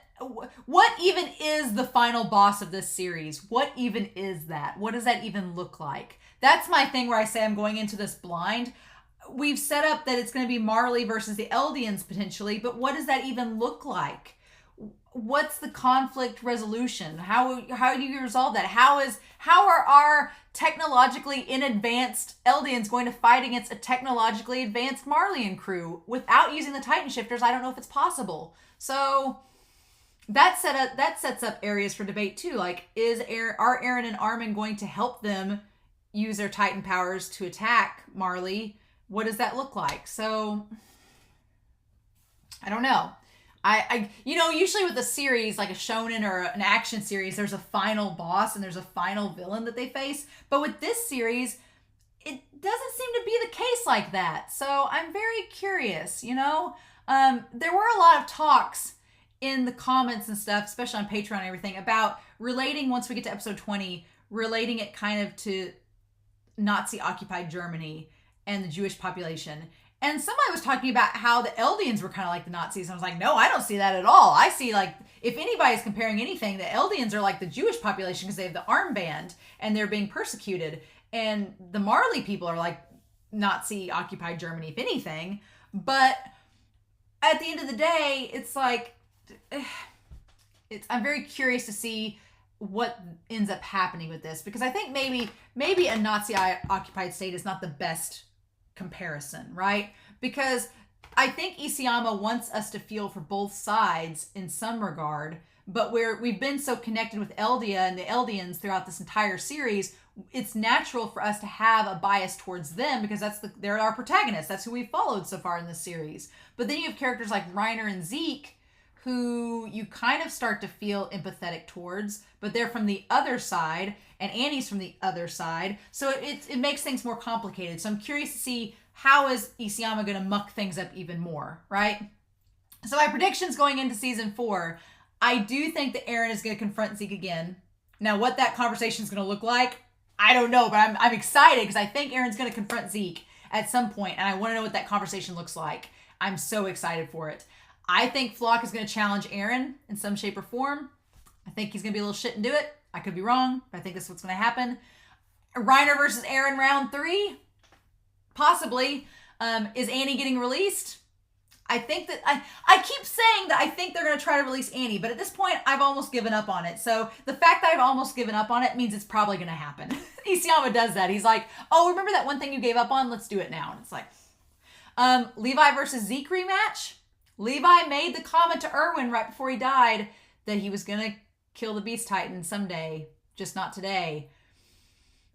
what even is the final boss of this series? What even is that? What does that even look like? That's my thing where I say I'm going into this blind. We've set up that it's going to be Marley versus the Eldians potentially, but what does that even look like? What's the conflict resolution? How do you resolve that? How are our technologically inadvanced Eldians going to fight against a technologically advanced Marleyan crew without using the Titan shifters? I don't know if it's possible. So that sets up areas for debate too. Like, are Eren and Armin going to help them use their Titan powers to attack Marley? What does that look like? So I don't know. I usually with a series like a shonen or an action series, there's a final boss and there's a final villain that they face. But with this series, it doesn't seem to be the case like that. So I'm very curious, There were a lot of talks in the comments and stuff, especially on Patreon and everything, about relating, once we get to episode 20, relating it kind of to Nazi-occupied Germany and the Jewish population. And somebody was talking about how the Eldians were kind of like the Nazis. And I was like, no, I don't see that at all. I see, like, if anybody's comparing anything, the Eldians are like the Jewish population because they have the armband and they're being persecuted. And the Marley people are like Nazi-occupied Germany, if anything. But at the end of the day, it's like, I'm very curious to see what ends up happening with this, because I think maybe a Nazi-occupied state is not the best comparison, right? Because I think Isayama wants us to feel for both sides in some regard, but we've been so connected with Eldia and the Eldians throughout this entire series, it's natural for us to have a bias towards them because they're our protagonists. That's who we've followed so far in this series. But then you have characters like Reiner and Zeke, who you kind of start to feel empathetic towards, but they're from the other side, and Annie's from the other side. So it makes things more complicated. So I'm curious to see, how is Isayama going to muck things up even more, right? So my predictions going into season 4, I do think that Eren is going to confront Zeke again. Now, what that conversation is going to look like, I don't know, but I'm excited because I think Eren's going to confront Zeke at some point, and I want to know what that conversation looks like. I'm so excited for it. I think Flock is going to challenge Eren in some shape or form. I think he's going to be a little shit and do it. I could be wrong, but I think this is what's going to happen. Reiner versus Eren round 3? Possibly. Is Annie getting released? I think that I keep saying that I think they're going to try to release Annie, but at this point, I've almost given up on it. So the fact that I've almost given up on it means it's probably going to happen. Isayama does that. He's like, oh, remember that one thing you gave up on? Let's do it now. And it's like, Levi versus Zeke rematch? Levi made the comment to Erwin right before he died that he was going to kill the Beast Titan someday, just not today.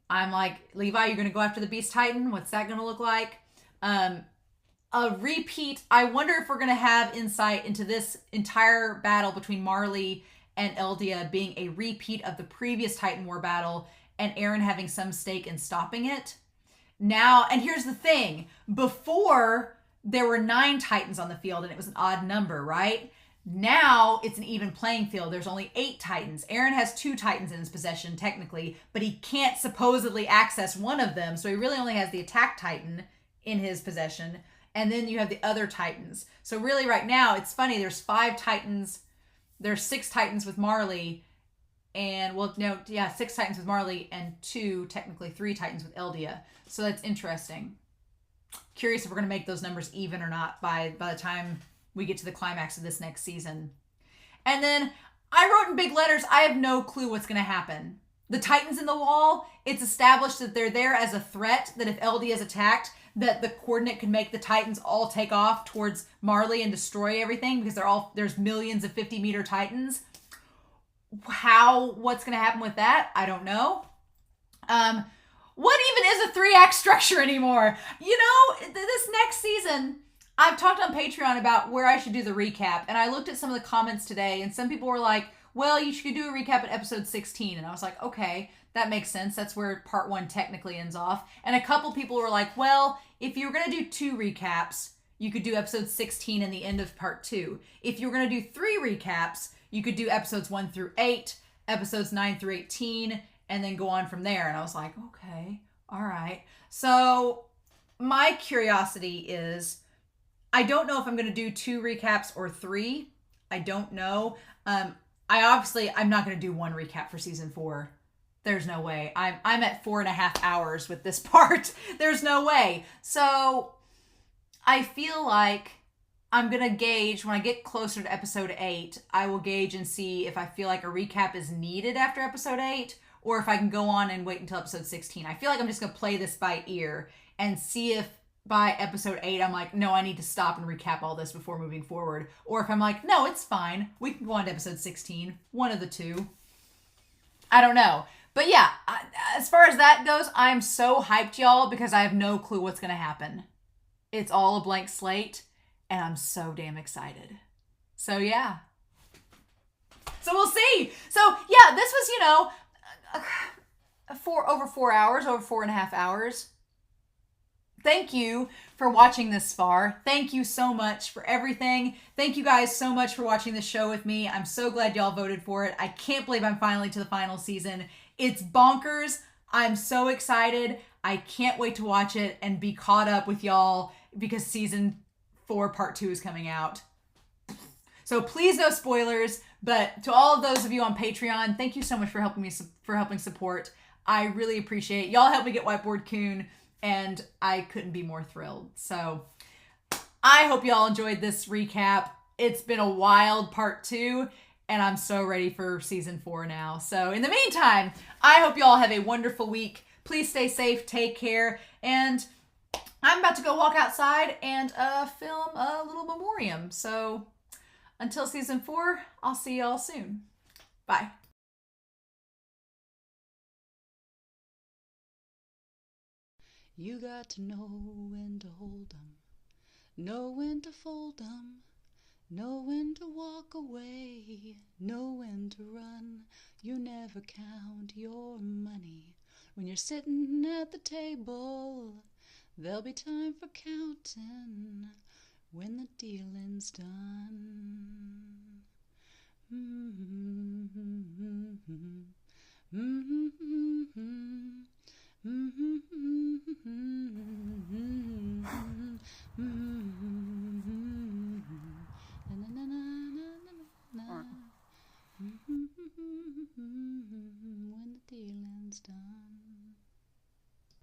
I'm like, Levi, you're going to go after the Beast Titan? What's that going to look like? A repeat. I wonder if we're going to have insight into this entire battle between Marley and Eldia being a repeat of the previous Titan War battle and Eren having some stake in stopping it. Now, and here's the thing. Before, there were 9 Titans on the field and it was an odd number, right? Now it's an even playing field. There's only 8 Titans. Eren has 2 Titans in his possession, technically, but he can't supposedly access one of them, so he really only has the Attack Titan in his possession. and then you have the other Titans. So really right now, it's funny, there's 5 Titans, there's 6 Titans with Marley, and 6 Titans with Marley, and 2, technically 3 Titans with Eldia. So that's interesting. Curious if we're going to make those numbers even or not by the time we get to the climax of this next season. And then I wrote in big letters, I have no clue what's going to happen. The Titans in the wall, it's established that they're there as a threat, that if Eldia is attacked, that the coordinate could make the Titans all take off towards Marley and destroy everything, because there's millions of 50-meter Titans. What's going to happen with that? I don't know. What even is a 3-act structure anymore? You know, this next season, I've talked on Patreon about where I should do the recap, and I looked at some of the comments today, and some people were like, well, you should do a recap at episode 16. And I was like, okay, that makes sense. That's where part 1 technically ends off. And a couple people were like, well, if you were going to do 2 recaps, you could do episode 16 and the end of part 2. If you were going to do 3 recaps, you could do episodes 1 through 8, episodes 9 through 18, and then go on from there. And I was like, okay, all right. So my curiosity is, I don't know if I'm going to do 2 recaps or 3. I don't know. I'm not going to do 1 recap for season 4. There's no way. I'm at 4.5 hours with this part. There's no way. So I feel like I'm going to gauge when I get closer to episode 8, I will gauge and see if I feel like a recap is needed after episode 8, or if I can go on and wait until episode 16. I feel like I'm just going to play this by ear and see if by episode 8, I'm like, no, I need to stop and recap all this before moving forward. Or if I'm like, no, it's fine, we can go on to episode 16. One of the two. I don't know. But yeah, as far as that goes, I'm so hyped, y'all, because I have no clue what's going to happen. It's all a blank slate, and I'm so damn excited. So yeah. So we'll see. So yeah, this was, over 4 hours, over 4.5 hours. Thank you for watching this far. Thank you so much for everything. Thank you guys so much for watching this show with me. I'm so glad y'all voted for it. I can't believe I'm finally to the final season. It's bonkers. I'm so excited. I can't wait to watch it and be caught up with y'all because season 4 part 2 is coming out. So please no spoilers, but to all of those of you on Patreon, thank you so much for helping support. I really appreciate it. Y'all helped me get Whiteboard Coon, and I couldn't be more thrilled. So I hope y'all enjoyed this recap. It's been a wild part 2, and I'm so ready for season 4 now. So in the meantime, I hope y'all have a wonderful week. Please stay safe, take care, and I'm about to go walk outside and film a little memoriam. So until season 4, I'll see y'all soon. Bye. You got to know when to hold 'em, know when to fold 'em, know when to walk away, know when to run. You never count your money when you're sitting at the table. There'll be time for counting when the dealing's done. Mm-hmm. Mm-hmm. Mm-hmm.